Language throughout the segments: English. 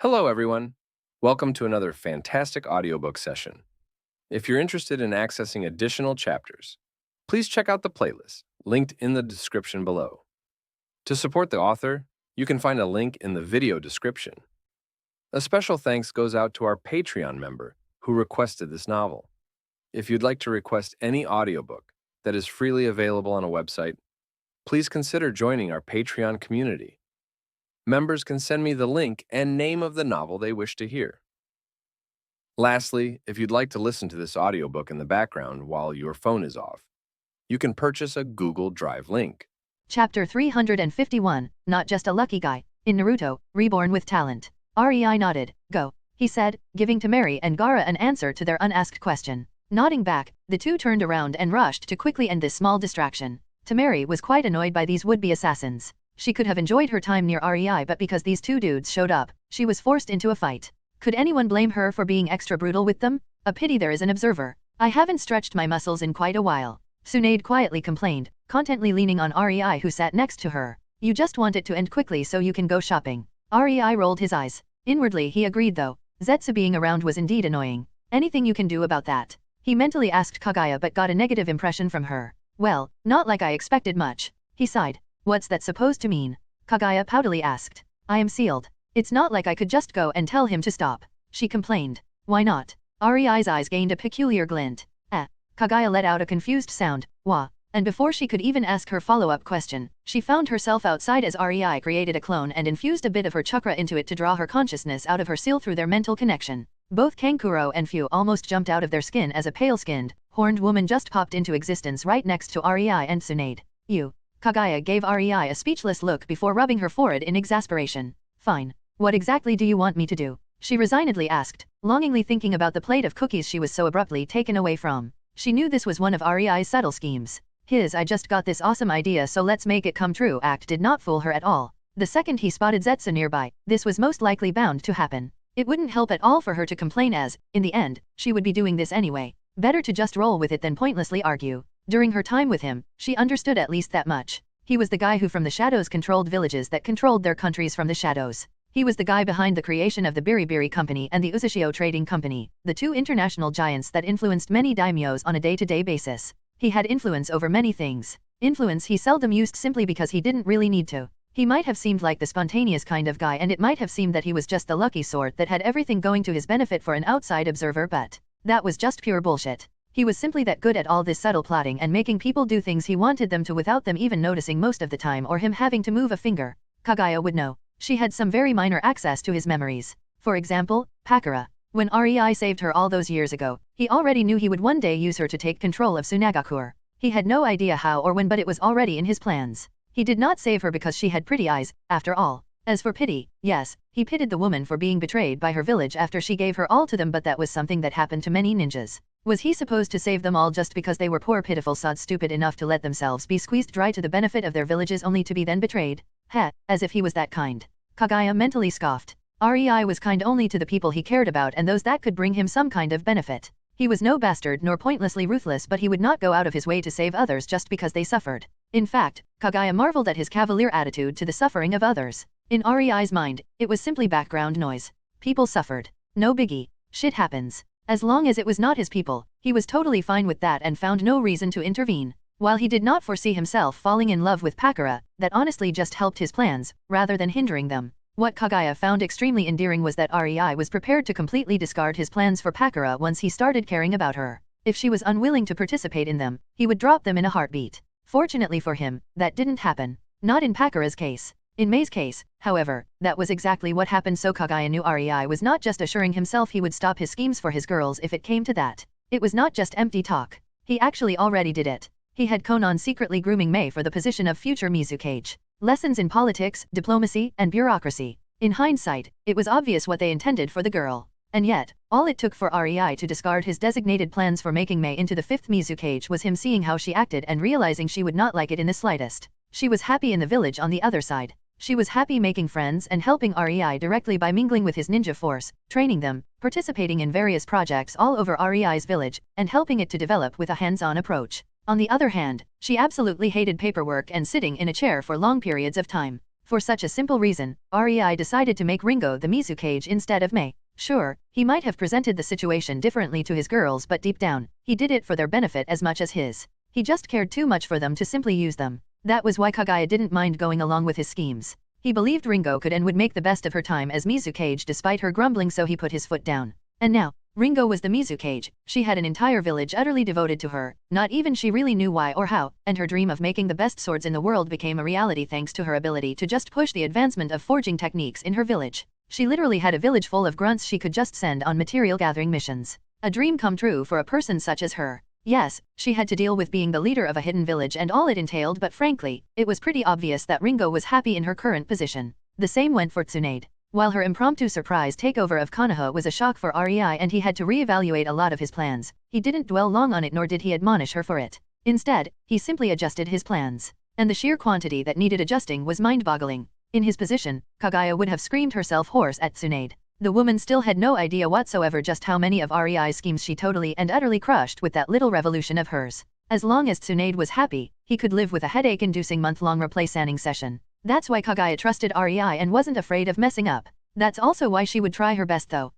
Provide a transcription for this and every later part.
Hello, everyone. Welcome to another fantastic audiobook session. If you're interested in accessing additional chapters, please check out the playlist linked in the description below. To support the author, you can find a link in the video description. A special thanks goes out to our Patreon member who requested this novel. If you'd like to request any audiobook that is freely available on a website, please consider joining our Patreon community. Members can send me the link and name of the novel they wish to hear. Lastly, if you'd like to listen to this audiobook in the background while your phone is off, you can purchase a Google Drive link. Chapter 351, Not Just a Lucky Guy. In Naruto, Reborn with Talent. Rei nodded. Go, he said, giving Tamary and Gaara an answer to their unasked question. Nodding back, the two turned around and rushed to quickly end this small distraction. Tamary was quite annoyed by these would-be assassins. She could have enjoyed her time near Rei, but because these two dudes showed up, she was forced into a fight. Could anyone blame her for being extra brutal with them? A pity there is an observer. I haven't stretched my muscles in quite a while. Tsunade quietly complained, contently leaning on Rei who sat next to her. You just want it to end quickly so you can go shopping. Rei rolled his eyes. Inwardly he agreed though. Zetsu being around was indeed annoying. Anything you can do about that? He mentally asked Kagaya but got a negative impression from her. Well, not like I expected much. He sighed. What's that supposed to mean? Kagaya poutily asked. I am sealed. It's not like I could just go and tell him to stop. She complained. Why not? Rei's eyes gained a peculiar glint. Kagaya let out a confused sound. Wah. And before she could even ask her follow-up question, she found herself outside as Rei created a clone and infused a bit of her chakra into it to draw her consciousness out of her seal through their mental connection. Both Kankuro and Fu almost jumped out of their skin as a pale-skinned, horned woman just popped into existence right next to Rei and Tsunade. You. Kagaya gave Rei a speechless look before rubbing her forehead in exasperation. Fine. What exactly do you want me to do? She resignedly asked, longingly thinking about the plate of cookies she was so abruptly taken away from. She knew this was one of Rei's subtle schemes. His I just got this awesome idea so let's make it come true act did not fool her at all. The second he spotted Zetsu nearby, this was most likely bound to happen. It wouldn't help at all for her to complain as, in the end, she would be doing this anyway. Better to just roll with it than pointlessly argue. During her time with him, she understood at least that much. He was the guy who from the shadows controlled villages that controlled their countries from the shadows. He was the guy behind the creation of the Biribiri Company and the Uzushio Trading Company, the two international giants that influenced many daimyos on a day-to-day basis. He had influence over many things. Influence he seldom used simply because he didn't really need to. He might have seemed like the spontaneous kind of guy and it might have seemed that he was just the lucky sort that had everything going to his benefit for an outside observer, but that was just pure bullshit. He was simply that good at all this subtle plotting and making people do things he wanted them to without them even noticing most of the time or him having to move a finger. Kagaya would know. She had some very minor access to his memories. For example, Pakura. When Rei saved her all those years ago, he already knew he would one day use her to take control of Tsunagakur. He had no idea how or when, but it was already in his plans. He did not save her because she had pretty eyes, after all. As for pity, yes, he pitied the woman for being betrayed by her village after she gave her all to them, but that was something that happened to many ninjas. Was he supposed to save them all just because they were poor pitiful sods stupid enough to let themselves be squeezed dry to the benefit of their villages only to be then betrayed? Heh, as if he was that kind. Kagaya mentally scoffed. Rei was kind only to the people he cared about and those that could bring him some kind of benefit. He was no bastard nor pointlessly ruthless, but he would not go out of his way to save others just because they suffered. In fact, Kagaya marveled at his cavalier attitude to the suffering of others. In Rei's mind, it was simply background noise. People suffered. No biggie. Shit happens. As long as it was not his people, he was totally fine with that and found no reason to intervene. While he did not foresee himself falling in love with Pakura, that honestly just helped his plans, rather than hindering them. What Kagaya found extremely endearing was that Rei was prepared to completely discard his plans for Pakura once he started caring about her. If she was unwilling to participate in them, he would drop them in a heartbeat. Fortunately for him, that didn't happen. Not in Pakura's case. In Mei's case, however, that was exactly what happened, so Kagaya knew Rei was not just assuring himself he would stop his schemes for his girls if it came to that. It was not just empty talk. He actually already did it. He had Konan secretly grooming Mei for the position of future Mizukage. Lessons in politics, diplomacy, and bureaucracy. In hindsight, it was obvious what they intended for the girl. And yet, all it took for Rei to discard his designated plans for making Mei into the fifth Mizukage was him seeing how she acted and realizing she would not like it in the slightest. She was happy in the village on the other side. She was happy making friends and helping Rei directly by mingling with his ninja force, training them, participating in various projects all over Rei's village, and helping it to develop with a hands-on approach. On the other hand, she absolutely hated paperwork and sitting in a chair for long periods of time. For such a simple reason, REI decided to make Ringo the Mizukage instead of Mei. Sure, he might have presented the situation differently to his girls, but deep down, he did it for their benefit as much as his. He just cared too much for them to simply use them. That was why Kagaya didn't mind going along with his schemes. He believed Ringo could and would make the best of her time as Mizukage despite her grumbling, so he put his foot down. And now, Ringo was the Mizukage. She had an entire village utterly devoted to her, not even she really knew why or how, and her dream of making the best swords in the world became a reality thanks to her ability to just push the advancement of forging techniques in her village. She literally had a village full of grunts she could just send on material gathering missions. A dream come true for a person such as her. Yes, she had to deal with being the leader of a hidden village and all it entailed, but frankly, it was pretty obvious that Ringo was happy in her current position. The same went for Tsunade. While her impromptu surprise takeover of Konoha was a shock for REI and he had to re-evaluate a lot of his plans, he didn't dwell long on it nor did he admonish her for it. Instead, he simply adjusted his plans. And the sheer quantity that needed adjusting was mind-boggling. In his position, Kagaya would have screamed herself hoarse at Tsunade. The woman still had no idea whatsoever just how many of REI's schemes she totally and utterly crushed with that little revolution of hers. As long as Tsunade was happy, he could live with a headache-inducing month-long replay-sanning session. That's why Kagaya trusted REI and wasn't afraid of messing up. That's also why she would try her best though.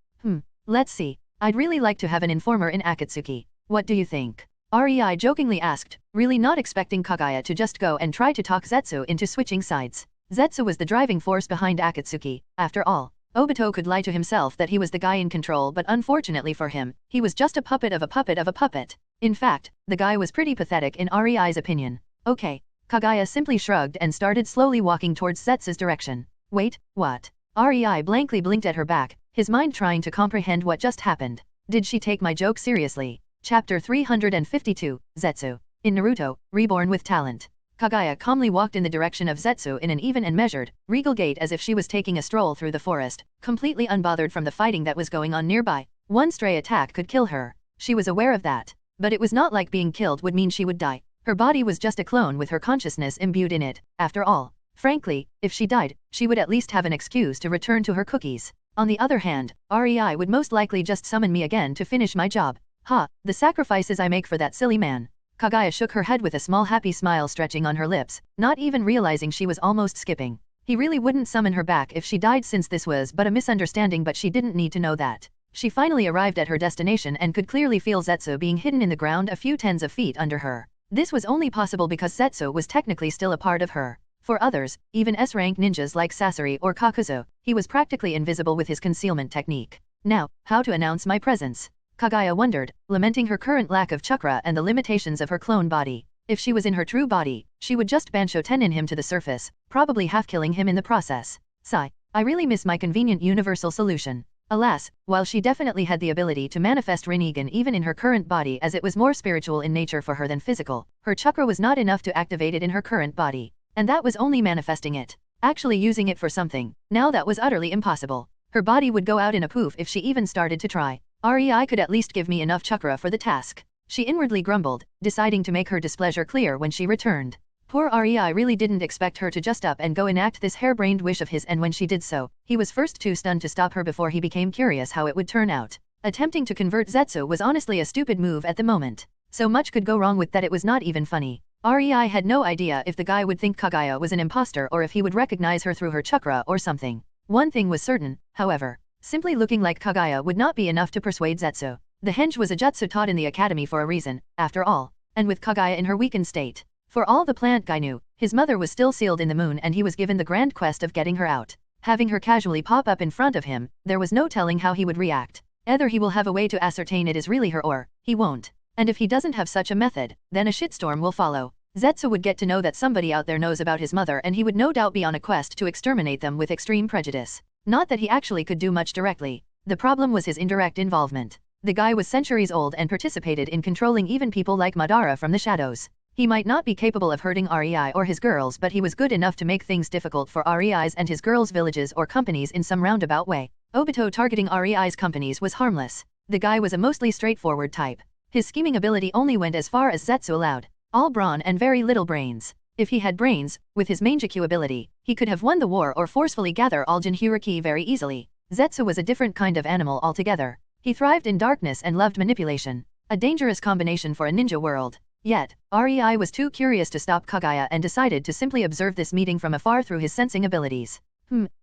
Let's see. I'd really like to have an informer in Akatsuki. What do you think? REI jokingly asked, really not expecting Kagaya to just go and try to talk Zetsu into switching sides. Zetsu was the driving force behind Akatsuki, after all. Obito could lie to himself that he was the guy in control, but unfortunately for him, he was just a puppet of a puppet of a puppet. In fact, the guy was pretty pathetic in REI's opinion. Okay. Kagaya simply shrugged and started slowly walking towards Zetsu's direction. Wait, what? REI blankly blinked at her back, his mind trying to comprehend what just happened. Did she take my joke seriously? Chapter 352, Zetsu. In Naruto, Reborn with Talent. Kagaya calmly walked in the direction of Zetsu in an even and measured, regal gait as if she was taking a stroll through the forest, completely unbothered from the fighting that was going on nearby. One stray attack could kill her. She was aware of that. But it was not like being killed would mean she would die. Her body was just a clone with her consciousness imbued in it, after all. Frankly, if she died, she would at least have an excuse to return to her cookies. On the other hand, REI would most likely just summon me again to finish my job. The sacrifices I make for that silly man. Kagaya shook her head with a small happy smile stretching on her lips, not even realizing she was almost skipping. He really wouldn't summon her back if she died, since this was but a misunderstanding, but she didn't need to know that. She finally arrived at her destination and could clearly feel Zetsu being hidden in the ground a few tens of feet under her. This was only possible because Zetsu was technically still a part of her. For others, even S-rank ninjas like Sasori or Kakuzu, he was practically invisible with his concealment technique. Now, how to announce my presence? Kagaya wondered, lamenting her current lack of chakra and the limitations of her clone body. If she was in her true body, she would just Bansho Tenin him to the surface, probably half-killing him in the process. Sigh. I really miss my convenient universal solution. Alas, while she definitely had the ability to manifest Rinnegan even in her current body, as it was more spiritual in nature for her than physical, her chakra was not enough to activate it in her current body. And that was only manifesting it. Actually using it for something, now that was utterly impossible. Her body would go out in a poof if she even started to try. REI could at least give me enough chakra for the task. She inwardly grumbled, deciding to make her displeasure clear when she returned. Poor REI really didn't expect her to just up and go enact this harebrained wish of his, and when she did so, he was first too stunned to stop her before he became curious how it would turn out. Attempting to convert Zetsu was honestly a stupid move at the moment. So much could go wrong with that it was not even funny. REI had no idea if the guy would think Kagaya was an imposter or if he would recognize her through her chakra or something. One thing was certain, however. Simply looking like Kagaya would not be enough to persuade Zetsu. The henge was a jutsu taught in the academy for a reason, after all, and with Kagaya in her weakened state. For all the plant guy knew, his mother was still sealed in the moon and he was given the grand quest of getting her out. Having her casually pop up in front of him, there was no telling how he would react. Either he will have a way to ascertain it is really her or he won't. And if he doesn't have such a method, then a shitstorm will follow. Zetsu would get to know that somebody out there knows about his mother and he would no doubt be on a quest to exterminate them with extreme prejudice. Not that he actually could do much directly. The problem was his indirect involvement. The guy was centuries old and participated in controlling even people like Madara from the shadows. He might not be capable of hurting REI or his girls, but he was good enough to make things difficult for REI's and his girls' villages or companies in some roundabout way. Obito targeting REI's companies was harmless. The guy was a mostly straightforward type. His scheming ability only went as far as Zetsu allowed. All brawn and very little brains. If he had brains, with his Mangekyou ability, he could have won the war or forcefully gather all Jinhyuriki very easily. Zetsu was a different kind of animal altogether. He thrived in darkness and loved manipulation. A dangerous combination for a ninja world. Yet, Rei was too curious to stop Kagaya and decided to simply observe this meeting from afar through his sensing abilities.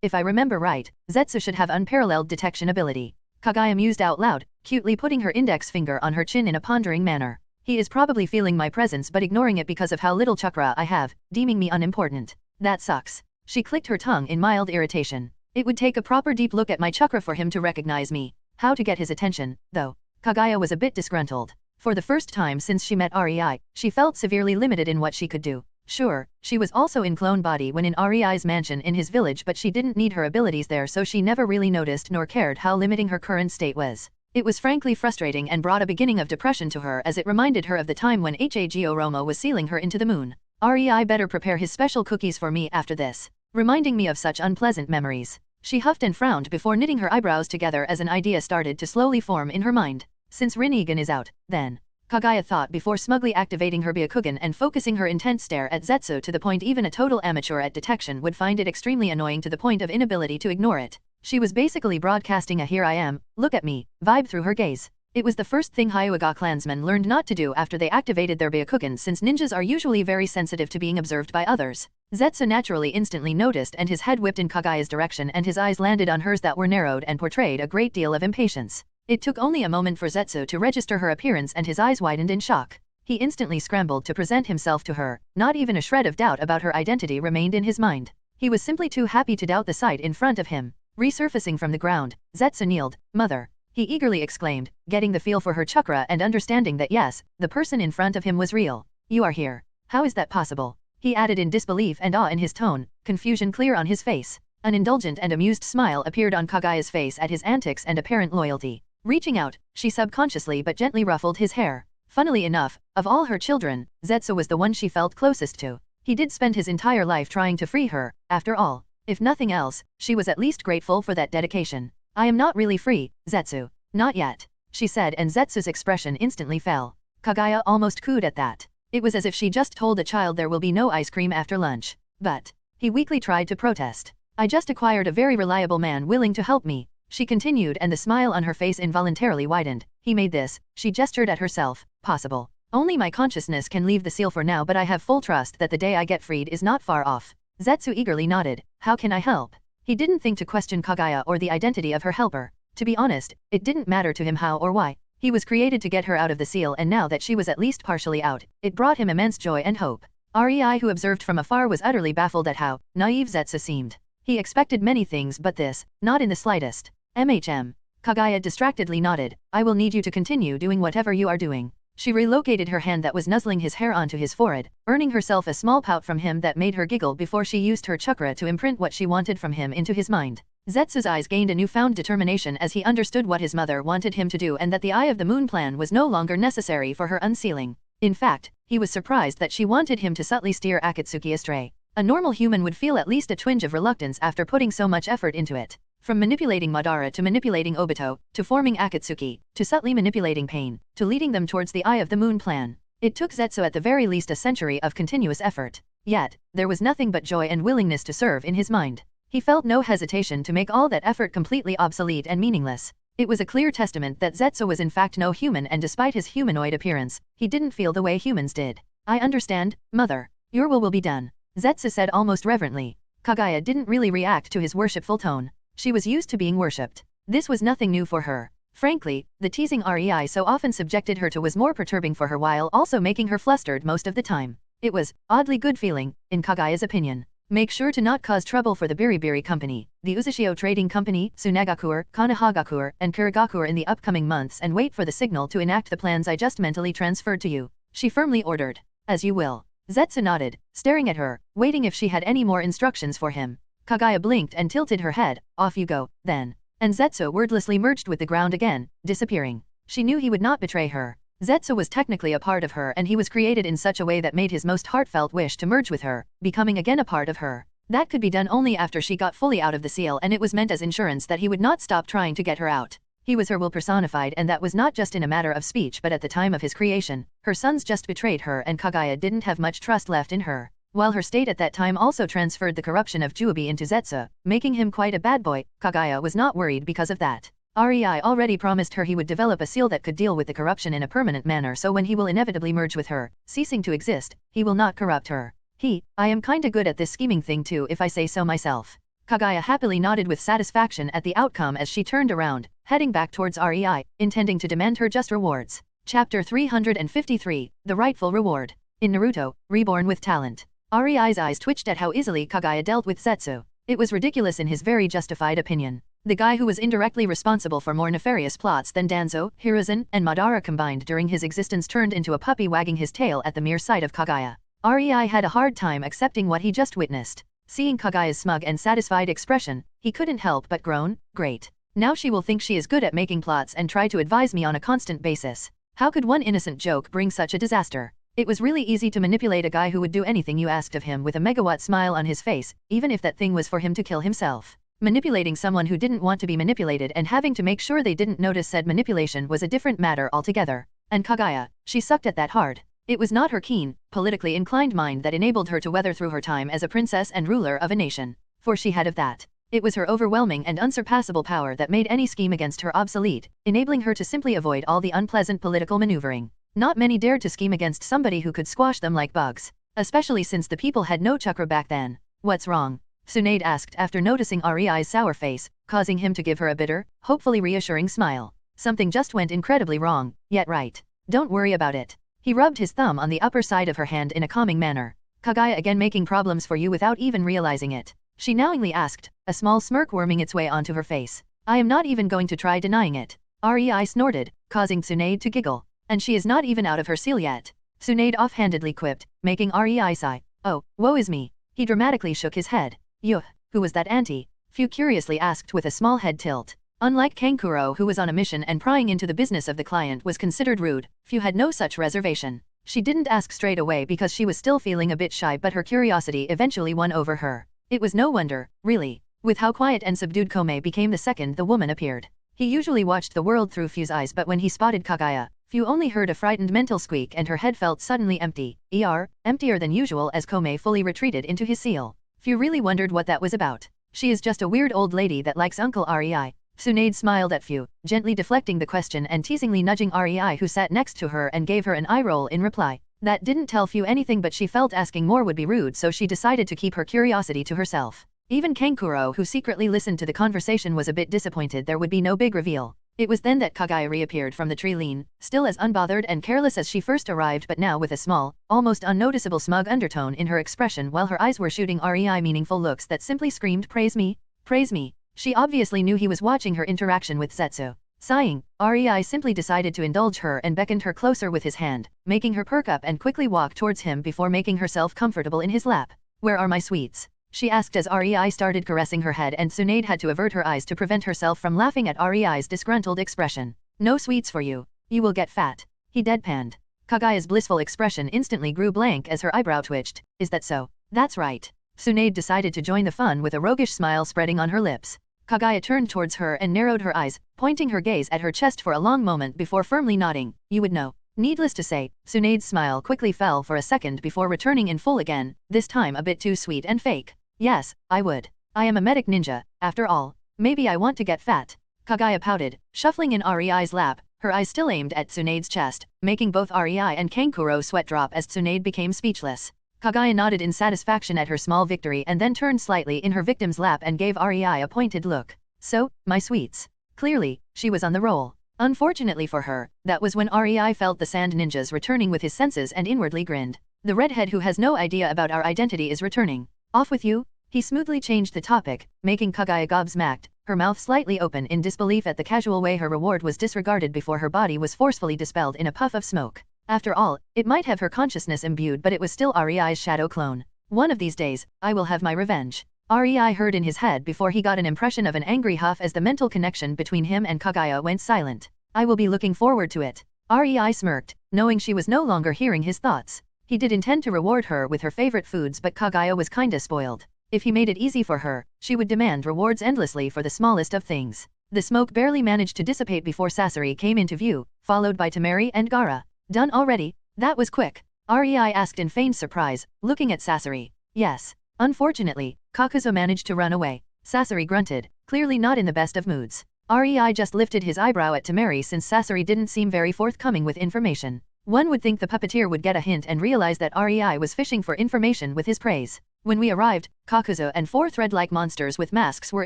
If I remember right, Zetsu should have unparalleled detection ability. Kagaya mused out loud, cutely putting her index finger on her chin in a pondering manner. He is probably feeling my presence but ignoring it because of how little chakra I have, deeming me unimportant. That sucks. She clicked her tongue in mild irritation. It would take a proper deep look at my chakra for him to recognize me. How to get his attention, though? Kagaya was a bit disgruntled. For the first time since she met Rei, she felt severely limited in what she could do. Sure, she was also in clone body when in Rei's mansion in his village, but she didn't need her abilities there, so she never really noticed nor cared how limiting her current state was. It was frankly frustrating and brought a beginning of depression to her, as it reminded her of the time when Hago Roma was sealing her into the moon. Rei better prepare his special cookies for me after this, reminding me of such unpleasant memories. She huffed and frowned before knitting her eyebrows together as an idea started to slowly form in her mind. Since Rinnegan is out, then, Kagaya thought before smugly activating her Byakugan and focusing her intent stare at Zetsu to the point even a total amateur at detection would find it extremely annoying to the point of inability to ignore it. She was basically broadcasting a "here I am, look at me" vibe through her gaze. It was the first thing Hyuga clansmen learned not to do after they activated their Byakugan, since ninjas are usually very sensitive to being observed by others. Zetsu naturally instantly noticed, and his head whipped in Kagaya's direction and his eyes landed on hers that were narrowed and portrayed a great deal of impatience. It took only a moment for Zetsu to register her appearance and his eyes widened in shock. He instantly scrambled to present himself to her, not even a shred of doubt about her identity remained in his mind. He was simply too happy to doubt the sight in front of him. Resurfacing from the ground, Zetsu kneeled. "Mother," he eagerly exclaimed, getting the feel for her chakra and understanding that yes, the person in front of him was real. "You are here. How is that possible?" he added in disbelief and awe in his tone, confusion clear on his face. An indulgent and amused smile appeared on Kagaya's face at his antics and apparent loyalty. Reaching out, she subconsciously but gently ruffled his hair. Funnily enough, of all her children, Zetsu was the one she felt closest to. He did spend his entire life trying to free her, after all. If nothing else, she was at least grateful for that dedication. "I am not really free, Zetsu. Not yet," she said, and Zetsu's expression instantly fell. Kagaya almost cooed at that. It was as if she just told a child there will be no ice cream after lunch. But he weakly tried to protest. "I just acquired a very reliable man willing to help me," she continued, and the smile on her face involuntarily widened. "He made this," she gestured at herself, "possible. Only my consciousness can leave the seal for now, but I have full trust that the day I get freed is not far off." Zetsu eagerly nodded. "How can I help?" He didn't think to question Kagaya or the identity of her helper. To be honest, it didn't matter to him how or why. He was created to get her out of the seal, and now that she was at least partially out, it brought him immense joy and hope. Rei, who observed from afar, was utterly baffled at how naive Zetsu seemed. He expected many things, but this, not in the slightest. Kagaya distractedly nodded. "I will need you to continue doing whatever you are doing." She relocated her hand that was nuzzling his hair onto his forehead, earning herself a small pout from him that made her giggle before she used her chakra to imprint what she wanted from him into his mind. Zetsu's eyes gained a newfound determination as he understood what his mother wanted him to do, and that the Eye of the Moon plan was no longer necessary for her unsealing. In fact, he was surprised that she wanted him to subtly steer Akatsuki astray. A normal human would feel at least a twinge of reluctance after putting so much effort into it. From manipulating Madara to manipulating Obito, to forming Akatsuki, to subtly manipulating Pain, to leading them towards the Eye of the Moon plan. It took Zetsu at the very least a century of continuous effort. Yet, there was nothing but joy and willingness to serve in his mind. He felt no hesitation to make all that effort completely obsolete and meaningless. It was a clear testament that Zetsu was in fact no human, and despite his humanoid appearance, he didn't feel the way humans did. "I understand, Mother. Your will be done," Zetsu said almost reverently. Kagaya didn't really react to his worshipful tone. She was used to being worshipped. This was nothing new for her. Frankly, the teasing Rei so often subjected her to was more perturbing for her, while also making her flustered most of the time. It was oddly good feeling, in Kagaya's opinion. Make sure to not cause trouble for the Biribiri Company, the Uzashio Trading Company, Tsunagakuer, Kanahagakuer, and Kurigakuer in the upcoming months, and wait for the signal to enact the plans I just mentally transferred to you," she firmly ordered. "As you will." Zetsu nodded, staring at her, waiting if she had any more instructions for him. Kagaya blinked and tilted her head. "Off you go, then." And Zetsu wordlessly merged with the ground again, disappearing. She knew he would not betray her. Zetsu was technically a part of her, and he was created in such a way that made his most heartfelt wish to merge with her, becoming again a part of her. That could be done only after she got fully out of the seal, and it was meant as insurance that he would not stop trying to get her out. He was her will personified, and that was not just in a matter of speech but at the time of his creation. Her sons just betrayed her, and Kagaya didn't have much trust left in her. While her state at that time also transferred the corruption of Juobi into Zetsu, making him quite a bad boy, Kagaya was not worried because of that. REI already promised her he would develop a seal that could deal with the corruption in a permanent manner, so when he will inevitably merge with her, ceasing to exist, he will not corrupt her. I am kinda good at this scheming thing too if I say so myself. Kagaya happily nodded with satisfaction at the outcome as she turned around, heading back towards REI, intending to demand her just rewards. Chapter 353, The Rightful Reward. In Naruto, Reborn with Talent. REI's eyes twitched at how easily Kagaya dealt with Zetsu. It was ridiculous in his very justified opinion. The guy who was indirectly responsible for more nefarious plots than Danzo, Hiruzen, and Madara combined during his existence turned into a puppy wagging his tail at the mere sight of Kagaya. REI had a hard time accepting what he just witnessed. Seeing Kagaya's smug and satisfied expression, he couldn't help but groan, great. Now she will think she is good at making plots and try to advise me on a constant basis. How could one innocent joke bring such a disaster? It was really easy to manipulate a guy who would do anything you asked of him with a megawatt smile on his face, even if that thing was for him to kill himself. Manipulating someone who didn't want to be manipulated and having to make sure they didn't notice said manipulation was a different matter altogether. And Kagaya, she sucked at that hard. It was not her keen, politically inclined mind that enabled her to weather through her time as a princess and ruler of a nation. For she had of that. It was her overwhelming and unsurpassable power that made any scheme against her obsolete, enabling her to simply avoid all the unpleasant political maneuvering. Not many dared to scheme against somebody who could squash them like bugs. Especially since the people had no chakra back then. What's wrong? Tsunade asked after noticing REI's sour face, causing him to give her a bitter, hopefully reassuring smile. Something just went incredibly wrong, yet right. Don't worry about it. He rubbed his thumb on the upper side of her hand in a calming manner. Kagaya again making problems for you without even realizing it. She knowingly asked, a small smirk worming its way onto her face. I am not even going to try denying it. REI snorted, causing Tsunade to giggle. And she is not even out of her seal yet. Tsunade offhandedly quipped, making REI sigh. Oh, woe is me. He dramatically shook his head. Yuh, who was that auntie? Fu curiously asked with a small head tilt. Unlike Kankuro, who was on a mission and prying into the business of the client was considered rude, Fu had no such reservation. She didn't ask straight away because she was still feeling a bit shy, but her curiosity eventually won over her. It was no wonder, really, with how quiet and subdued Kome became the second the woman appeared. He usually watched the world through Fu's eyes, but when he spotted Kagaya, Fu only heard a frightened mental squeak and her head felt suddenly empty, emptier than usual as Kome fully retreated into his seal. Fu really wondered what that was about. She is just a weird old lady that likes Uncle REI. Tsunade smiled at Fu, gently deflecting the question and teasingly nudging REI who sat next to her and gave her an eye roll in reply. That didn't tell Fu anything, but she felt asking more would be rude, so she decided to keep her curiosity to herself. Even Kankuro, who secretly listened to the conversation, was a bit disappointed there would be no big reveal. It was then that Kagaya reappeared from the tree lean, still as unbothered and careless as she first arrived, but now with a small, almost unnoticeable smug undertone in her expression, while her eyes were shooting REI meaningful looks that simply screamed, praise me, praise me. She obviously knew he was watching her interaction with Zetsu. Sighing, REI simply decided to indulge her and beckoned her closer with his hand, making her perk up and quickly walk towards him before making herself comfortable in his lap. Where are my sweets? She asked as REI started caressing her head, and Tsunade had to avert her eyes to prevent herself from laughing at REI's disgruntled expression. No sweets for you. You will get fat. He deadpanned. Kagaya's blissful expression instantly grew blank as her eyebrow twitched. Is that so? That's right. Tsunade decided to join the fun with a roguish smile spreading on her lips. Kagaya turned towards her and narrowed her eyes, pointing her gaze at her chest for a long moment before firmly nodding. You would know. Needless to say, Tsunade's smile quickly fell for a second before returning in full again, this time a bit too sweet and fake. Yes, I would. I am a medic ninja, after all. Maybe I want to get fat. Kagaya pouted, shuffling in REI's lap, her eyes still aimed at Tsunade's chest, making both REI and Kankuro sweat drop as Tsunade became speechless. Kagaya nodded in satisfaction at her small victory and then turned slightly in her victim's lap and gave REI a pointed look. So, my sweets. Clearly, she was on the roll. Unfortunately for her, that was when REI felt the sand ninjas returning with his senses and inwardly grinned. The redhead who has no idea about our identity is returning. Off with you? He smoothly changed the topic, making Kagaya gobsmacked, her mouth slightly open in disbelief at the casual way her reward was disregarded before her body was forcefully dispelled in a puff of smoke. After all, it might have her consciousness imbued, but it was still REI's shadow clone. One of these days, I will have my revenge. REI heard in his head before he got an impression of an angry huff as the mental connection between him and Kagaya went silent. I will be looking forward to it. REI smirked, knowing she was no longer hearing his thoughts. He did intend to reward her with her favorite foods, but Kagaya was kinda spoiled. If he made it easy for her, she would demand rewards endlessly for the smallest of things. The smoke barely managed to dissipate before Sasori came into view, followed by Tamary and Gaara. Done already? That was quick. REI asked in feigned surprise, looking at Sasori. Yes. Unfortunately, Kakuzu managed to run away. Sasori grunted, clearly not in the best of moods. REI just lifted his eyebrow at Tamary since Sasori didn't seem very forthcoming with information. One would think the puppeteer would get a hint and realize that REI was fishing for information with his praise. When we arrived, Kakuzu and 4 thread-like monsters with masks were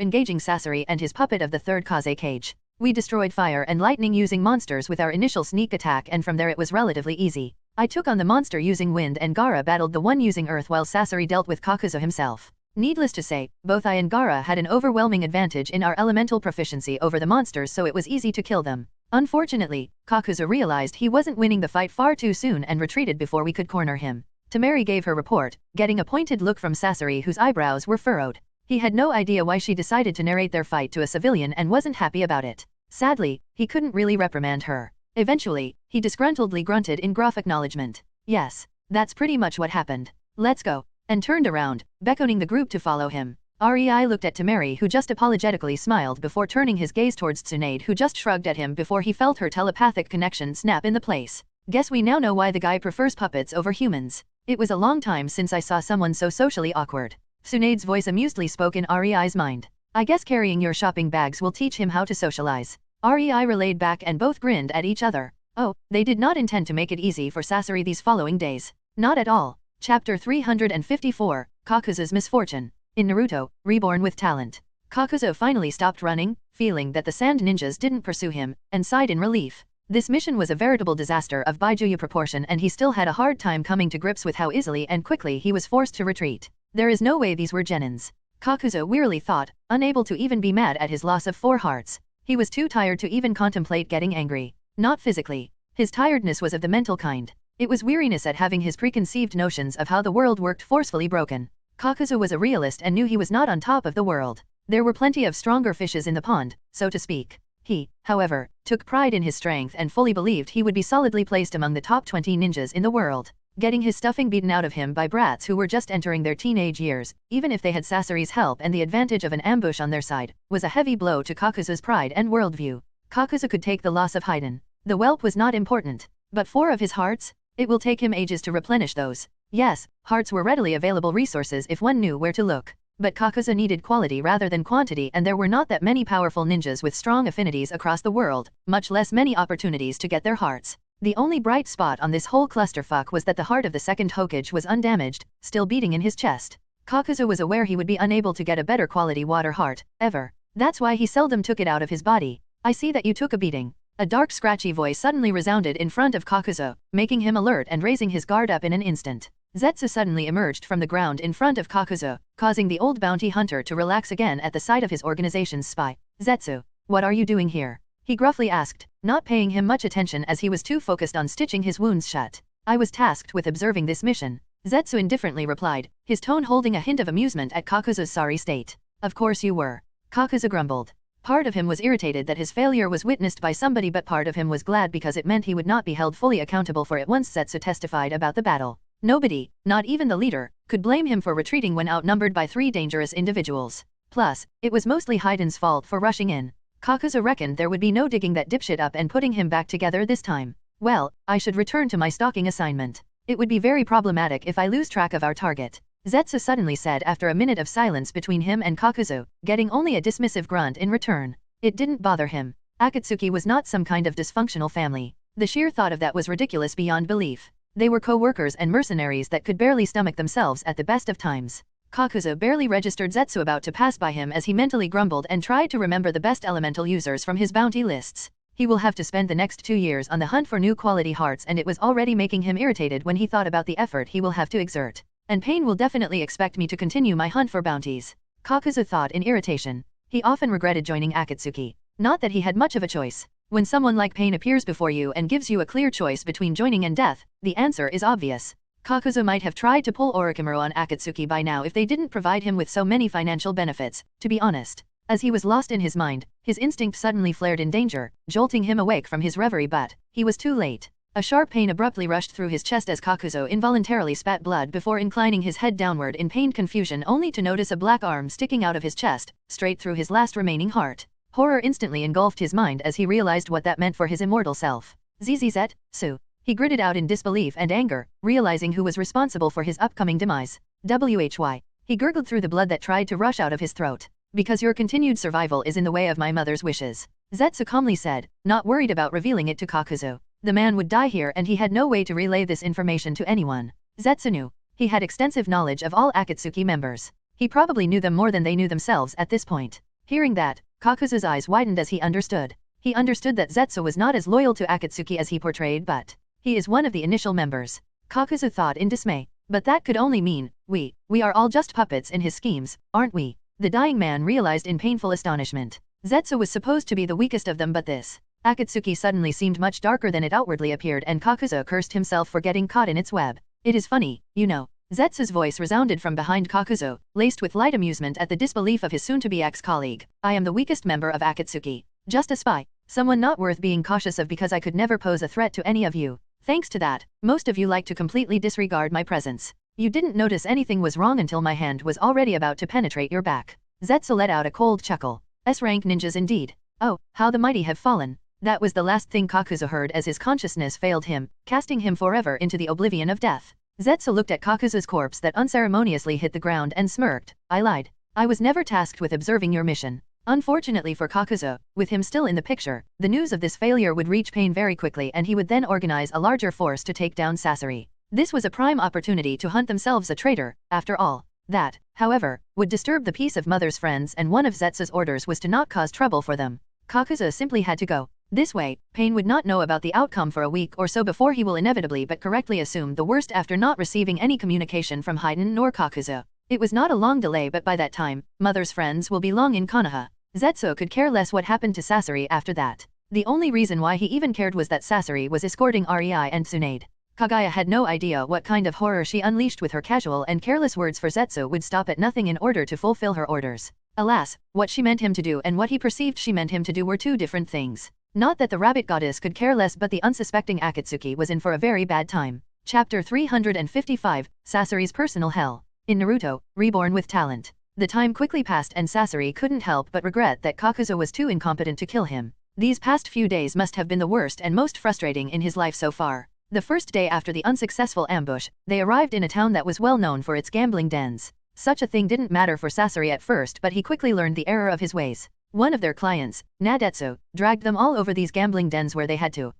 engaging Sasori and his puppet of the 3rd Kaze cage. We destroyed fire and lightning using monsters with our initial sneak attack, and from there it was relatively easy. I took on the monster using wind and Gaara battled the one using earth while Sasori dealt with Kakuzu himself. Needless to say, both I and Gaara had an overwhelming advantage in our elemental proficiency over the monsters, so it was easy to kill them. Unfortunately, Kakuzu realized he wasn't winning the fight far too soon and retreated before we could corner him. Tamary gave her report, getting a pointed look from Sasori whose eyebrows were furrowed. He had no idea why she decided to narrate their fight to a civilian and wasn't happy about it. Sadly, he couldn't really reprimand her. Eventually, he disgruntledly grunted in gruff acknowledgement. Yes, that's pretty much what happened. Let's go. And turned around, beckoning the group to follow him. REI looked at Tamary, who just apologetically smiled before turning his gaze towards Tsunade, who just shrugged at him before he felt her telepathic connection snap in the place. Guess we now know why the guy prefers puppets over humans. It was a long time since I saw someone so socially awkward. Tsunade's voice amusedly spoke in REI's mind. I guess carrying your shopping bags will teach him how to socialize. REI relayed back and both grinned at each other. Oh, they did not intend to make it easy for Sasori these following days. Not at all. Chapter 354, Kakuzu's Misfortune. In Naruto, Reborn with Talent. Kakuzu finally stopped running, feeling that the sand ninjas didn't pursue him, and sighed in relief. This mission was a veritable disaster of Baijuyu proportion, and he still had a hard time coming to grips with how easily and quickly he was forced to retreat. There is no way these were genins. Kakuzu wearily thought, unable to even be mad at his loss of 4 hearts. He was too tired to even contemplate getting angry. Not physically. His tiredness was of the mental kind. It was weariness at having his preconceived notions of how the world worked forcefully broken. Kakuzu was a realist and knew he was not on top of the world. There were plenty of stronger fishes in the pond, so to speak. He, however, took pride in his strength and fully believed he would be solidly placed among the top 20 ninjas in the world. Getting his stuffing beaten out of him by brats who were just entering their teenage years, even if they had Sasori's help and the advantage of an ambush on their side, was a heavy blow to Kakuzu's pride and worldview. Kakuzu could take the loss of Haiden. The whelp was not important. But 4 of his hearts? It will take him ages to replenish those. Yes, hearts were readily available resources if one knew where to look. But Kakuzu needed quality rather than quantity, and there were not that many powerful ninjas with strong affinities across the world, much less many opportunities to get their hearts. The only bright spot on this whole clusterfuck was that the heart of the second Hokage was undamaged, still beating in his chest. Kakuzu was aware he would be unable to get a better quality water heart, ever. That's why he seldom took it out of his body. I see that you took a beating. A dark scratchy voice suddenly resounded in front of Kakuzu, making him alert and raising his guard up in an instant. Zetsu suddenly emerged from the ground in front of Kakuzu, causing the old bounty hunter to relax again at the sight of his organization's spy. Zetsu, what are you doing here? He gruffly asked, not paying him much attention as he was too focused on stitching his wounds shut. I was tasked with observing this mission. Zetsu indifferently replied, his tone holding a hint of amusement at Kakuzu's sorry state. Of course you were. Kakuzu grumbled. Part of him was irritated that his failure was witnessed by somebody, but part of him was glad because it meant he would not be held fully accountable for it once Zetsu testified about the battle. Nobody, not even the leader, could blame him for retreating when outnumbered by 3 dangerous individuals. Plus, it was mostly Haiden's fault for rushing in. Kakuzu reckoned there would be no digging that dipshit up and putting him back together this time. Well, I should return to my stalking assignment. It would be very problematic if I lose track of our target. Zetsu suddenly said after a minute of silence between him and Kakuzu, getting only a dismissive grunt in return. It didn't bother him. Akatsuki was not some kind of dysfunctional family. The sheer thought of that was ridiculous beyond belief. They were co-workers and mercenaries that could barely stomach themselves at the best of times. Kakuzu barely registered Zetsu about to pass by him as he mentally grumbled and tried to remember the best elemental users from his bounty lists. He will have to spend the next 2 years on the hunt for new quality hearts, and it was already making him irritated when he thought about the effort he will have to exert. And Pain will definitely expect me to continue my hunt for bounties. Kakuzu thought in irritation. He often regretted joining Akatsuki. Not that he had much of a choice. When someone like Pain appears before you and gives you a clear choice between joining and death, the answer is obvious. Kakuzu might have tried to pull Orochimaru on Akatsuki by now if they didn't provide him with so many financial benefits, to be honest. As he was lost in his mind, his instinct suddenly flared in danger, jolting him awake from his reverie, but he was too late. A sharp pain abruptly rushed through his chest as Kakuzu involuntarily spat blood before inclining his head downward in pained confusion, only to notice a black arm sticking out of his chest, straight through his last remaining heart. Horror instantly engulfed his mind as he realized what that meant for his immortal self. Zetsu. He gritted out in disbelief and anger, realizing who was responsible for his upcoming demise. Why? He gurgled through the blood that tried to rush out of his throat. Because your continued survival is in the way of my mother's wishes. Zetsu calmly said, not worried about revealing it to Kakuzu. The man would die here and he had no way to relay this information to anyone. Zetsu knew. He had extensive knowledge of all Akatsuki members. He probably knew them more than they knew themselves at this point. Hearing that, Kakuzu's eyes widened as he understood. He understood that Zetsu was not as loyal to Akatsuki as he portrayed, but he is one of the initial members. Kakuzu thought in dismay. But that could only mean, we are all just puppets in his schemes, aren't we? The dying man realized in painful astonishment. Zetsu was supposed to be the weakest of them, but this Akatsuki suddenly seemed much darker than it outwardly appeared, and Kakuzu cursed himself for getting caught in its web. It is funny, you know. Zetsu's voice resounded from behind Kakuzu, laced with light amusement at the disbelief of his soon-to-be ex-colleague. I am the weakest member of Akatsuki. Just a spy. Someone not worth being cautious of because I could never pose a threat to any of you. Thanks to that, most of you like to completely disregard my presence. You didn't notice anything was wrong until my hand was already about to penetrate your back. Zetsu let out a cold chuckle. S-rank ninjas indeed. Oh, how the mighty have fallen. That was the last thing Kakuzu heard as his consciousness failed him, casting him forever into the oblivion of death. Zetsu looked at Kakuzu's corpse that unceremoniously hit the ground and smirked. I lied. I was never tasked with observing your mission. Unfortunately for Kakuzu, with him still in the picture, the news of this failure would reach Pain very quickly and he would then organize a larger force to take down Sasori. This was a prime opportunity to hunt themselves a traitor, after all. That, however, would disturb the peace of Mother's friends, and one of Zetsu's orders was to not cause trouble for them. Kakuzu simply had to go. This way, Pain would not know about the outcome for a week or so before he will inevitably but correctly assume the worst after not receiving any communication from Haiden nor Kakuzu. It was not a long delay, but by that time, Mother's friends will be long in Konoha. Zetsu could care less what happened to Sasori after that. The only reason why he even cared was that Sasori was escorting Rei and Tsunade. Kagaya had no idea what kind of horror she unleashed with her casual and careless words, for Zetsu would stop at nothing in order to fulfill her orders. Alas, what she meant him to do and what he perceived she meant him to do were two different things. Not that the rabbit goddess could care less, but the unsuspecting Akatsuki was in for a very bad time. Chapter 355, Sasori's Personal Hell. In Naruto, Reborn with Talent. The time quickly passed and Sasori couldn't help but regret that Kakuzu was too incompetent to kill him. These past few days must have been the worst and most frustrating in his life so far. The first day after the unsuccessful ambush, they arrived in a town that was well known for its gambling dens. Such a thing didn't matter for Sasori at first, but he quickly learned the error of his ways. One of their clients, Nadetsu, dragged them all over these gambling dens where they had to,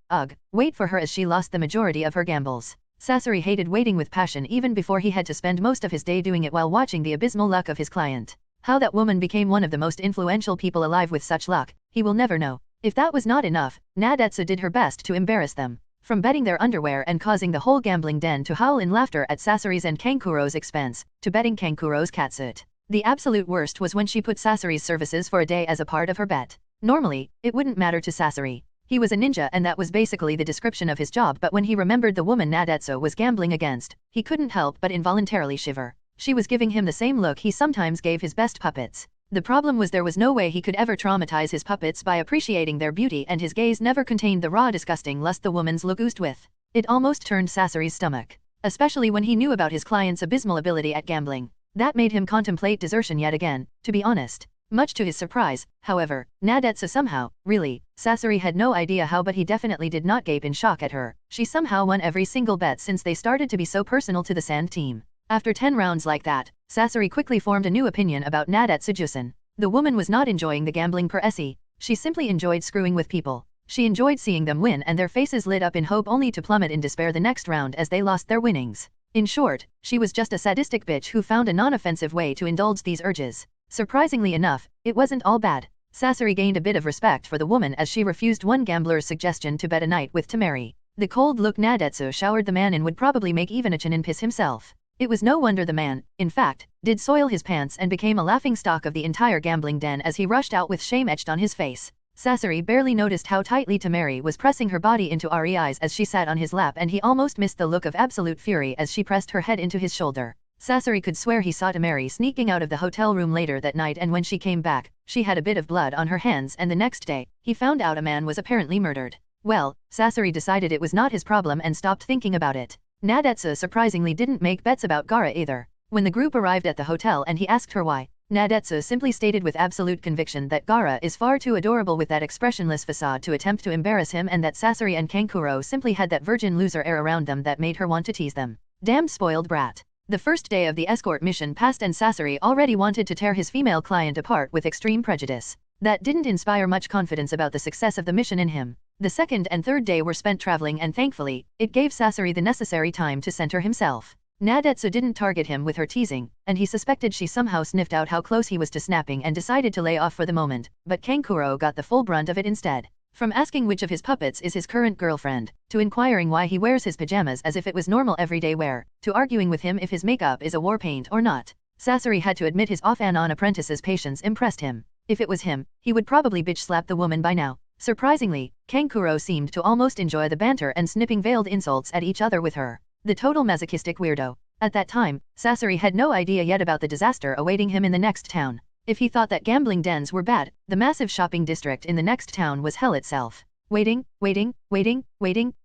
wait for her as she lost the majority of her gambles. Sasori hated waiting with passion even before he had to spend most of his day doing it while watching the abysmal luck of his client. How that woman became one of the most influential people alive with such luck, he will never know. If that was not enough, Nadetsu did her best to embarrass them. From betting their underwear and causing the whole gambling den to howl in laughter at Sasori's and Kankuro's expense, to betting Kankuro's catsuit. The absolute worst was when she put Sasori's services for a day as a part of her bet. Normally, it wouldn't matter to Sasori. He was a ninja and that was basically the description of his job, but when he remembered the woman Nadetsu was gambling against, he couldn't help but involuntarily shiver. She was giving him the same look he sometimes gave his best puppets. The problem was there was no way he could ever traumatize his puppets by appreciating their beauty, and his gaze never contained the raw disgusting lust the woman's look oozed with. It almost turned Sasori's stomach. Especially when he knew about his client's abysmal ability at gambling. That made him contemplate desertion yet again, to be honest. Much to his surprise, however, Nadetsu somehow, really, Sasori had no idea how, but he definitely did not gape in shock at her. She somehow won every single bet since they started to be so personal to the Sand team. After 10 rounds like that, Sasori quickly formed a new opinion about Nadetsu-jusen. The woman was not enjoying the gambling per se, she simply enjoyed screwing with people. She enjoyed seeing them win and their faces lit up in hope only to plummet in despair the next round as they lost their winnings. In short, she was just a sadistic bitch who found a non-offensive way to indulge these urges. Surprisingly enough, it wasn't all bad. Sasori gained a bit of respect for the woman as she refused one gambler's suggestion to bet a night with Tamary. The cold look Nadetsu showered the man in would probably make even a Chunin piss himself. It was no wonder the man, in fact, did soil his pants and became a laughingstock of the entire gambling den as he rushed out with shame etched on his face. Sasori barely noticed how tightly Tamary was pressing her body into Rei's as she sat on his lap, and he almost missed the look of absolute fury as she pressed her head into his shoulder. Sasori could swear he saw Tamary sneaking out of the hotel room later that night, and when she came back, she had a bit of blood on her hands, and the next day, he found out a man was apparently murdered. Well, Sasori decided it was not his problem and stopped thinking about it. Nadetsu surprisingly didn't make bets about Gaara either. When the group arrived at the hotel and he asked her why, Nadetsu simply stated with absolute conviction that Gaara is far too adorable with that expressionless facade to attempt to embarrass him, and that Sasori and Kankuro simply had that virgin loser air around them that made her want to tease them. Damn spoiled brat. The first day of the escort mission passed and Sasori already wanted to tear his female client apart with extreme prejudice. That didn't inspire much confidence about the success of the mission in him. The second and third day were spent traveling and thankfully, it gave Sasori the necessary time to center himself. Nadetsu didn't target him with her teasing, and he suspected she somehow sniffed out how close he was to snapping and decided to lay off for the moment, but Kankuro got the full brunt of it instead. From asking which of his puppets is his current girlfriend, to inquiring why he wears his pajamas as if it was normal everyday wear, to arguing with him if his makeup is a war paint or not. Sasori had to admit his off-and-on apprentice's patience impressed him. If it was him, he would probably bitch-slap the woman by now. Surprisingly, Kankuro seemed to almost enjoy the banter and snipping veiled insults at each other with her. The total masochistic weirdo. At that time, Sasori had no idea yet about the disaster awaiting him in the next town. If he thought that gambling dens were bad, the massive shopping district in the next town was hell itself. Waiting,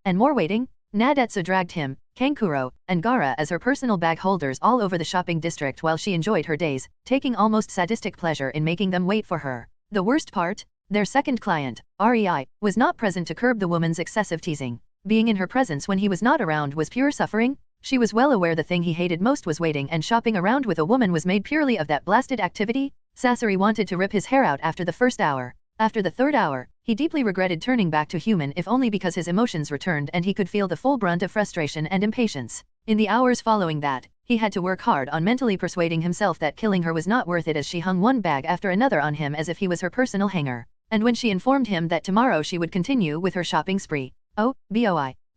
and more waiting. Nadetsu dragged him, Kankuro, and Gaara as her personal bag holders all over the shopping district while she enjoyed her days, taking almost sadistic pleasure in making them wait for her. The worst part? Their second client, Rei, was not present to curb the woman's excessive teasing. Being in her presence when he was not around was pure suffering. She was well aware the thing he hated most was waiting, and shopping around with a woman was made purely of that blasted activity. Sasori wanted to rip his hair out after the first hour. After the third hour, he deeply regretted turning back to human, if only because his emotions returned and he could feel the full brunt of frustration and impatience. In the hours following that, he had to work hard on mentally persuading himself that killing her was not worth it, as she hung one bag after another on him as if he was her personal hanger. And when she informed him that tomorrow she would continue with her shopping spree,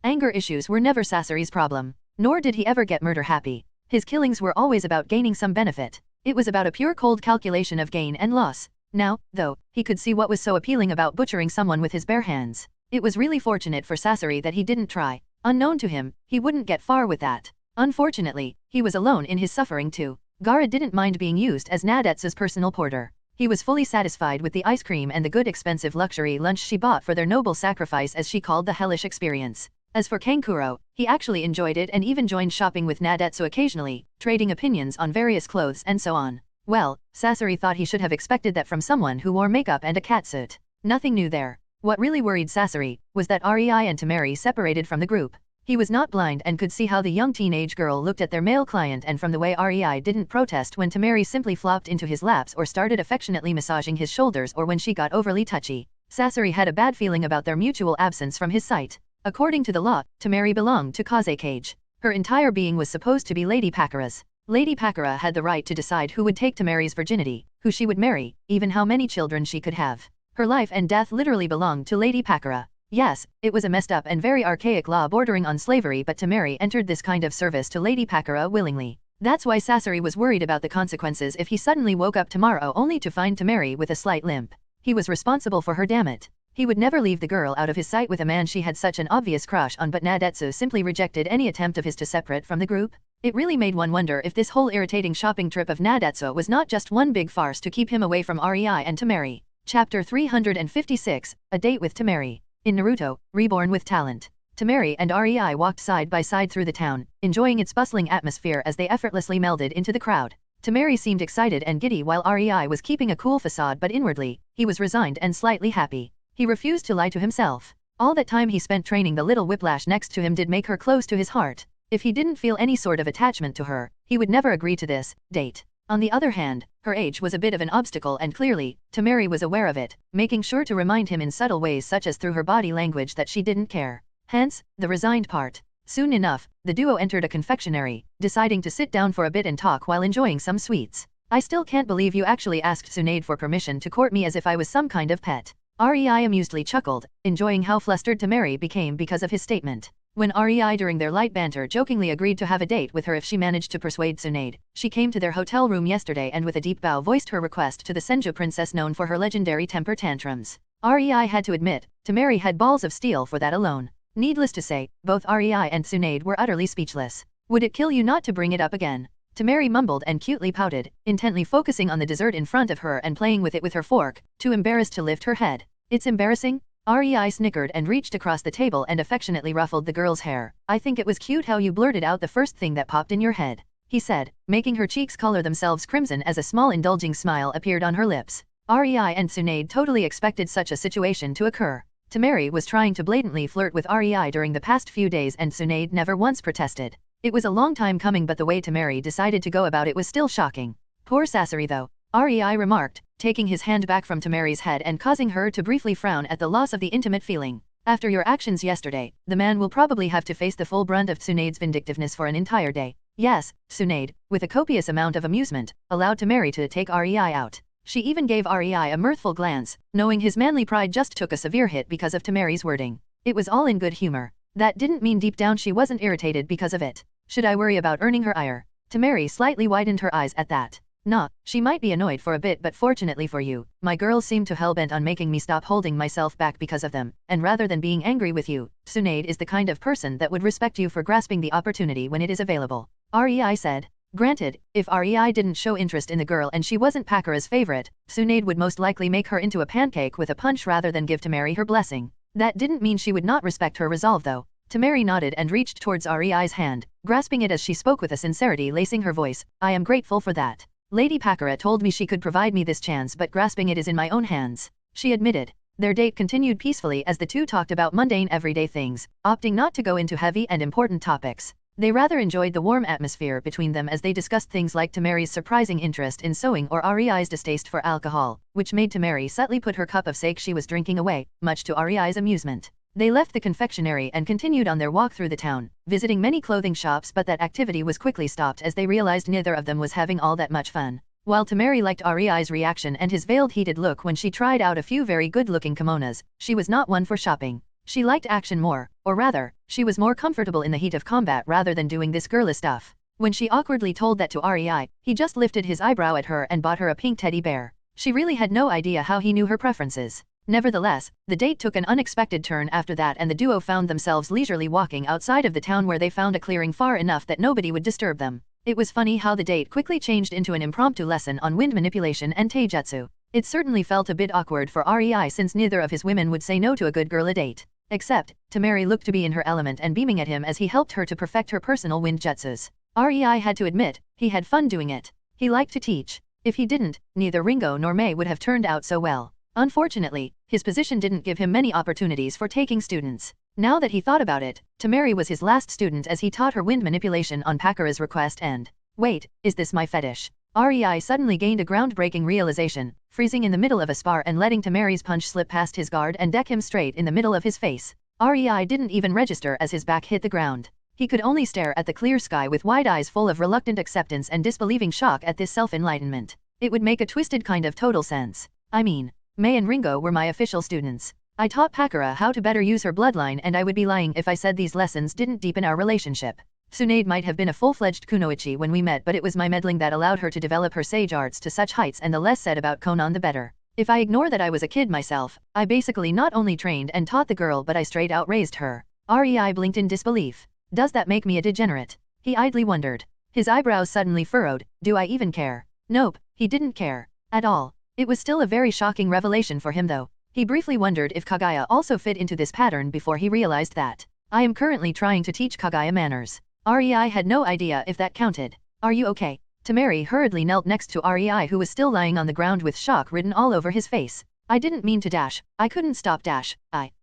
anger issues were never Sasori's problem. Nor did he ever get murder happy. His killings were always about gaining some benefit. It was about a pure cold calculation of gain and loss. Now, though, he could see what was so appealing about butchering someone with his bare hands. It was really fortunate for Sasori that he didn't try. Unknown to him, he wouldn't get far with that. Unfortunately, he was alone in his suffering too. Gaara didn't mind being used as Nadetsu's personal porter. He was fully satisfied with the ice cream and the good expensive luxury lunch she bought for their noble sacrifice, as she called the hellish experience. As for Kankuro, he actually enjoyed it and even joined shopping with Nadetsu occasionally, trading opinions on various clothes and so on. Well, Sasori thought he should have expected that from someone who wore makeup and a catsuit. Nothing new there. What really worried Sasori was that Rei and Tamary separated from the group. He was not blind and could see how the young teenage girl looked at their male client, and from the way Rei didn't protest when Tamary simply flopped into his laps or started affectionately massaging his shoulders, or when she got overly touchy, Sasori had a bad feeling about their mutual absence from his sight. According to the law, Tamary belonged to Kaze Cage. Her entire being was supposed to be Lady Pakura's. Lady Pakura had the right to decide who would take Tamary's virginity, who she would marry, even how many children she could have. Her life and death literally belonged to Lady Pakura. Yes, it was a messed up and very archaic law bordering on slavery, but Tamary entered this kind of service to Lady Pakura willingly. That's why Sasori was worried about the consequences if he suddenly woke up tomorrow only to find Tamary with a slight limp. He was responsible for her, damn it. He would never leave the girl out of his sight with a man she had such an obvious crush on, but Nadetsu simply rejected any attempt of his to separate from the group. It really made one wonder if this whole irritating shopping trip of Nadetsu was not just one big farce to keep him away from Rei and Tamary. Chapter 356, A Date with Tamary. In Naruto, Reborn with Talent. Tamary and Rei walked side by side through the town, enjoying its bustling atmosphere as they effortlessly melded into the crowd. Tamary seemed excited and giddy while Rei was keeping a cool facade, but inwardly, he was resigned and slightly happy. He refused to lie to himself. All that time he spent training the little whiplash next to him did make her close to his heart. If he didn't feel any sort of attachment to her, he would never agree to this date. On the other hand, her age was a bit of an obstacle, and clearly, Tamary was aware of it, making sure to remind him in subtle ways such as through her body language that she didn't care. Hence, the resigned part. Soon enough, the duo entered a confectionery, deciding to sit down for a bit and talk while enjoying some sweets. I still can't believe you actually asked Tsunade for permission to court me as if I was some kind of pet. Rei amusedly chuckled, enjoying how flustered Tamary became because of his statement. When Rei during their light banter jokingly agreed to have a date with her if she managed to persuade Tsunade, she came to their hotel room yesterday and with a deep bow voiced her request to the Senju princess known for her legendary temper tantrums. Rei had to admit, Tamary had balls of steel for that alone. Needless to say, both Rei and Tsunade were utterly speechless. Would it kill you not to bring it up again? Tamary mumbled and cutely pouted, intently focusing on the dessert in front of her and playing with it with her fork, too embarrassed to lift her head. It's embarrassing? Rei snickered and reached across the table and affectionately ruffled the girl's hair. I think it was cute how you blurted out the first thing that popped in your head, he said, making her cheeks color themselves crimson as a small indulging smile appeared on her lips. Rei and Tsunade totally expected such a situation to occur. Tamary was trying to blatantly flirt with Rei during the past few days and Tsunade never once protested. It was a long time coming, but the way Tamary decided to go about it was still shocking. Poor Sasori though. REI remarked, taking his hand back from Tamary's head and causing her to briefly frown at the loss of the intimate feeling. After your actions yesterday, the man will probably have to face the full brunt of Tsunade's vindictiveness for an entire day. Yes, Tsunade, with a copious amount of amusement, allowed Tamary to take REI out. She even gave REI a mirthful glance, knowing his manly pride just took a severe hit because of Tamary's wording. It was all in good humor. That didn't mean deep down she wasn't irritated because of it. Should I worry about earning her ire? Tamary slightly widened her eyes at that. Nah, she might be annoyed for a bit, but fortunately for you, my girls seem to hellbent on making me stop holding myself back because of them, and rather than being angry with you, Tsunade is the kind of person that would respect you for grasping the opportunity when it is available. REI said. Granted, if REI didn't show interest in the girl and she wasn't Pakura's favorite, Tsunade would most likely make her into a pancake with a punch rather than give Tamary her blessing. That didn't mean she would not respect her resolve though. Tamary nodded and reached towards REI's hand, grasping it as she spoke with a sincerity lacing her voice. I am grateful for that. Lady Pakura told me she could provide me this chance, but grasping it is in my own hands, she admitted. Their date continued peacefully as the two talked about mundane everyday things, opting not to go into heavy and important topics. They rather enjoyed the warm atmosphere between them as they discussed things like Tamary's surprising interest in sewing or REI's distaste for alcohol, which made Tamary subtly put her cup of sake she was drinking away, much to REI's amusement. They left the confectionery and continued on their walk through the town, visiting many clothing shops, but that activity was quickly stopped as they realized neither of them was having all that much fun. While Tamary liked REI's reaction and his veiled heated look when she tried out a few very good-looking kimonos, she was not one for shopping. She liked action more, or rather, she was more comfortable in the heat of combat rather than doing this girly stuff. When she awkwardly told that to REI, he just lifted his eyebrow at her and bought her a pink teddy bear. She really had no idea how he knew her preferences. Nevertheless, the date took an unexpected turn after that and the duo found themselves leisurely walking outside of the town where they found a clearing far enough that nobody would disturb them. It was funny how the date quickly changed into an impromptu lesson on wind manipulation and taijutsu. It certainly felt a bit awkward for REI since neither of his women would say no to a good girl a date. Except, Tamary looked to be in her element and beaming at him as he helped her to perfect her personal wind jutsus. REI had to admit, he had fun doing it. He liked to teach. If he didn't, neither Ringo nor May would have turned out so well. Unfortunately, his position didn't give him many opportunities for taking students. Now that he thought about it, Tamary was his last student as he taught her wind manipulation on Pakura's request and, wait, is this my fetish? REI suddenly gained a groundbreaking realization, freezing in the middle of a spar and letting Tamary's punch slip past his guard and deck him straight in the middle of his face. REI didn't even register as his back hit the ground. He could only stare at the clear sky with wide eyes full of reluctant acceptance and disbelieving shock at this self-enlightenment. It would make a twisted kind of total sense. I mean, May and Ringo were my official students. I taught Pakura how to better use her bloodline, and I would be lying if I said these lessons didn't deepen our relationship. Tsunade might have been a full-fledged kunoichi when we met, but it was my meddling that allowed her to develop her sage arts to such heights, and the less said about Konan the better. If I ignore that I was a kid myself, I basically not only trained and taught the girl but I straight out raised her. REI blinked in disbelief. Does that make me a degenerate? He idly wondered. His eyebrows suddenly furrowed. Do I even care? Nope, he didn't care. At all. It was still a very shocking revelation for him though. He briefly wondered if Kagaya also fit into this pattern before he realized that. I am currently trying to teach Kagaya manners. REI had no idea if that counted. Are you okay? Tamary hurriedly knelt next to REI, who was still lying on the ground with shock written all over his face. I didn't mean to dash. I couldn't stop dash.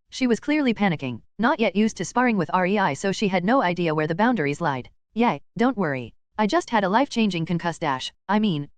She was clearly panicking, not yet used to sparring with REI, so she had no idea where the boundaries lied. Yay, don't worry. I just had a life-changing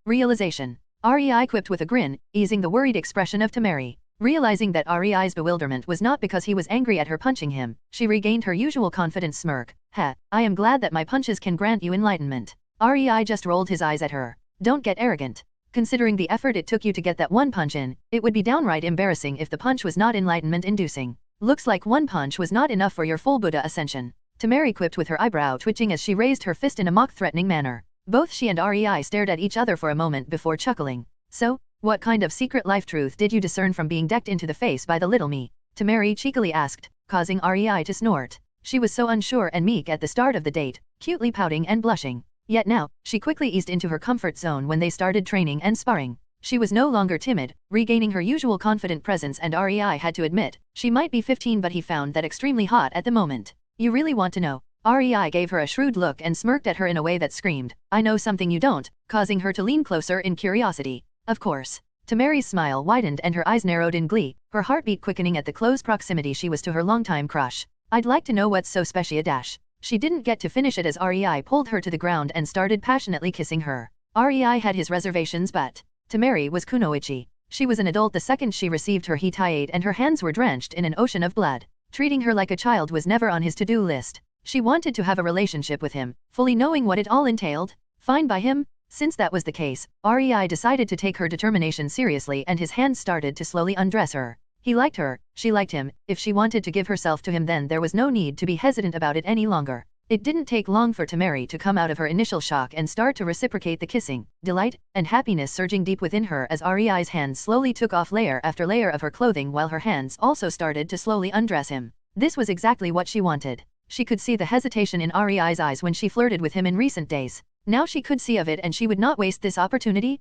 realization. REI quipped with a grin, easing the worried expression of Tamary. Realizing that REI's bewilderment was not because he was angry at her punching him, she regained her usual confident smirk. I am glad that my punches can grant you enlightenment. REI just rolled his eyes at her. Don't get arrogant. Considering the effort it took you to get that one punch in, it would be downright embarrassing if the punch was not enlightenment-inducing. Looks like one punch was not enough for your full Buddha ascension. Tamary quipped with her eyebrow twitching as she raised her fist in a mock-threatening manner. Both she and REI stared at each other for a moment before chuckling. So, what kind of secret life truth did you discern from being decked into the face by the little me? Tamary cheekily asked, causing REI to snort. She was so unsure and meek at the start of the date, cutely pouting and blushing. Yet now, she quickly eased into her comfort zone when they started training and sparring. She was no longer timid, regaining her usual confident presence, and REI had to admit, she might be 15 but he found that extremely hot at the moment. You really want to know? REI gave her a shrewd look and smirked at her in a way that screamed, I know something you don't, causing her to lean closer in curiosity. Of course. Tamary's smile widened and her eyes narrowed in glee, her heartbeat quickening at the close proximity she was to her longtime crush. I'd like to know what's so special dash. She didn't get to finish it as REI pulled her to the ground and started passionately kissing her. REI had his reservations, but Tamary was kunoichi. She was an adult the second she received her hitaiate and her hands were drenched in an ocean of blood. Treating her like a child was never on his to-do list. She wanted to have a relationship with him, fully knowing what it all entailed. Fine by him. Since that was the case, Rei decided to take her determination seriously and his hands started to slowly undress her. He liked her, she liked him, if she wanted to give herself to him then there was no need to be hesitant about it any longer. It didn't take long for Tamary to come out of her initial shock and start to reciprocate the kissing, delight, and happiness surging deep within her as Rei's hands slowly took off layer after layer of her clothing while her hands also started to slowly undress him. This was exactly what she wanted. She could see the hesitation in Rei's eyes when she flirted with him in recent days. Now she could see of it and she would not waste this opportunity.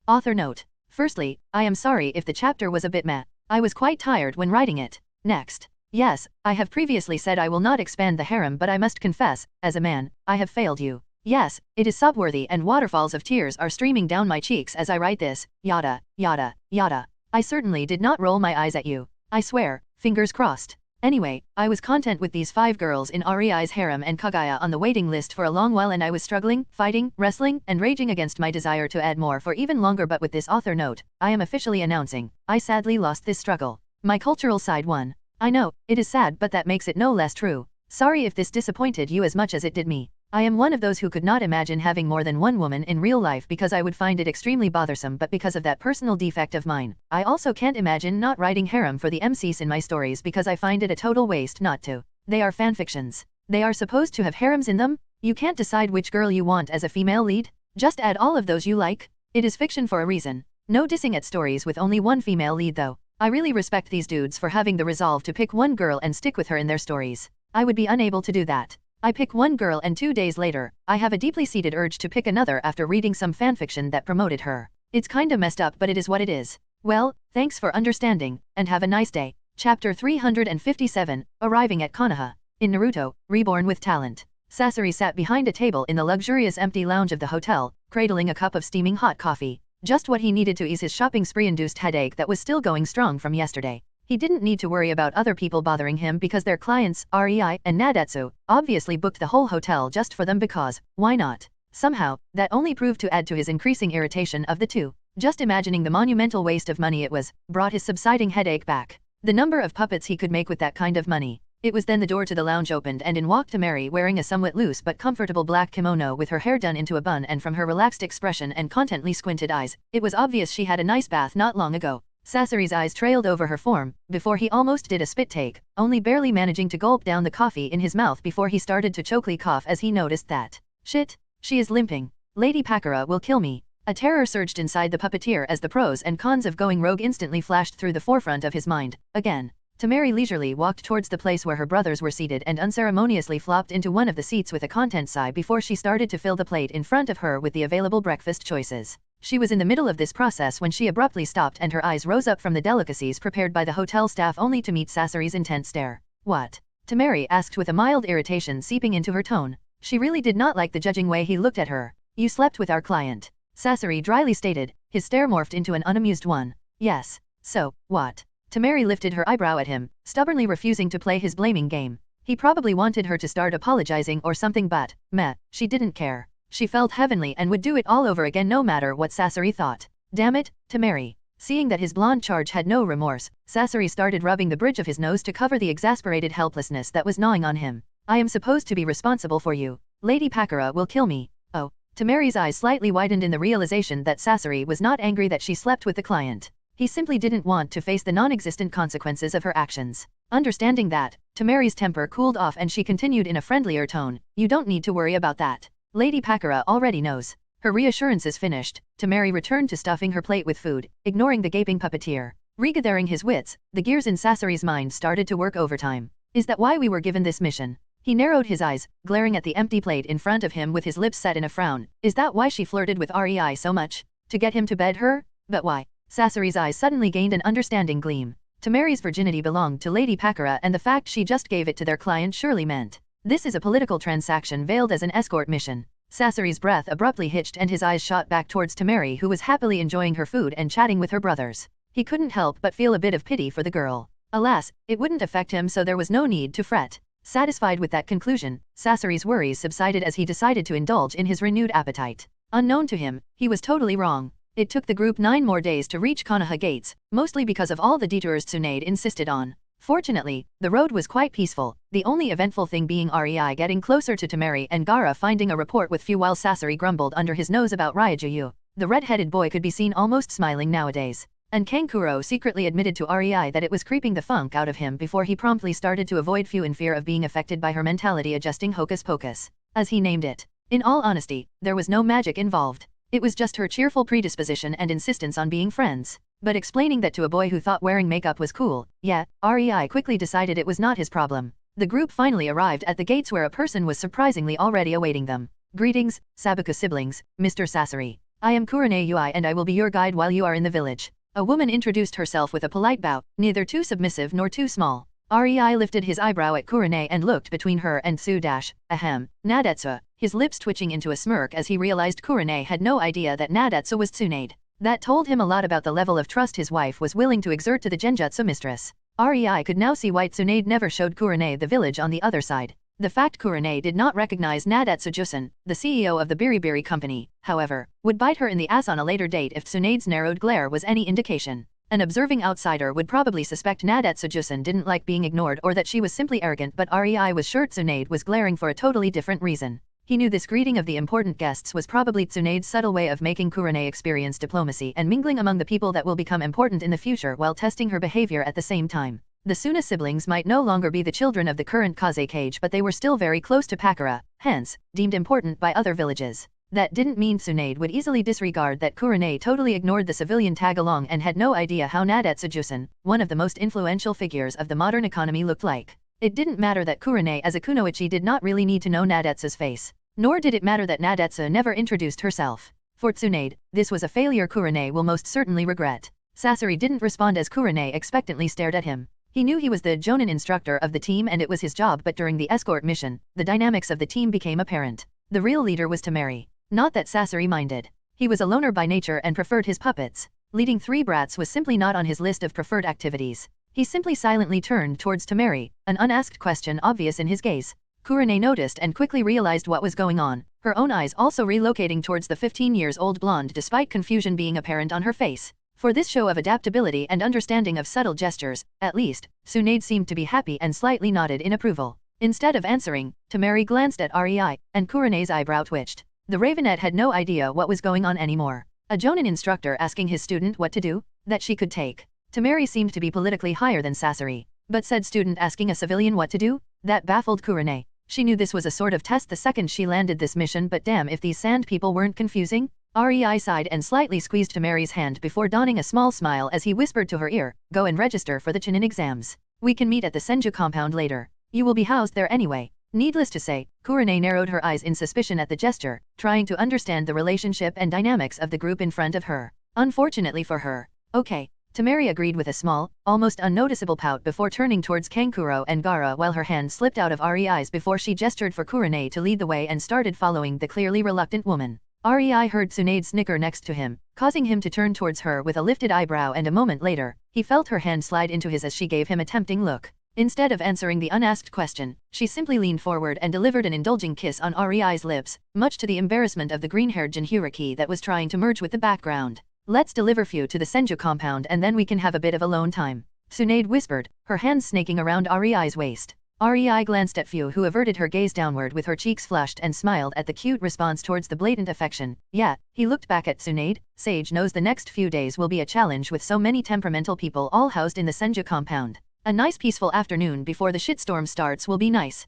Author note. Firstly, I am sorry if the chapter was a bit meh. I was quite tired when writing it. Next. Yes, I have previously said I will not expand the harem but I must confess, as a man, I have failed you. Yes, it is subworthy and waterfalls of tears are streaming down my cheeks as I write this, yada, yada, yada. I certainly did not roll my eyes at you. I swear, fingers crossed. Anyway, I was content with these 5 girls in Rei's harem and Kagaya on the waiting list for a long while and I was struggling, fighting, wrestling, and raging against my desire to add more for even longer but with this author note, I am officially announcing, I sadly lost this struggle. My cultural side won. I know, it is sad but that makes it no less true. Sorry if this disappointed you as much as it did me. I am one of those who could not imagine having more than one woman in real life because I would find it extremely bothersome but because of that personal defect of mine. I also can't imagine not writing harem for the MCs in my stories because I find it a total waste not to. They are fanfictions. They are supposed to have harems in them? You can't decide which girl you want as a female lead? Just add all of those you like? It is fiction for a reason. No dissing at stories with only one female lead though. I really respect these dudes for having the resolve to pick one girl and stick with her in their stories. I would be unable to do that. I pick one girl and 2 days later, I have a deeply seated urge to pick another after reading some fanfiction that promoted her. It's kinda messed up but it is what it is. Well, thanks for understanding, and have a nice day. Chapter 357, Arriving at Konoha. In Naruto, Reborn with Talent. Sasori sat behind a table in the luxurious empty lounge of the hotel, cradling a cup of steaming hot coffee. Just what he needed to ease his shopping spree-induced headache that was still going strong from yesterday. He didn't need to worry about other people bothering him because their clients, Rei and Nadatsu, obviously booked the whole hotel just for them because, why not? Somehow, that only proved to add to his increasing irritation of the two. Just imagining the monumental waste of money it was, brought his subsiding headache back. The number of puppets he could make with that kind of money. It was then the door to the lounge opened and in walked Tamary wearing a somewhat loose but comfortable black kimono with her hair done into a bun and from her relaxed expression and contently squinted eyes, it was obvious she had a nice bath not long ago. Sasori's eyes trailed over her form, before he almost did a spit take, only barely managing to gulp down the coffee in his mouth before he started to chokily cough as he noticed that, shit, she is limping. Lady Pakura will kill me. A terror surged inside the puppeteer as the pros and cons of going rogue instantly flashed through the forefront of his mind. Again, Tamary leisurely walked towards the place where her brothers were seated and unceremoniously flopped into one of the seats with a content sigh before she started to fill the plate in front of her with the available breakfast choices. She was in the middle of this process when she abruptly stopped and her eyes rose up from the delicacies prepared by the hotel staff only to meet Sasori's intent stare. What? Tamary asked with a mild irritation seeping into her tone. She really did not like the judging way he looked at her. You slept with our client. Sasori dryly stated, his stare morphed into an unamused one. Yes. So, what? Tamary lifted her eyebrow at him, stubbornly refusing to play his blaming game. He probably wanted her to start apologizing or something but, meh, she didn't care. She felt heavenly and would do it all over again no matter what Sasori thought. Damn it, Tamary. Seeing that his blonde charge had no remorse, Sasori started rubbing the bridge of his nose to cover the exasperated helplessness that was gnawing on him. I am supposed to be responsible for you. Lady Pakura will kill me. Oh. Tamary's eyes slightly widened in the realization that Sasori was not angry that she slept with the client. He simply didn't want to face the non-existent consequences of her actions. Understanding that, Tamary's temper cooled off and she continued in a friendlier tone, you don't need to worry about that. Lady Pakura already knows. Her reassurances finished, Tamary returned to stuffing her plate with food, ignoring the gaping puppeteer. Regathering his wits, the gears in Sasori's mind started to work overtime. Is that why we were given this mission? He narrowed his eyes, glaring at the empty plate in front of him with his lips set in a frown. Is that why she flirted with Rei so much? To get him to bed her? But why? Sasori's eyes suddenly gained an understanding gleam. Tamary's virginity belonged to Lady Pakura and the fact she just gave it to their client surely meant. This is a political transaction veiled as an escort mission. Sasori's breath abruptly hitched and his eyes shot back towards Tamary who was happily enjoying her food and chatting with her brothers. He couldn't help but feel a bit of pity for the girl. Alas, it wouldn't affect him so there was no need to fret. Satisfied with that conclusion, Sasori's worries subsided as he decided to indulge in his renewed appetite. Unknown to him, he was totally wrong. It took the group 9 more days to reach Konoha gates, mostly because of all the detours Tsunade insisted on. Fortunately, the road was quite peaceful, the only eventful thing being Rei getting closer to Tamary and Gaara finding a report with few while Sasori grumbled under his nose about Ryojuyu. The red-headed boy could be seen almost smiling nowadays. And Kankuro secretly admitted to Rei that it was creeping the funk out of him before he promptly started to avoid Fu in fear of being affected by her mentality adjusting hocus pocus, as he named it. In all honesty, there was no magic involved. It was just her cheerful predisposition and insistence on being friends. But explaining that to a boy who thought wearing makeup was cool, yeah, Rei quickly decided it was not his problem. The group finally arrived at the gates where a person was surprisingly already awaiting them. Greetings, Sabuku siblings, Mr. Sasori. I am Kurane Ui and I will be your guide while you are in the village. A woman introduced herself with a polite bow, neither too submissive nor too small. Rei lifted his eyebrow at Kurane and looked between her and Nadatsu, his lips twitching into a smirk as he realized Kurane had no idea that Nadatsu was Tsunade. That told him a lot about the level of trust his wife was willing to exert to the genjutsu mistress. Rei could now see why Tsunade never showed Kurane the village on the other side. The fact Kurane did not recognize Nadatsu Jusen, the CEO of the Biribiri company, however, would bite her in the ass on a later date if Tsunade's narrowed glare was any indication. An observing outsider would probably suspect Nadatsu Jusen didn't like being ignored or that she was simply arrogant, but Rei was sure Tsunade was glaring for a totally different reason. He knew this greeting of the important guests was probably Tsunade's subtle way of making Kurane experience diplomacy and mingling among the people that will become important in the future while testing her behavior at the same time. The Suna siblings might no longer be the children of the current Kaze cage, but they were still very close to Pakura, hence, deemed important by other villages. That didn't mean Tsunade would easily disregard that Kurane totally ignored the civilian tag-along and had no idea how Nadatsu Jusen, one of the most influential figures of the modern economy, looked like. It didn't matter that Kurane as a kunoichi did not really need to know Nadatsu's face. Nor did it matter that Nadatsu never introduced herself. For Tsunade, this was a failure Kurane will most certainly regret. Sasori didn't respond as Kurane expectantly stared at him. He knew he was the Jonin instructor of the team and it was his job, but during the escort mission, the dynamics of the team became apparent. The real leader was Tamary. Not that Sasori minded. He was a loner by nature and preferred his puppets. Leading 3 brats was simply not on his list of preferred activities. He simply silently turned towards Tamary, an unasked question obvious in his gaze. Kurane noticed and quickly realized what was going on, her own eyes also relocating towards the 15-year-old blonde despite confusion being apparent on her face. For this show of adaptability and understanding of subtle gestures, at least, Tsunade seemed to be happy and slightly nodded in approval. Instead of answering, Tamary glanced at Rei, and Kurane's eyebrow twitched. The Ravenet had no idea what was going on anymore. A Jonin instructor asking his student what to do? That she could take. Tamary seemed to be politically higher than Sasori. But said student asking a civilian what to do? That baffled Kurane. She knew this was a sort of test the second she landed this mission, but damn if these sand people weren't confusing. Rei sighed and slightly squeezed Tamary's hand before donning a small smile as he whispered to her ear, "Go and register for the Chunin exams. We can meet at the Senju compound later. You will be housed there anyway." Needless to say, Kurane narrowed her eyes in suspicion at the gesture, trying to understand the relationship and dynamics of the group in front of her. Unfortunately for her. Okay. Tamary agreed with a small, almost unnoticeable pout before turning towards Kankuro and Gaara while her hand slipped out of Rei's before she gestured for Kurane to lead the way and started following the clearly reluctant woman. Rei heard Tsunade snicker next to him, causing him to turn towards her with a lifted eyebrow, and a moment later, he felt her hand slide into his as she gave him a tempting look. Instead of answering the unasked question, she simply leaned forward and delivered an indulging kiss on Rei's lips, much to the embarrassment of the green-haired Jinhuriki that was trying to merge with the background. "Let's deliver Fu to the Senju compound and then we can have a bit of alone time," Tsunade whispered, her hands snaking around Rei's waist. Rei glanced at Fu, who averted her gaze downward with her cheeks flushed and smiled at the cute response towards the blatant affection. Yeah, he looked back at Tsunade. Sage knows the next few days will be a challenge with so many temperamental people all housed in the Senju compound. A nice peaceful afternoon before the shitstorm starts will be nice.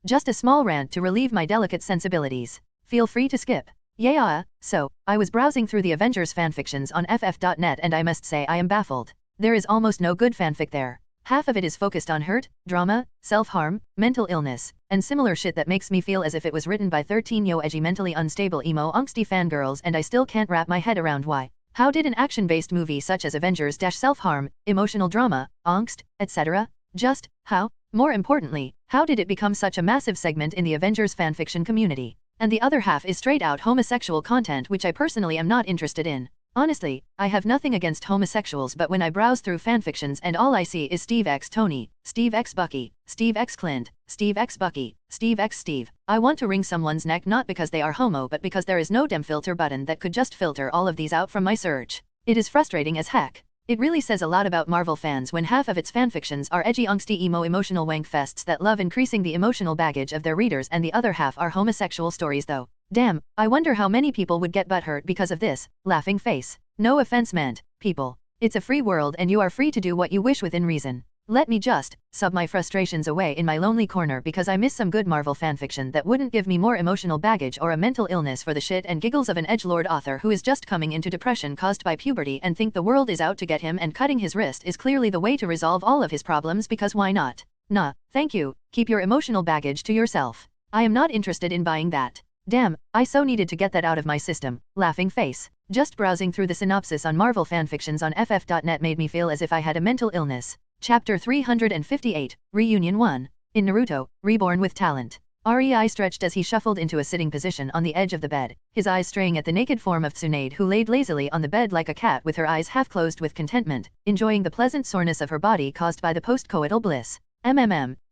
Just a small rant to relieve my delicate sensibilities. Feel free to skip. Yeah, so, I was browsing through the Avengers fanfictions on ff.net and I must say I am baffled. There is almost no good fanfic there. Half of it is focused on hurt, drama, self-harm, mental illness, and similar shit that makes me feel as if it was written by 13-yo edgy mentally unstable emo angsty fangirls, and I still can't wrap my head around why. How did an action-based movie such as Avengers self-harm, emotional drama, angst, etc.? Just, how? More importantly, how did it become such a massive segment in the Avengers fanfiction community? And the other half is straight-out homosexual content, which I personally am not interested in. Honestly, I have nothing against homosexuals, but when I browse through fanfictions and all I see is Steve x Tony, Steve x Bucky, Steve x Clint, Steve x Bucky, Steve x Steve, I want to wring someone's neck not because they are homo but because there is no dem filter button that could just filter all of these out from my search. It is frustrating as heck. It really says a lot about Marvel fans when half of its fanfictions are edgy angsty emo emotional wank fests that love increasing the emotional baggage of their readers, and the other half are homosexual stories though. Damn, I wonder how many people would get butthurt because of this. Laughing face. No offense meant, people. It's a free world and you are free to do what you wish within reason. Let me just sub my frustrations away in my lonely corner because I miss some good Marvel fanfiction that wouldn't give me more emotional baggage or a mental illness for the shit and giggles of an edgelord author who is just coming into depression caused by puberty and think the world is out to get him, and cutting his wrist is clearly the way to resolve all of his problems because why not? Nah, thank you, keep your emotional baggage to yourself. I am not interested in buying that. Damn, I so needed to get that out of my system. Laughing face. Just browsing through the synopsis on Marvel fanfictions on ff.net made me feel as if I had a mental illness. Chapter 358, Reunion 1. In Naruto, Reborn with Talent. Rei stretched as he shuffled into a sitting position on the edge of the bed, his eyes straying at the naked form of Tsunade, who laid lazily on the bed like a cat with her eyes half closed with contentment, enjoying the pleasant soreness of her body caused by the post-coital bliss.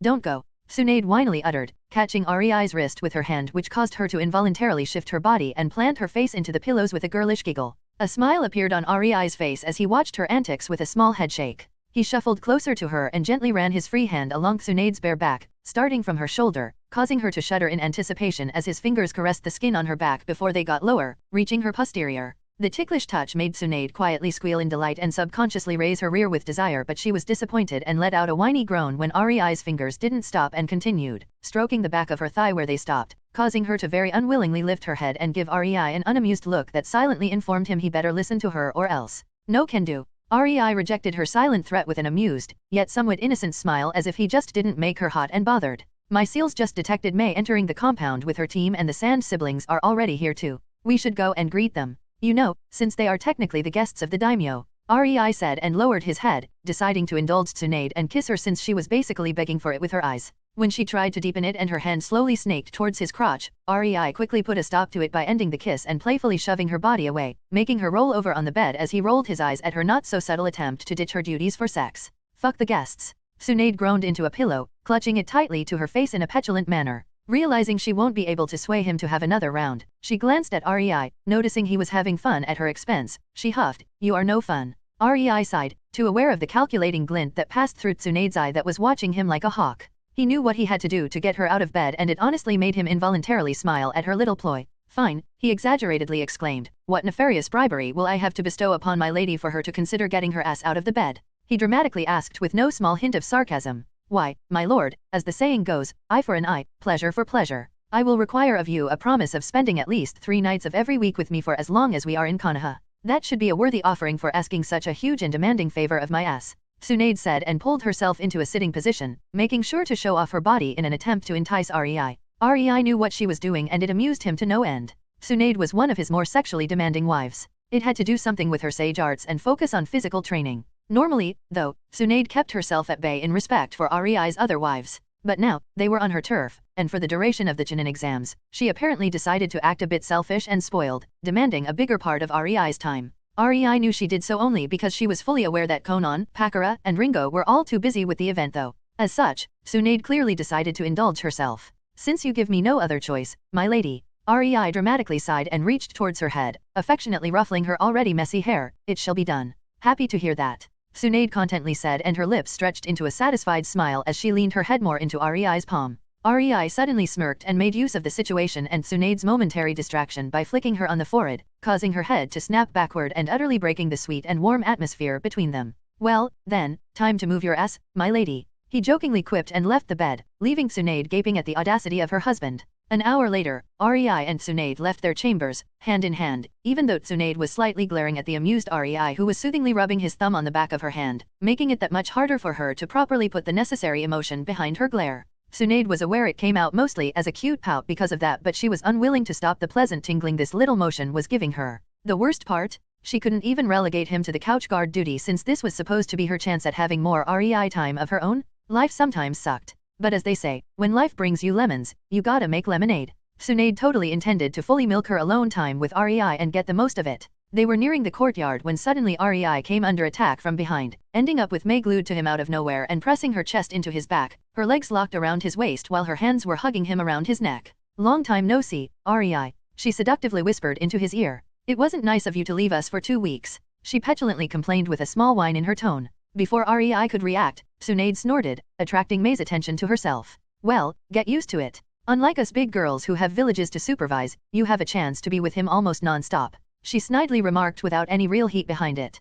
Don't go. Tsunade whinily uttered, catching Rei's wrist with her hand, which caused her to involuntarily shift her body and plant her face into the pillows with a girlish giggle. A smile appeared on Rei's face as he watched her antics with a small headshake. He shuffled closer to her and gently ran his free hand along Tsunade's bare back, starting from her shoulder, causing her to shudder in anticipation as his fingers caressed the skin on her back before they got lower, reaching her posterior. The ticklish touch made Tsunade quietly squeal in delight and subconsciously raise her rear with desire, but she was disappointed and let out a whiny groan when Rei's fingers didn't stop and continued, stroking the back of her thigh where they stopped, causing her to very unwillingly lift her head and give Rei an unamused look that silently informed him he better listen to her or else. No can do. Rei rejected her silent threat with an amused, yet somewhat innocent smile, as if he just didn't make her hot and bothered. My seals just detected May entering the compound with her team, and the Sand siblings are already here too. We should go and greet them. You know, since they are technically the guests of the daimyo. Rei said and lowered his head, deciding to indulge Tsunade and kiss her since she was basically begging for it with her eyes. When she tried to deepen it and her hand slowly snaked towards his crotch, Rei quickly put a stop to it by ending the kiss and playfully shoving her body away, making her roll over on the bed as he rolled his eyes at her not-so-subtle attempt to ditch her duties for sex. Fuck the guests. Tsunade groaned into a pillow, clutching it tightly to her face in a petulant manner. Realizing she won't be able to sway him to have another round, she glanced at Rei, noticing he was having fun at her expense. She huffed, "You are no fun." Rei sighed, too aware of the calculating glint that passed through Tsunade's eye that was watching him like a hawk. He knew what he had to do to get her out of bed, and it honestly made him involuntarily smile at her little ploy. "Fine," he exaggeratedly exclaimed. "What nefarious bribery will I have to bestow upon my lady for her to consider getting her ass out of the bed?" He dramatically asked with no small hint of sarcasm. "Why, my lord, as the saying goes, eye for an eye, pleasure for pleasure. I will require of you a promise of spending at least 3 nights of every week with me for as long as we are in Kaha. That should be a worthy offering for asking such a huge and demanding favor of my ass," Tsunade said and pulled herself into a sitting position, making sure to show off her body in an attempt to entice Rei. Rei knew what she was doing and it amused him to no end. Tsunade was one of his more sexually demanding wives. It had to do something with her sage arts and focus on physical training. Normally, though, Tsunade kept herself at bay in respect for Rei's other wives. But now, they were on her turf, and for the duration of the Chunin exams, she apparently decided to act a bit selfish and spoiled, demanding a bigger part of Rei's time. Rei knew she did so only because she was fully aware that Konan, Pakara, and Ringo were all too busy with the event though. As such, Tsunade clearly decided to indulge herself. "Since you give me no other choice, my lady." Rei dramatically sighed and reached towards her head, affectionately ruffling her already messy hair. "It shall be done." "Happy to hear that," Tsunade contently said, and her lips stretched into a satisfied smile as she leaned her head more into Rei's palm. Rei suddenly smirked and made use of the situation and Tsunade's momentary distraction by flicking her on the forehead, causing her head to snap backward and utterly breaking the sweet and warm atmosphere between them. "Well, then, time to move your ass, my lady," he jokingly quipped and left the bed, leaving Tsunade gaping at the audacity of her husband. An hour later, Rei and Tsunade left their chambers, hand in hand, even though Tsunade was slightly glaring at the amused Rei, who was soothingly rubbing his thumb on the back of her hand, making it that much harder for her to properly put the necessary emotion behind her glare. Tsunade was aware it came out mostly as a cute pout because of that, but she was unwilling to stop the pleasant tingling this little motion was giving her. The worst part? She couldn't even relegate him to the couch guard duty since this was supposed to be her chance at having more Rei time of her own. Life sometimes sucked. But as they say, when life brings you lemons, you gotta make lemonade. Tsunade totally intended to fully milk her alone time with Rei and get the most of it. They were nearing the courtyard when suddenly Rei came under attack from behind, ending up with Mei glued to him out of nowhere and pressing her chest into his back, her legs locked around his waist while her hands were hugging him around his neck. "Long time no see, Rei," she seductively whispered into his ear. "It wasn't nice of you to leave us for 2 weeks," she petulantly complained with a small whine in her tone. Before Rei could react, Tsunade snorted, attracting Mei's attention to herself. "Well, get used to it. Unlike us big girls who have villages to supervise, you have a chance to be with him almost non-stop," she snidely remarked without any real heat behind it.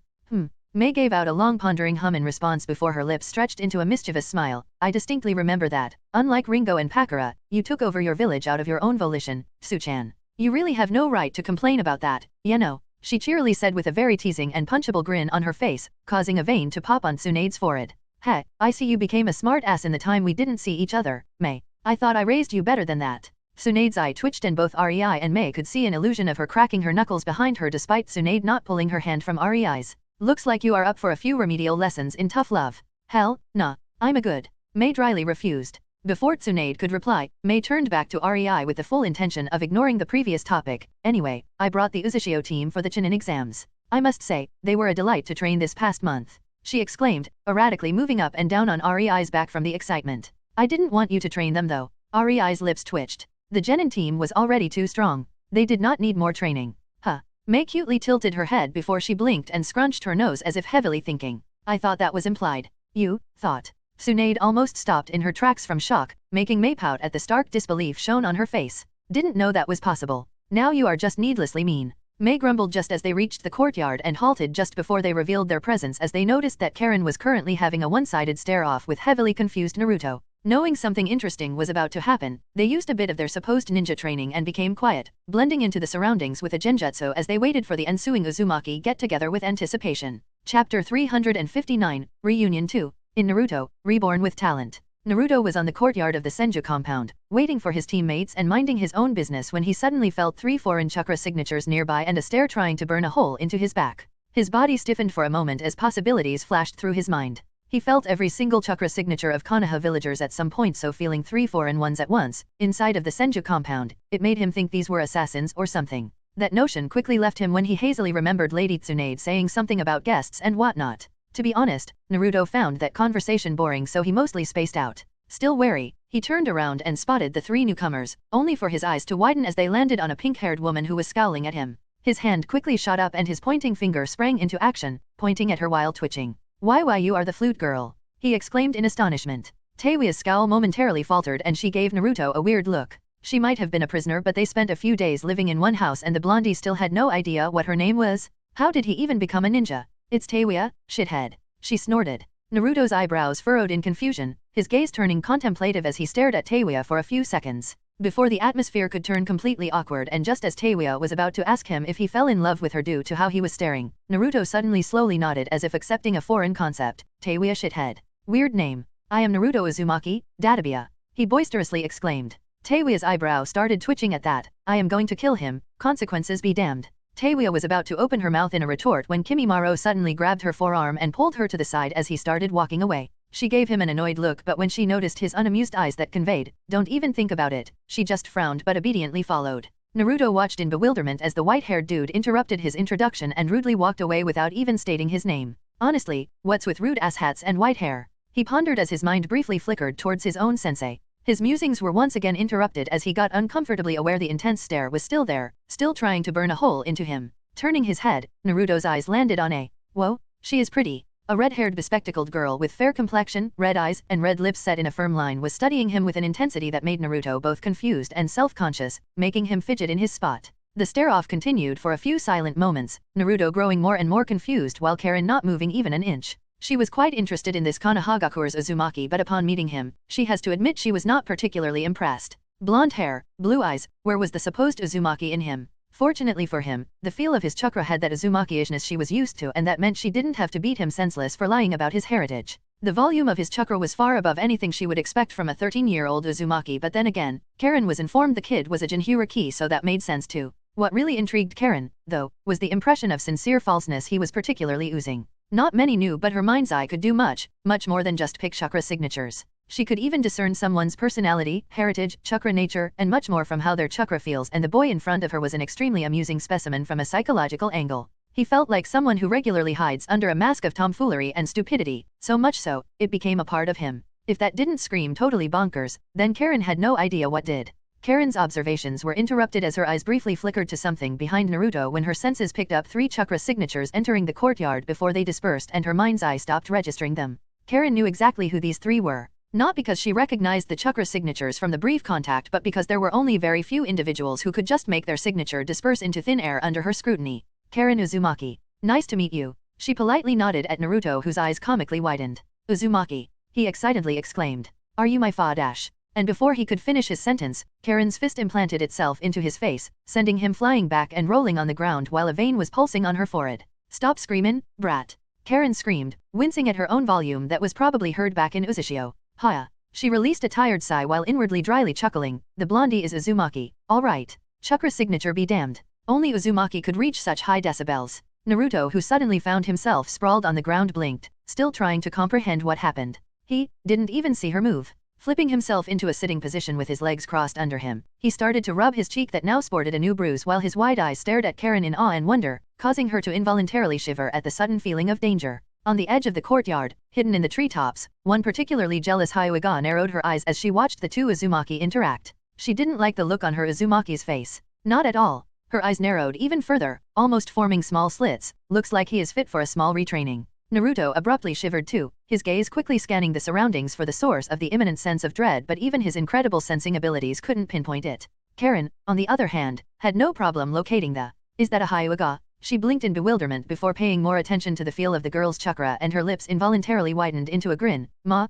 Mei gave out a long pondering hum in response before her lips stretched into a mischievous smile. "I distinctly remember that, unlike Ringo and Pakura, you took over your village out of your own volition, Su-chan. You really have no right to complain about that, you know," she cheerily said with a very teasing and punchable grin on her face, causing a vein to pop on Tsunade's forehead. "Heh, I see you became a smart ass in the time we didn't see each other, Mei. I thought I raised you better than that." Tsunade's eye twitched and both Rei and Mei could see an illusion of her cracking her knuckles behind her despite Tsunade not pulling her hand from Rei's. "Looks like you are up for a few remedial lessons in tough love." "Hell, nah, I'm a good." Mei dryly refused. Before Tsunade could reply, Mei turned back to Rei with the full intention of ignoring the previous topic. "Anyway, I brought the Uzushio team for the Chunin exams. I must say, they were a delight to train this past month," she exclaimed, erratically moving up and down on Rei's back from the excitement. "I didn't want you to train them though." Rei's lips twitched. The Genin team was already too strong. They did not need more training. Huh. Mei cutely tilted her head before she blinked and scrunched her nose as if heavily thinking. "I thought that was implied." "You thought?" Tsunade almost stopped in her tracks from shock, making Mei pout at the stark disbelief shown on her face. "Didn't know that was possible. Now you are just needlessly mean." Mei grumbled just as they reached the courtyard and halted just before they revealed their presence as they noticed that Karen was currently having a one-sided stare-off with heavily confused Naruto. Knowing something interesting was about to happen, they used a bit of their supposed ninja training and became quiet, blending into the surroundings with a genjutsu as they waited for the ensuing Uzumaki get-together with anticipation. Chapter 359, Reunion 2. In Naruto, Reborn with Talent. Naruto was on the courtyard of the Senju compound, waiting for his teammates and minding his own business when he suddenly felt 3 foreign chakra signatures nearby and a stare trying to burn a hole into his back. His body stiffened for a moment as possibilities flashed through his mind. He felt every single chakra signature of Konoha villagers at some point, so feeling 3 foreign ones at once, inside of the Senju compound, it made him think these were assassins or something. That notion quickly left him when he hazily remembered Lady Tsunade saying something about guests and whatnot. To be honest, Naruto found that conversation boring, so he mostly spaced out. Still wary, he turned around and spotted the 3 newcomers, only for his eyes to widen as they landed on a pink-haired woman who was scowling at him. His hand quickly shot up and his pointing finger sprang into action, pointing at her while twitching. Why you are the flute girl," he exclaimed in astonishment. Teiwa's scowl momentarily faltered and she gave Naruto a weird look. She might have been a prisoner, but they spent a few days living in one house and the blondie still had no idea what her name was. How did he even become a ninja? "It's Teiwa, shithead," she snorted. Naruto's eyebrows furrowed in confusion, his gaze turning contemplative as he stared at Teiwa for a few seconds. Before the atmosphere could turn completely awkward and just as Teiwa was about to ask him if he fell in love with her due to how he was staring, Naruto suddenly slowly nodded as if accepting a foreign concept. "Teiwa shithead. Weird name. I am Naruto Uzumaki, Databia," he boisterously exclaimed. Teiwa's eyebrow started twitching at that. "I am going to kill him, consequences be damned." Teiwa was about to open her mouth in a retort when Kimimaro suddenly grabbed her forearm and pulled her to the side as he started walking away. She gave him an annoyed look, but when she noticed his unamused eyes that conveyed, "Don't even think about it," she just frowned but obediently followed. Naruto watched in bewilderment as the white-haired dude interrupted his introduction and rudely walked away without even stating his name. Honestly, what's with rude ass hats and white hair? He pondered as his mind briefly flickered towards his own sensei. His musings were once again interrupted as he got uncomfortably aware the intense stare was still there, still trying to burn a hole into him. Turning his head, Naruto's eyes landed on a, "Whoa, she is pretty." A red-haired bespectacled girl with fair complexion, red eyes, and red lips set in a firm line was studying him with an intensity that made Naruto both confused and self-conscious, making him fidget in his spot. The stare-off continued for a few silent moments, Naruto growing more and more confused while Karen not moving even an inch. She was quite interested in this Konohagakure's Uzumaki, but upon meeting him, she has to admit she was not particularly impressed. Blonde hair, blue eyes, where was the supposed Uzumaki in him? Fortunately for him, the feel of his chakra had that Uzumaki-ishness she was used to, and that meant she didn't have to beat him senseless for lying about his heritage. The volume of his chakra was far above anything she would expect from a 13-year-old Uzumaki, but then again, Karen was informed the kid was a Jinhyuriki, so that made sense too. What really intrigued Karen, though, was the impression of sincere falseness he was particularly oozing. Not many knew, but her mind's eye could do much more than just pick chakra signatures. She could even discern someone's personality, heritage, chakra nature, and much more from how their chakra feels, and the boy in front of her was an extremely amusing specimen from a psychological angle. He felt like someone who regularly hides under a mask of tomfoolery and stupidity, so much so, it became a part of him. If that didn't scream totally bonkers, then Karen had no idea what did. Karen's observations were interrupted as her eyes briefly flickered to something behind Naruto when her senses picked up 3 chakra signatures entering the courtyard before they dispersed and her mind's eye stopped registering them. Karen knew exactly who these 3 were. Not because she recognized the chakra signatures from the brief contact but because there were only very few individuals who could just make their signature disperse into thin air under her scrutiny. Karen Uzumaki. Nice to meet you. She politely nodded at Naruto whose eyes comically widened. Uzumaki. He excitedly exclaimed. Are you my fa dash? And before he could finish his sentence, Karen's fist implanted itself into his face, sending him flying back and rolling on the ground while a vein was pulsing on her forehead. Stop screamin', brat. Karen screamed, wincing at her own volume that was probably heard back in Uzushio. Haya. She released a tired sigh while inwardly dryly chuckling. The blondie is Uzumaki. All right. Chakra signature be damned. Only Uzumaki could reach such high decibels. Naruto, who suddenly found himself sprawled on the ground, blinked, still trying to comprehend what happened. He didn't even see her move. Flipping himself into a sitting position with his legs crossed under him, he started to rub his cheek that now sported a new bruise while his wide eyes stared at Karen in awe and wonder, causing her to involuntarily shiver at the sudden feeling of danger. On the edge of the courtyard, hidden in the treetops, one particularly jealous Hyuga narrowed her eyes as she watched the 2 Uzumaki interact. She didn't like the look on her Uzumaki's face. Not at all. Her eyes narrowed even further, almost forming small slits. Looks like he is fit for a small retraining. Naruto abruptly shivered too, his gaze quickly scanning the surroundings for the source of the imminent sense of dread, but even his incredible sensing abilities couldn't pinpoint it. Karen, on the other hand, had no problem locating the. Is that a Hyuga? She blinked in bewilderment before paying more attention to the feel of the girl's chakra, and her lips involuntarily widened into a grin. Ma,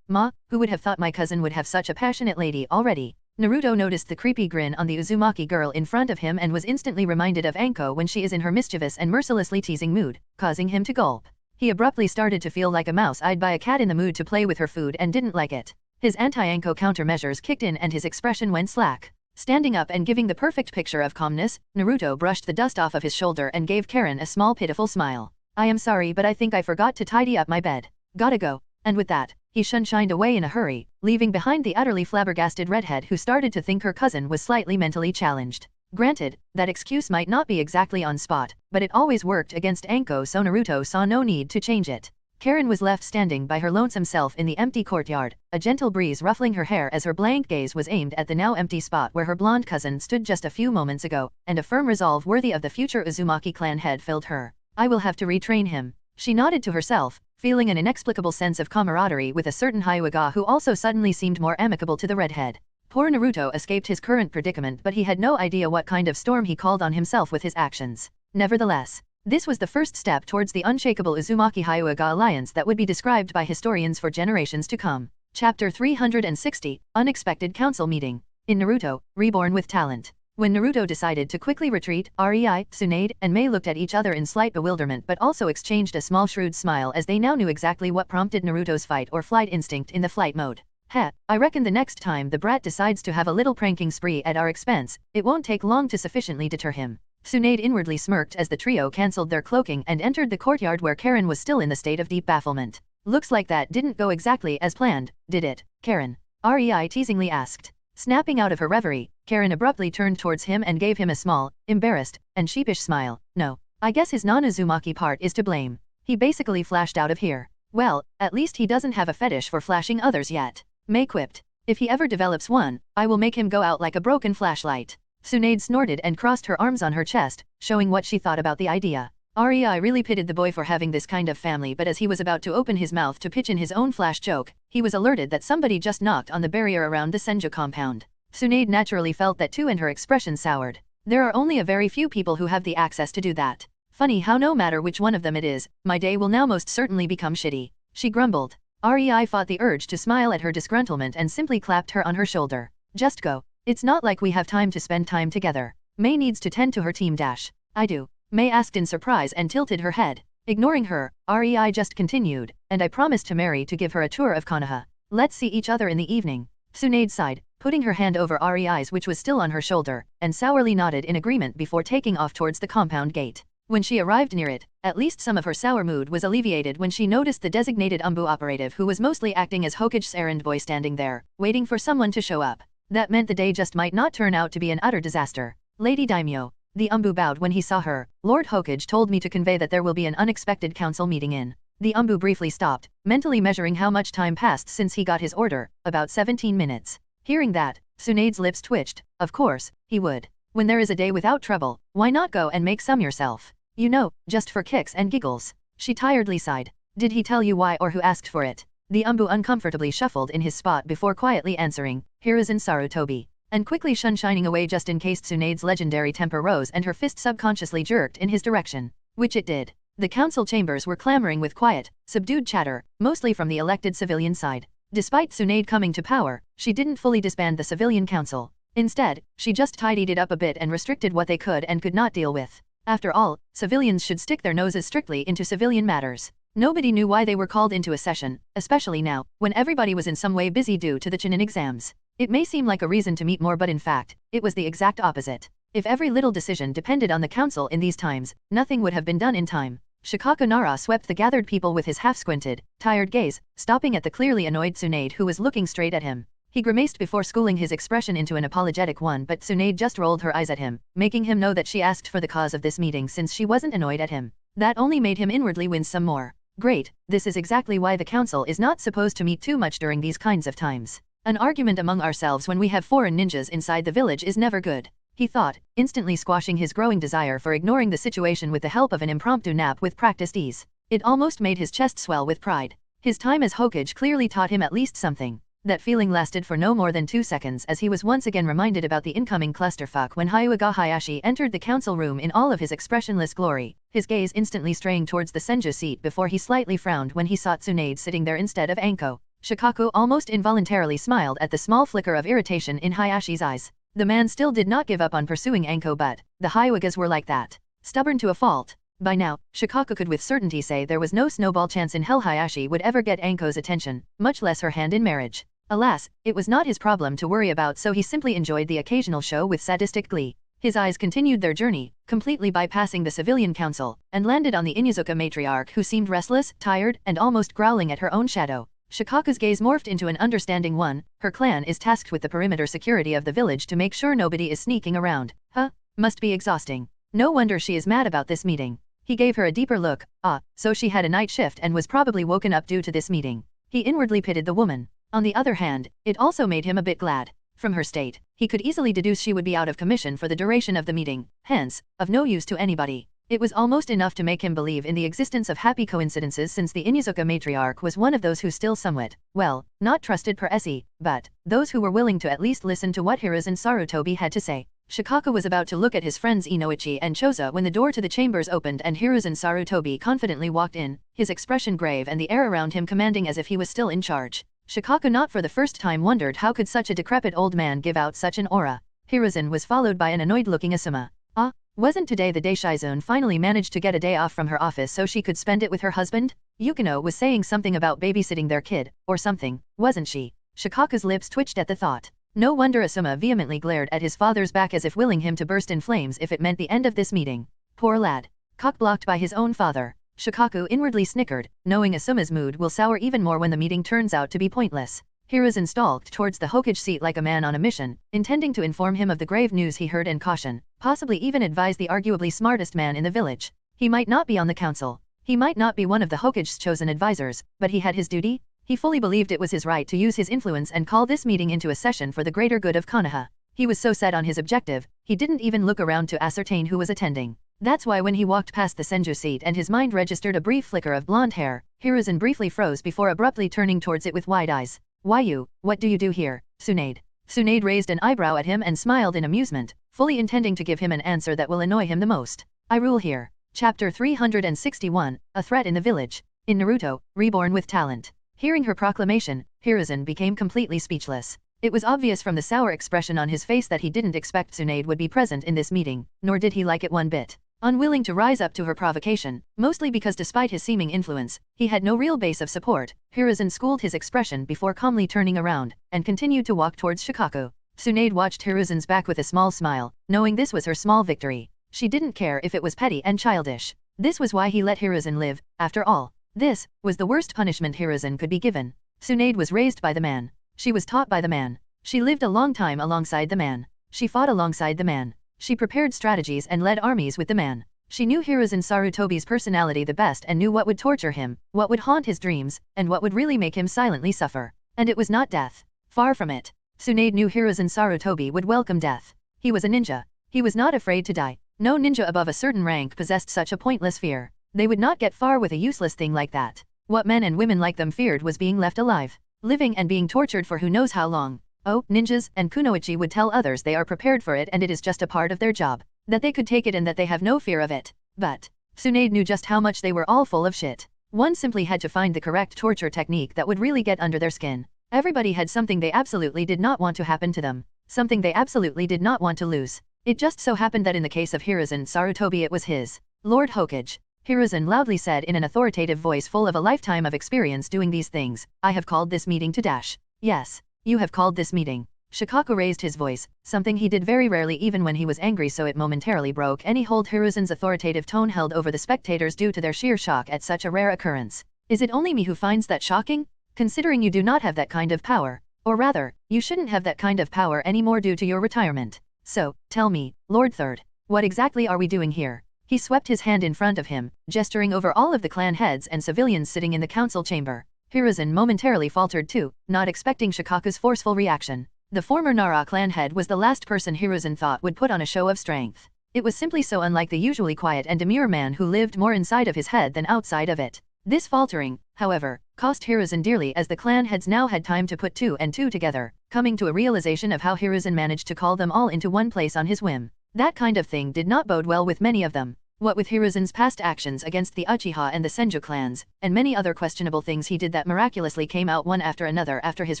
who would have thought my cousin would have such a passionate lady already? Naruto noticed the creepy grin on the Uzumaki girl in front of him and was instantly reminded of Anko when she is in her mischievous and mercilessly teasing mood, causing him to gulp. He abruptly started to feel like a mouse eyed by a cat in the mood to play with her food and didn't like it. His anti-Anko countermeasures kicked in and his expression went slack. Standing up and giving the perfect picture of calmness, Naruto brushed the dust off of his shoulder and gave Karen a small pitiful smile. I am sorry, but I think I forgot to tidy up my bed. Gotta go. And with that, he shined away in a hurry, leaving behind the utterly flabbergasted redhead who started to think her cousin was slightly mentally challenged. Granted, that excuse might not be exactly on spot, but it always worked against Anko, so Naruto saw no need to change it. Karen was left standing by her lonesome self in the empty courtyard, a gentle breeze ruffling her hair as her blank gaze was aimed at the now empty spot where her blonde cousin stood just a few moments ago, and a firm resolve worthy of the future Uzumaki clan head filled her. I will have to retrain him. She nodded to herself, feeling an inexplicable sense of camaraderie with a certain Hyuga who also suddenly seemed more amicable to the redhead. Poor Naruto escaped his current predicament, but he had no idea what kind of storm he called on himself with his actions. Nevertheless, this was the first step towards the unshakable Uzumaki-Hyuga alliance that would be described by historians for generations to come. Chapter 360, Unexpected Council Meeting. In Naruto, Reborn with Talent. When Naruto decided to quickly retreat, Rei, Tsunade, and Mei looked at each other in slight bewilderment but also exchanged a small shrewd smile as they now knew exactly what prompted Naruto's fight or flight instinct in the flight mode. Heh, I reckon the next time the brat decides to have a little pranking spree at our expense, it won't take long to sufficiently deter him. Tsunade inwardly smirked as the trio cancelled their cloaking and entered the courtyard where Karen was still in the state of deep bafflement. Looks like that didn't go exactly as planned, did it, Karen? Rei teasingly asked. Snapping out of her reverie, Karen abruptly turned towards him and gave him a small, embarrassed, and sheepish smile. No, I guess his non-Uzumaki part is to blame. He basically flashed out of here. Well, at least he doesn't have a fetish for flashing others yet. Mei quipped. If he ever develops one, I will make him go out like a broken flashlight. Tsunade snorted and crossed her arms on her chest, showing what she thought about the idea. Rei really pitied the boy for having this kind of family, but as he was about to open his mouth to pitch in his own flash joke, he was alerted that somebody just knocked on the barrier around the Senju compound. Tsunade naturally felt that too and her expression soured. There are only a very few people who have the access to do that. Funny how no matter which one of them it is, my day will now most certainly become shitty. She grumbled. Rei fought the urge to smile at her disgruntlement and simply clapped her on her shoulder. Just go. It's not like we have time to spend time together. Mei needs to tend to her team dash. I do. Mei asked in surprise and tilted her head. Ignoring her, Rei just continued, and I promised Tamary to give her a tour of Kaha. Let's see each other in the evening. Tsunade sighed, putting her hand over Rei's which was still on her shoulder, and sourly nodded in agreement before taking off towards the compound gate. When she arrived near it, at least some of her sour mood was alleviated when she noticed the designated Umbu operative who was mostly acting as Hokage's errand boy standing there, waiting for someone to show up. That meant the day just might not turn out to be an utter disaster. Lady Daimyo, The Umbu bowed when he saw her. Lord Hokage told me to convey that there will be an unexpected council meeting in. The Umbu briefly stopped, mentally measuring how much time passed since he got his order, about 17 minutes. Hearing that, Tsunade's lips twitched. Of course, he would. When there is a day without trouble, why not go and make some yourself? You know, just for kicks and giggles. She tiredly sighed. Did he tell you why or who asked for it? The Umbu uncomfortably shuffled in his spot before quietly answering, Hiruzen Sarutobi, and quickly shining away just in case Tsunade's legendary temper rose and her fist subconsciously jerked in his direction. Which it did. The council chambers were clamoring with quiet, subdued chatter, mostly from the elected civilian side. Despite Tsunade coming to power, she didn't fully disband the civilian council. Instead, she just tidied it up a bit and restricted what they could and could not deal with. After all, civilians should stick their noses strictly into civilian matters. Nobody knew why they were called into a session, especially now, when everybody was in some way busy due to the Chunin exams. It may seem like a reason to meet more, but in fact, it was the exact opposite. If every little decision depended on the council in these times, nothing would have been done in time. Shikaku Nara swept the gathered people with his half-squinted, tired gaze, stopping at the clearly annoyed Tsunade who was looking straight at him. He grimaced before schooling his expression into an apologetic one, but Tsunade just rolled her eyes at him, making him know that she asked for the cause of this meeting since she wasn't annoyed at him. That only made him inwardly wince some more. Great, this is exactly why the council is not supposed to meet too much during these kinds of times. An argument among ourselves when we have foreign ninjas inside the village is never good, he thought, instantly squashing his growing desire for ignoring the situation with the help of an impromptu nap with practiced ease. It almost made his chest swell with pride. His time as Hokage clearly taught him at least something. That feeling lasted for no more than 2 seconds as he was once again reminded about the incoming clusterfuck when Hyuga Hayashi entered the council room in all of his expressionless glory, his gaze instantly straying towards the Senju seat before he slightly frowned when he saw Tsunade sitting there instead of Anko. Shikaku almost involuntarily smiled at the small flicker of irritation in Hayashi's eyes. The man still did not give up on pursuing Anko, but the Hyugas were like that. Stubborn to a fault. By now, Shikaku could with certainty say there was no snowball chance in hell Hayashi would ever get Anko's attention, much less her hand in marriage. Alas, it was not his problem to worry about, so he simply enjoyed the occasional show with sadistic glee. His eyes continued their journey, completely bypassing the civilian council, and landed on the Inuzuka matriarch who seemed restless, tired, and almost growling at her own shadow. Shikaku's gaze morphed into an understanding one. Her clan is tasked with the perimeter security of the village to make sure nobody is sneaking around. Huh? Must be exhausting. No wonder she is mad about this meeting. He gave her a deeper look. Ah, so she had a night shift and was probably woken up due to this meeting. He inwardly pitied the woman. On the other hand, it also made him a bit glad. From her state, he could easily deduce she would be out of commission for the duration of the meeting, hence, of no use to anybody. It was almost enough to make him believe in the existence of happy coincidences, since the Inuzuka matriarch was one of those who still somewhat, well, not trusted per se, but those who were willing to at least listen to what Hiruzen Sarutobi had to say. Shikaku was about to look at his friends Inoichi and Choza when the door to the chambers opened and Hiruzen Sarutobi confidently walked in, his expression grave and the air around him commanding as if he was still in charge. Shikaku not for the first time wondered how could such a decrepit old man give out such an aura. Hiruzen was followed by an annoyed-looking Asuma. Ah, wasn't today the day Shizune finally managed to get a day off from her office so she could spend it with her husband? Yukino was saying something about babysitting their kid, or something, wasn't she? Shikaku's lips twitched at the thought. No wonder Asuma vehemently glared at his father's back as if willing him to burst in flames if it meant the end of this meeting. Poor lad. Cock-blocked by his own father. Shikaku inwardly snickered, knowing Asuma's mood will sour even more when the meeting turns out to be pointless. Hiruzen stalked towards the Hokage seat like a man on a mission, intending to inform him of the grave news he heard and caution, possibly even advise the arguably smartest man in the village. He might not be on the council. He might not be one of the Hokage's chosen advisors, but he had his duty. He fully believed it was his right to use his influence and call this meeting into a session for the greater good of Konoha. He was so set on his objective, he didn't even look around to ascertain who was attending. That's why when he walked past the Senju seat and his mind registered a brief flicker of blonde hair, Hiruzen briefly froze before abruptly turning towards it with wide eyes. Why you? What do you do here, Tsunade? Tsunade raised an eyebrow at him and smiled in amusement, fully intending to give him an answer that will annoy him the most. I rule here. Chapter 361, A Threat in the Village. In Naruto, Reborn with Talent. Hearing her proclamation, Hiruzen became completely speechless. It was obvious from the sour expression on his face that he didn't expect Tsunade would be present in this meeting, nor did he like it one bit. Unwilling to rise up to her provocation, mostly because despite his seeming influence, he had no real base of support, Hiruzen schooled his expression before calmly turning around, and continued to walk towards Shikaku. Tsunade watched Hiruzen's back with a small smile, knowing this was her small victory. She didn't care if it was petty and childish. This was why he let Hiruzen live, after all. This was the worst punishment Hiruzen could be given. Tsunade was raised by the man. She was taught by the man. She lived a long time alongside the man. She fought alongside the man. She prepared strategies and led armies with the man. She knew Hiruzen Sarutobi's personality the best and knew what would torture him, what would haunt his dreams, and what would really make him silently suffer. And it was not death. Far from it. Tsunade knew Hiruzen Sarutobi would welcome death. He was a ninja. He was not afraid to die. No ninja above a certain rank possessed such a pointless fear. They would not get far with a useless thing like that. What men and women like them feared was being left alive, living and being tortured for who knows how long. Oh, ninjas and kunoichi would tell others they are prepared for it and it is just a part of their job, that they could take it and that they have no fear of it. But Tsunade knew just how much they were all full of shit. One simply had to find the correct torture technique that would really get under their skin. Everybody had something they absolutely did not want to happen to them, something they absolutely did not want to lose. It just so happened that in the case of Hiruzen Sarutobi it was his Lord Hokage. Hiruzen loudly said in an authoritative voice full of a lifetime of experience doing these things, "I have called this meeting to dash." "Yes, you have called this meeting." Shikaku raised his voice, something he did very rarely even when he was angry, so it momentarily broke any hold Hiruzen's authoritative tone held over the spectators due to their sheer shock at such a rare occurrence. "Is it only me who finds that shocking? Considering you do not have that kind of power. Or rather, you shouldn't have that kind of power anymore due to your retirement. So, tell me, Lord Third, what exactly are we doing here?" He swept his hand in front of him, gesturing over all of the clan heads and civilians sitting in the council chamber. Hiruzen momentarily faltered too, not expecting Shikaku's forceful reaction. The former Nara clan head was the last person Hiruzen thought would put on a show of strength. It was simply so unlike the usually quiet and demure man who lived more inside of his head than outside of it. This faltering, however, cost Hiruzen dearly as the clan heads now had time to put two and two together, coming to a realization of how Hiruzen managed to call them all into one place on his whim. That kind of thing did not bode well with many of them. What with Hiruzen's past actions against the Uchiha and the Senju clans, and many other questionable things he did that miraculously came out one after another after his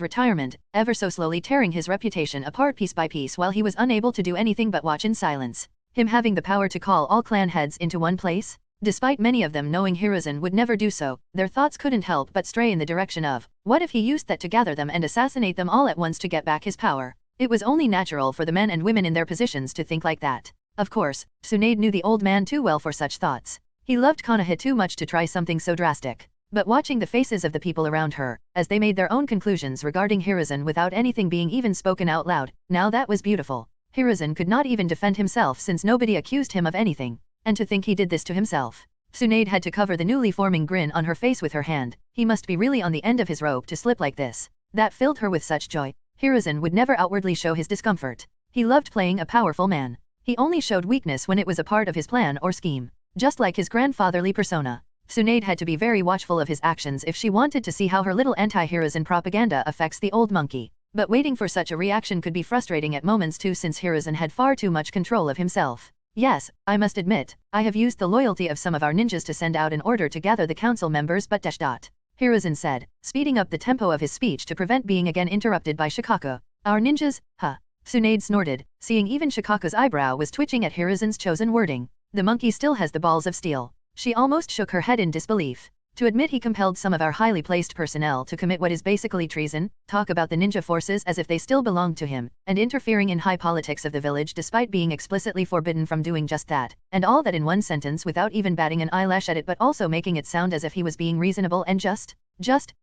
retirement, ever so slowly tearing his reputation apart piece by piece while he was unable to do anything but watch in silence. Him having the power to call all clan heads into one place? Despite many of them knowing Hiruzen would never do so, their thoughts couldn't help but stray in the direction of, what if he used that to gather them and assassinate them all at once to get back his power? It was only natural for the men and women in their positions to think like that. Of course, Tsunade knew the old man too well for such thoughts. He loved Konoha too much to try something so drastic. But watching the faces of the people around her, as they made their own conclusions regarding Hiruzen without anything being even spoken out loud, now that was beautiful. Hiruzen could not even defend himself since nobody accused him of anything. And to think he did this to himself. Tsunade had to cover the newly forming grin on her face with her hand. He must be really on the end of his rope to slip like this. That filled her with such joy. Hiruzen would never outwardly show his discomfort. He loved playing a powerful man. He only showed weakness when it was a part of his plan or scheme. Just like his grandfatherly persona. Tsunade had to be very watchful of his actions if she wanted to see how her little anti-Hiruzen propaganda affects the old monkey. But waiting for such a reaction could be frustrating at moments too since Hiruzen had far too much control of himself. "Yes, I must admit, I have used the loyalty of some of our ninjas to send out an order to gather the council members but Hiruzen said, speeding up the tempo of his speech to prevent being again interrupted by Shikaku. "Our ninjas, huh?" Tsunade snorted, seeing even Shikaku's eyebrow was twitching at Hiruzen's chosen wording. The monkey still has the balls of steel. She almost shook her head in disbelief. To admit he compelled some of our highly placed personnel to commit what is basically treason, talk about the ninja forces as if they still belonged to him, and interfering in high politics of the village despite being explicitly forbidden from doing just that, and all that in one sentence without even batting an eyelash at it but also making it sound as if he was being reasonable and just,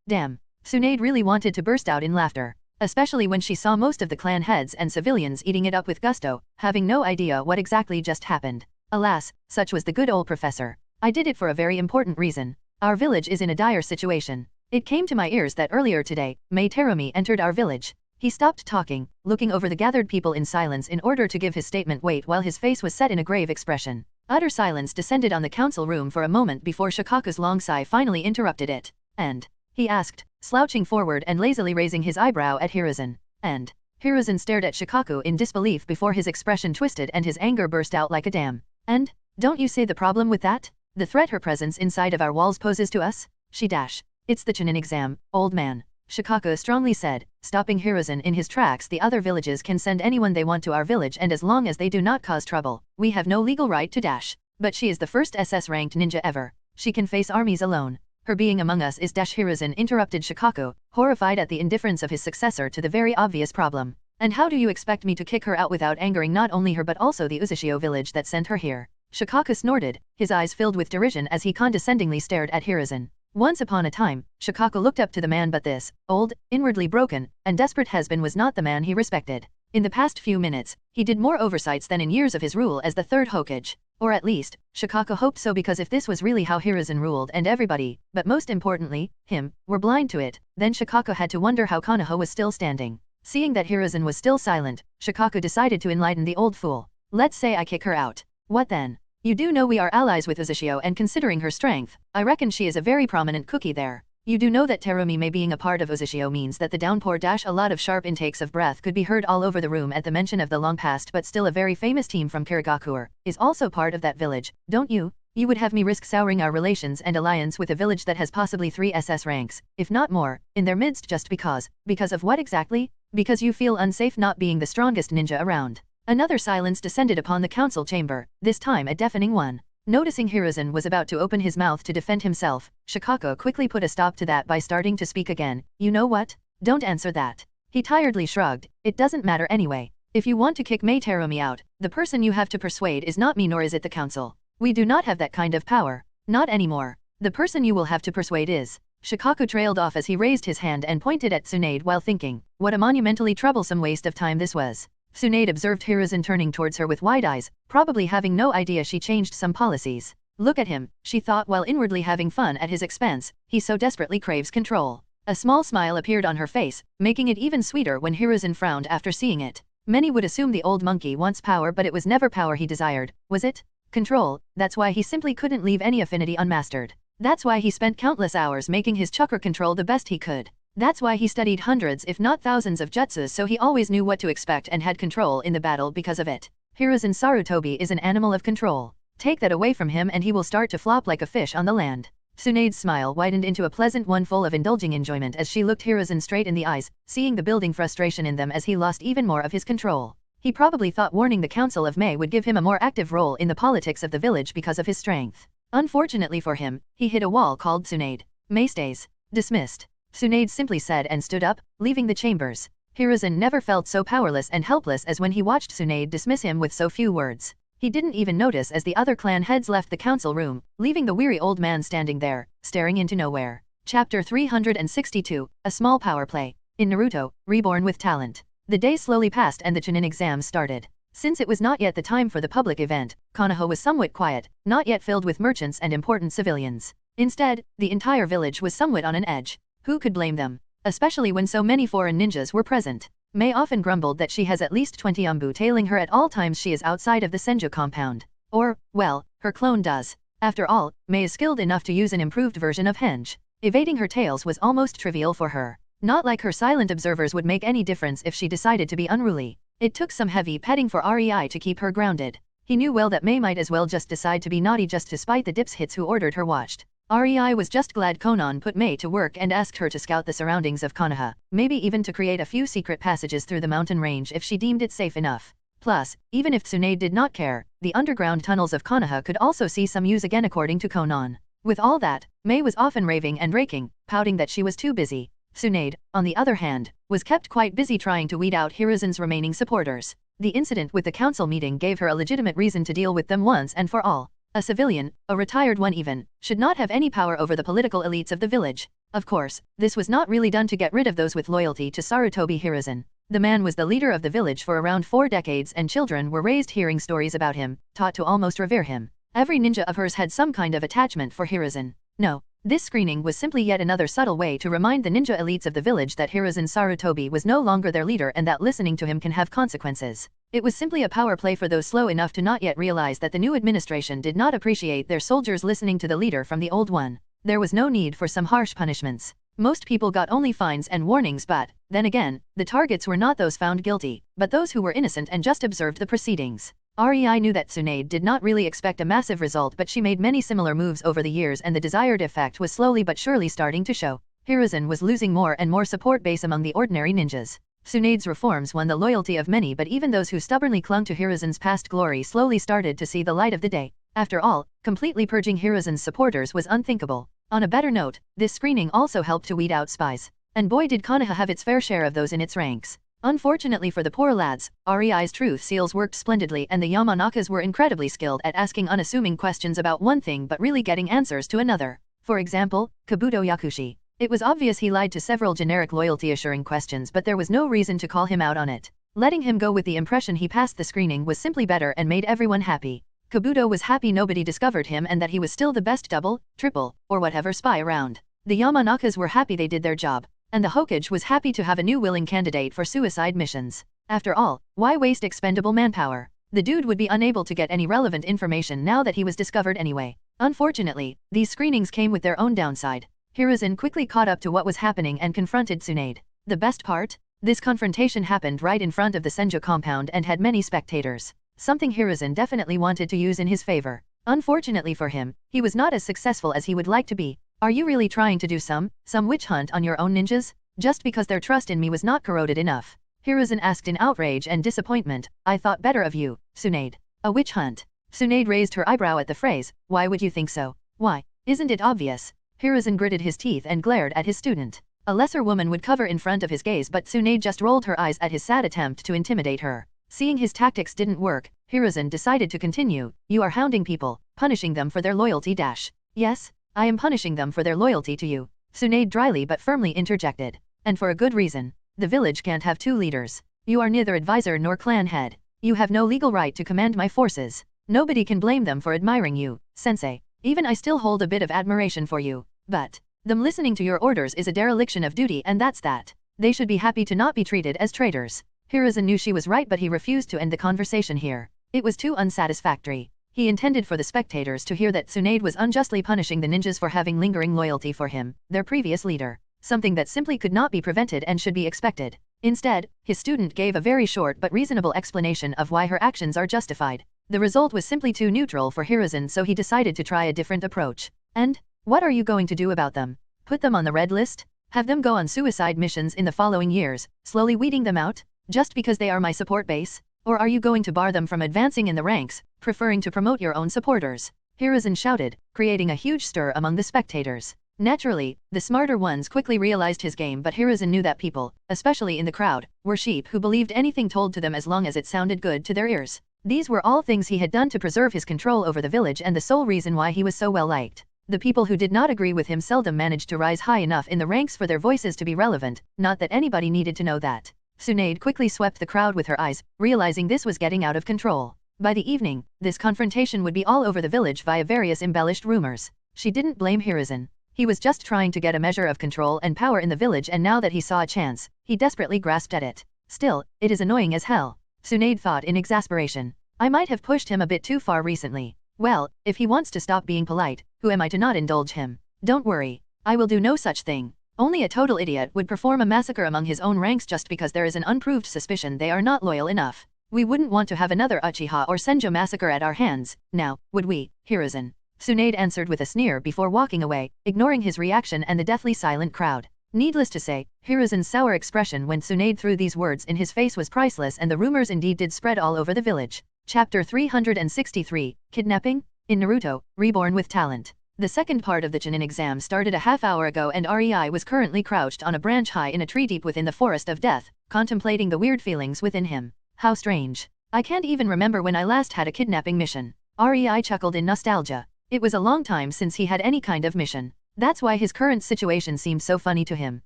damn. Tsunade really wanted to burst out in laughter. Especially when she saw most of the clan heads and civilians eating it up with gusto, having no idea what exactly just happened. Alas, such was the good old professor. I did it for a very important reason. Our village is in a dire situation. It came to my ears that earlier today, Mei Terumi entered our village. He stopped talking, looking over the gathered people in silence in order to give his statement weight while his face was set in a grave expression. Utter silence descended on the council room for a moment before Shikaku's long sigh finally interrupted it. "And?" he asked, slouching forward and lazily raising his eyebrow at Hiruzen. "And?" Hiruzen stared at Shikaku in disbelief before his expression twisted and his anger burst out like a dam. "And? Don't you see the problem with that? The threat her presence inside of our walls poses to us?" "It's the Chunin exam, old man," Shikaku strongly said, stopping Hiruzen in his tracks. "The other villages can send anyone they want to our village and as long as they do not cause trouble, we have no legal right to But she is the first SS-ranked ninja ever. She can face armies alone. Her being among us is Hiruzen interrupted Shikaku, horrified at the indifference of his successor to the very obvious problem. "And how do you expect me to kick her out without angering not only her but also the Uzushio village that sent her here?" Shikaku snorted, his eyes filled with derision as he condescendingly stared at Hiruzen. Once upon a time, Shikaku looked up to the man, but this, old, inwardly broken, and desperate has-been was not the man he respected. In the past few minutes, he did more oversights than in years of his rule as the third Hokage. Or at least, Shikako hoped so, because if this was really how Hiruzen ruled and everybody, but most importantly, him, were blind to it, then Shikako had to wonder how Konoha was still standing. Seeing that Hiruzen was still silent, Shikako decided to enlighten the old fool. Let's say I kick her out. What then? You do know we are allies with Uzushio, and considering her strength, I reckon she is a very prominent cookie there. You do know that Terumi May being a part of Uzushio means that the downpour - a lot of sharp intakes of breath could be heard all over the room at the mention of the long past but still a very famous team from Kirigakure, is also part of that village, don't you? You would have me risk souring our relations and alliance with a village that has possibly 3 SS ranks, if not more, in their midst just because. Because of what exactly? Because you feel unsafe not being the strongest ninja around. Another silence descended upon the council chamber, this time a deafening one. Noticing Hiruzen was about to open his mouth to defend himself, Shikako quickly put a stop to that by starting to speak again. You know what? Don't answer that. He tiredly shrugged. It doesn't matter anyway. If you want to kick Mei Terumi out, the person you have to persuade is not me nor is it the council. We do not have that kind of power. Not anymore. The person you will have to persuade is... Shikako trailed off as he raised his hand and pointed at Tsunade while thinking, what a monumentally troublesome waste of time this was. Tsunade observed Hiruzen turning towards her with wide eyes, probably having no idea she changed some policies. Look at him, she thought while inwardly having fun at his expense, he so desperately craves control. A small smile appeared on her face, making it even sweeter when Hiruzen frowned after seeing it. Many would assume the old monkey wants power, but it was never power he desired, was it? Control. That's why he simply couldn't leave any affinity unmastered. That's why he spent countless hours making his chakra control the best he could. That's why he studied hundreds if not thousands of jutsus, so he always knew what to expect and had control in the battle because of it. Hiruzen Sarutobi is an animal of control. Take that away from him and he will start to flop like a fish on the land. Tsunade's smile widened into a pleasant one full of indulging enjoyment as she looked Hiruzen straight in the eyes, seeing the building frustration in them as he lost even more of his control. He probably thought warning the Council of May would give him a more active role in the politics of the village because of his strength. Unfortunately for him, he hit a wall called Tsunade. May stays. Dismissed. Tsunade simply said and stood up, leaving the chambers. Hiruzen never felt so powerless and helpless as when he watched Tsunade dismiss him with so few words. He didn't even notice as the other clan heads left the council room, leaving the weary old man standing there, staring into nowhere. Chapter 362, A Small Power Play. In Naruto, Reborn with Talent. The days slowly passed and the Chunin exams started. Since it was not yet the time for the public event, Konoha was somewhat quiet, not yet filled with merchants and important civilians. Instead, the entire village was somewhat on an edge. Who could blame them? Especially when so many foreign ninjas were present. May often grumbled that she has at least 20 Ambu tailing her at all times she is outside of the Senju compound. Or, well, her clone does. After all, May is skilled enough to use an improved version of henge. Evading her tails was almost trivial for her. Not like her silent observers would make any difference if she decided to be unruly. It took some heavy petting for REI to keep her grounded. He knew well that May might as well just decide to be naughty just to spite the dips hits who ordered her watched. REI was just glad Konan put May to work and asked her to scout the surroundings of Konoha, maybe even to create a few secret passages through the mountain range if she deemed it safe enough. Plus, even if Tsunade did not care, the underground tunnels of Konoha could also see some use again according to Konan. With all that, May was often raving and raking, pouting that she was too busy. Tsunade, on the other hand, was kept quite busy trying to weed out Hiruzen's remaining supporters. The incident with the council meeting gave her a legitimate reason to deal with them once and for all. A civilian, a retired one even, should not have any power over the political elites of the village. Of course, this was not really done to get rid of those with loyalty to Sarutobi Hiruzen. The man was the leader of the village for around 4 decades and children were raised hearing stories about him, taught to almost revere him. Every ninja of hers had some kind of attachment for Hiruzen. No, this screening was simply yet another subtle way to remind the ninja elites of the village that Hiruzen Sarutobi was no longer their leader and that listening to him can have consequences. It was simply a power play for those slow enough to not yet realize that the new administration did not appreciate their soldiers listening to the leader from the old one. There was no need for some harsh punishments. Most people got only fines and warnings, but, then again, the targets were not those found guilty, but those who were innocent and just observed the proceedings. REI knew that Tsunade did not really expect a massive result, but she made many similar moves over the years and the desired effect was slowly but surely starting to show. Hiruzen was losing more and more support base among the ordinary ninjas. Tsunade's reforms won the loyalty of many, but even those who stubbornly clung to Hiruzen's past glory slowly started to see the light of the day. After all, completely purging Hiruzen's supporters was unthinkable. On a better note, this screening also helped to weed out spies. And boy did Konoha have its fair share of those in its ranks. Unfortunately for the poor lads, REI's truth seals worked splendidly and the Yamanakas were incredibly skilled at asking unassuming questions about one thing but really getting answers to another. For example, Kabuto Yakushi. It was obvious he lied to several generic loyalty-assuring questions, but there was no reason to call him out on it. Letting him go with the impression he passed the screening was simply better and made everyone happy. Kabuto was happy nobody discovered him and that he was still the best double, triple, or whatever spy around. The Yamanakas were happy they did their job, and the Hokage was happy to have a new willing candidate for suicide missions. After all, why waste expendable manpower? The dude would be unable to get any relevant information now that he was discovered anyway. Unfortunately, these screenings came with their own downside. Hiruzen quickly caught up to what was happening and confronted Tsunade. The best part? This confrontation happened right in front of the Senjo compound and had many spectators. Something Hiruzen definitely wanted to use in his favor. Unfortunately for him, he was not as successful as he would like to be. Are you really trying to do some witch hunt on your own ninjas? Just because their trust in me was not corroded enough? Hiruzen asked in outrage and disappointment. I thought better of you, Tsunade. A witch hunt? Tsunade raised her eyebrow at the phrase. Why would you think so? Why? Isn't it obvious? Hiruzen gritted his teeth and glared at his student. A lesser woman would cover in front of his gaze, but Tsunade just rolled her eyes at his sad attempt to intimidate her. Seeing his tactics didn't work, Hiruzen decided to continue. You are hounding people, punishing them for their loyalty dash. Yes, I am punishing them for their loyalty to you. Tsunade dryly but firmly interjected. And for a good reason. The village can't have two leaders. You are neither advisor nor clan head. You have no legal right to command my forces. Nobody can blame them for admiring you, sensei. Even I still hold a bit of admiration for you. But them listening to your orders is a dereliction of duty, and that's that. They should be happy to not be treated as traitors. Hiruzen knew she was right, but he refused to end the conversation here. It was too unsatisfactory. He intended for the spectators to hear that Tsunade was unjustly punishing the ninjas for having lingering loyalty for him, their previous leader. Something that simply could not be prevented and should be expected. Instead, his student gave a very short but reasonable explanation of why her actions are justified. The result was simply too neutral for Hiruzen, so he decided to try a different approach. And what are you going to do about them? Put them on the red list? Have them go on suicide missions in the following years, slowly weeding them out? Just because they are my support base? Or are you going to bar them from advancing in the ranks, preferring to promote your own supporters? Hiruzen shouted, creating a huge stir among the spectators. Naturally, the smarter ones quickly realized his game, but Hiruzen knew that people, especially in the crowd, were sheep who believed anything told to them as long as it sounded good to their ears. These were all things he had done to preserve his control over the village and the sole reason why he was so well liked. The people who did not agree with him seldom managed to rise high enough in the ranks for their voices to be relevant, not that anybody needed to know that. Tsunade quickly swept the crowd with her eyes, realizing this was getting out of control. By the evening, this confrontation would be all over the village via various embellished rumors. She didn't blame Hiruzen. He was just trying to get a measure of control and power in the village, and now that he saw a chance, he desperately grasped at it. Still, it is annoying as hell, Tsunade thought in exasperation. I might have pushed him a bit too far recently. Well, if he wants to stop being polite, who am I to not indulge him? Don't worry. I will do no such thing. Only a total idiot would perform a massacre among his own ranks just because there is an unproved suspicion they are not loyal enough. We wouldn't want to have another Uchiha or Senjo massacre at our hands, now, would we, Hiruzen? Tsunade answered with a sneer before walking away, ignoring his reaction and the deathly silent crowd. Needless to say, Hiruzen's sour expression when Tsunade threw these words in his face was priceless, and the rumors indeed did spread all over the village. Chapter 363, Kidnapping? In Naruto, Reborn with Talent. The second part of the Chunin exam started a half-hour ago, and Rei was currently crouched on a branch high in a tree deep within the forest of death, contemplating the weird feelings within him. How strange. I can't even remember when I last had a kidnapping mission. Rei chuckled in nostalgia. It was a long time since he had any kind of mission. That's why his current situation seemed so funny to him.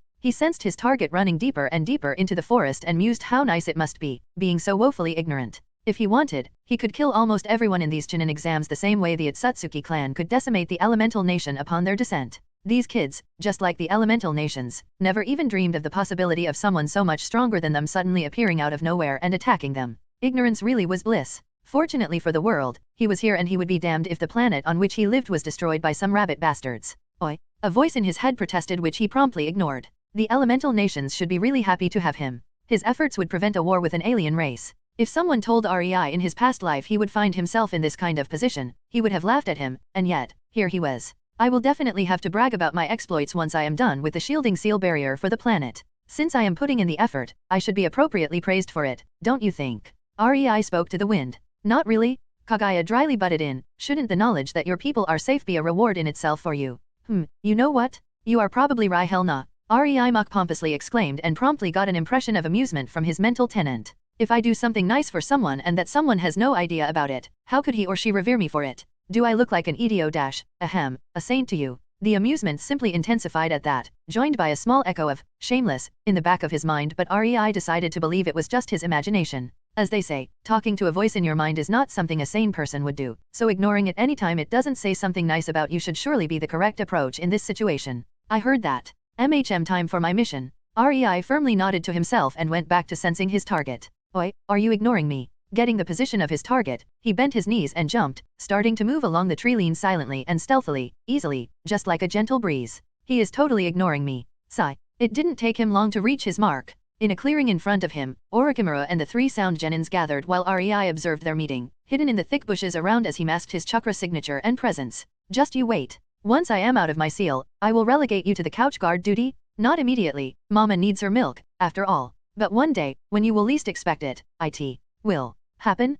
He sensed his target running deeper and deeper into the forest and mused how nice it must be, being so woefully ignorant. If he wanted, he could kill almost everyone in these Chunin exams the same way the Otsutsuki clan could decimate the elemental nation upon their descent. These kids, just like the elemental nations, never even dreamed of the possibility of someone so much stronger than them suddenly appearing out of nowhere and attacking them. Ignorance really was bliss. Fortunately for the world, he was here, and he would be damned if the planet on which he lived was destroyed by some rabbit bastards. Oi! A voice in his head protested, which he promptly ignored. The elemental nations should be really happy to have him. His efforts would prevent a war with an alien race. If someone told Rei in his past life he would find himself in this kind of position, he would have laughed at him, and yet, here he was. I will definitely have to brag about my exploits once I am done with the shielding seal barrier for the planet. Since I am putting in the effort, I should be appropriately praised for it, don't you think? Rei spoke to the wind. Not really, Kagaya dryly butted in. Shouldn't the knowledge that your people are safe be a reward in itself for you? You know what? You are probably Rai Helna, Rei mock pompously exclaimed, and promptly got an impression of amusement from his mental tenant. If I do something nice for someone and that someone has no idea about it, how could he or she revere me for it? Do I look like an idiot? A saint to you? The amusement simply intensified at that, joined by a small echo of shameless in the back of his mind, but REI decided to believe it was just his imagination. As they say, talking to a voice in your mind is not something a sane person would do, so ignoring it anytime it doesn't say something nice about you should surely be the correct approach in this situation. I heard that. Time for my mission. REI firmly nodded to himself and went back to sensing his target. Oi, are you ignoring me? Getting the position of his target, he bent his knees and jumped, starting to move along the tree line silently and stealthily, easily, just like a gentle breeze. He is totally ignoring me. Sigh. It didn't take him long to reach his mark. In a clearing in front of him, Orochimaru and the 3 sound genins gathered while REI observed their meeting, hidden in the thick bushes around as he masked his chakra signature and presence. Just you wait. Once I am out of my seal, I will relegate you to the couch guard duty. Not immediately, Mama needs her milk, after all. But one day, when you will least expect it, it will happen?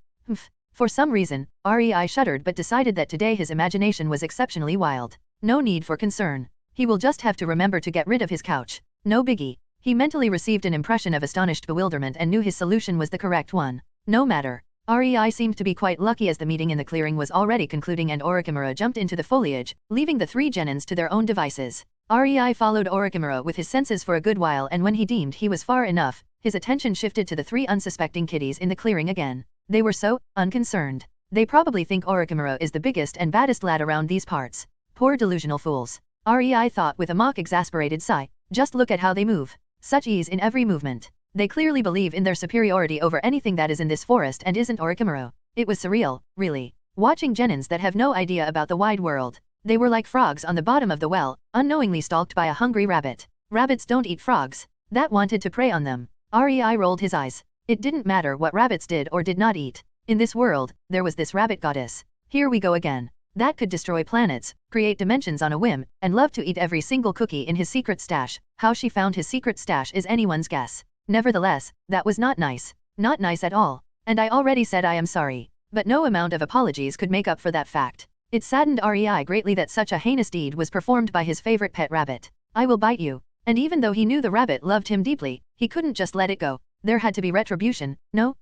For some reason, REI shuddered but decided that today his imagination was exceptionally wild. No need for concern. He will just have to remember to get rid of his couch. No biggie. He mentally received an impression of astonished bewilderment and knew his solution was the correct one. No matter. REI seemed to be quite lucky as the meeting in the clearing was already concluding and Orochimaru jumped into the foliage, leaving the 3 genins to their own devices. REI followed Orochimaru with his senses for a good while, and when he deemed he was far enough, his attention shifted to the 3 unsuspecting kitties in the clearing again. They were so unconcerned. They probably think Orochimaru is the biggest and baddest lad around these parts. Poor delusional fools. REI thought with a mock-exasperated sigh. Just look at how they move. Such ease in every movement. They clearly believe in their superiority over anything that is in this forest and isn't Orochimaru. It was surreal, really. Watching genins that have no idea about the wide world. They were like frogs on the bottom of the well, unknowingly stalked by a hungry rabbit. Rabbits don't eat frogs. That wanted to prey on them. REI rolled his eyes. It didn't matter what rabbits did or did not eat. In this world, there was this rabbit goddess. Here we go again. That could destroy planets, create dimensions on a whim, and love to eat every single cookie in his secret stash. How she found his secret stash is anyone's guess. Nevertheless, that was not nice. Not nice at all. And I already said I am sorry. But no amount of apologies could make up for that fact. It saddened REI greatly that such a heinous deed was performed by his favorite pet rabbit. I will bite you. And even though he knew the rabbit loved him deeply, he couldn't just let it go. There had to be retribution. No.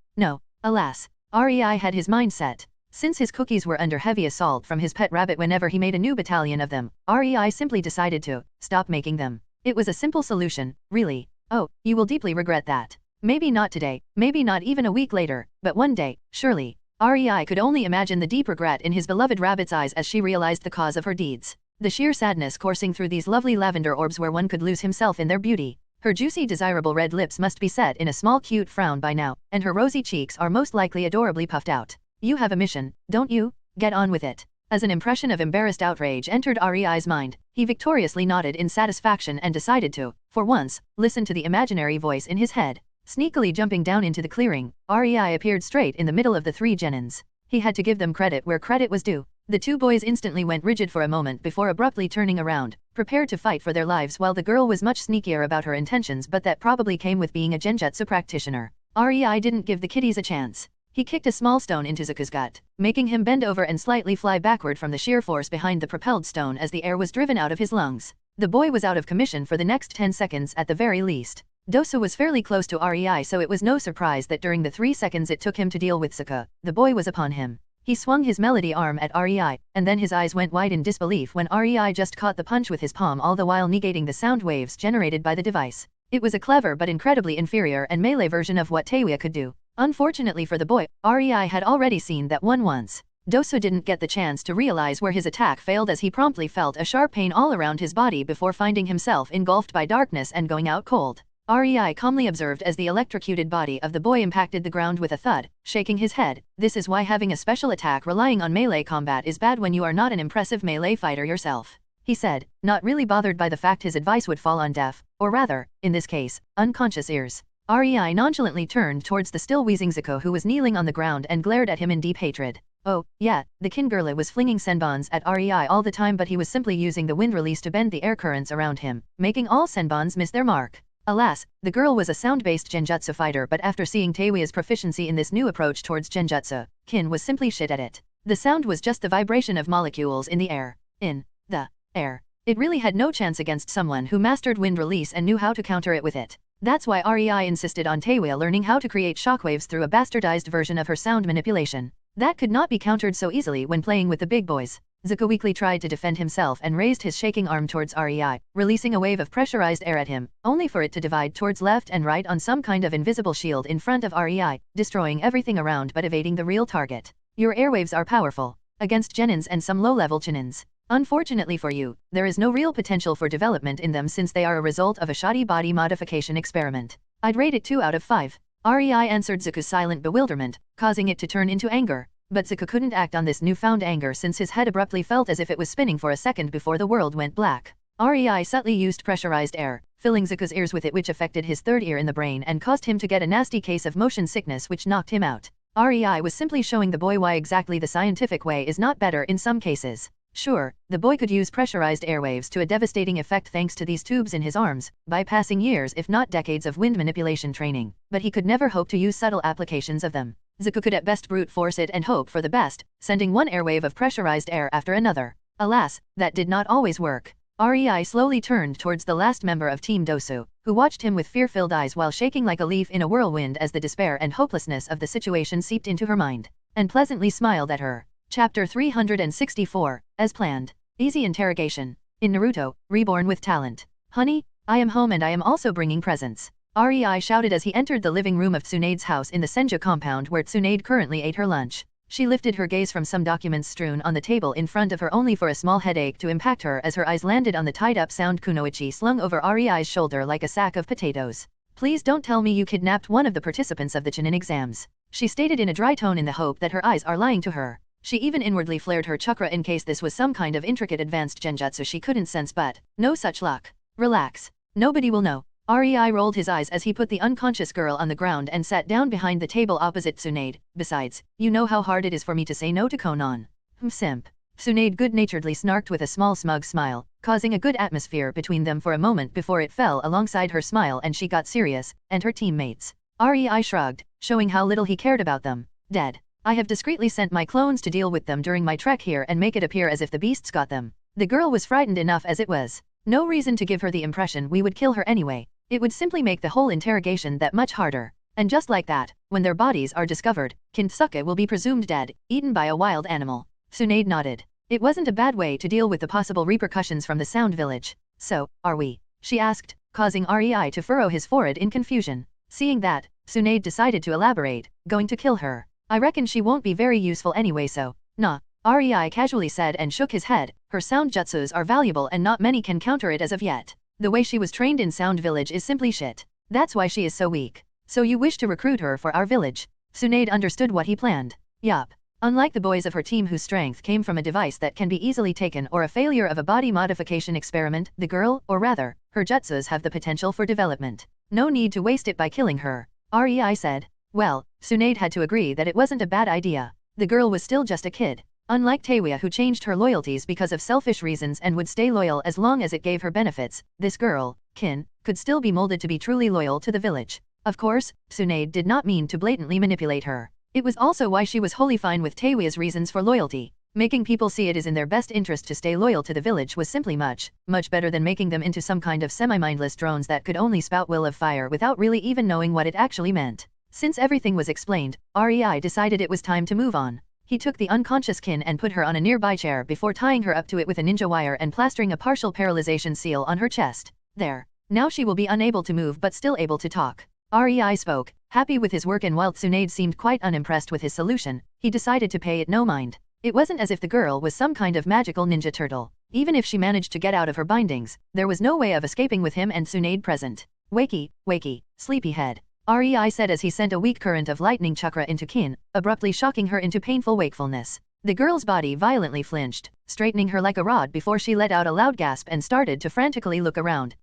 Alas. REI had his mind set. Since his cookies were under heavy assault from his pet rabbit whenever he made a new battalion of them, REI simply decided to stop making them. It was a simple solution, really. Oh, you will deeply regret that. Maybe not today, maybe not even a week later, but one day, surely. REI could only imagine the deep regret in his beloved rabbit's eyes as she realized the cause of her deeds. The sheer sadness coursing through these lovely lavender orbs where one could lose himself in their beauty. Her juicy desirable red lips must be set in a small cute frown by now, and her rosy cheeks are most likely adorably puffed out. You have a mission, don't you? Get on with it. As an impression of embarrassed outrage entered REI's mind, he victoriously nodded in satisfaction and decided to, for once, listen to the imaginary voice in his head. Sneakily jumping down into the clearing, REI appeared straight in the middle of the 3 genins. He had to give them credit where credit was due. The 2 boys instantly went rigid for a moment before abruptly turning around, prepared to fight for their lives, while the girl was much sneakier about her intentions, but that probably came with being a genjutsu practitioner. REI didn't give the kitties a chance. He kicked a small stone into Zuko's gut, making him bend over and slightly fly backward from the sheer force behind the propelled stone as the air was driven out of his lungs. The boy was out of commission for the next 10 seconds at the very least. Dosu was fairly close to REI, so it was no surprise that during the 3 seconds it took him to deal with Zuko, the boy was upon him. He swung his melody arm at REI, and then his eyes went wide in disbelief when REI just caught the punch with his palm, all the while negating the sound waves generated by the device. It was a clever but incredibly inferior and melee version of what Taewia could do. Unfortunately for the boy, REI had already seen that one once. Dosu didn't get the chance to realize where his attack failed as he promptly felt a sharp pain all around his body before finding himself engulfed by darkness and going out cold. REI calmly observed as the electrocuted body of the boy impacted the ground with a thud, shaking his head. This is why having a special attack relying on melee combat is bad when you are not an impressive melee fighter yourself, he said, not really bothered by the fact his advice would fall on deaf, or rather, in this case, unconscious ears. REI nonchalantly turned towards the still wheezing Zuko, who was kneeling on the ground, and glared at him in deep hatred. Oh, yeah, the Kingirla was flinging senbons at REI all the time, but he was simply using the wind release to bend the air currents around him, making all senbons miss their mark. Alas, the girl was a sound-based genjutsu fighter, but after seeing Taewia's proficiency in this new approach towards genjutsu, Kin was simply shit at it. The sound was just the vibration of molecules in the air. In the air. It really had no chance against someone who mastered wind release and knew how to counter it with it. That's why REI insisted on Taewia learning how to create shockwaves through a bastardized version of her sound manipulation. That could not be countered so easily when playing with the big boys. Zuko weakly tried to defend himself and raised his shaking arm towards REI, releasing a wave of pressurized air at him, only for it to divide towards left and right on some kind of invisible shield in front of REI, destroying everything around but evading the real target. Your airwaves are powerful. Against Genins and some low-level Chunins. Unfortunately for you, there is no real potential for development in them since they are a result of a shoddy body modification experiment. I'd rate it 2 out of 5. REI answered Zuko's silent bewilderment, causing it to turn into anger. But Zuko couldn't act on this newfound anger since his head abruptly felt as if it was spinning for a second before the world went black. REI subtly used pressurized air, filling Zuko's ears with it, which affected his third ear in the brain and caused him to get a nasty case of motion sickness which knocked him out. REI was simply showing the boy why exactly the scientific way is not better in some cases. Sure, the boy could use pressurized airwaves to a devastating effect thanks to these tubes in his arms, bypassing years if not decades of wind manipulation training, but he could never hope to use subtle applications of them. Zuko could at best brute force it and hope for the best, sending one airwave of pressurized air after another. Alas, that did not always work. REI slowly turned towards the last member of Team Dosu, who watched him with fear-filled eyes while shaking like a leaf in a whirlwind as the despair and hopelessness of the situation seeped into her mind, and pleasantly smiled at her. Chapter 364, as planned. Easy interrogation. In Naruto, Reborn with talent. Honey, I am home and I am also bringing presents. REI shouted as he entered the living room of Tsunade's house in the Senju compound where Tsunade currently ate her lunch. She lifted her gaze from some documents strewn on the table in front of her only for a small headache to impact her as her eyes landed on the tied-up sound kunoichi slung over REI's shoulder like a sack of potatoes. Please don't tell me you kidnapped one of the participants of the Chunin exams. She stated in a dry tone in the hope that her eyes are lying to her. She even inwardly flared her chakra in case this was some kind of intricate advanced genjutsu she couldn't sense, but no such luck. Relax. Nobody will know. REI rolled his eyes as he put the unconscious girl on the ground and sat down behind the table opposite Tsunade. Besides, you know how hard it is for me to say no to Konan. Simp. Tsunade good-naturedly snarked with a small smug smile, causing a good atmosphere between them for a moment before it fell alongside her smile and she got serious, and her teammates. REI shrugged, showing how little he cared about them. Dead. I have discreetly sent my clones to deal with them during my trek here and make it appear as if the beasts got them. The girl was frightened enough as it was. No reason to give her the impression we would kill her anyway. It would simply make the whole interrogation that much harder. And just like that, when their bodies are discovered, Kintsuke will be presumed dead, eaten by a wild animal. Tsunade nodded. It wasn't a bad way to deal with the possible repercussions from the Sound Village. So, are we? She asked, causing REI to furrow his forehead in confusion. Seeing that, Tsunade decided to elaborate, going to kill her. I reckon she won't be very useful anyway, so, nah. REI casually said and shook his head. Her sound jutsus are valuable and not many can counter it as of yet. The way she was trained in Sound Village is simply shit. That's why she is so weak. So you wish to recruit her for our village? Tsunade understood what he planned. Yup. Unlike the boys of her team whose strength came from a device that can be easily taken or a failure of a body modification experiment, the girl, or rather, her jutsus have the potential for development. No need to waste it by killing her. REI said. Well, Tsunade had to agree that it wasn't a bad idea. The girl was still just a kid. Unlike Taewia, who changed her loyalties because of selfish reasons and would stay loyal as long as it gave her benefits, this girl, Kin, could still be molded to be truly loyal to the village. Of course, Tsunade did not mean to blatantly manipulate her. It was also why she was wholly fine with Taewia's reasons for loyalty. Making people see it is in their best interest to stay loyal to the village was simply much better than making them into some kind of semi-mindless drones that could only spout will of fire without really even knowing what it actually meant. Since everything was explained, REI decided it was time to move on. He took the unconscious Kin and put her on a nearby chair before tying her up to it with a ninja wire and plastering a partial paralyzation seal on her chest. There. Now she will be unable to move but still able to talk. REI spoke, happy with his work, and while Tsunade seemed quite unimpressed with his solution, he decided to pay it no mind. It wasn't as if the girl was some kind of magical ninja turtle. Even if she managed to get out of her bindings, there was no way of escaping with him and Tsunade present. Wakey, wakey, sleepyhead. REI said as he sent a weak current of lightning chakra into Kin, abruptly shocking her into painful wakefulness. The girl's body violently flinched, straightening her like a rod before she let out a loud gasp and started to frantically look around.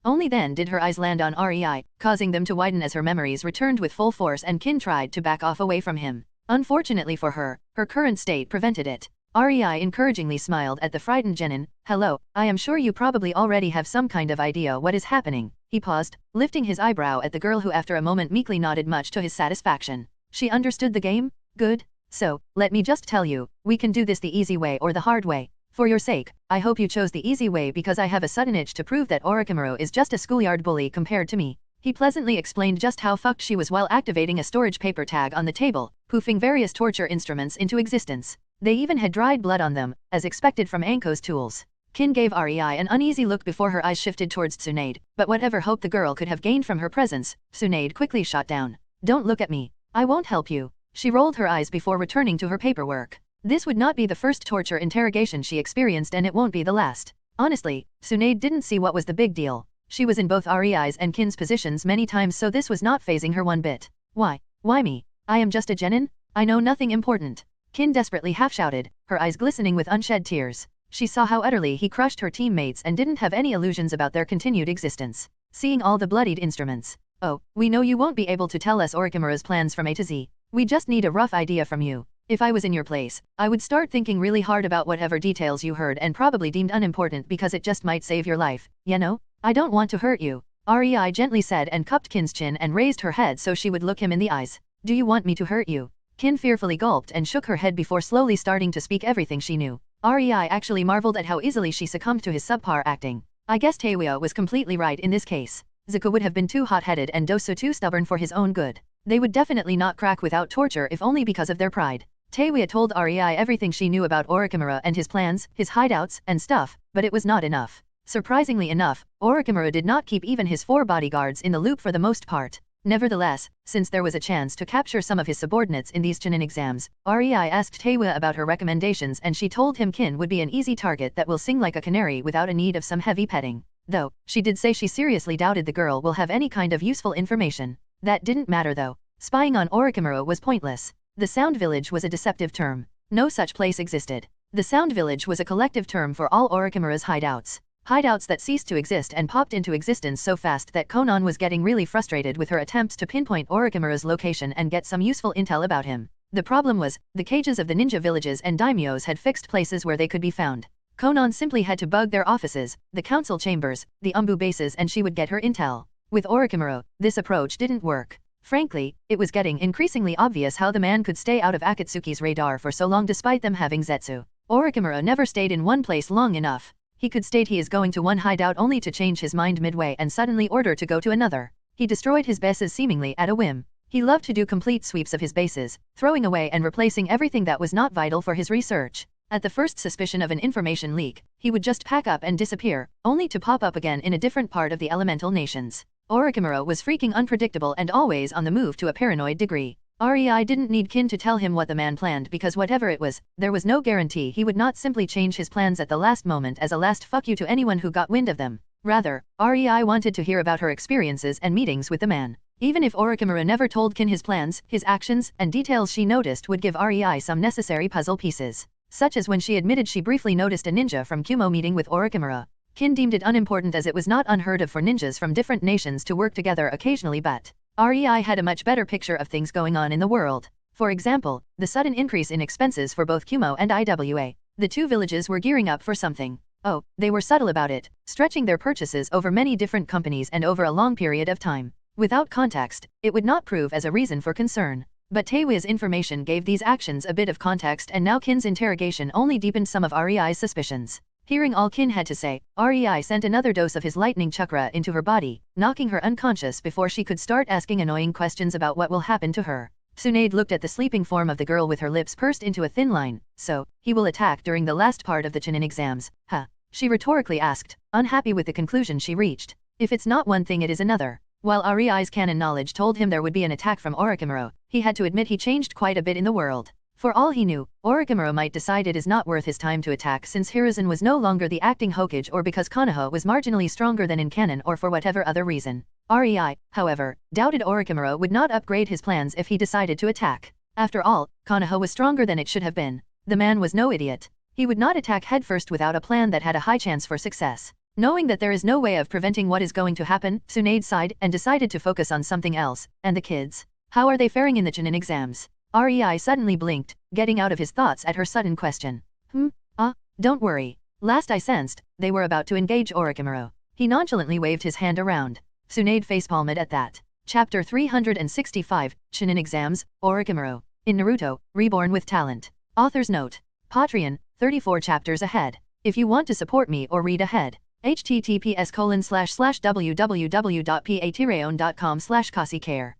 Only then did her eyes land on REI, causing them to widen as her memories returned with full force and Kin tried to back off away from him. Unfortunately for her, her current state prevented it. REI encouragingly smiled at the frightened Genin. Hello, I am sure you probably already have some kind of idea what is happening. He paused, lifting his eyebrow at the girl who after a moment meekly nodded much to his satisfaction. She understood the game? Good. So, let me just tell you, we can do this the easy way or the hard way. For your sake, I hope you chose the easy way because I have a sudden itch to prove that Orochimaru is just a schoolyard bully compared to me. He pleasantly explained just how fucked she was while activating a storage paper tag on the table, poofing various torture instruments into existence. They even had dried blood on them, as expected from Anko's tools. Kin gave Rei an uneasy look before her eyes shifted towards Tsunade, but whatever hope the girl could have gained from her presence, Tsunade quickly shot down. Don't look at me. I won't help you. She rolled her eyes before returning to her paperwork. This would not be the first torture interrogation she experienced, and it won't be the last. Honestly, Tsunade didn't see what was the big deal. She was in both Rei's and Kin's positions many times, so this was not fazing her one bit. Why? Why me? I am just a genin? I know nothing important. Kin desperately half-shouted, her eyes glistening with unshed tears. She saw how utterly he crushed her teammates and didn't have any illusions about their continued existence. Seeing all the bloodied instruments. Oh, we know you won't be able to tell us Orochimaru's plans from A to Z. We just need a rough idea from you. If I was in your place, I would start thinking really hard about whatever details you heard and probably deemed unimportant because it just might save your life, you know? I don't want to hurt you. Rei gently said and cupped Kin's chin and raised her head so she would look him in the eyes. Do you want me to hurt you? Kin fearfully gulped and shook her head before slowly starting to speak everything she knew. Rei actually marveled at how easily she succumbed to his subpar acting. I guess Taewya was completely right in this case. Zuko would have been too hot-headed and Dosu too stubborn for his own good. They would definitely not crack without torture if only because of their pride. Taewya told Rei everything she knew about Orochimaru and his plans, his hideouts, and stuff, but it was not enough. Surprisingly enough, Orochimaru did not keep even his 4 bodyguards in the loop for the most part. Nevertheless, since there was a chance to capture some of his subordinates in these Chunin exams, Rei asked Taewya about her recommendations and she told him Kin would be an easy target that will sing like a canary without a need of some heavy petting. Though, she did say she seriously doubted the girl will have any kind of useful information. That didn't matter though. Spying on Orochimaru was pointless. The Sound Village was a deceptive term. No such place existed. The Sound Village was a collective term for all Orochimaru's hideouts. Hideouts that ceased to exist and popped into existence so fast that Konan was getting really frustrated with her attempts to pinpoint Orochimaru's location and get some useful intel about him. The problem was, the cages of the ninja villages and daimyos had fixed places where they could be found. Konan simply had to bug their offices, the council chambers, the Umbu bases, and she would get her intel. With Orochimaru, this approach didn't work. Frankly, it was getting increasingly obvious how the man could stay out of Akatsuki's radar for so long despite them having Zetsu. Orochimaru never stayed in one place long enough. He could state he is going to one hideout only to change his mind midway and suddenly order to go to another. He destroyed his bases seemingly at a whim. He loved to do complete sweeps of his bases, throwing away and replacing everything that was not vital for his research. At the first suspicion of an information leak, he would just pack up and disappear, only to pop up again in a different part of the elemental nations. Orochimaru was freaking unpredictable and always on the move to a paranoid degree. Rei didn't need Kin to tell him what the man planned because whatever it was, there was no guarantee he would not simply change his plans at the last moment as a last fuck you to anyone who got wind of them. Rather, Rei wanted to hear about her experiences and meetings with the man. Even if Orochimaru never told Kin his plans, his actions, and details she noticed would give Rei some necessary puzzle pieces. Such as when she admitted she briefly noticed a ninja from Kumo meeting with Orochimaru. Kin deemed it unimportant as it was not unheard of for ninjas from different nations to work together occasionally, but Rei had a much better picture of things going on in the world. For example, the sudden increase in expenses for both Kumo and IWA. The two villages were gearing up for something. Oh, they were subtle about it, stretching their purchases over many different companies and over a long period of time. Without context, it would not prove as a reason for concern. But Taewya's information gave these actions a bit of context, and now Kin's interrogation only deepened some of Rei's suspicions. Hearing all Kin had to say, Rei sent another dose of his lightning chakra into her body, knocking her unconscious before she could start asking annoying questions about what will happen to her. Tsunade looked at the sleeping form of the girl with her lips pursed into a thin line. So, he will attack during the last part of the Chunin exams, huh? She rhetorically asked, unhappy with the conclusion she reached. If it's not one thing it is another. While Rei's canon knowledge told him there would be an attack from Orochimaru, he had to admit he changed quite a bit in the world. For all he knew, Orochimaru might decide it is not worth his time to attack since Hiruzen was no longer the acting Hokage, or because Konoha was marginally stronger than in canon, or for whatever other reason. Rei, however, doubted Orochimaru would not upgrade his plans if he decided to attack. After all, Konoha was stronger than it should have been. The man was no idiot. He would not attack headfirst without a plan that had a high chance for success. Knowing that there is no way of preventing what is going to happen, Tsunade sighed and decided to focus on something else. And the kids? How are they faring in the Chunin exams? Rei suddenly blinked, getting out of his thoughts at her sudden question. Don't worry. Last I sensed, they were about to engage Orochimaru. He nonchalantly waved his hand around. Tsunade facepalmed at that. Chapter 365, Chunin Exams, Orochimaru. In Naruto, Reborn with Talent. Author's note. Patreon, 34 chapters ahead. If you want to support me or read ahead, https://www.patreon.com/kasicare.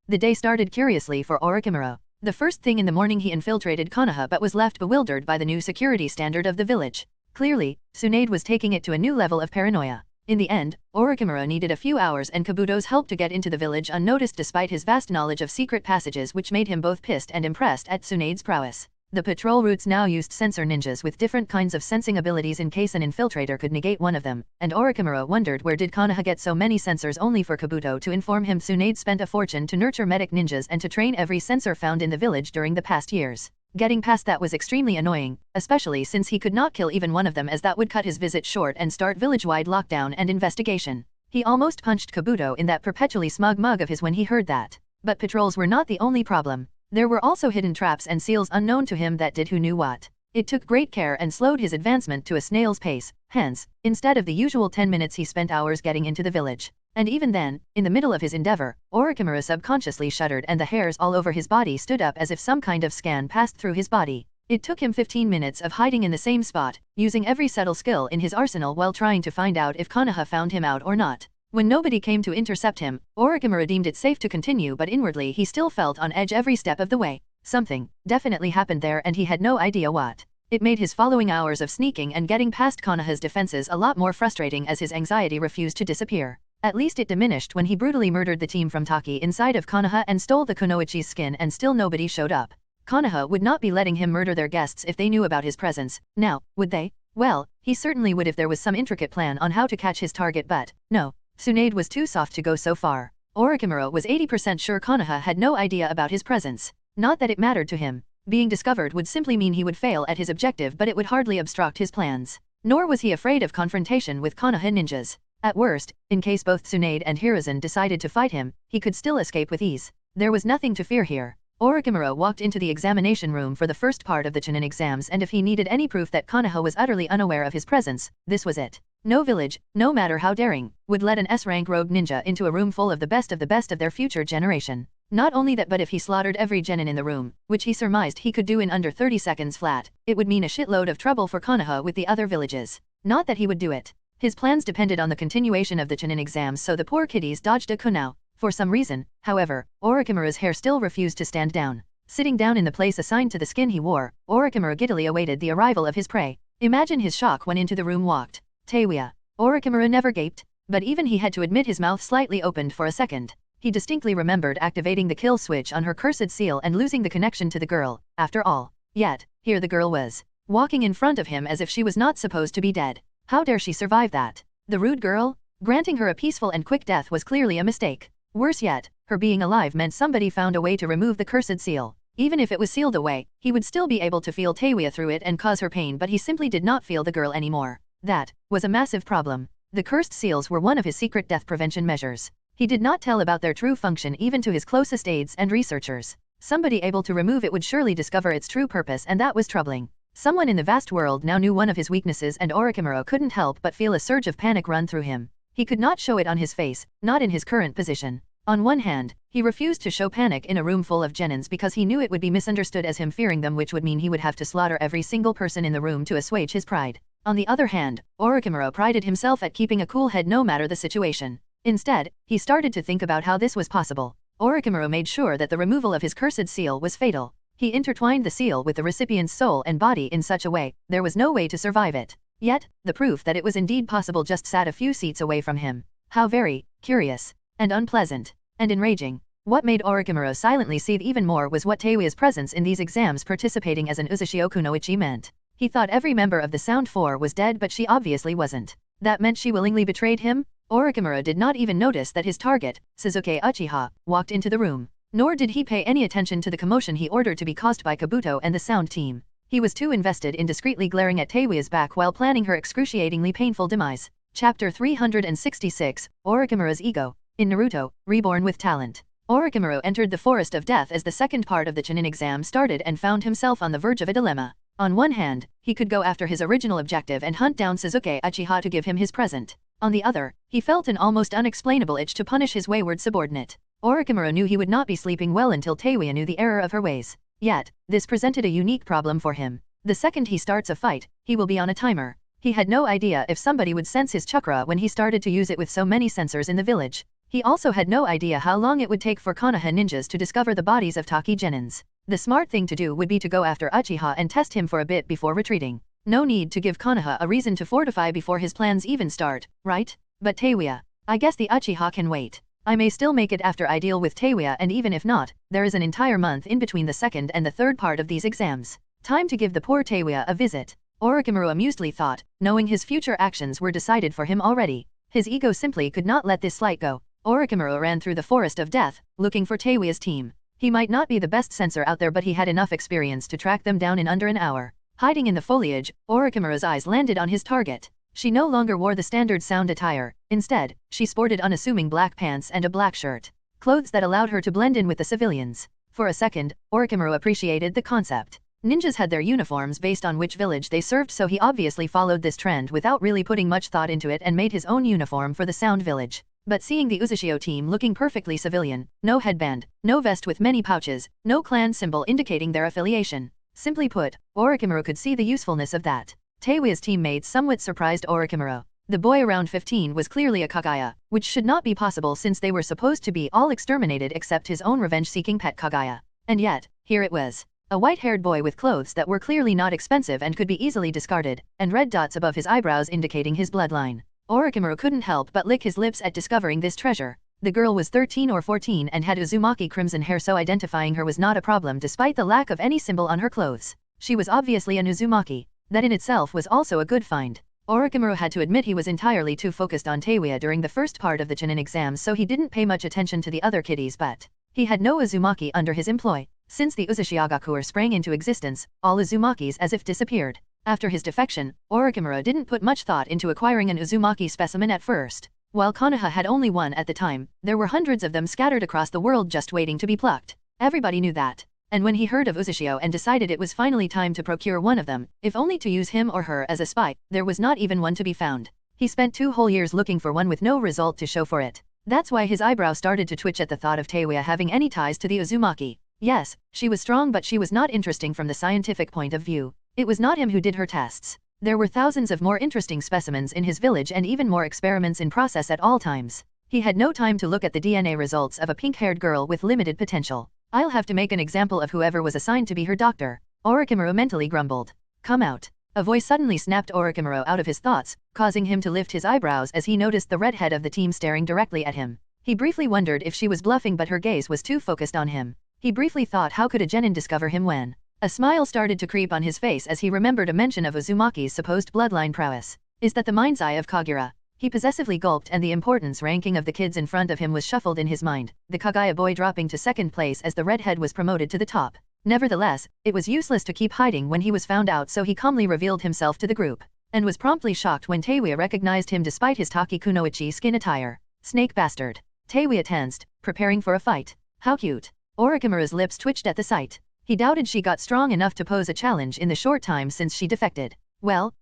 The day started curiously for Orochimaru. The first thing in the morning he infiltrated Konoha but was left bewildered by the new security standard of the village. Clearly, Tsunade was taking it to a new level of paranoia. In the end, Orochimaru needed a few hours and Kabuto's help to get into the village unnoticed despite his vast knowledge of secret passages, which made him both pissed and impressed at Tsunade's prowess. The patrol routes now used sensor ninjas with different kinds of sensing abilities in case an infiltrator could negate one of them, and Orochimaru wondered where did Konoha get so many sensors, only for Kabuto to inform him Tsunade spent a fortune to nurture medic ninjas and to train every sensor found in the village during the past years. Getting past that was extremely annoying, especially since he could not kill even one of them, as that would cut his visit short and start village-wide lockdown and investigation. He almost punched Kabuto in that perpetually smug mug of his when he heard that. But patrols were not the only problem. There were also hidden traps and seals unknown to him that did who knew what. It took great care and slowed his advancement to a snail's pace, hence, instead of the usual 10 minutes he spent hours getting into the village. And even then, in the middle of his endeavor, Orochimaru subconsciously shuddered and the hairs all over his body stood up as if some kind of scan passed through his body. It took him 15 minutes of hiding in the same spot, using every subtle skill in his arsenal while trying to find out if Konoha found him out or not. When nobody came to intercept him, Orochimaru deemed it safe to continue, but inwardly he still felt on edge every step of the way. Something definitely happened there and he had no idea what. It made his following hours of sneaking and getting past Konoha's defenses a lot more frustrating as his anxiety refused to disappear. At least it diminished when he brutally murdered the team from Taki inside of Konoha and stole the Kunoichi's skin, and still nobody showed up. Konoha would not be letting him murder their guests if they knew about his presence. Now, would they? Well, he certainly would if there was some intricate plan on how to catch his target, but no. Tsunade was too soft to go so far. Orochimaru was 80% sure Konoha had no idea about his presence. Not that it mattered to him. Being discovered would simply mean he would fail at his objective, but it would hardly obstruct his plans. Nor was he afraid of confrontation with Konoha ninjas. At worst, in case both Tsunade and Hiruzen decided to fight him, he could still escape with ease. There was nothing to fear here. Orochimaru walked into the examination room for the first part of the Chunin exams, and if he needed any proof that Konoha was utterly unaware of his presence, this was it. No village, no matter how daring, would let an S-rank rogue ninja into a room full of the best of their future generation. Not only that, but if he slaughtered every genin in the room, which he surmised he could do in under 30 seconds flat, it would mean a shitload of trouble for Konoha with the other villages. Not that he would do it. His plans depended on the continuation of the Chunin exams, so the poor kiddies dodged a kunao. For some reason, however, Orochimaru's hair still refused to stand down. Sitting down in the place assigned to the skin he wore, Orochimaru giddily awaited the arrival of his prey. Imagine his shock when into the room walked Teiwa. Orochimaru never gaped, but even he had to admit his mouth slightly opened for a second. He distinctly remembered activating the kill switch on her cursed seal and losing the connection to the girl, after all. Yet, here the girl was, walking in front of him as if she was not supposed to be dead. How dare she survive that? The rude girl? Granting her a peaceful and quick death was clearly a mistake. Worse yet, her being alive meant somebody found a way to remove the cursed seal. Even if it was sealed away, he would still be able to feel Teiwa through it and cause her pain, but he simply did not feel the girl anymore. That was a massive problem. The cursed seals were one of his secret death prevention measures. He did not tell about their true function even to his closest aides and researchers. Somebody able to remove it would surely discover its true purpose, and that was troubling. Someone in the vast world now knew one of his weaknesses, and Orochimaru couldn't help but feel a surge of panic run through him. He could not show it on his face, not in his current position. On one hand, he refused to show panic in a room full of genins because he knew it would be misunderstood as him fearing them, which would mean he would have to slaughter every single person in the room to assuage his pride. On the other hand, Orochimaru prided himself at keeping a cool head no matter the situation. Instead, he started to think about how this was possible. Orochimaru made sure that the removal of his cursed seal was fatal. He intertwined the seal with the recipient's soul and body in such a way, there was no way to survive it. Yet, the proof that it was indeed possible just sat a few seats away from him. How very curious, and unpleasant, and enraging. What made Orochimaru silently seethe even more was what Teiwa's presence in these exams participating as an Uzashioku no Ichi meant. He thought every member of the Sound Four was dead, but she obviously wasn't. That meant she willingly betrayed him? Orochimaru did not even notice that his target, Sasuke Uchiha, walked into the room. Nor did he pay any attention to the commotion he ordered to be caused by Kabuto and the sound team. He was too invested in discreetly glaring at Teiwa's back while planning her excruciatingly painful demise. Chapter 366, Orochimaru's Ego. In Naruto, Reborn with Talent. Orochimaru entered the Forest of Death as the second part of the Chunin exam started and found himself on the verge of a dilemma. On one hand, he could go after his original objective and hunt down Sasuke Uchiha to give him his present. On the other, he felt an almost unexplainable itch to punish his wayward subordinate. Orochimaru knew he would not be sleeping well until Teiwa knew the error of her ways. Yet, this presented a unique problem for him. The second he starts a fight, he will be on a timer. He had no idea if somebody would sense his chakra when he started to use it with so many sensors in the village. He also had no idea how long it would take for Konoha ninjas to discover the bodies of Taki genins. The smart thing to do would be to go after Uchiha and test him for a bit before retreating. No need to give Konoha a reason to fortify before his plans even start, right? But Teiwaya, I guess the Uchiha can wait. I may still make it after I deal with Teiwaya, and even if not, there is an entire month in between the second and the third part of these exams. Time to give the poor Teiwaya a visit. Orochimaru amusedly thought, knowing his future actions were decided for him already. His ego simply could not let this slight go. Orochimaru ran through the forest of death, looking for Teiwaya's team. He might not be the best sensor out there, but he had enough experience to track them down in under an hour. Hiding in the foliage, Orochimaru's eyes landed on his target. She no longer wore the standard sound attire. Instead, she sported unassuming black pants and a black shirt. Clothes that allowed her to blend in with the civilians. For a second, Orochimaru appreciated the concept. Ninjas had their uniforms based on which village they served, so he obviously followed this trend without really putting much thought into it and made his own uniform for the Sound Village. But seeing the Uzushio team looking perfectly civilian, no headband, no vest with many pouches, no clan symbol indicating their affiliation. Simply put, Orochimaru could see the usefulness of that. Teiwaya's teammates somewhat surprised Orochimaru. The boy around 15 was clearly a Kagaya, which should not be possible since they were supposed to be all exterminated except his own revenge-seeking pet Kagaya. And yet, here it was. A white-haired boy with clothes that were clearly not expensive and could be easily discarded, and red dots above his eyebrows indicating his bloodline. Orochimaru couldn't help but lick his lips at discovering this treasure. The girl was 13 or 14 and had Uzumaki crimson hair, so identifying her was not a problem despite the lack of any symbol on her clothes. She was obviously an Uzumaki. That in itself was also a good find. Orochimaru had to admit he was entirely too focused on Teiwaya during the first part of the Chunin exams, so he didn't pay much attention to the other kiddies, but he had no Uzumaki under his employ. Since the Uzushiagakuer sprang into existence, all Uzumakis as if disappeared. After his defection, Orochimaru didn't put much thought into acquiring an Uzumaki specimen at first. While Konoha had only one at the time, there were hundreds of them scattered across the world just waiting to be plucked. Everybody knew that. And when he heard of Uzushio and decided it was finally time to procure one of them, if only to use him or her as a spy, there was not even one to be found. He spent 2 whole years looking for one with no result to show for it. That's why his eyebrow started to twitch at the thought of Teiwaya having any ties to the Uzumaki. Yes, she was strong, but she was not interesting from the scientific point of view. It was not him who did her tests. There were thousands of more interesting specimens in his village and even more experiments in process at all times. He had no time to look at the DNA results of a pink-haired girl with limited potential. I'll have to make an example of whoever was assigned to be her doctor. Orochimaru mentally grumbled. Come out. A voice suddenly snapped Orochimaru out of his thoughts, causing him to lift his eyebrows as he noticed the redhead of the team staring directly at him. He briefly wondered if she was bluffing, but her gaze was too focused on him. He briefly thought, how could a genin discover him when? A smile started to creep on his face as he remembered a mention of Uzumaki's supposed bloodline prowess. Is that the mind's eye of Kagura? He possessively gulped, and the importance ranking of the kids in front of him was shuffled in his mind, the Kagaya boy dropping to second place as the redhead was promoted to the top. Nevertheless, it was useless to keep hiding when he was found out, so he calmly revealed himself to the group, and was promptly shocked when Teiwaya recognized him despite his Taki Kunoichi skin attire. Snake bastard. Teiwaya tensed, preparing for a fight. How cute. Orochimaru's lips twitched at the sight. He doubted she got strong enough to pose a challenge in the short time since she defected. Well,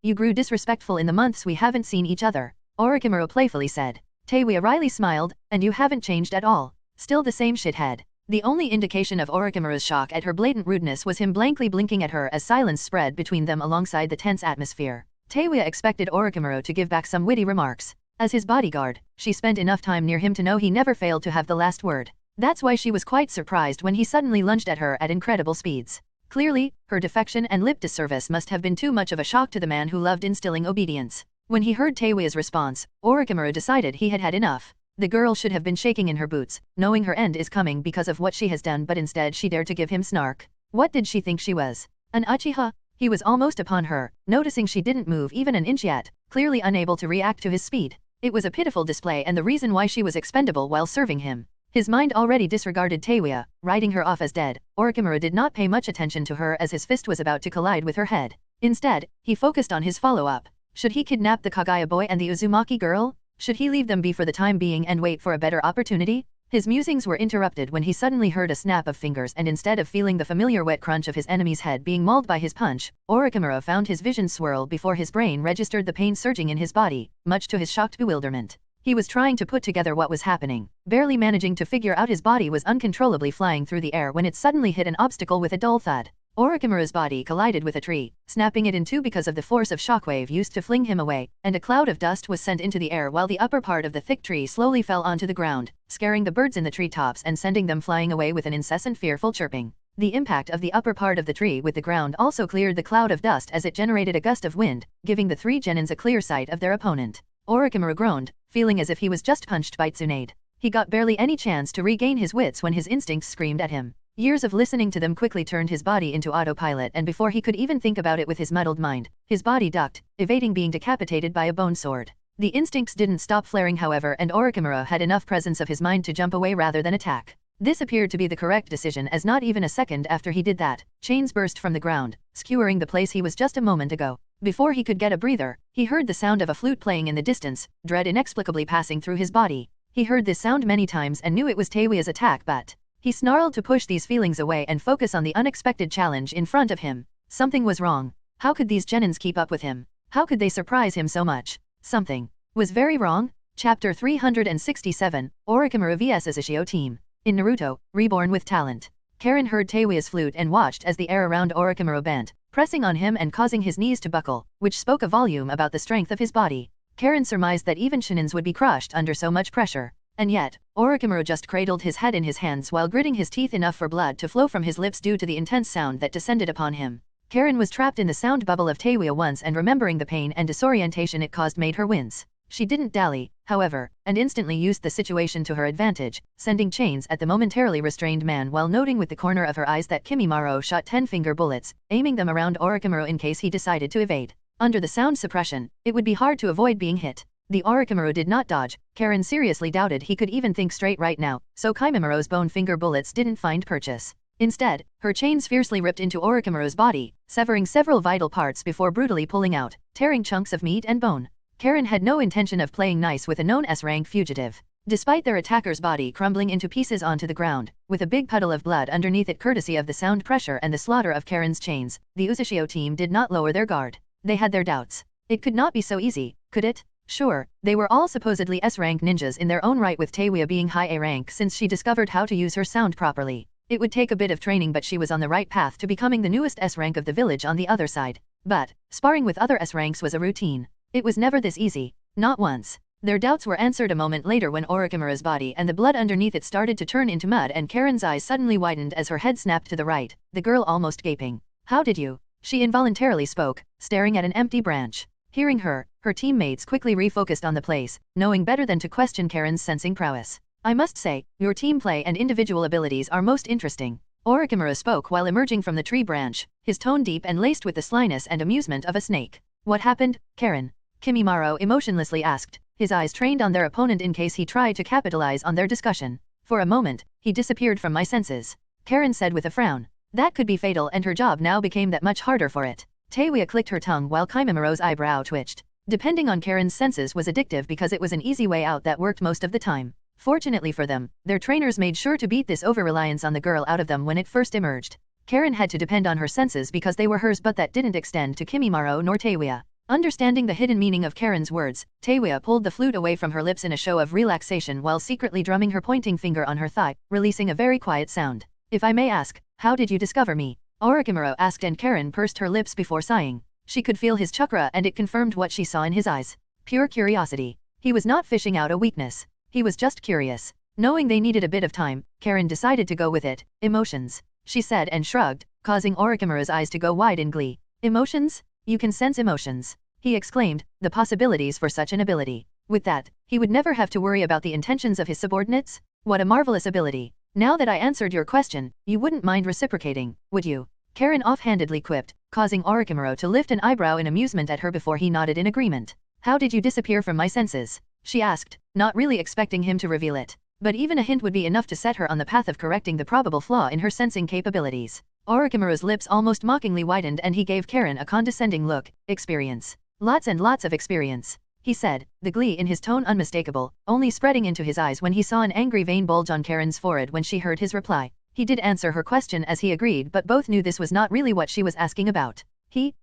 you grew disrespectful in the months we haven't seen each other, Orochimaru playfully said. Teiwaya wryly smiled, and you haven't changed at all. Still the same shithead. The only indication of Orochimaru's shock at her blatant rudeness was him blankly blinking at her as silence spread between them alongside the tense atmosphere. Teiwaya expected Orochimaru to give back some witty remarks. As his bodyguard, she spent enough time near him to know he never failed to have the last word. That's why she was quite surprised when he suddenly lunged at her at incredible speeds. Clearly, her defection and lip disservice must have been too much of a shock to the man who loved instilling obedience. When he heard Teiwaya's response, Orochimaru decided he had had enough. The girl should have been shaking in her boots, knowing her end is coming because of what she has done, but instead she dared to give him snark. What did she think she was? An Uchiha? He was almost upon her, noticing she didn't move even an inch yet, clearly unable to react to his speed. It was a pitiful display and the reason why she was expendable while serving him. His mind already disregarded Teiwaya, writing her off as dead. Orochimaru did not pay much attention to her as his fist was about to collide with her head. Instead, he focused on his follow-up. Should he kidnap the Kagaya boy and the Uzumaki girl? Should he leave them be for the time being and wait for a better opportunity? His musings were interrupted when he suddenly heard a snap of fingers, and instead of feeling the familiar wet crunch of his enemy's head being mauled by his punch, Orochimaru found his vision swirl before his brain registered the pain surging in his body, much to his shocked bewilderment. He was trying to put together what was happening, barely managing to figure out his body was uncontrollably flying through the air when it suddenly hit an obstacle with a dull thud. Orochimaru's body collided with a tree, snapping it in two because of the force of shockwave used to fling him away, and a cloud of dust was sent into the air while the upper part of the thick tree slowly fell onto the ground, scaring the birds in the treetops and sending them flying away with an incessant fearful chirping. The impact of the upper part of the tree with the ground also cleared the cloud of dust as it generated a gust of wind, giving the 3 genins a clear sight of their opponent. Orochimaru groaned, feeling as if he was just punched by Tsunade. He got barely any chance to regain his wits when his instincts screamed at him. Years of listening to them quickly turned his body into autopilot, and before he could even think about it with his muddled mind, his body ducked, evading being decapitated by a bone sword. The instincts didn't stop flaring however, and Orochimaru had enough presence of his mind to jump away rather than attack. This appeared to be the correct decision, as not even a second after he did that, chains burst from the ground, skewering the place he was just a moment ago. Before he could get a breather, he heard the sound of a flute playing in the distance, dread inexplicably passing through his body. He heard this sound many times and knew it was Teiwa's attack, but he snarled to push these feelings away and focus on the unexpected challenge in front of him. Something was wrong. How could these genins keep up with him? How could they surprise him so much? Something was very wrong. Chapter 367, Orochimaru vs Ushio Team. In Naruto, Reborn with Talent. Karen heard Teiwa's flute and watched as the air around Orochimaru bent, pressing on him and causing his knees to buckle, which spoke a volume about the strength of his body. Karen surmised that even Chunins would be crushed under so much pressure. And yet, Orochimaru just cradled his head in his hands while gritting his teeth enough for blood to flow from his lips due to the intense sound that descended upon him. Karen was trapped in the sound bubble of Teiwa once, and remembering the pain and disorientation it caused made her wince. She didn't dally, however, and instantly used the situation to her advantage, sending chains at the momentarily restrained man while noting with the corner of her eyes that Kimimaro shot 10-finger bullets, aiming them around Orochimaru in case he decided to evade. Under the sound suppression, it would be hard to avoid being hit. The Orochimaru did not dodge. Karen seriously doubted he could even think straight right now, so Kimimiro's bone finger bullets didn't find purchase. Instead, her chains fiercely ripped into Orochimaru's body, severing several vital parts before brutally pulling out, tearing chunks of meat and bone. Karen had no intention of playing nice with a known S-rank fugitive. Despite their attacker's body crumbling into pieces onto the ground, with a big puddle of blood underneath it courtesy of the sound pressure and the slaughter of Karen's chains, the Ushio team did not lower their guard. They had their doubts. It could not be so easy, could it? Sure, they were all supposedly S-rank ninjas in their own right, with Teiwa being high A rank since she discovered how to use her sound properly. It would take a bit of training, but she was on the right path to becoming the newest S-rank of the village on the other side. But sparring with other S-ranks was a routine. It was never this easy. Not once. Their doubts were answered a moment later when Orochimaru's body and the blood underneath it started to turn into mud, and Karen's eyes suddenly widened as her head snapped to the right, the girl almost gaping. How did you? She involuntarily spoke, staring at an empty branch. Hearing her, her teammates quickly refocused on the place, knowing better than to question Karen's sensing prowess. I must say, your team play and individual abilities are most interesting. Orochimaru spoke while emerging from the tree branch, his tone deep and laced with the slyness and amusement of a snake. What happened, Karen? Kimimaro emotionlessly asked, his eyes trained on their opponent in case he tried to capitalize on their discussion. For a moment, he disappeared from my senses. Karen said with a frown. That could be fatal, and her job now became that much harder for it. Teiwa clicked her tongue while Kimimiro's eyebrow twitched. Depending on Karen's senses was addictive because it was an easy way out that worked most of the time. Fortunately for them, their trainers made sure to beat this over-reliance on the girl out of them when it first emerged. Karen had to depend on her senses because they were hers, but that didn't extend to Kimimaro nor Teiwa. Understanding the hidden meaning of Karen's words, Teiwa pulled the flute away from her lips in a show of relaxation while secretly drumming her pointing finger on her thigh, releasing a very quiet sound. If I may ask, how did you discover me? Orochimaru asked, and Karen pursed her lips before sighing. She could feel his chakra, and it confirmed what she saw in his eyes. Pure curiosity. He was not fishing out a weakness. He was just curious. Knowing they needed a bit of time, Karen decided to go with it. Emotions, she said and shrugged, causing Orochimaru's eyes to go wide in glee. Emotions? You can sense emotions, he exclaimed, the possibilities for such an ability. With that, he would never have to worry about the intentions of his subordinates? What a marvelous ability. Now that I answered your question, you wouldn't mind reciprocating, would you? Karen offhandedly quipped, causing Orochimaru to lift an eyebrow in amusement at her before he nodded in agreement. How did you disappear from my senses? She asked, not really expecting him to reveal it. But even a hint would be enough to set her on the path of correcting the probable flaw in her sensing capabilities. Orochimaru's lips almost mockingly widened, and he gave Karen a condescending look. Experience. Lots and lots of experience, he said, the glee in his tone unmistakable, only spreading into his eyes when he saw an angry vein bulge on Karen's forehead when she heard his reply. He did answer her question as he agreed, but both knew this was not really what she was asking about.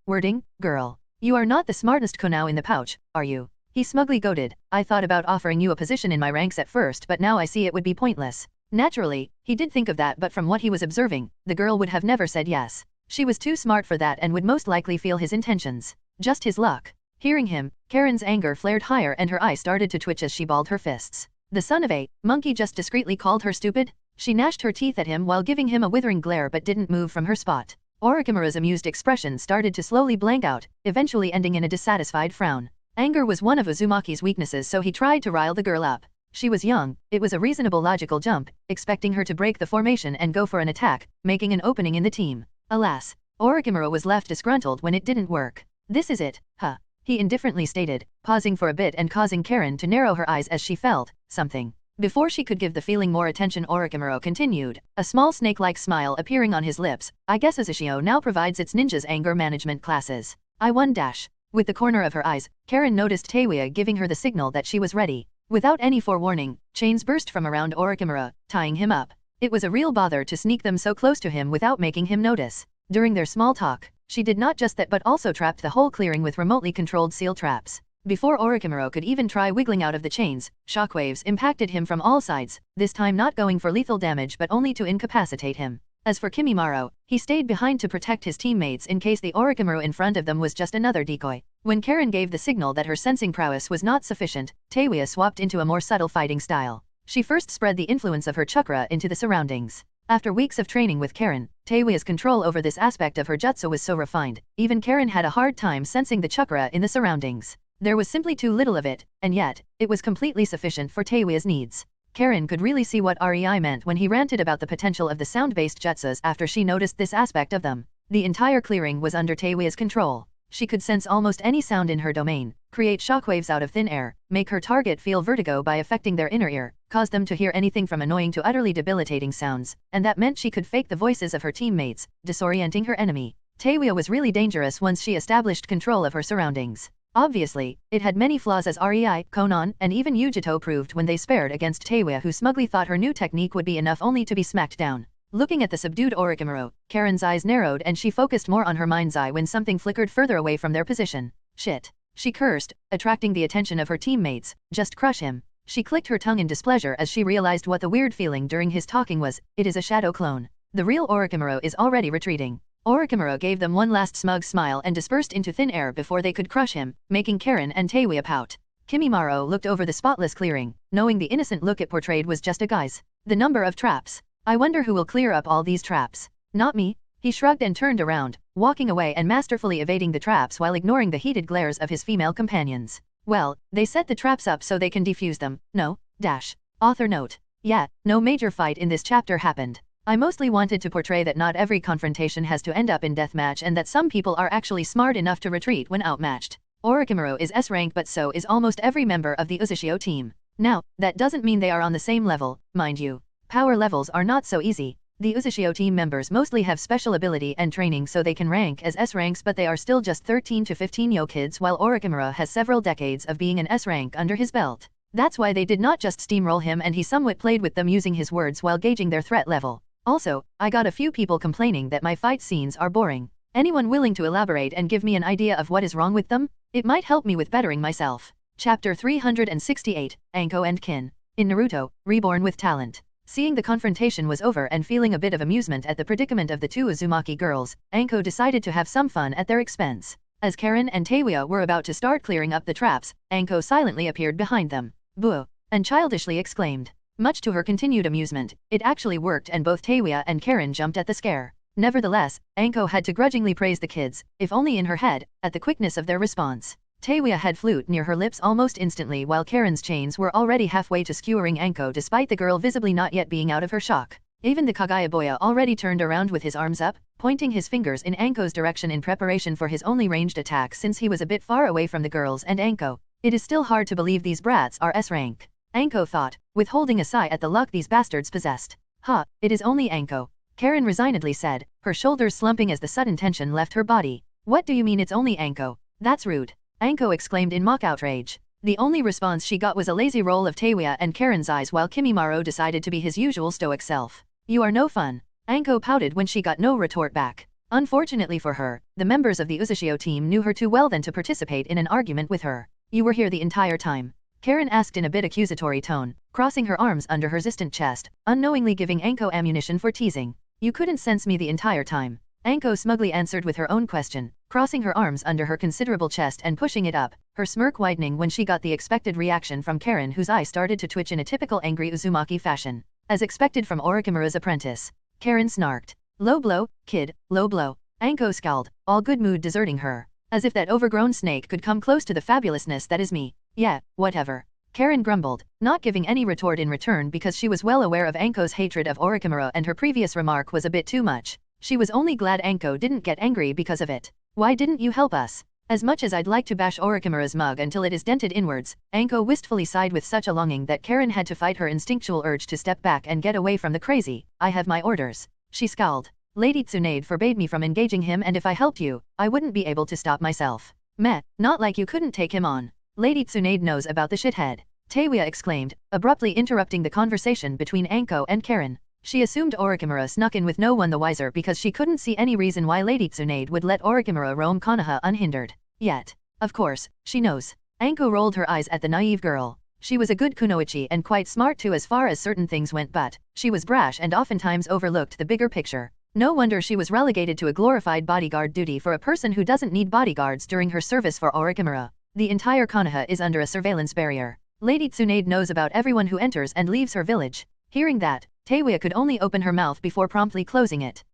Wording, girl. You are not the smartest konao in the pouch, are you? He smugly goaded. I thought about offering you a position in my ranks at first, but now I see it would be pointless. Naturally, he did think of that, but from what he was observing, the girl would have never said yes. She was too smart for that and would most likely feel his intentions. Just his luck. Hearing him, Karen's anger flared higher and her eyes started to twitch as she balled her fists. The son of a monkey just discreetly called her stupid? She gnashed her teeth at him while giving him a withering glare but didn't move from her spot. Orochimaru's amused expression started to slowly blank out, eventually ending in a dissatisfied frown. Anger was one of Uzumaki's weaknesses, so he tried to rile the girl up. She was young, it was a reasonable logical jump, expecting her to break the formation and go for an attack, making an opening in the team. Alas, Orochimaru was left disgruntled when it didn't work. This is it, huh? He indifferently stated, pausing for a bit and causing Karen to narrow her eyes as she felt something. Before she could give the feeling more attention, Orochimaru continued, a small snake-like smile appearing on his lips. I guess Uzushio now provides its ninjas anger management classes. I won dash. With the corner of her eyes, Karen noticed Teiwa giving her the signal that she was ready. Without any forewarning, chains burst from around Orochimaru, tying him up. It was a real bother to sneak them so close to him without making him notice. During their small talk, she did not just that but also trapped the whole clearing with remotely controlled seal traps. Before Orochimaru could even try wiggling out of the chains, shockwaves impacted him from all sides, this time not going for lethal damage but only to incapacitate him. As for Kimimaro, he stayed behind to protect his teammates in case the Orochimaru in front of them was just another decoy. When Karen gave the signal that her sensing prowess was not sufficient, Teiwa swapped into a more subtle fighting style. She first spread the influence of her chakra into the surroundings. After weeks of training with Karen, Teiwa's control over this aspect of her jutsu was so refined, even Karen had a hard time sensing the chakra in the surroundings. There was simply too little of it, and yet, it was completely sufficient for Teiwa's needs. Karen could really see what Rei meant when he ranted about the potential of the sound-based jutsus after she noticed this aspect of them. The entire clearing was under Teiwa's control. She could sense almost any sound in her domain, create shockwaves out of thin air, make her target feel vertigo by affecting their inner ear, cause them to hear anything from annoying to utterly debilitating sounds, and that meant she could fake the voices of her teammates, disorienting her enemy. Teiwa was really dangerous once she established control of her surroundings. Obviously, it had many flaws as Rei, Konan, and even Yujito proved when they spared against Teiwa, who smugly thought her new technique would be enough only to be smacked down. Looking at the subdued Orochimaru, Karen's eyes narrowed and she focused more on her mind's eye when something flickered further away from their position. Shit. She cursed, attracting the attention of her teammates. Just crush him. She clicked her tongue in displeasure as she realized what the weird feeling during his talking was. It is a shadow clone. The real Orochimaru is already retreating. Orochimaru gave them one last smug smile and dispersed into thin air before they could crush him, making Karen and Teiwa pout. Kimimaro looked over the spotless clearing, knowing the innocent look it portrayed was just a guise. The number of traps. I wonder who will clear up all these traps. Not me. He shrugged and turned around, walking away and masterfully evading the traps while ignoring the heated glares of his female companions. Well, they set the traps up so they can defuse them. No, dash. Author note. Yeah, no major fight in this chapter happened. I mostly wanted to portray that not every confrontation has to end up in deathmatch and that some people are actually smart enough to retreat when outmatched. Orochimaru is S rank, but so is almost every member of the Uzushio team. Now, that doesn't mean they are on the same level, mind you. Power levels are not so easy. The Uzushio team members mostly have special ability and training so they can rank as S ranks, but they are still just 13 to 15 yo kids, while Orochimaru has several decades of being an S rank under his belt. That's why they did not just steamroll him, and he somewhat played with them using his words while gauging their threat level. Also, I got a few people complaining that my fight scenes are boring. Anyone willing to elaborate and give me an idea of what is wrong with them? It might help me with bettering myself. Chapter 368, Anko and Kin. In Naruto, Reborn with Talent. Seeing the confrontation was over and feeling a bit of amusement at the predicament of the two Uzumaki girls, Anko decided to have some fun at their expense. As Karen and Teiwa were about to start clearing up the traps, Anko silently appeared behind them. Boo! And childishly exclaimed. Much to her continued amusement, it actually worked and both Teiwa and Karen jumped at the scare. Nevertheless, Anko had to grudgingly praise the kids, if only in her head, at the quickness of their response. Teiwa had flute near her lips almost instantly, while Karen's chains were already halfway to skewering Anko despite the girl visibly not yet being out of her shock. Even the Kagaya boya already turned around with his arms up, pointing his fingers in Anko's direction in preparation for his only ranged attack since he was a bit far away from the girls and Anko. It is still hard to believe these brats are S rank. Anko thought, withholding a sigh at the luck these bastards possessed. Ha, it is only Anko. Karen resignedly said, her shoulders slumping as the sudden tension left her body. What do you mean it's only Anko? That's rude. Anko exclaimed in mock outrage. The only response she got was a lazy roll of Teiwa and Karen's eyes while Kimimaro decided to be his usual stoic self. You are no fun. Anko pouted when she got no retort back. Unfortunately for her, the members of the Uzushio team knew her too well than to participate in an argument with her. You were here the entire time? Karen asked in a bit accusatory tone, crossing her arms under her resistant chest, unknowingly giving Anko ammunition for teasing. You couldn't sense me the entire time. Anko smugly answered with her own question, crossing her arms under her considerable chest and pushing it up, her smirk widening when she got the expected reaction from Karen, whose eye started to twitch in a typical angry Uzumaki fashion. as expected from Orochimaru's apprentice. Karen snarked. Low blow, kid, low blow. Anko scowled, all good mood deserting her. As if that overgrown snake could come close to the fabulousness that is me. Yeah, whatever. Karen grumbled, not giving any retort in return because she was well aware of Anko's hatred of Orochimaru and her previous remark was a bit too much. She was only glad Anko didn't get angry because of it. Why didn't you help us? As much as I'd like to bash Orochimaru's mug until it is dented inwards, Anko wistfully sighed with such a longing that Karen had to fight her instinctual urge to step back and get away from the crazy. I have my orders. She scowled. Lady Tsunade forbade me from engaging him, and if I helped you, I wouldn't be able to stop myself. Meh, not like you couldn't take him on. Lady Tsunade knows about the shithead. Taewya exclaimed, abruptly interrupting the conversation between Anko and Karen. She assumed Orochimaru snuck in with no one the wiser because she couldn't see any reason why Lady Tsunade would let Orochimaru roam Konoha unhindered. Yet. Of course, she knows. Anko rolled her eyes at the naive girl. She was a good kunoichi and quite smart too as far as certain things went, but she was brash and oftentimes overlooked the bigger picture. No wonder she was relegated to a glorified bodyguard duty for a person who doesn't need bodyguards during her service for Orochimaru. The entire Konoha is under a surveillance barrier. Lady Tsunade knows about everyone who enters and leaves her village. Hearing that, Taewya could only open her mouth before promptly closing it.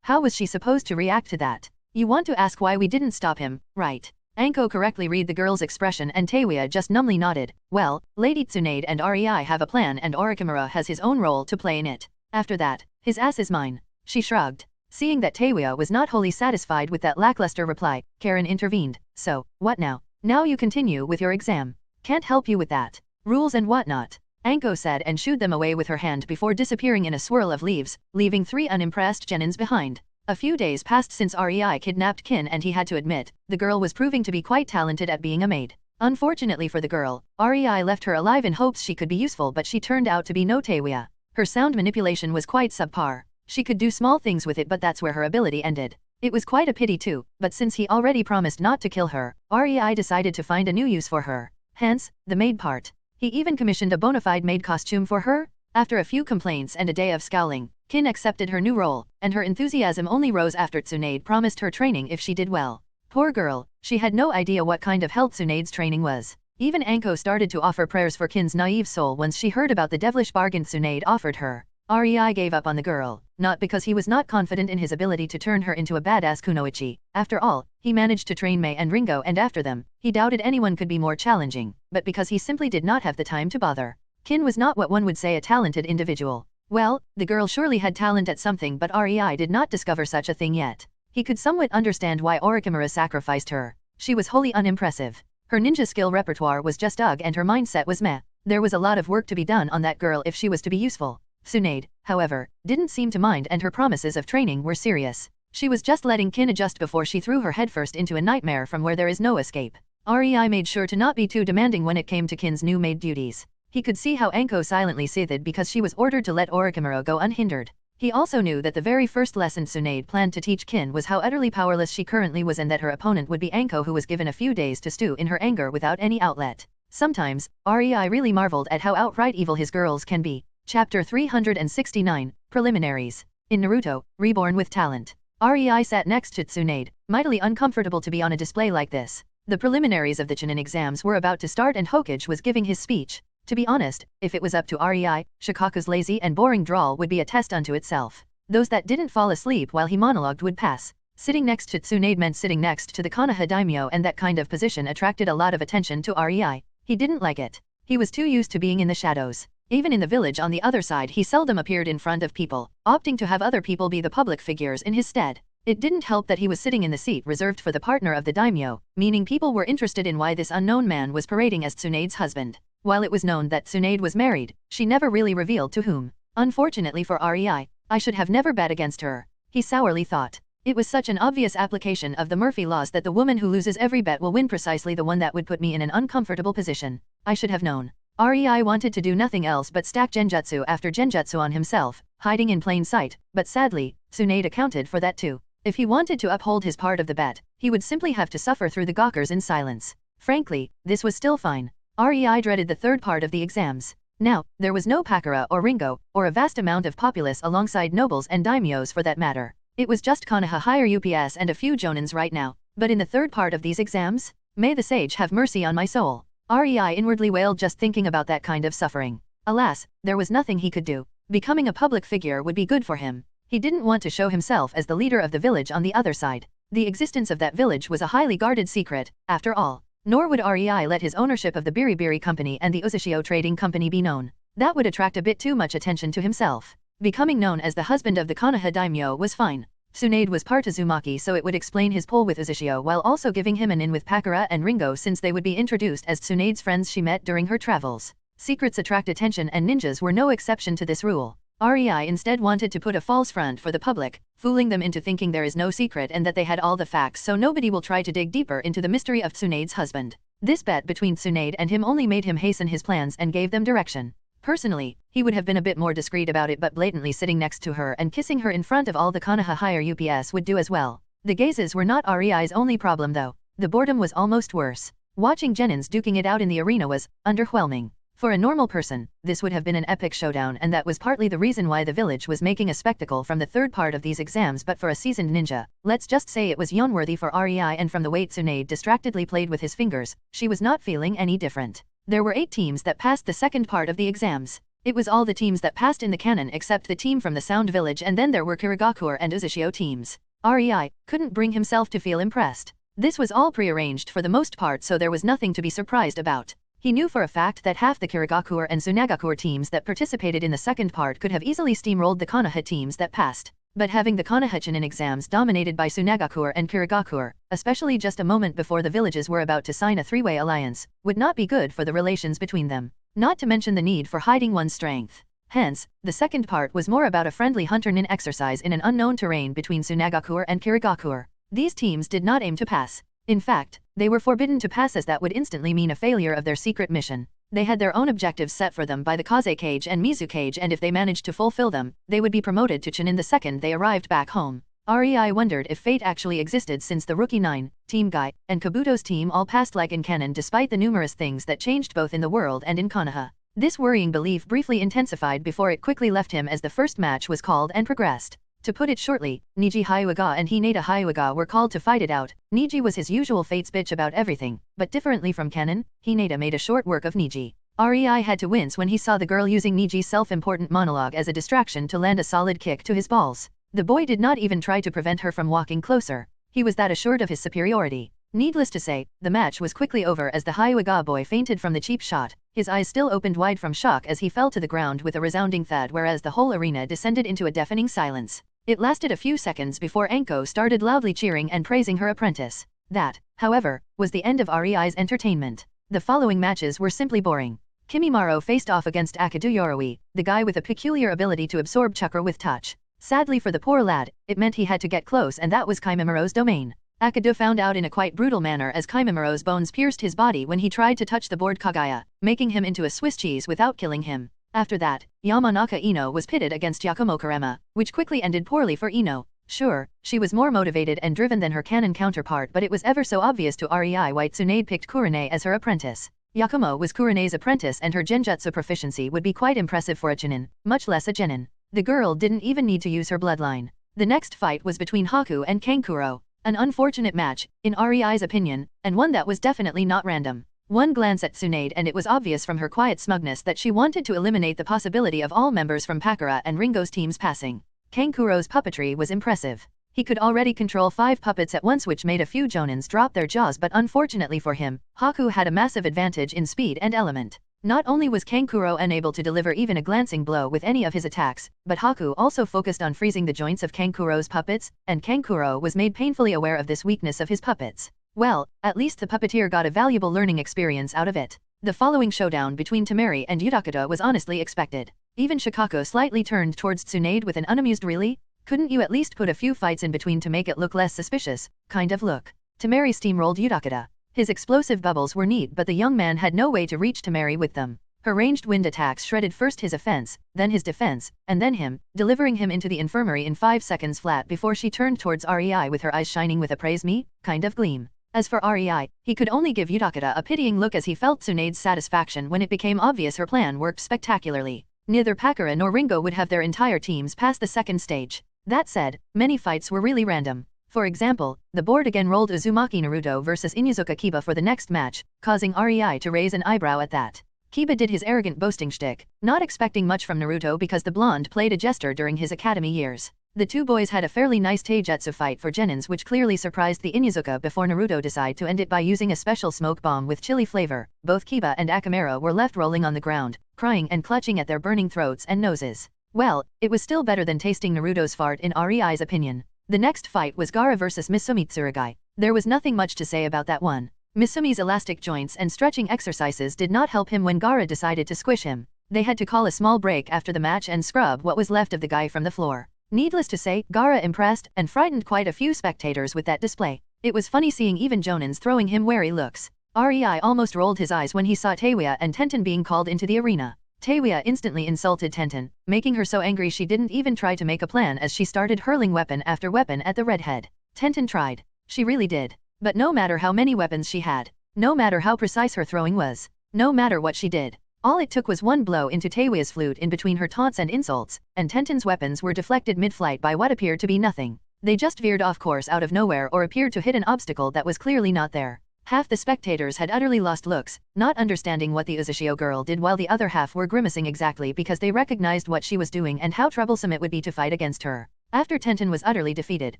How was she supposed to react to that? You want to ask why we didn't stop him, right? Anko correctly read the girl's expression and Taewya just numbly nodded. Well, Lady Tsunade and REI have a plan and Orochimaru has his own role to play in it. After that, his ass is mine. She shrugged. Seeing that Taewya was not wholly satisfied with that lackluster reply, Karen intervened. So, what now? Now you continue with your exam. Can't help you with that. Rules and whatnot. Anko said and shooed them away with her hand before disappearing in a swirl of leaves, leaving 3 unimpressed genins behind. A few days passed since REI kidnapped Kin and he had to admit, the girl was proving to be quite talented at being a maid. Unfortunately for the girl, REI left her alive in hopes she could be useful, but she turned out to be no Taewya. Her sound manipulation was quite subpar. She could do small things with it, but that's where her ability ended. It was quite a pity too, but since he already promised not to kill her, REI decided to find a new use for her. Hence, the maid part. He even commissioned a bona fide maid costume for her. After a few complaints and a day of scowling, Kin accepted her new role, and her enthusiasm only rose after Tsunade promised her training if she did well. Poor girl, she had no idea what kind of help Tsunade's training was. Even Anko started to offer prayers for Kin's naive soul once she heard about the devilish bargain Tsunade offered her. REI gave up on the girl, not because he was not confident in his ability to turn her into a badass kunoichi. After all, he managed to train Mei and Ringo, and after them, he doubted anyone could be more challenging, but because he simply did not have the time to bother. Kin was not what one would say a talented individual. Well, the girl surely had talent at something, but REI did not discover such a thing yet. He could somewhat understand why Orochimaru sacrificed her. She was wholly unimpressive. Her ninja skill repertoire was just ugh, and her mindset was meh. There was a lot of work to be done on that girl if she was to be useful. Tsunade, however, didn't seem to mind, and her promises of training were serious. She was just letting Kin adjust before she threw her headfirst into a nightmare from where there is no escape. REI made sure to not be too demanding when it came to Kin's new maid duties. He could see how Anko silently seethed because she was ordered to let Orochimaru go unhindered. He also knew that the very first lesson Tsunade planned to teach Kin was how utterly powerless she currently was, and that her opponent would be Anko, who was given a few days to stew in her anger without any outlet. Sometimes, REI really marveled at how outright evil his girls can be. Chapter 369, Preliminaries. In Naruto, Reborn with Talent. REI sat next to Tsunade, mightily uncomfortable to be on a display like this. The preliminaries of the Chunin exams were about to start and Hokage was giving his speech. To be honest, if it was up to REI, Shikaku's lazy and boring drawl would be a test unto itself. Those that didn't fall asleep while he monologued would pass. Sitting next to Tsunade meant sitting next to the Konoha daimyo, and that kind of position attracted a lot of attention to REI. He didn't like it. He was too used to being in the shadows. Even in the village on the other side, he seldom appeared in front of people, opting to have other people be the public figures in his stead. It didn't help that he was sitting in the seat reserved for the partner of the daimyo, meaning people were interested in why this unknown man was parading as Tsunade's husband. While it was known that Tsunade was married, she never really revealed to whom. Unfortunately for REI, I should have never bet against her. He sourly thought. It was such an obvious application of the Murphy laws that the woman who loses every bet will win, precisely the one that would put me in an uncomfortable position. I should have known. REI wanted to do nothing else but stack genjutsu after genjutsu on himself, hiding in plain sight, but sadly, Tsunade accounted for that too. If he wanted to uphold his part of the bet, he would simply have to suffer through the gawkers in silence. Frankly, this was still fine. REI dreaded the third part of the exams. Now, there was no Pakura or Ringo, or a vast amount of populace alongside nobles and daimyos for that matter. It was just Konoha higher UPS and a few jonins right now. But in the third part of these exams? May the sage have mercy on my soul. REI inwardly wailed just thinking about that kind of suffering. Alas, there was nothing he could do. Becoming a public figure would be good for him. He didn't want to show himself as the leader of the village on the other side. The existence of that village was a highly guarded secret, after all. Nor would Rei let his ownership of the Biribiri Company and the Uzushio Trading Company be known. That would attract a bit too much attention to himself. Becoming known as the husband of the Konoha daimyo was fine. Tsunade was part Uzumaki, so it would explain his pull with Uzushio while also giving him an in with Pakura and Ringo, since they would be introduced as Tsunade's friends she met during her travels. Secrets attract attention and ninjas were no exception to this rule. Rei instead wanted to put a false front for the public, fooling them into thinking there is no secret and that they had all the facts, so nobody will try to dig deeper into the mystery of Tsunade's husband. This bet between Tsunade and him only made him hasten his plans and gave them direction. Personally, he would have been a bit more discreet about it, but blatantly sitting next to her and kissing her in front of all the Konoha higher UPS would do as well. The gazes were not Rei's only problem though. The boredom was almost worse. Watching Genins duking it out in the arena was underwhelming. For a normal person, this would have been an epic showdown, and that was partly the reason why the village was making a spectacle from the third part of these exams, but for a seasoned ninja, let's just say it was yawn-worthy for Rei, and from the way Tsunade distractedly played with his fingers, she was not feeling any different. There were 8 teams that passed the second part of the exams. It was all the teams that passed in the canon except the team from the Sound Village, and then there were Kirigakuer and Uzushio teams. Rei couldn't bring himself to feel impressed. This was all pre-arranged for the most part, so there was nothing to be surprised about. He knew for a fact that half the Kirigakuer and Tsunagakuer teams that participated in the second part could have easily steamrolled the Konoha teams that passed. But having the Konoha Chunin exams dominated by Tsunagakuer and Kirigakuer, especially just a moment before the villages were about to sign a 3-way alliance, would not be good for the relations between them. Not to mention the need for hiding one's strength. Hence, the second part was more about a friendly hunter-nin exercise in an unknown terrain between Tsunagakuer and Kirigakuer. These teams did not aim to pass. In fact, they were forbidden to pass, as that would instantly mean a failure of their secret mission. They had their own objectives set for them by the Kaze Cage and Mizu Cage, and if they managed to fulfill them, they would be promoted to Chunin the second they arrived back home. Rei wondered if fate actually existed, since the Rookie 9, Team Guy, and Kabuto's team all passed like in canon despite the numerous things that changed both in the world and in Konoha. This worrying belief briefly intensified before it quickly left him as the first match was called and progressed. To put it shortly, Niji Hyuga and Hinata Hyuga were called to fight it out. Niji was his usual fate's bitch about everything, but differently from canon, Hinata made a short work of Niji. Rei had to wince when he saw the girl using Niji's self-important monologue as a distraction to land a solid kick to his balls. The boy did not even try to prevent her from walking closer. He was that assured of his superiority. Needless to say, the match was quickly over as the Hyuga boy fainted from the cheap shot, his eyes still opened wide from shock as he fell to the ground with a resounding thud, whereas the whole arena descended into a deafening silence. It lasted a few seconds before Anko started loudly cheering and praising her apprentice. That, however, was the end of Rei's entertainment. The following matches were simply boring. Kimimaro faced off against Akadu Yoroi, the guy with a peculiar ability to absorb chakra with touch. Sadly for the poor lad, it meant he had to get close, and that was Kimimiro's domain. Akadu found out in a quite brutal manner as Kimimiro's bones pierced his body when he tried to touch the board Kagaya, making him into a Swiss cheese without killing him. After that, Yamanaka Ino was pitted against Yakumo Karema, which quickly ended poorly for Ino. Sure, she was more motivated and driven than her canon counterpart, but it was ever so obvious to Rei why Tsunade picked Kurane as her apprentice. Yakumo was Kurane's apprentice, and her genjutsu proficiency would be quite impressive for a Chunin, much less a genin. The girl didn't even need to use her bloodline. The next fight was between Haku and Kankuro. An unfortunate match, in Rei's opinion, and one that was definitely not random. One glance at Tsunade and it was obvious from her quiet smugness that she wanted to eliminate the possibility of all members from Pakura and Ringo's teams passing. Kankuro's puppetry was impressive. He could already control 5 puppets at once, which made a few jonins drop their jaws, but unfortunately for him, Haku had a massive advantage in speed and element. Not only was Kankuro unable to deliver even a glancing blow with any of his attacks, but Haku also focused on freezing the joints of Kankuro's puppets, and Kankuro was made painfully aware of this weakness of his puppets. Well, at least the puppeteer got a valuable learning experience out of it. The following showdown between Tamary and Yudakata was honestly expected. Even Shikako slightly turned towards Tsunade with an unamused "Really? Couldn't you at least put a few fights in between to make it look less suspicious?" kind of look. Tamary steamrolled Yudakata. His explosive bubbles were neat, but the young man had no way to reach Tamary with them. Her ranged wind attacks shredded first his offense, then his defense, and then him, delivering him into the infirmary in 5 seconds flat before she turned towards Rei with her eyes shining with a "praise me" kind of gleam. As for Rei, he could only give Yudakata a pitying look as he felt Tsunade's satisfaction when it became obvious her plan worked spectacularly. Neither Pakura nor Ringo would have their entire teams pass the second stage. That said, many fights were really random. For example, the board again rolled Uzumaki Naruto versus Inuzuka Kiba for the next match, causing Rei to raise an eyebrow at that. Kiba did his arrogant boasting shtick, not expecting much from Naruto because the blonde played a jester during his academy years. The two boys had a fairly nice taijutsu fight for genins which clearly surprised the Inuzuka before Naruto decided to end it by using a special smoke bomb with chili flavor. Both Kiba and Akamera were left rolling on the ground, crying and clutching at their burning throats and noses. Well, it was still better than tasting Naruto's fart in Rei's opinion. The next fight was Gaara vs Misumi Tsurugi. There was nothing much to say about that one. Misumi's elastic joints and stretching exercises did not help him when Gaara decided to squish him. They had to call a small break after the match and scrub what was left of the guy from the floor. Needless to say, Gaara impressed and frightened quite a few spectators with that display. It was funny seeing even Jonins throwing him wary looks. Rei almost rolled his eyes when he saw Teiwa and Tenten being called into the arena. Teiwa instantly insulted Tenten, making her so angry she didn't even try to make a plan as she started hurling weapon after weapon at the redhead. Tenten tried. She really did. But no matter how many weapons she had, no matter how precise her throwing was, no matter what she did, all it took was one blow into Teiwa's flute in between her taunts and insults, and Tenten's weapons were deflected mid-flight by what appeared to be nothing. They just veered off course out of nowhere or appeared to hit an obstacle that was clearly not there. Half the spectators had utterly lost looks, not understanding what the Uzushio girl did, while the other half were grimacing exactly because they recognized what she was doing and how troublesome it would be to fight against her. After Tenten was utterly defeated,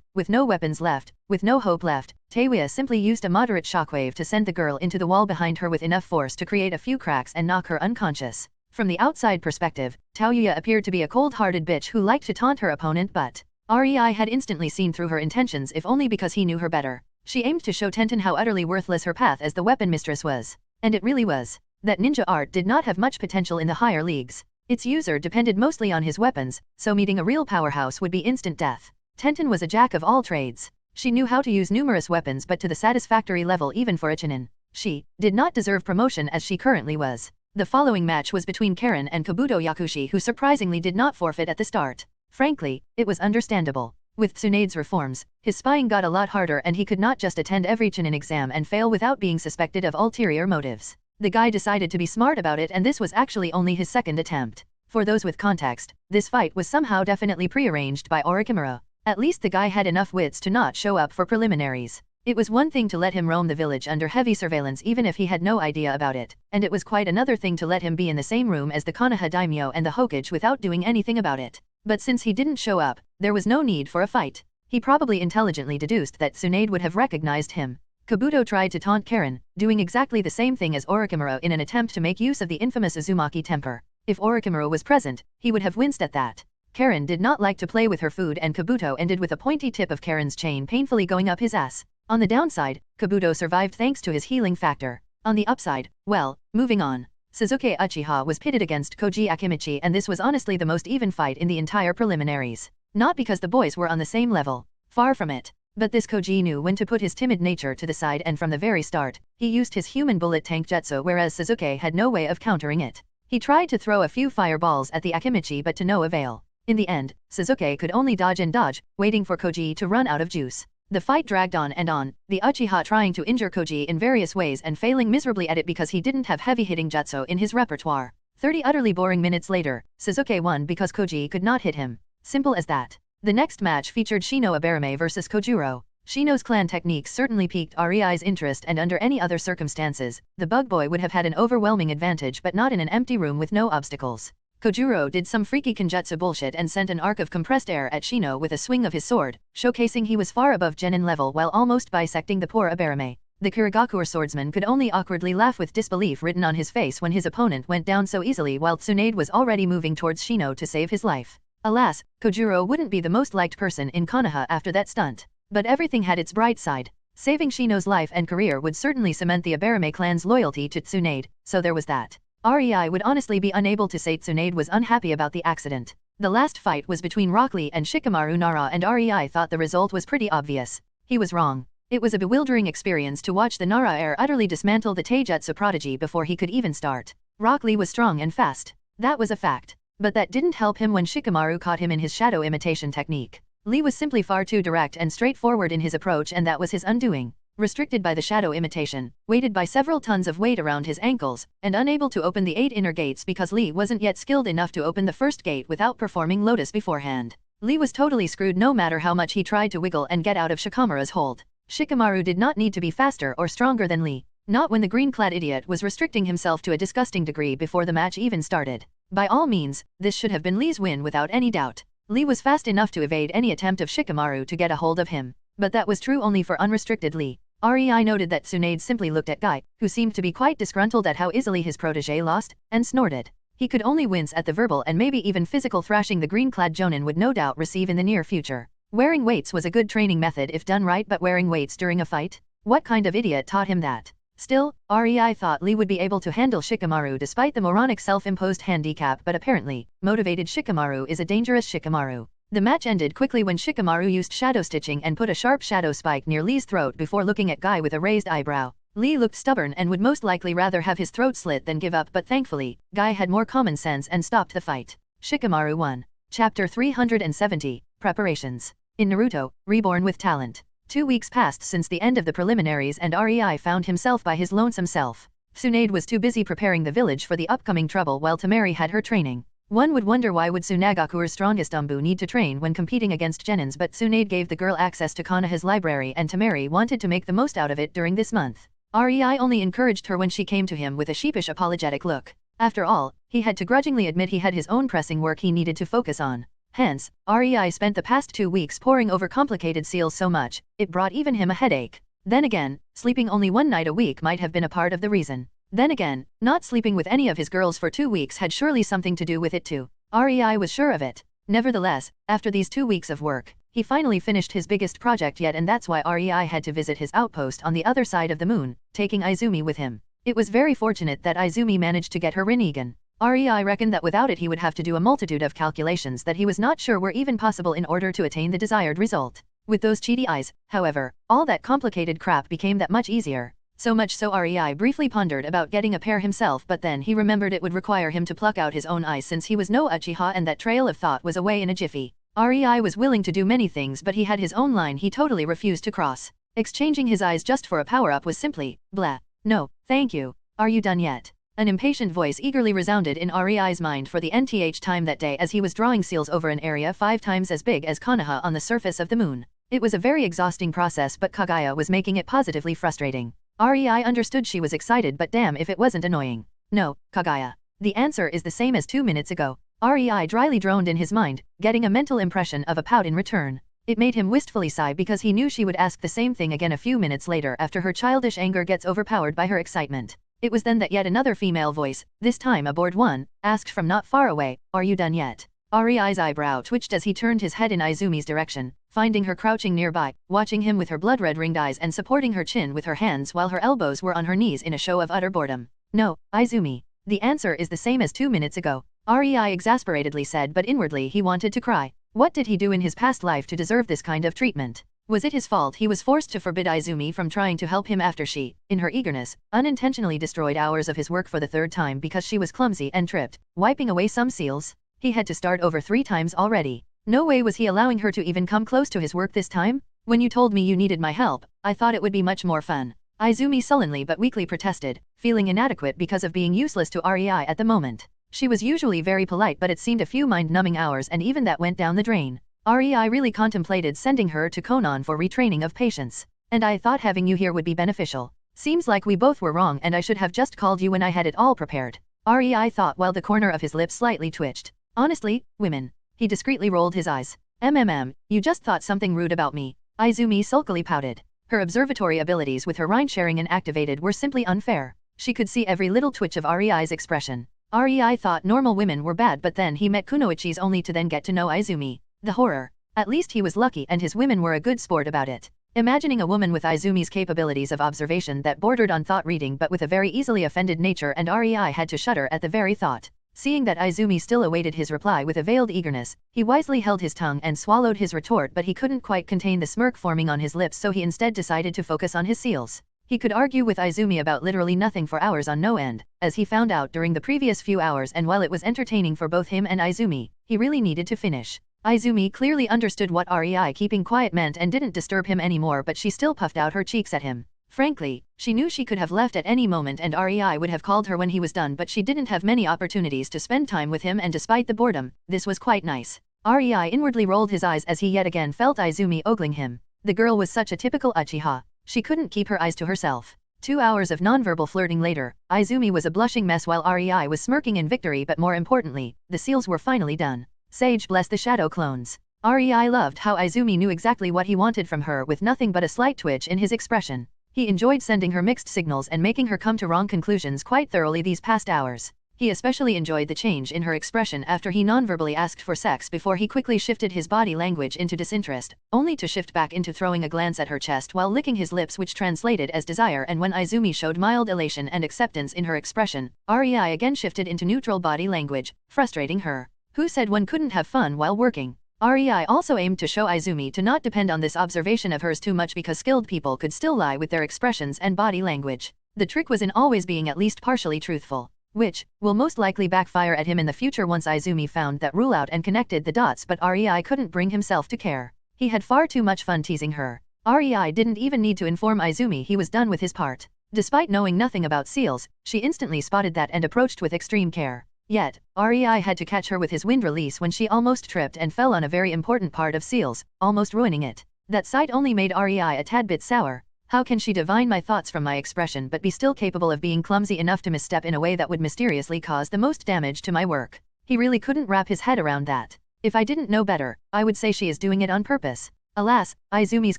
with no weapons left, with no hope left, Teiwa simply used a moderate shockwave to send the girl into the wall behind her with enough force to create a few cracks and knock her unconscious. From the outside perspective, Taoyuya appeared to be a cold-hearted bitch who liked to taunt her opponent, but Rei had instantly seen through her intentions, if only because he knew her better. She aimed to show Tenten how utterly worthless her path as the weapon mistress was. And it really was. That ninja art did not have much potential in the higher leagues. Its user depended mostly on his weapons, so meeting a real powerhouse would be instant death. Tenten was a jack of all trades. She knew how to use numerous weapons, but to the satisfactory level even for a Chunin. She did not deserve promotion as she currently was. The following match was between Karen and Kabuto Yakushi, who surprisingly did not forfeit at the start. Frankly, it was understandable. With Tsunade's reforms, his spying got a lot harder and he could not just attend every Chunin exam and fail without being suspected of ulterior motives. The guy decided to be smart about it, and this was actually only his second attempt. For those with context, this fight was somehow definitely prearranged by Orochimaru. At least the guy had enough wits to not show up for preliminaries. It was one thing to let him roam the village under heavy surveillance even if he had no idea about it, and it was quite another thing to let him be in the same room as the Konoha daimyo and the Hokage without doing anything about it. But since he didn't show up, there was no need for a fight. He probably intelligently deduced that Tsunade would have recognized him. Kabuto tried to taunt Karen, doing exactly the same thing as Orochimaru in an attempt to make use of the infamous Uzumaki temper. If Orochimaru was present, he would have winced at that. Karen did not like to play with her food, and Kabuto ended with a pointy tip of Karen's chain painfully going up his ass. On the downside, Kabuto survived thanks to his healing factor. On the upside, well, moving on. Sasuke Uchiha was pitted against Koji Akimichi, and this was honestly the most even fight in the entire preliminaries. Not because the boys were on the same level. Far from it. But this Koji knew when to put his timid nature to the side, and from the very start, he used his human bullet tank jutsu, whereas Sasuke had no way of countering it. He tried to throw a few fireballs at the Akimichi but to no avail. In the end, Sasuke could only dodge and dodge, waiting for Koji to run out of juice. The fight dragged on and on, the Uchiha trying to injure Koji in various ways and failing miserably at it because he didn't have heavy-hitting jutsu in his repertoire. 30 utterly boring minutes later, Sasuke won because Koji could not hit him. Simple as that. The next match featured Shino Aberame versus Kojuro. Shino's clan techniques certainly piqued Rei's interest, and under any other circumstances, the bug boy would have had an overwhelming advantage, but not in an empty room with no obstacles. Kojuro did some freaky kenjutsu bullshit and sent an arc of compressed air at Shino with a swing of his sword, showcasing he was far above genin level while almost bisecting the poor Aberame. The Kirigakuer swordsman could only awkwardly laugh with disbelief written on his face when his opponent went down so easily while Tsunade was already moving towards Shino to save his life. Alas, Kojuro wouldn't be the most liked person in Konoha after that stunt. But everything had its bright side. Saving Shino's life and career would certainly cement the Aberame clan's loyalty to Tsunade, so there was that. Rei would honestly be unable to say Tsunade was unhappy about the accident. The last fight was between Rock Lee and Shikamaru Nara, and Rei thought the result was pretty obvious. He was wrong. It was a bewildering experience to watch the Nara heir utterly dismantle the Taijutsu prodigy before he could even start. Rock Lee was strong and fast. That was a fact. But that didn't help him when Shikamaru caught him in his shadow imitation technique. Lee was simply far too direct and straightforward in his approach, and that was his undoing. Restricted by the shadow imitation, weighted by several tons of weight around his ankles, and unable to open the 8 inner gates because Lee wasn't yet skilled enough to open the first gate without performing Lotus beforehand. Lee was totally screwed no matter how much he tried to wiggle and get out of Shikamaru's hold. Shikamaru did not need to be faster or stronger than Lee. Not when the green-clad idiot was restricting himself to a disgusting degree before the match even started. By all means, this should have been Lee's win without any doubt. Lee was fast enough to evade any attempt of Shikamaru to get a hold of him. But that was true only for unrestricted Lee. REI noted that Tsunade simply looked at Guy, who seemed to be quite disgruntled at how easily his protege lost, and snorted. He could only wince at the verbal and maybe even physical thrashing the green-clad Jonin would no doubt receive in the near future. Wearing weights was a good training method if done right, but wearing weights during a fight? What kind of idiot taught him that? Still, REI thought Lee would be able to handle Shikamaru despite the moronic self-imposed handicap, but apparently, motivated Shikamaru is a dangerous Shikamaru. The match ended quickly when Shikamaru used shadow stitching and put a sharp shadow spike near Lee's throat before looking at Guy with a raised eyebrow. Lee looked stubborn and would most likely rather have his throat slit than give up, but thankfully, Guy had more common sense and stopped the fight. Shikamaru won. Chapter 370, Preparations. In Naruto, Reborn with Talent. 2 weeks passed since the end of the preliminaries and REI found himself by his lonesome self. Tsunade was too busy preparing the village for the upcoming trouble while Tamary had her training. One would wonder why would Tsunagaku's strongest Umbu need to train when competing against Genins, but Tsunade gave the girl access to Konoha's library and Tamary wanted to make the most out of it during this month. REI only encouraged her when she came to him with a sheepish apologetic look. After all, he had to grudgingly admit he had his own pressing work he needed to focus on. Hence, REI spent the past 2 weeks poring over complicated seals so much, it brought even him a headache. Then again, sleeping only 1 night a week might have been a part of the reason. Then again, not sleeping with any of his girls for 2 weeks had surely something to do with it too. REI was sure of it. Nevertheless, after these 2 weeks of work, he finally finished his biggest project yet, and that's why REI had to visit his outpost on the other side of the moon, taking Izumi with him. It was very fortunate that Izumi managed to get her Rinnegan. REI reckoned that without it he would have to do a multitude of calculations that he was not sure were even possible in order to attain the desired result. With those cheaty eyes, however, all that complicated crap became that much easier. So much so REI briefly pondered about getting a pair himself, but then he remembered it would require him to pluck out his own eyes since he was no Uchiha and that trail of thought was away in a jiffy. REI was willing to do many things, but he had his own line he totally refused to cross. Exchanging his eyes just for a power-up was simply, blah. No, thank you. Are you done yet? An impatient voice eagerly resounded in REI's mind for the nth time that day as he was drawing seals over an area 5 times as big as Konoha on the surface of the moon. It was a very exhausting process, but Kagaya was making it positively frustrating. REI understood she was excited, but damn if it wasn't annoying. No, Kagaya. The answer is the same as 2 minutes ago. REI dryly droned in his mind, getting a mental impression of a pout in return. It made him wistfully sigh because he knew she would ask the same thing again a few minutes later after her childish anger gets overpowered by her excitement. It was then that yet another female voice, this time a bored one, asked from not far away, "Are you done yet?" REI's eyebrow twitched as he turned his head in Izumi's direction, finding her crouching nearby, watching him with her blood-red ringed eyes and supporting her chin with her hands while her elbows were on her knees in a show of utter boredom. "No, Izumi. The answer is the same as 2 minutes ago," REI exasperatedly said, but inwardly he wanted to cry. What did he do in his past life to deserve this kind of treatment? Was it his fault he was forced to forbid Izumi from trying to help him after she, in her eagerness, unintentionally destroyed hours of his work for the 3rd time because she was clumsy and tripped, wiping away some seals? He had to start over 3 times already. No way was he allowing her to even come close to his work this time? When you told me you needed my help, I thought it would be much more fun. Izumi sullenly but weakly protested, feeling inadequate because of being useless to REI at the moment. She was usually very polite, but it seemed a few mind-numbing hours and even that went down the drain. REI really contemplated sending her to Konan for retraining of patience. And I thought having you here would be beneficial. Seems like we both were wrong and I should have just called you when I had it all prepared. REI thought while the corner of his lip slightly twitched. Honestly, women. He discreetly rolled his eyes. You just thought something rude about me. Izumi sulkily pouted. Her observatory abilities with her rind sharing inactivated were simply unfair. She could see every little twitch of REI's expression. REI thought normal women were bad, but then he met Kunoichi's only to then get to know Izumi. The horror. At least he was lucky and his women were a good sport about it. Imagining a woman with Izumi's capabilities of observation that bordered on thought reading but with a very easily offended nature, and REI had to shudder at the very thought. Seeing that Izumi still awaited his reply with a veiled eagerness, he wisely held his tongue and swallowed his retort, but he couldn't quite contain the smirk forming on his lips, so he instead decided to focus on his seals. He could argue with Izumi about literally nothing for hours on no end, as he found out during the previous few hours, and while it was entertaining for both him and Izumi, he really needed to finish. Izumi clearly understood what REI keeping quiet meant and didn't disturb him anymore, but she still puffed out her cheeks at him. Frankly, she knew she could have left at any moment and REI would have called her when he was done, but she didn't have many opportunities to spend time with him, and despite the boredom, this was quite nice. REI inwardly rolled his eyes as he yet again felt Izumi ogling him. The girl was such a typical Uchiha. She couldn't keep her eyes to herself. 2 hours of nonverbal flirting later, Izumi was a blushing mess while REI was smirking in victory, but more importantly, the seals were finally done. Sage bless the shadow clones. REI loved how Izumi knew exactly what he wanted from her with nothing but a slight twitch in his expression. He enjoyed sending her mixed signals and making her come to wrong conclusions quite thoroughly these past hours. He especially enjoyed the change in her expression after he non-verbally asked for sex before he quickly shifted his body language into disinterest, only to shift back into throwing a glance at her chest while licking his lips, which translated as desire. And when Izumi showed mild elation and acceptance in her expression, REI again shifted into neutral body language, frustrating her. Who said one couldn't have fun while working? REI also aimed to show Izumi to not depend on this observation of hers too much, because skilled people could still lie with their expressions and body language. The trick was in always being at least partially truthful, which will most likely backfire at him in the future once Izumi found that rule out and connected the dots, but REI couldn't bring himself to care. He had far too much fun teasing her. REI didn't even need to inform Izumi he was done with his part. Despite knowing nothing about seals, she instantly spotted that and approached with extreme care. Yet, REI had to catch her with his wind release when she almost tripped and fell on a very important part of seals, almost ruining it. That sight only made REI a tad bit sour. How can she divine my thoughts from my expression but be still capable of being clumsy enough to misstep in a way that would mysteriously cause the most damage to my work? He really couldn't wrap his head around that. If I didn't know better, I would say she is doing it on purpose. Alas, Izumi's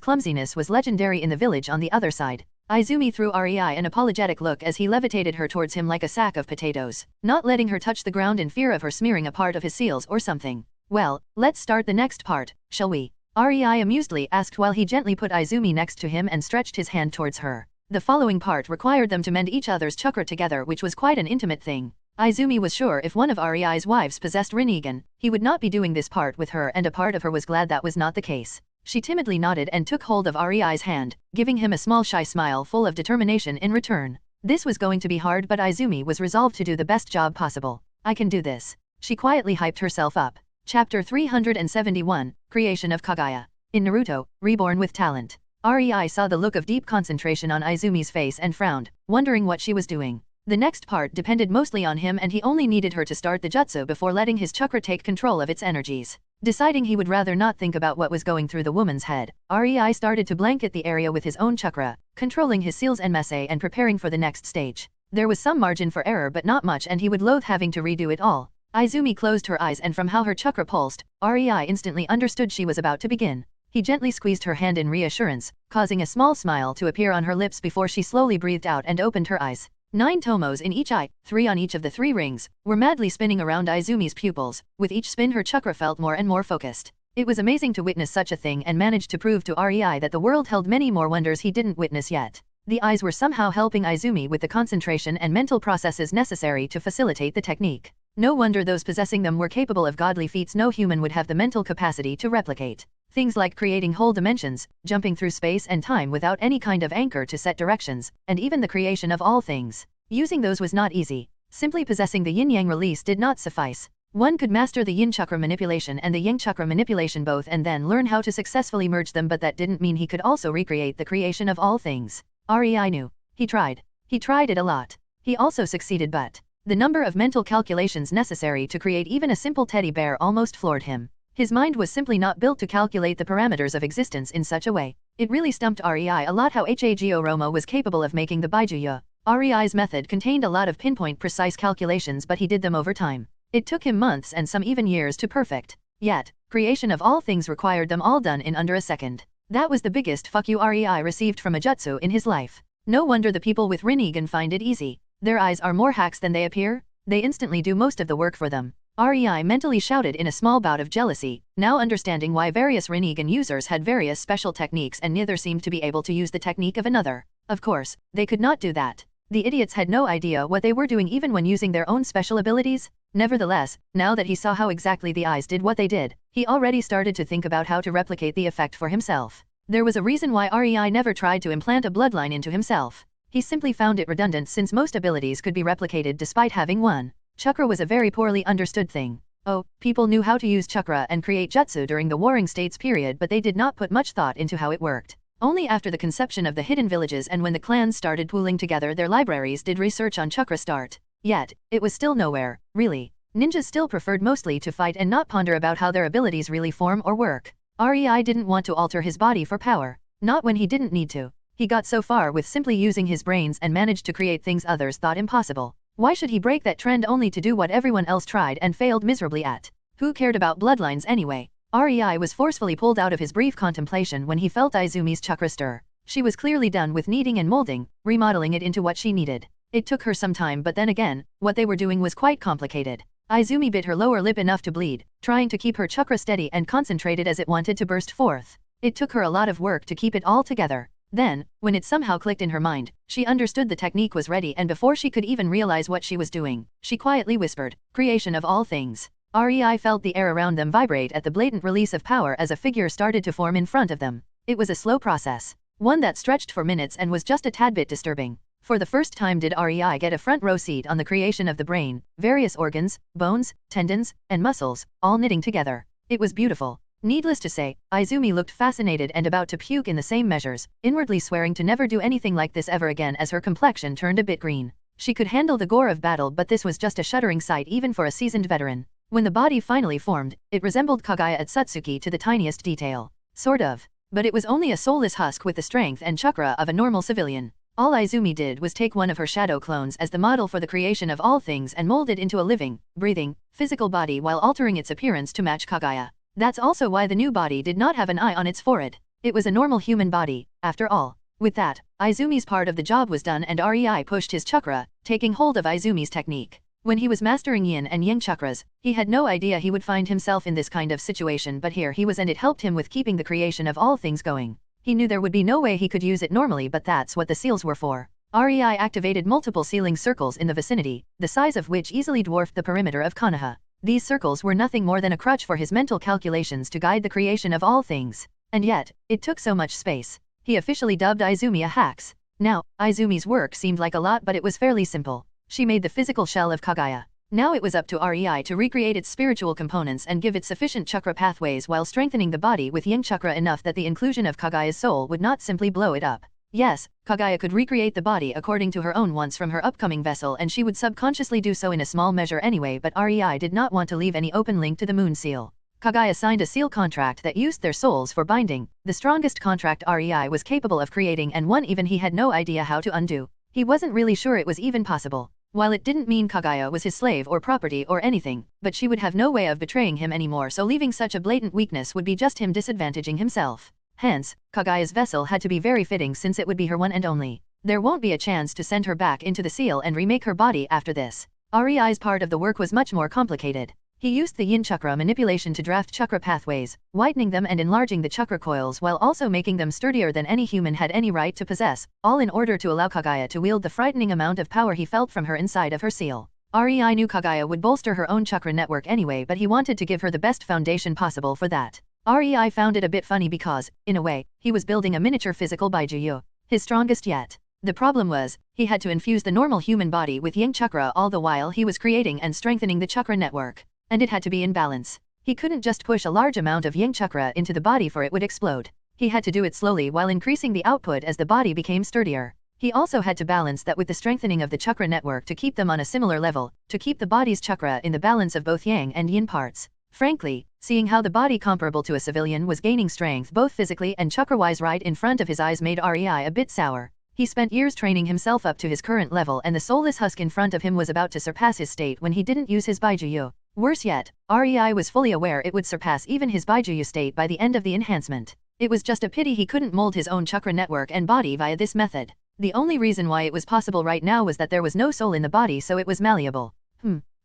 clumsiness was legendary in the village on the other side. Izumi threw REI an apologetic look as he levitated her towards him like a sack of potatoes, not letting her touch the ground in fear of her smearing a part of his seals or something. Well, let's start the next part, shall we? REI amusedly asked while he gently put Izumi next to him and stretched his hand towards her. The following part required them to mend each other's chakra together, which was quite an intimate thing. Izumi was sure if one of REI's wives possessed Rinnegan, he would not be doing this part with her, and a part of her was glad that was not the case. She timidly nodded and took hold of REI's hand, giving him a small shy smile full of determination in return. This was going to be hard, but Izumi was resolved to do the best job possible. I can do this. She quietly hyped herself up. Chapter 371, Creation of Kagaya. In Naruto, Reborn with Talent. REI saw the look of deep concentration on Izumi's face and frowned, wondering what she was doing. The next part depended mostly on him, and he only needed her to start the jutsu before letting his chakra take control of its energies. Deciding he would rather not think about what was going through the woman's head, REI started to blanket the area with his own chakra, controlling his seals and messe and preparing for the next stage. There was some margin for error but not much, and he would loathe having to redo it all. Izumi closed her eyes, and from how her chakra pulsed, REI instantly understood she was about to begin. He gently squeezed her hand in reassurance, causing a small smile to appear on her lips before she slowly breathed out and opened her eyes. 9 tomos in each eye, 3 on each of the 3 rings, were madly spinning around Izumi's pupils. With each spin her chakra felt more and more focused. It was amazing to witness such a thing and managed to prove to REI that the world held many more wonders he didn't witness yet. The eyes were somehow helping Izumi with the concentration and mental processes necessary to facilitate the technique. No wonder those possessing them were capable of godly feats no human would have the mental capacity to replicate. Things like creating whole dimensions, jumping through space and time without any kind of anchor to set directions, and even the creation of all things. Using those was not easy. Simply possessing the yin-yang release did not suffice. One could master the yin chakra manipulation and the yang chakra manipulation both and then learn how to successfully merge them, but that didn't mean he could also recreate the creation of all things. REI knew. He tried. He tried it a lot. He also succeeded, but the number of mental calculations necessary to create even a simple teddy bear almost floored him. His mind was simply not built to calculate the parameters of existence in such a way. It really stumped REI a lot how Hago Roma was capable of making the Baijuya. REI's method contained a lot of pinpoint precise calculations, but he did them over time. It took him months and some even years to perfect. Yet, creation of all things required them all done in under a second. That was the biggest fuck you REI received from a jutsu in his life. No wonder the people with Rinnegan find it easy. Their eyes are more hacks than they appear. They instantly do most of the work for them. REI mentally shouted in a small bout of jealousy, now understanding why various Rinnegan users had various special techniques and neither seemed to be able to use the technique of another. Of course, they could not do that. The idiots had no idea what they were doing even when using their own special abilities. Nevertheless, now that he saw how exactly the eyes did what they did, he already started to think about how to replicate the effect for himself. There was a reason why REI never tried to implant a bloodline into himself. He simply found it redundant since most abilities could be replicated despite having one. Chakra was a very poorly understood thing. Oh, people knew how to use chakra and create jutsu during the Warring States period, but they did not put much thought into how it worked. Only after the conception of the hidden villages and when the clans started pooling together their libraries did research on chakra start. Yet, it was still nowhere, really. Ninjas still preferred mostly to fight and not ponder about how their abilities really form or work. REI didn't want to alter his body for power. Not when he didn't need to. He got so far with simply using his brains and managed to create things others thought impossible. Why should he break that trend only to do what everyone else tried and failed miserably at? Who cared about bloodlines anyway? Rei was forcefully pulled out of his brief contemplation when he felt Izumi's chakra stir. She was clearly done with kneading and molding, remodeling it into what she needed. It took her some time, but then again, what they were doing was quite complicated. Izumi bit her lower lip enough to bleed, trying to keep her chakra steady and concentrated as it wanted to burst forth. It took her a lot of work to keep it all together. Then, when it somehow clicked in her mind, she understood the technique was ready, and before she could even realize what she was doing, she quietly whispered, "Creation of all things." Rei felt the air around them vibrate at the blatant release of power as a figure started to form in front of them. It was a slow process, one that stretched for minutes and was just a tad bit disturbing. For the first time did Rei get a front row seat on the creation of the brain, various organs, bones, tendons, and muscles, all knitting together. It was beautiful. Needless to say, Izumi looked fascinated and about to puke in the same measures, inwardly swearing to never do anything like this ever again as her complexion turned a bit green. She could handle the gore of battle, but this was just a shuddering sight even for a seasoned veteran. When the body finally formed, it resembled Kagaya and Zetsu to the tiniest detail. Sort of. But it was only a soulless husk with the strength and chakra of a normal civilian. All Izumi did was take one of her shadow clones as the model for the creation of all things and mold it into a living, breathing, physical body while altering its appearance to match Kagaya. That's also why the new body did not have an eye on its forehead. It was a normal human body, after all. With that, Izumi's part of the job was done and Rei pushed his chakra, taking hold of Izumi's technique. When he was mastering yin and yang chakras, he had no idea he would find himself in this kind of situation, but here he was and it helped him with keeping the creation of all things going. He knew there would be no way he could use it normally, but that's what the seals were for. Rei activated multiple sealing circles in the vicinity, the size of which easily dwarfed the perimeter of Konoha. These circles were nothing more than a crutch for his mental calculations to guide the creation of all things. And yet, it took so much space. He officially dubbed Izumi a hacks. Now, Izumi's work seemed like a lot, but it was fairly simple. She made the physical shell of Kagaya. Now it was up to Rei to recreate its spiritual components and give it sufficient chakra pathways while strengthening the body with yang chakra enough that the inclusion of Kagaya's soul would not simply blow it up. Yes, Kagaya could recreate the body according to her own wants from her upcoming vessel, and she would subconsciously do so in a small measure anyway, but Rei did not want to leave any open link to the moon seal. Kagaya signed a seal contract that used their souls for binding, the strongest contract Rei was capable of creating, and one even he had no idea how to undo. He wasn't really sure it was even possible. While it didn't mean Kagaya was his slave or property or anything, but she would have no way of betraying him anymore, so leaving such a blatant weakness would be just him disadvantaging himself. Hence, Kagaya's vessel had to be very fitting since it would be her one and only. There won't be a chance to send her back into the seal and remake her body after this. Rei's part of the work was much more complicated. He used the yin chakra manipulation to draft chakra pathways, widening them and enlarging the chakra coils while also making them sturdier than any human had any right to possess, all in order to allow Kagaya to wield the frightening amount of power he felt from her inside of her seal. Rei knew Kagaya would bolster her own chakra network anyway, but he wanted to give her the best foundation possible for that. Rei found it a bit funny because, in a way, he was building a miniature physical Baijuyu, his strongest yet. The problem was, he had to infuse the normal human body with yang chakra all the while he was creating and strengthening the chakra network. And it had to be in balance. He couldn't just push a large amount of yang chakra into the body for it would explode. He had to do it slowly while increasing the output as the body became sturdier. He also had to balance that with the strengthening of the chakra network to keep them on a similar level, to keep the body's chakra in the balance of both yang and yin parts. Frankly, seeing how the body comparable to a civilian was gaining strength both physically and chakra-wise right in front of his eyes made Rei a bit sour. He spent years training himself up to his current level, and the soulless husk in front of him was about to surpass his state when he didn't use his Baijuyu. Worse yet, Rei was fully aware it would surpass even his Baijuyu state by the end of the enhancement. It was just a pity he couldn't mold his own chakra network and body via this method. The only reason why it was possible right now was that there was no soul in the body, so it was malleable.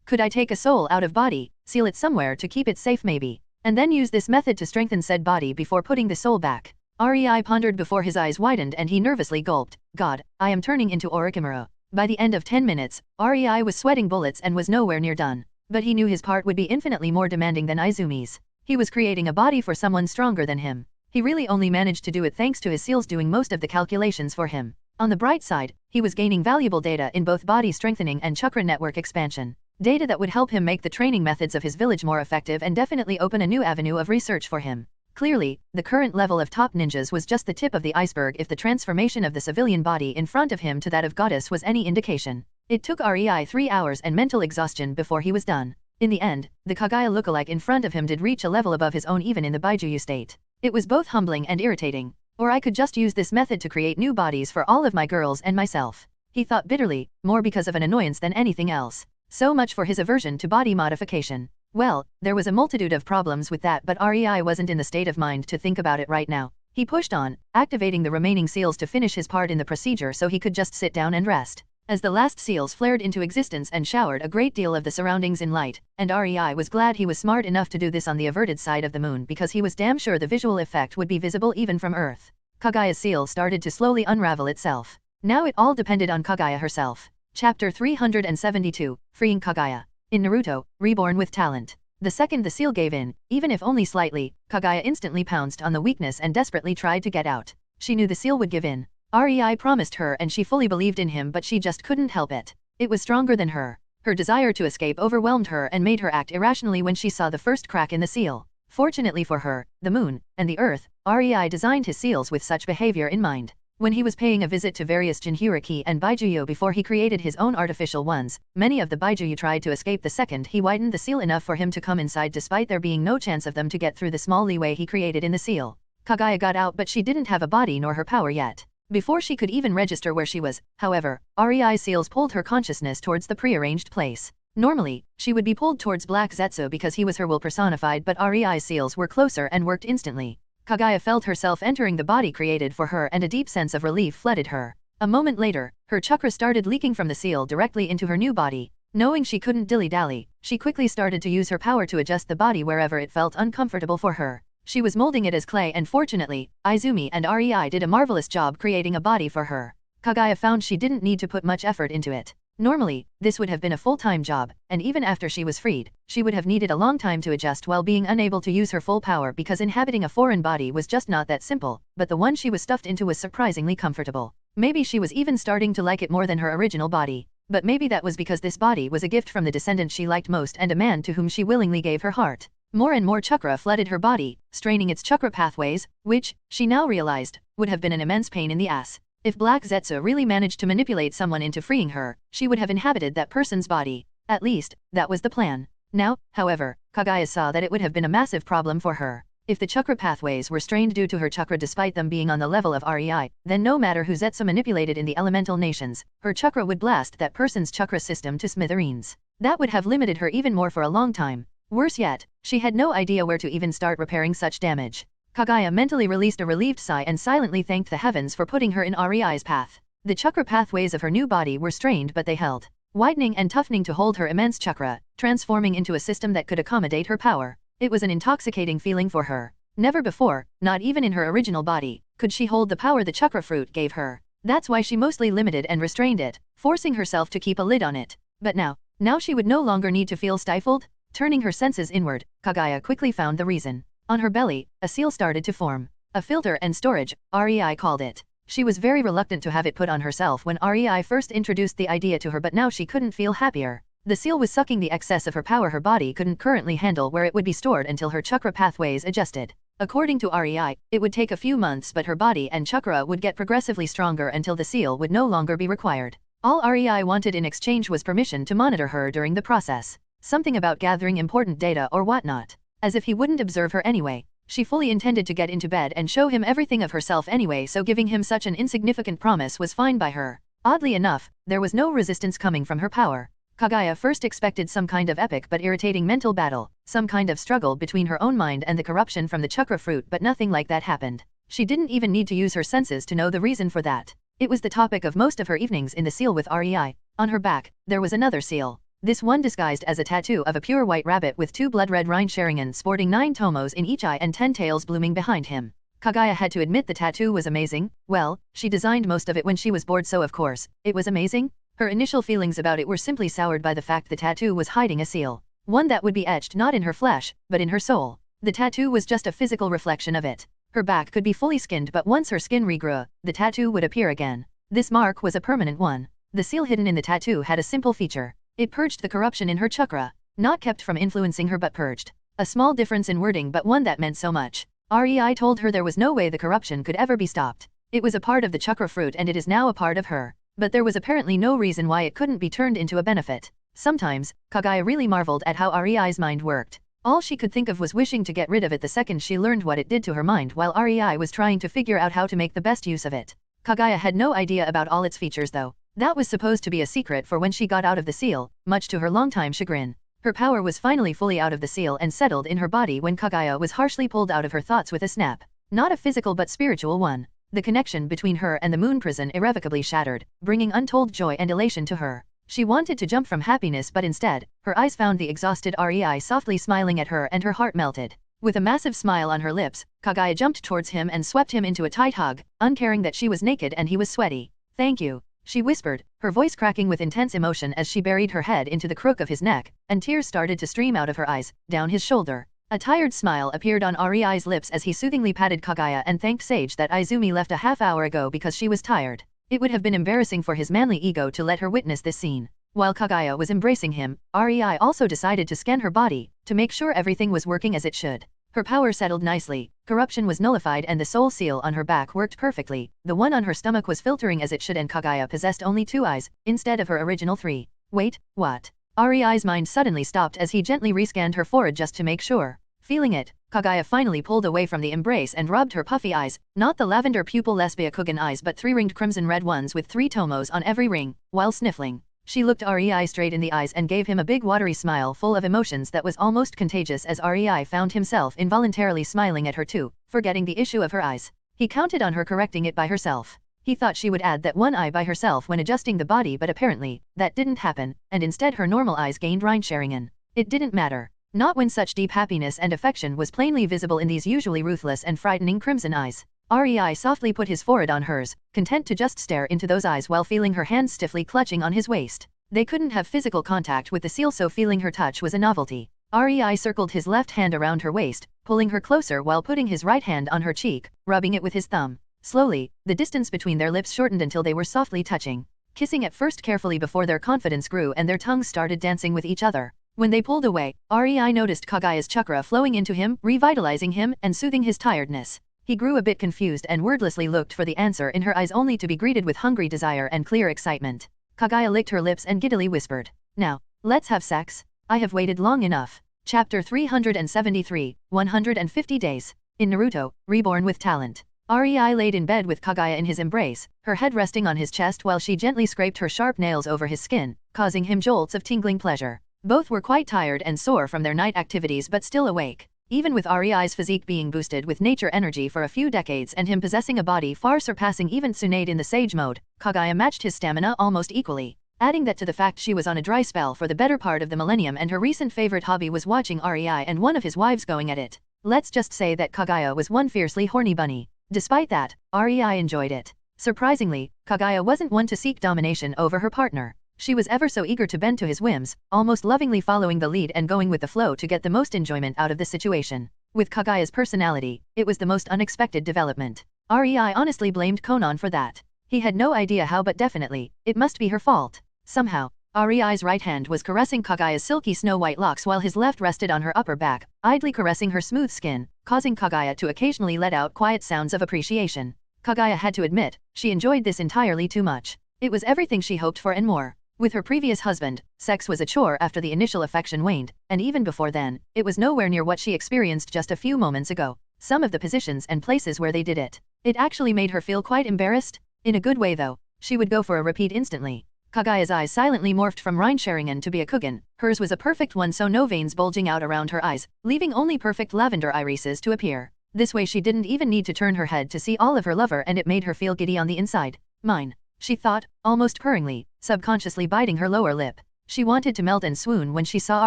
Could I take a soul out of body, seal it somewhere to keep it safe maybe, and then use this method to strengthen said body before putting the soul back? Rei pondered before his eyes widened and he nervously gulped, God, I am turning into Orochimaru. By the end of 10 minutes, Rei was sweating bullets and was nowhere near done. But he knew his part would be infinitely more demanding than Izumi's. He was creating a body for someone stronger than him. He really only managed to do it thanks to his seals doing most of the calculations for him. On the bright side, he was gaining valuable data in both body strengthening and chakra network expansion. Data that would help him make the training methods of his village more effective and definitely open a new avenue of research for him. Clearly, the current level of top ninjas was just the tip of the iceberg if the transformation of the civilian body in front of him to that of goddess was any indication. It took Rei 3 hours and mental exhaustion before he was done. In the end, the Kagaya lookalike in front of him did reach a level above his own even in the Baijuyu state. It was both humbling and irritating. Or I could just use this method to create new bodies for all of my girls and myself. He thought bitterly, more because of an annoyance than anything else. So much for his aversion to body modification. Well, there was a multitude of problems with that, but REI wasn't in the state of mind to think about it right now. He pushed on, activating the remaining seals to finish his part in the procedure so he could just sit down and rest. As the last seals flared into existence and showered a great deal of the surroundings in light, and REI was glad he was smart enough to do this on the averted side of the moon because he was damn sure the visual effect would be visible even from Earth. Kagaya's seal started to slowly unravel itself. Now it all depended on Kagaya herself. Chapter 372, Freeing Kagaya. In Naruto, Reborn with Talent. The second the seal gave in, even if only slightly, Kagaya instantly pounced on the weakness and desperately tried to get out. She knew the seal would give in. REI promised her and she fully believed in him, but she just couldn't help it. It was stronger than her. Her desire to escape overwhelmed her and made her act irrationally when she saw the first crack in the seal. Fortunately for her, the moon, and the earth, REI designed his seals with such behavior in mind. When he was paying a visit to various Jinhyuriki and Baijuyo before he created his own artificial ones, many of the Baijuyo tried to escape the second he widened the seal enough for him to come inside despite there being no chance of them to get through the small leeway he created in the seal. Kagaya got out, but she didn't have a body nor her power yet. Before she could even register where she was, however, REI seals pulled her consciousness towards the prearranged place. Normally, she would be pulled towards Black Zetsu because he was her will personified, but REI seals were closer and worked instantly. Kagaya felt herself entering the body created for her and a deep sense of relief flooded her. A moment later, her chakra started leaking from the seal directly into her new body. Knowing she couldn't dilly-dally, she quickly started to use her power to adjust the body wherever it felt uncomfortable for her. She was molding it as clay, and fortunately, Izumi and REI did a marvelous job creating a body for her. Kagaya found she didn't need to put much effort into it. Normally, this would have been a full-time job, and even after she was freed, she would have needed a long time to adjust while being unable to use her full power because inhabiting a foreign body was just not that simple, but the one she was stuffed into was surprisingly comfortable. Maybe she was even starting to like it more than her original body. But maybe that was because this body was a gift from the descendant she liked most and a man to whom she willingly gave her heart. More and more chakra flooded her body, straining its chakra pathways, which, she now realized, would have been an immense pain in the ass. If Black Zetsu really managed to manipulate someone into freeing her, she would have inhabited that person's body. At least, that was the plan. Now, however, Kagaya saw that it would have been a massive problem for her. If the chakra pathways were strained due to her chakra despite them being on the level of REI, then no matter who Zetsu manipulated in the elemental nations, her chakra would blast that person's chakra system to smithereens. That would have limited her even more for a long time. Worse yet, she had no idea where to even start repairing such damage. Kagaya mentally released a relieved sigh and silently thanked the heavens for putting her in REI's path. The chakra pathways of her new body were strained, but they held, widening and toughening to hold her immense chakra, transforming into a system that could accommodate her power. It was an intoxicating feeling for her. Never before, not even in her original body, could she hold the power the chakra fruit gave her. That's why she mostly limited and restrained it, forcing herself to keep a lid on it. But now she would no longer need to feel stifled. Turning her senses inward, Kagaya quickly found the reason. On her belly, a seal started to form. A filter and storage, REI called it. She was very reluctant to have it put on herself when REI first introduced the idea to her, but now she couldn't feel happier. The seal was sucking the excess of her power her body couldn't currently handle, where it would be stored until her chakra pathways adjusted. According to REI, it would take a few months, but her body and chakra would get progressively stronger until the seal would no longer be required. All REI wanted in exchange was permission to monitor her during the process. Something about gathering important data or whatnot. As if he wouldn't observe her anyway. She fully intended to get into bed and show him everything of herself anyway, so giving him such an insignificant promise was fine by her. Oddly enough, there was no resistance coming from her power. Kagaya first expected some kind of epic but irritating mental battle, some kind of struggle between her own mind and the corruption from the chakra fruit, but nothing like that happened. She didn't even need to use her senses to know the reason for that. It was the topic of most of her evenings in the seal with REI. On her back, there was another seal. This one disguised as a tattoo of a pure white rabbit with 2 blood-red Rhine Sharingan sporting 9 tomos in each eye and 10 tails blooming behind him. Kagaya had to admit the tattoo was amazing. Well, she designed most of it when she was bored, so of course, it was amazing. Her initial feelings about it were simply soured by the fact the tattoo was hiding a seal. One that would be etched not in her flesh, but in her soul. The tattoo was just a physical reflection of it. Her back could be fully skinned, but once her skin regrew, the tattoo would appear again. This mark was a permanent one. The seal hidden in the tattoo had a simple feature. It purged the corruption in her chakra. Not kept from influencing her, but purged. A small difference in wording, but one that meant so much. REI told her there was no way the corruption could ever be stopped. It was a part of the chakra fruit and it is now a part of her. But there was apparently no reason why it couldn't be turned into a benefit. Sometimes, Kagaya really marveled at how REI's mind worked. All she could think of was wishing to get rid of it the second she learned what it did to her mind, while REI was trying to figure out how to make the best use of it. Kagaya had no idea about all its features though. That was supposed to be a secret for when she got out of the seal, much to her longtime chagrin. Her power was finally fully out of the seal and settled in her body when Kagaya was harshly pulled out of her thoughts with a snap. Not a physical but spiritual one. The connection between her and the moon prison irrevocably shattered, bringing untold joy and elation to her. She wanted to jump from happiness, but instead, her eyes found the exhausted REI softly smiling at her and her heart melted. With a massive smile on her lips, Kagaya jumped towards him and swept him into a tight hug, uncaring that she was naked and he was sweaty. "Thank you," she whispered, her voice cracking with intense emotion as she buried her head into the crook of his neck, and tears started to stream out of her eyes, down his shoulder. A tired smile appeared on REI's lips as he soothingly patted Kagaya and thanked Sage that Izumi left a half-hour ago because she was tired. It would have been embarrassing for his manly ego to let her witness this scene. While Kagaya was embracing him, REI also decided to scan her body, to make sure everything was working as it should. Her power settled nicely, corruption was nullified and the soul seal on her back worked perfectly, the one on her stomach was filtering as it should and Kagaya possessed only 2 eyes, instead of her original 3. Wait, what? REI's mind suddenly stopped as he gently rescanned her forehead just to make sure. Feeling it, Kagaya finally pulled away from the embrace and rubbed her puffy eyes, not the lavender pupil lesbia Kugan eyes but 3-ringed crimson red ones with 3 tomos on every ring, while sniffling. She looked REI straight in the eyes and gave him a big watery smile full of emotions that was almost contagious as REI found himself involuntarily smiling at her too, forgetting the issue of her eyes. He counted on her correcting it by herself. He thought she would add that one eye by herself when adjusting the body, but apparently, that didn't happen, and instead her normal eyes gained Rhinesharingen. It didn't matter. Not when such deep happiness and affection was plainly visible in these usually ruthless and frightening crimson eyes. REI softly put his forehead on hers, content to just stare into those eyes while feeling her hands stiffly clutching on his waist. They couldn't have physical contact with the seal, so feeling her touch was a novelty. REI circled his left hand around her waist, pulling her closer while putting his right hand on her cheek, rubbing it with his thumb. Slowly, the distance between their lips shortened until they were softly touching. Kissing at first carefully before their confidence grew and their tongues started dancing with each other. When they pulled away, REI noticed Kagaya's chakra flowing into him, revitalizing him and soothing his tiredness. He grew a bit confused and wordlessly looked for the answer in her eyes, only to be greeted with hungry desire and clear excitement. Kagaya licked her lips and giddily whispered, "Now, let's have sex. I have waited long enough." Chapter 373, 150 Days. In Naruto, Reborn with Talent. REI laid in bed with Kagaya in his embrace, her head resting on his chest while she gently scraped her sharp nails over his skin, causing him jolts of tingling pleasure. Both were quite tired and sore from their night activities but still awake. Even with REI's physique being boosted with nature energy for a few decades and him possessing a body far surpassing even Tsunade in the Sage mode, Kagaya matched his stamina almost equally. Adding that to the fact she was on a dry spell for the better part of the millennium and her recent favorite hobby was watching REI and one of his wives going at it. Let's just say that Kagaya was one fiercely horny bunny. Despite that, REI enjoyed it. Surprisingly, Kagaya wasn't one to seek domination over her partner. She was ever so eager to bend to his whims, almost lovingly following the lead and going with the flow to get the most enjoyment out of the situation. With Kagaya's personality, it was the most unexpected development. REI honestly blamed Konan for that. He had no idea how, but definitely, it must be her fault. Somehow, REI's right hand was caressing Kagaya's silky snow-white locks while his left rested on her upper back, idly caressing her smooth skin, causing Kagaya to occasionally let out quiet sounds of appreciation. Kagaya had to admit, she enjoyed this entirely too much. It was everything she hoped for and more. With her previous husband, sex was a chore after the initial affection waned, and even before then, it was nowhere near what she experienced just a few moments ago. Some of the positions and places where they did it. It actually made her feel quite embarrassed. In a good way though, she would go for a repeat instantly. Kagaya's eyes silently morphed from Rhinesharingen to be a Kugan. Hers was a perfect one, so no veins bulging out around her eyes, leaving only perfect lavender irises to appear. This way she didn't even need to turn her head to see all of her lover, and it made her feel giddy on the inside. Mine, she thought, almost purringly, subconsciously biting her lower lip. She wanted to melt and swoon when she saw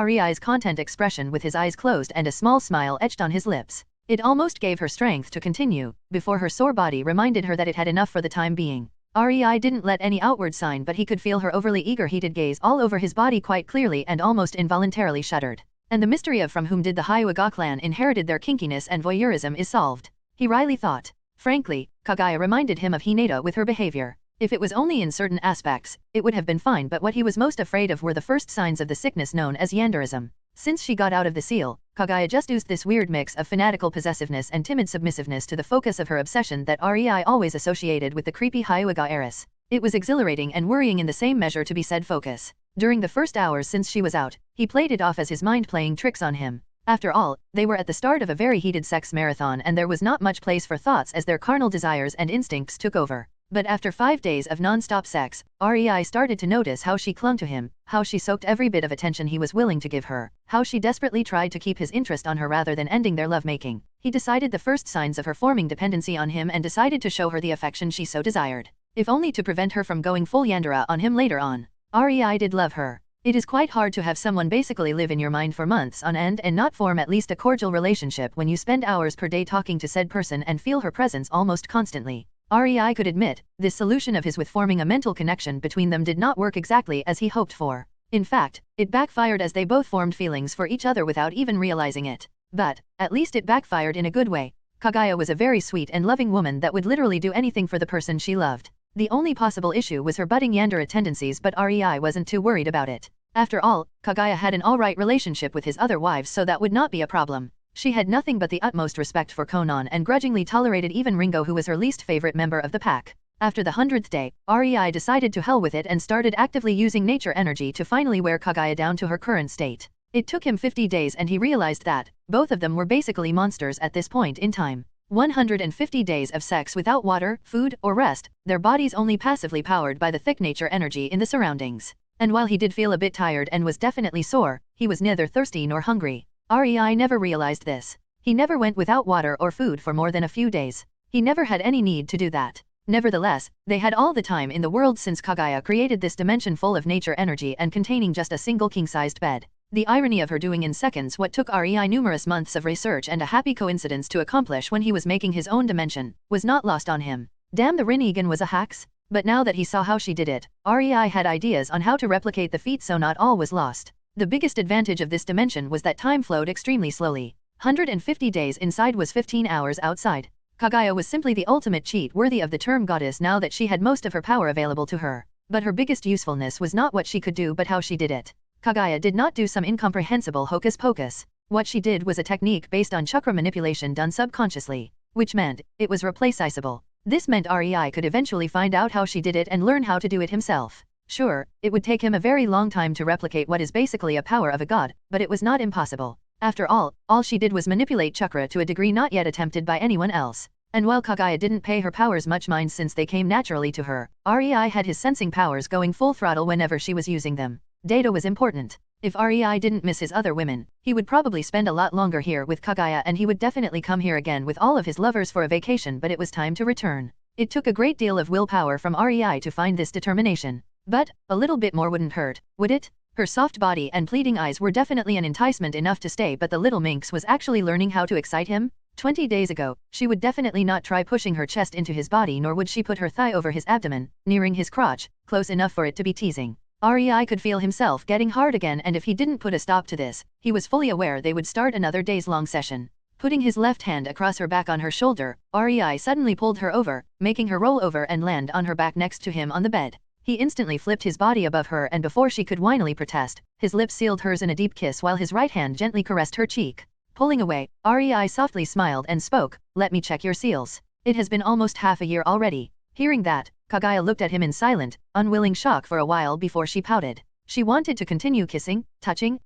REI's content expression with his eyes closed and a small smile etched on his lips. It almost gave her strength to continue, before her sore body reminded her that it had enough for the time being. REI didn't let any outward sign, but he could feel her overly eager heated gaze all over his body quite clearly and almost involuntarily shuddered. And the mystery of from whom did the Hyuga clan inherited their kinkiness and voyeurism is solved. He wryly thought. Frankly, Kagaya reminded him of Hinata with her behavior. If it was only in certain aspects, it would have been fine, but what he was most afraid of were the first signs of the sickness known as yanderism. Since she got out of the seal, Kagaya just oozed this weird mix of fanatical possessiveness and timid submissiveness to the focus of her obsession that REI always associated with the creepy Hyuga heiress. It was exhilarating and worrying in the same measure to be said focus. During the first hours since she was out, he played it off as his mind playing tricks on him. After all, they were at the start of a very heated sex marathon and there was not much place for thoughts as their carnal desires and instincts took over. But after 5 days of non-stop sex, Rei started to notice how she clung to him, how she soaked every bit of attention he was willing to give her, how she desperately tried to keep his interest on her rather than ending their lovemaking. He decided the first signs of her forming dependency on him and decided to show her the affection she so desired, if only to prevent her from going full yandere on him later on. Rei did love her. It is quite hard to have someone basically live in your mind for months on end and not form at least a cordial relationship when you spend hours per day talking to said person and feel her presence almost constantly. Rei could admit, this solution of his with forming a mental connection between them did not work exactly as he hoped for. In fact, it backfired as they both formed feelings for each other without even realizing it. But, at least it backfired in a good way. Kagaya was a very sweet and loving woman that would literally do anything for the person she loved. The only possible issue was her budding yandere tendencies, but Rei wasn't too worried about it. After all, Kagaya had an alright relationship with his other wives, so that would not be a problem. She had nothing but the utmost respect for Konan and grudgingly tolerated even Ringo, who was her least favorite member of the pack. After the 100th day, Rei decided to hell with it and started actively using nature energy to finally wear Kagaya down to her current state. It took him 50 days and he realized that both of them were basically monsters at this point in time. 150 days of sex without water, food, or rest, their bodies only passively powered by the thick nature energy in the surroundings. And while he did feel a bit tired and was definitely sore, he was neither thirsty nor hungry. Rei never realized this. He never went without water or food for more than a few days. He never had any need to do that. Nevertheless, they had all the time in the world since Kagaya created this dimension full of nature energy and containing just a single king-sized bed. The irony of her doing in seconds what took Rei numerous months of research and a happy coincidence to accomplish when he was making his own dimension, was not lost on him. Damn, the Rinnegan was a hacks. But now that he saw how she did it, Rei had ideas on how to replicate the feat, so not all was lost. The biggest advantage of this dimension was that time flowed extremely slowly. 150 days inside was 15 hours outside. Kagaya was simply the ultimate cheat, worthy of the term goddess now that she had most of her power available to her. But her biggest usefulness was not what she could do but how she did it. Kagaya did not do some incomprehensible hocus pocus. What she did was a technique based on chakra manipulation done subconsciously, which meant it was replaceable. This meant Rei could eventually find out how she did it and learn how to do it himself. Sure, it would take him a very long time to replicate what is basically a power of a god, but it was not impossible. After all she did was manipulate chakra to a degree not yet attempted by anyone else. And while Kagaya didn't pay her powers much mind since they came naturally to her, Rei had his sensing powers going full throttle whenever she was using them. Data was important. If Rei didn't miss his other women, he would probably spend a lot longer here with Kagaya, and he would definitely come here again with all of his lovers for a vacation, but it was time to return. It took a great deal of willpower from Rei to find this determination. But a little bit more wouldn't hurt, would it? Her soft body and pleading eyes were definitely an enticement enough to stay, but the little minx was actually learning how to excite him. 20 days ago, she would definitely not try pushing her chest into his body, nor would she put her thigh over his abdomen, nearing his crotch, close enough for it to be teasing. Rei could feel himself getting hard again, and if he didn't put a stop to this, he was fully aware they would start another days-long session. Putting his left hand across her back on her shoulder, Rei suddenly pulled her over, making her roll over and land on her back next to him on the bed. He instantly flipped his body above her, and before she could whinily protest, his lips sealed hers in a deep kiss while his right hand gently caressed her cheek. Pulling away, Rei softly smiled and spoke, "Let me check your seals. It has been almost half a year already." Hearing that, Kagaya looked at him in silent, unwilling shock for a while before she pouted. She wanted to continue kissing, touching,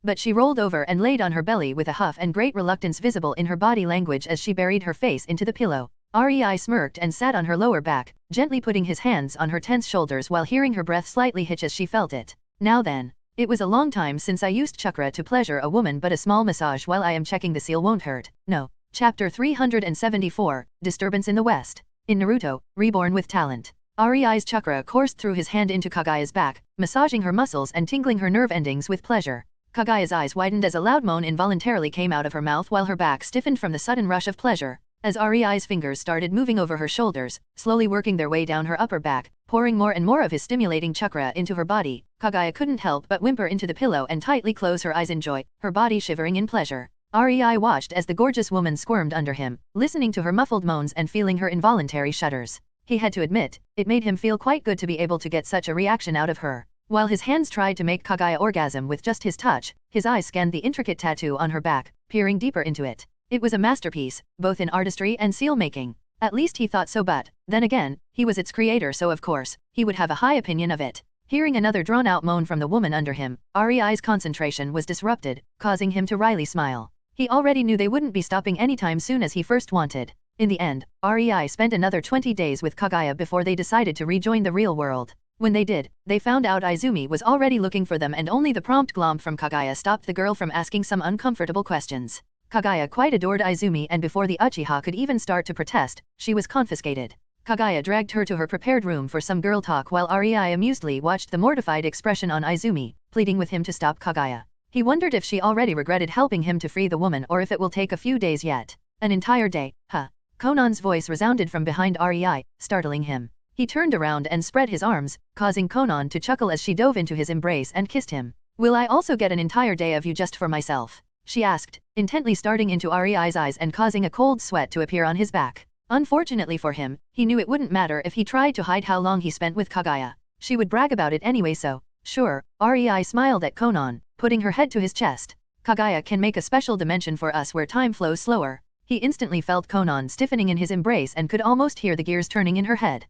but she rolled over and laid on her belly with a huff and great reluctance visible in her body language as she buried her face into the pillow. Rei smirked and sat on her lower back, gently putting his hands on her tense shoulders while hearing her breath slightly hitch as she felt it. "Now then. It was a long time since I used chakra to pleasure a woman, but a small massage while I am checking the seal won't hurt, no." Chapter 374, Disturbance in the West. In Naruto, Reborn with Talent. Rei's chakra coursed through his hand into Kagaya's back, massaging her muscles and tingling her nerve endings with pleasure. Kagaya's eyes widened as a loud moan involuntarily came out of her mouth while her back stiffened from the sudden rush of pleasure. As Rei's fingers started moving over her shoulders, slowly working their way down her upper back, pouring more and more of his stimulating chakra into her body, Kagaya couldn't help but whimper into the pillow and tightly close her eyes in joy, her body shivering in pleasure. Rei watched as the gorgeous woman squirmed under him, listening to her muffled moans and feeling her involuntary shudders. He had to admit, it made him feel quite good to be able to get such a reaction out of her. While his hands tried to make Kagaya orgasm with just his touch, his eyes scanned the intricate tattoo on her back, peering deeper into it. It was a masterpiece, both in artistry and seal-making. At least he thought so, but then again, he was its creator, so of course, he would have a high opinion of it. Hearing another drawn-out moan from the woman under him, REI's concentration was disrupted, causing him to wryly smile. He already knew they wouldn't be stopping anytime soon as he first wanted. In the end, REI spent another 20 days with Kagaya before they decided to rejoin the real world. When they did, they found out Izumi was already looking for them and only the prompt glom from Kagaya stopped the girl from asking some uncomfortable questions. Kagaya quite adored Izumi and before the Uchiha could even start to protest, she was confiscated. Kagaya dragged her to her prepared room for some girl talk while Rei amusedly watched the mortified expression on Izumi, pleading with him to stop Kagaya. He wondered if she already regretted helping him to free the woman or if it will take a few days yet. An entire day, huh? Conan's voice resounded from behind Rei, startling him. He turned around and spread his arms, causing Conan to chuckle as she dove into his embrace and kissed him. Will I also get an entire day of you just for myself? She asked, intently starting into Rei's eyes and causing a cold sweat to appear on his back. Unfortunately for him, he knew it wouldn't matter if he tried to hide how long he spent with Kagaya. She would brag about it anyway so, sure, Rei smiled at Conan, putting her head to his chest. Kagaya can make a special dimension for us where time flows slower. He instantly felt Conan stiffening in his embrace and could almost hear the gears turning in her head.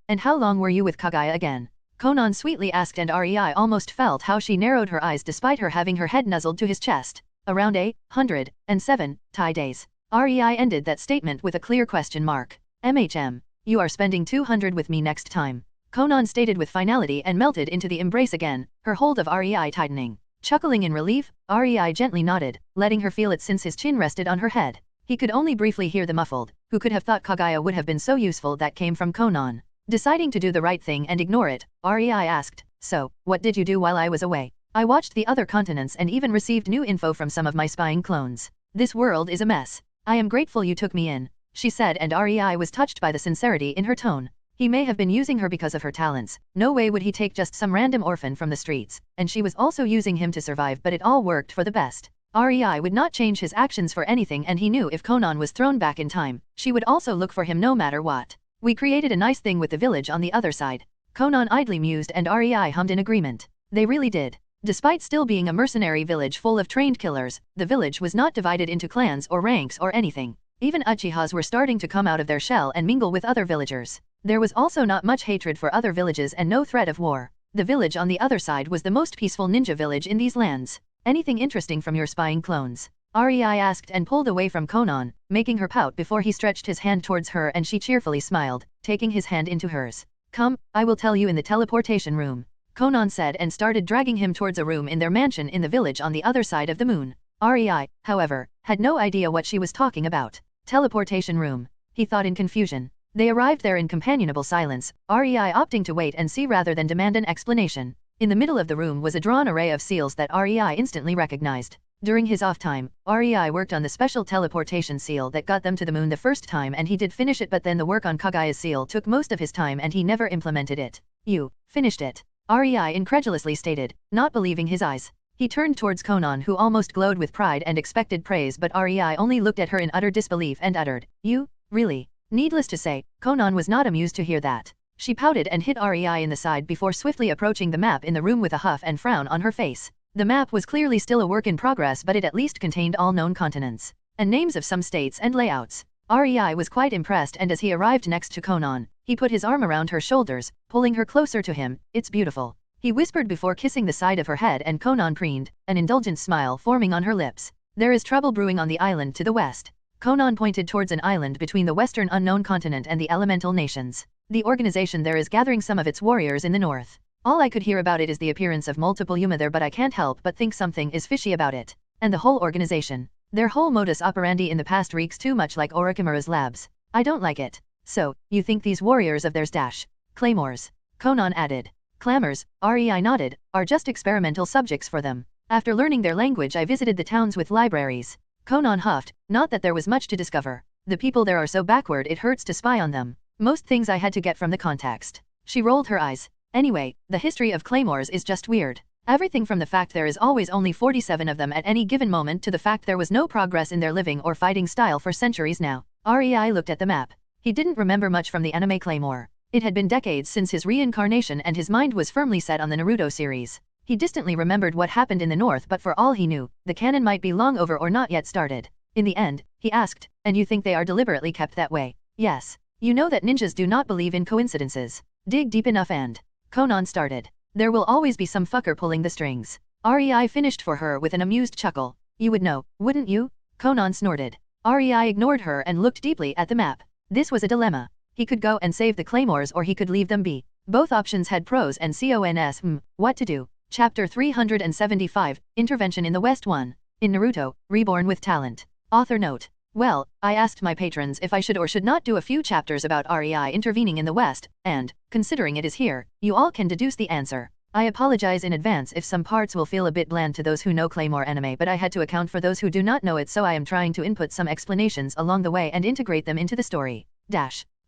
And how long were you with Kagaya again? Conan sweetly asked and Rei almost felt how she narrowed her eyes despite her having her head nuzzled to his chest. Around 107 days. Rei ended that statement with a clear question mark. You are spending 200 with me next time. Conan stated with finality and melted into the embrace again, her hold of Rei tightening. Chuckling in relief, Rei gently nodded, letting her feel it since his chin rested on her head. He could only briefly hear the muffled, who could have thought Kagaya would have been so useful that came from Conan. Deciding to do the right thing and ignore it, Rei asked, so, what did you do while I was away? I watched the other continents and even received new info from some of my spying clones. This world is a mess. I am grateful you took me in, she said and Rei was touched by the sincerity in her tone. He may have been using her because of her talents, no way would he take just some random orphan from the streets, and she was also using him to survive but it all worked for the best. Rei would not change his actions for anything and he knew if Conan was thrown back in time, she would also look for him no matter what. We created a nice thing with the village on the other side. Conan idly mused and Rei hummed in agreement. They really did. Despite still being a mercenary village full of trained killers, the village was not divided into clans or ranks or anything. Even Uchihas were starting to come out of their shell and mingle with other villagers. There was also not much hatred for other villages and no threat of war. The village on the other side was the most peaceful ninja village in these lands. Anything interesting from your spying clones? Rei asked and pulled away from Conan, making her pout before he stretched his hand towards her and she cheerfully smiled, taking his hand into hers. Come, I will tell you in the teleportation room. Conan said and started dragging him towards a room in their mansion in the village on the other side of the moon. Rei, however, had no idea what she was talking about. Teleportation room, he thought in confusion. They arrived there in companionable silence, Rei opting to wait and see rather than demand an explanation. In the middle of the room was a drawn array of seals that Rei instantly recognized. During his off time, Rei worked on the special teleportation seal that got them to the moon the first time and he did finish it but then the work on Kagaya's seal took most of his time and he never implemented it. You finished it? Rei incredulously stated, not believing his eyes. He turned towards Conan who almost glowed with pride and expected praise but Rei only looked at her in utter disbelief and uttered, you, really? Needless to say, Conan was not amused to hear that. She pouted and hit Rei in the side before swiftly approaching the map in the room with a huff and frown on her face. The map was clearly still a work in progress but it at least contained all known continents, and names of some states and layouts. Rei was quite impressed and as he arrived next to Conan, he put his arm around her shoulders, pulling her closer to him, it's beautiful. He whispered before kissing the side of her head and Conan preened, an indulgent smile forming on her lips. There is trouble brewing on the island to the west. Conan pointed towards an island between the western unknown continent and the elemental nations. The organization there is gathering some of its warriors in the north. All I could hear about it is the appearance of multiple Yuma there but I can't help but think something is fishy about it. And the whole organization. Their whole modus operandi in the past reeks too much like Orochimaru's labs. I don't like it. So, you think these warriors of theirs claymores? Conan added. Clamors, Rei nodded, are just experimental subjects for them. After learning their language I visited the towns with libraries. Conan huffed, not that there was much to discover. The people there are so backward it hurts to spy on them. Most things I had to get from the context. She rolled her eyes. Anyway, the history of claymores is just weird. Everything from the fact there is always only 47 of them at any given moment to the fact there was no progress in their living or fighting style for centuries now. Rei looked at the map. He didn't remember much from the anime claymore. It had been decades since his reincarnation and his mind was firmly set on the Naruto series. He distantly remembered what happened in the north but for all he knew, the canon might be long over or not yet started. In the end, he asked, and you think they are deliberately kept that way? Yes. You know that ninjas do not believe in coincidences. Dig deep enough and... Conan started. There will always be some fucker pulling the strings. REI finished for her with an amused chuckle. You would know, wouldn't you? Conan snorted. REI ignored her and looked deeply at the map. This was a dilemma. He could go and save the claymores or he could leave them be. Both options had pros and cons. What to do? Chapter 375, Intervention in the West 1. In Naruto, Reborn with Talent. Author note. Well, I asked my patrons if I should or should not do a few chapters about REI intervening in the West, and, considering it is here, you all can deduce the answer. I apologize in advance if some parts will feel a bit bland to those who know Claymore anime, but I had to account for those who do not know it, so I am trying to input some explanations along the way and integrate them into the story.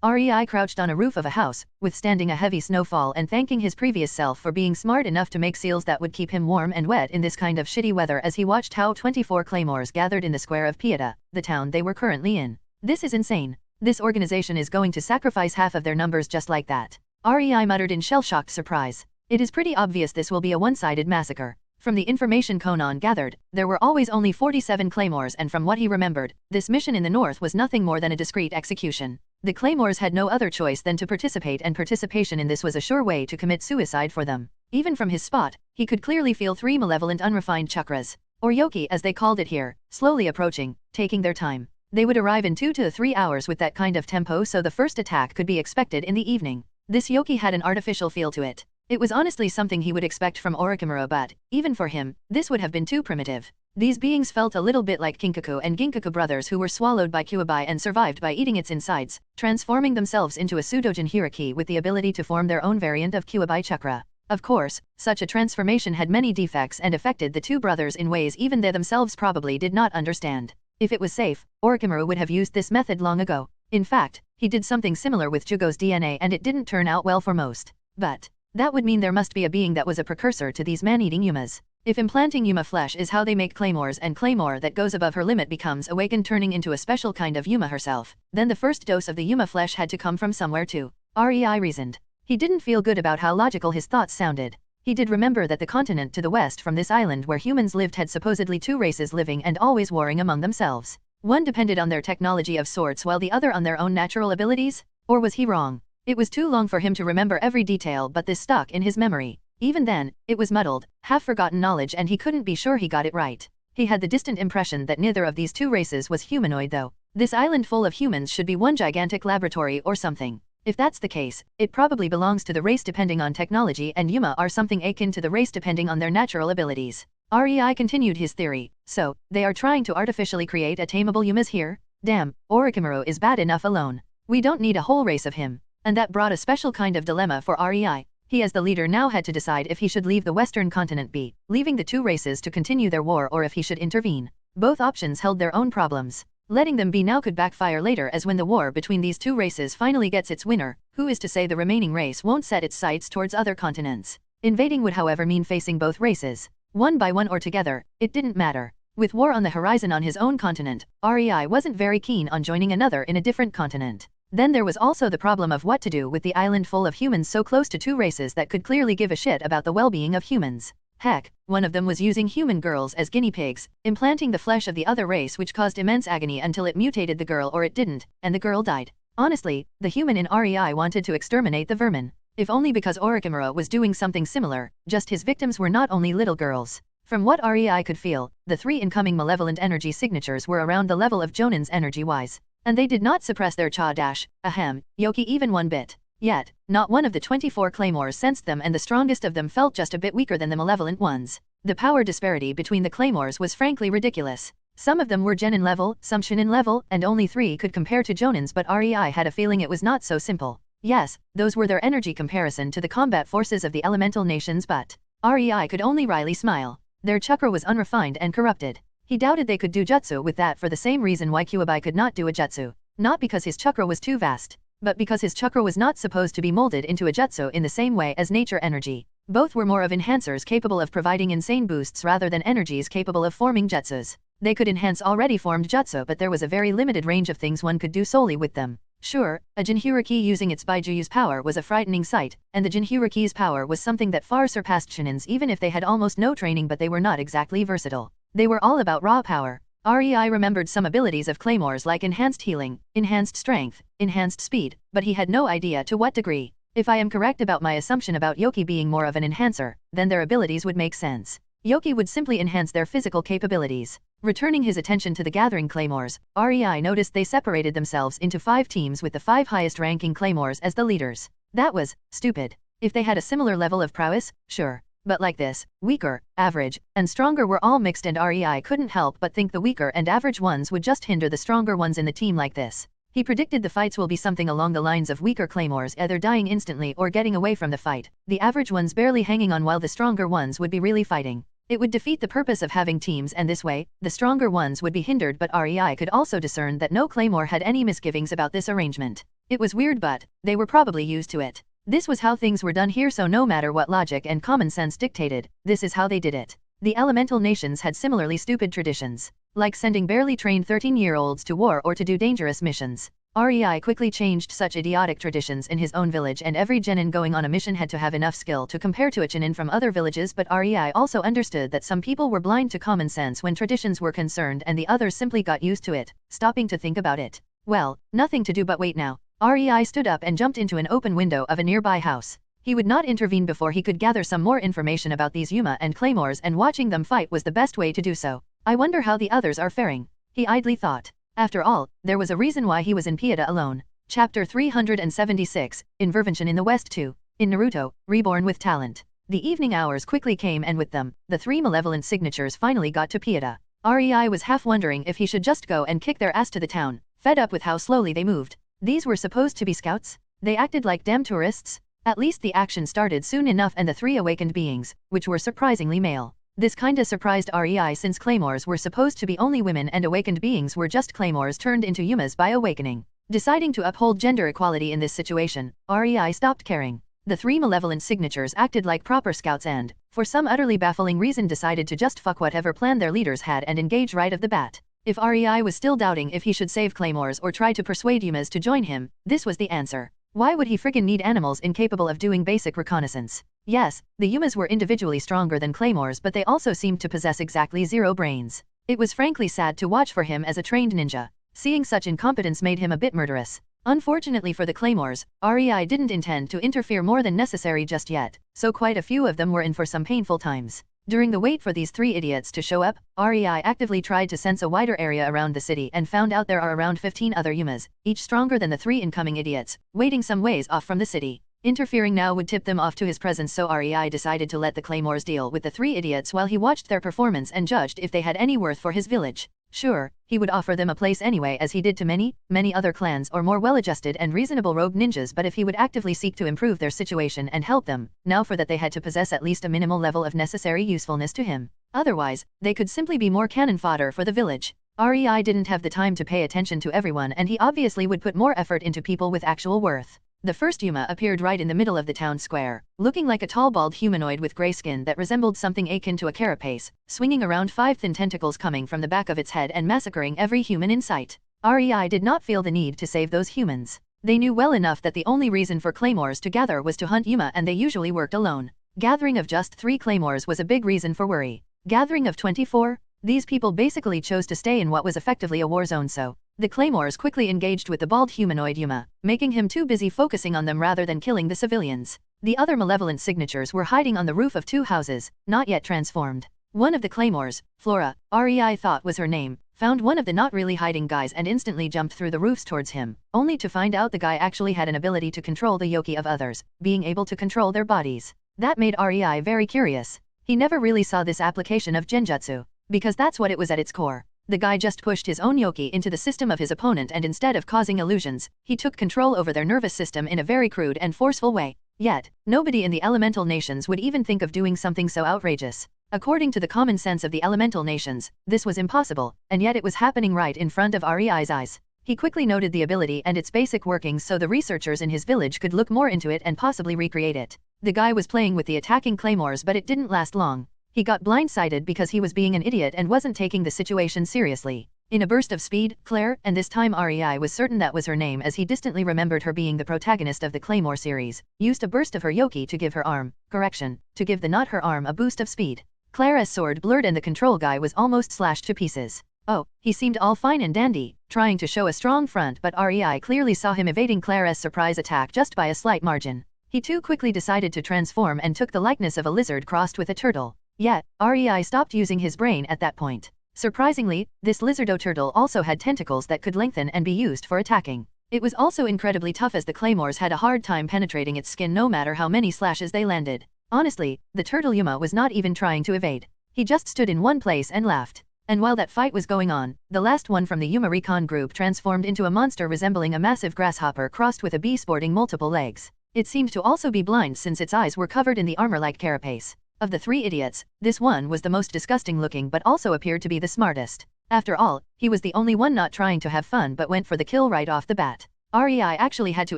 REI crouched on a roof of a house, withstanding a heavy snowfall and thanking his previous self for being smart enough to make seals that would keep him warm and wet in this kind of shitty weather as he watched how 24 claymores gathered in the square of Pieta, the town they were currently in. This is insane. This organization is going to sacrifice half of their numbers just like that. REI muttered in shell-shocked surprise. It is pretty obvious this will be a one-sided massacre. From the information Conan gathered, there were always only 47 claymores, and from what he remembered, this mission in the north was nothing more than a discreet execution. The claymores had no other choice than to participate, and participation in this was a sure way to commit suicide for them. Even from his spot, he could clearly feel 3 malevolent unrefined chakras, or yoki as they called it here, slowly approaching, taking their time. They would arrive in 2 to 3 hours with that kind of tempo, so the first attack could be expected in the evening. This yoki had an artificial feel to it. It was honestly something he would expect from Orochimaru, but, even for him, this would have been too primitive. These beings felt a little bit like Kinkaku and Ginkaku brothers who were swallowed by Kyuubi and survived by eating its insides, transforming themselves into a pseudo-Jinhuriki with the ability to form their own variant of Kyuubi chakra. Of course, such a transformation had many defects and affected the two brothers in ways even they themselves probably did not understand. If it was safe, Orochimaru would have used this method long ago. In fact, he did something similar with Jugo's DNA and it didn't turn out well for most. But that would mean there must be a being that was a precursor to these man-eating Yumas. If implanting Yuma flesh is how they make claymores and claymore that goes above her limit becomes awakened, turning into a special kind of Yuma herself, then the first dose of the Yuma flesh had to come from somewhere too. REI reasoned. He didn't feel good about how logical his thoughts sounded. He did remember that the continent to the west from this island where humans lived had supposedly 2 races living and always warring among themselves. One depended on their technology of sorts while the other on their own natural abilities? Or was he wrong? It was too long for him to remember every detail, but this stuck in his memory. Even then, it was muddled, half-forgotten knowledge, and he couldn't be sure he got it right. He had the distant impression that neither of these 2 races was humanoid though. This island full of humans should be one gigantic laboratory or something. If that's the case, it probably belongs to the race depending on technology, and Yuma are something akin to the race depending on their natural abilities. REI continued his theory. So, they are trying to artificially create a tameable Yumas here? Damn, Orochimaru is bad enough alone. We don't need a whole race of him. And that brought a special kind of dilemma for REI. He as the leader now had to decide if he should leave the western continent be, leaving the 2 races to continue their war, or if he should intervene. Both options held their own problems. Letting them be now could backfire later, as when the war between these 2 races finally gets its winner, who is to say the remaining race won't set its sights towards other continents. Invading would however mean facing both races. One by one or together, it didn't matter. With war on the horizon on his own continent, REI wasn't very keen on joining another in a different continent. Then there was also the problem of what to do with the island full of humans so close to 2 races that could clearly give a shit about the well-being of humans. Heck, one of them was using human girls as guinea pigs, implanting the flesh of the other race, which caused immense agony until it mutated the girl, or it didn't, and the girl died. Honestly, the human in REI wanted to exterminate the vermin. If only because Orochimaru was doing something similar, just his victims were not only little girls. From what REI could feel, the 3 incoming malevolent energy signatures were around the level of Jonin's energy-wise. And they did not suppress their yoki even one bit. Yet, not one of the 24 claymores sensed them, and the strongest of them felt just a bit weaker than the malevolent ones. The power disparity between the claymores was frankly ridiculous. Some of them were Genin level, some Chunin level, and only 3 could compare to Jonin's, but REI had a feeling it was not so simple. Yes, those were their energy comparison to the combat forces of the elemental nations, but REI could only wryly smile. Their chakra was unrefined and corrupted. He doubted they could do jutsu with that for the same reason why Kyuubi could not do a jutsu. Not because his chakra was too vast, but because his chakra was not supposed to be molded into a jutsu in the same way as nature energy. Both were more of enhancers capable of providing insane boosts rather than energies capable of forming jutsus. They could enhance already formed jutsu, but there was a very limited range of things one could do solely with them. Sure, a Jinhuriki using its Baijuyu's power was a frightening sight, and the Jinhuriki's power was something that far surpassed Chunin's even if they had almost no training, but they were not exactly versatile. They were all about raw power. REI remembered some abilities of claymores like enhanced healing, enhanced strength, enhanced speed, but he had no idea to what degree. If I am correct about my assumption about Yoki being more of an enhancer, then their abilities would make sense. Yoki would simply enhance their physical capabilities. Returning his attention to the gathering claymores, REI noticed they separated themselves into 5 teams with the 5 highest-ranking claymores as the leaders. That was stupid. If they had a similar level of prowess, sure. But like this, weaker, average, and stronger were all mixed, and REI couldn't help but think the weaker and average ones would just hinder the stronger ones in the team like this. He predicted the fights will be something along the lines of weaker claymores either dying instantly or getting away from the fight, the average ones barely hanging on while the stronger ones would be really fighting. It would defeat the purpose of having teams, and this way, the stronger ones would be hindered, but REI could also discern that no claymore had any misgivings about this arrangement. It was weird, but they were probably used to it. This was how things were done here, so no matter what logic and common sense dictated, this is how they did it. The elemental nations had similarly stupid traditions, like sending barely trained 13-year-olds to war or to do dangerous missions. REI quickly changed such idiotic traditions in his own village, and every genin going on a mission had to have enough skill to compare to a Chunin from other villages, but REI also understood that some people were blind to common sense when traditions were concerned, and the others simply got used to it, stopping to think about it. Well, nothing to do but wait now. REI stood up and jumped into an open window of a nearby house. He would not intervene before he could gather some more information about these Yuma and claymores, and watching them fight was the best way to do so. I wonder how the others are faring, he idly thought. After all, there was a reason why he was in Pieta alone. Chapter 376, Invervention in the West 2. In Naruto, Reborn with Talent. The evening hours quickly came, and with them, the 3 malevolent signatures finally got to Pieta. REI was half wondering if he should just go and kick their ass to the town, fed up with how slowly they moved. These were supposed to be scouts? They acted like damn tourists? At least the action started soon enough, and the 3 awakened beings, which were surprisingly male. This kinda surprised REI, since claymores were supposed to be only women and awakened beings were just claymores turned into Yumas by awakening. Deciding to uphold gender equality in this situation, REI stopped caring. The 3 malevolent signatures acted like proper scouts and, for some utterly baffling reason, decided to just fuck whatever plan their leaders had and engage right off the bat. If REI was still doubting if he should save claymores or try to persuade Yumas to join him, this was the answer. Why would he friggin' need animals incapable of doing basic reconnaissance? Yes, the Yumas were individually stronger than claymores, but they also seemed to possess exactly 0 brains. It was frankly sad to watch for him as a trained ninja. Seeing such incompetence made him a bit murderous. Unfortunately for the claymores, REI didn't intend to interfere more than necessary just yet, so quite a few of them were in for some painful times. During the wait for these 3 idiots to show up, REI actively tried to sense a wider area around the city and found out there are around 15 other Yumas, each stronger than the 3 incoming idiots, waiting some ways off from the city. Interfering now would tip them off to his presence, so REI decided to let the claymores deal with the 3 idiots while he watched their performance and judged if they had any worth for his village. Sure, he would offer them a place anyway, as he did to many other clans or more well-adjusted and reasonable rogue ninjas, but if he would actively seek to improve their situation and help them, now for that they had to possess at least a minimal level of necessary usefulness to him. Otherwise, they could simply be more cannon fodder for the village. REI didn't have the time to pay attention to everyone, and he obviously would put more effort into people with actual worth. The first Yuma appeared right in the middle of the town square, looking like a tall bald humanoid with gray skin that resembled something akin to a carapace, swinging around 5 thin tentacles coming from the back of its head and massacring every human in sight. REI did not feel the need to save those humans. They knew well enough that the only reason for claymores to gather was to hunt Yuma, and they usually worked alone. Gathering of just 3 claymores was a big reason for worry. Gathering of 24? These people basically chose to stay in what was effectively a war zone, so the claymores quickly engaged with the bald humanoid Yuma, making him too busy focusing on them rather than killing the civilians. The other malevolent signatures were hiding on the roof of 2 houses, not yet transformed. One of the claymores, Flora, REI thought was her name, found one of the not really hiding guys and instantly jumped through the roofs towards him, only to find out the guy actually had an ability to control the yoki of others, being able to control their bodies. That made REI very curious. He never really saw this application of genjutsu, because that's what it was at its core. The guy just pushed his own yoki into the system of his opponent, and instead of causing illusions, he took control over their nervous system in a very crude and forceful way. Yet, nobody in the elemental nations would even think of doing something so outrageous. According to the common sense of the elemental nations, this was impossible, and yet it was happening right in front of REI's eyes. He quickly noted the ability and its basic workings so the researchers in his village could look more into it and possibly recreate it. The guy was playing with the attacking claymores, but it didn't last long. He got blindsided because he was being an idiot and wasn't taking the situation seriously. In a burst of speed, Claire, and this time REI was certain that was her name as he distantly remembered her being the protagonist of the Claymore series, used a burst of her yoki to give her arm, to give the not her arm a boost of speed. Claire's sword blurred and the control guy was almost slashed to pieces. Oh, he seemed all fine and dandy, trying to show a strong front, but REI clearly saw him evading Claire's surprise attack just by a slight margin. He too quickly decided to transform and took the likeness of a lizard crossed with a turtle. Yet, Rei stopped using his brain at that point. Surprisingly, this lizardo turtle also had tentacles that could lengthen and be used for attacking. It was also incredibly tough as the claymores had a hard time penetrating its skin no matter how many slashes they landed. Honestly, the turtle Yuma was not even trying to evade. He just stood in one place and laughed. And while that fight was going on, the last one from the Yuma Recon group transformed into a monster resembling a massive grasshopper crossed with a bee sporting multiple legs. It seemed to also be blind since its eyes were covered in the armor-like carapace. Of the three idiots, this one was the most disgusting looking but also appeared to be the smartest. After all, he was the only one not trying to have fun but went for the kill right off the bat. Rei actually had to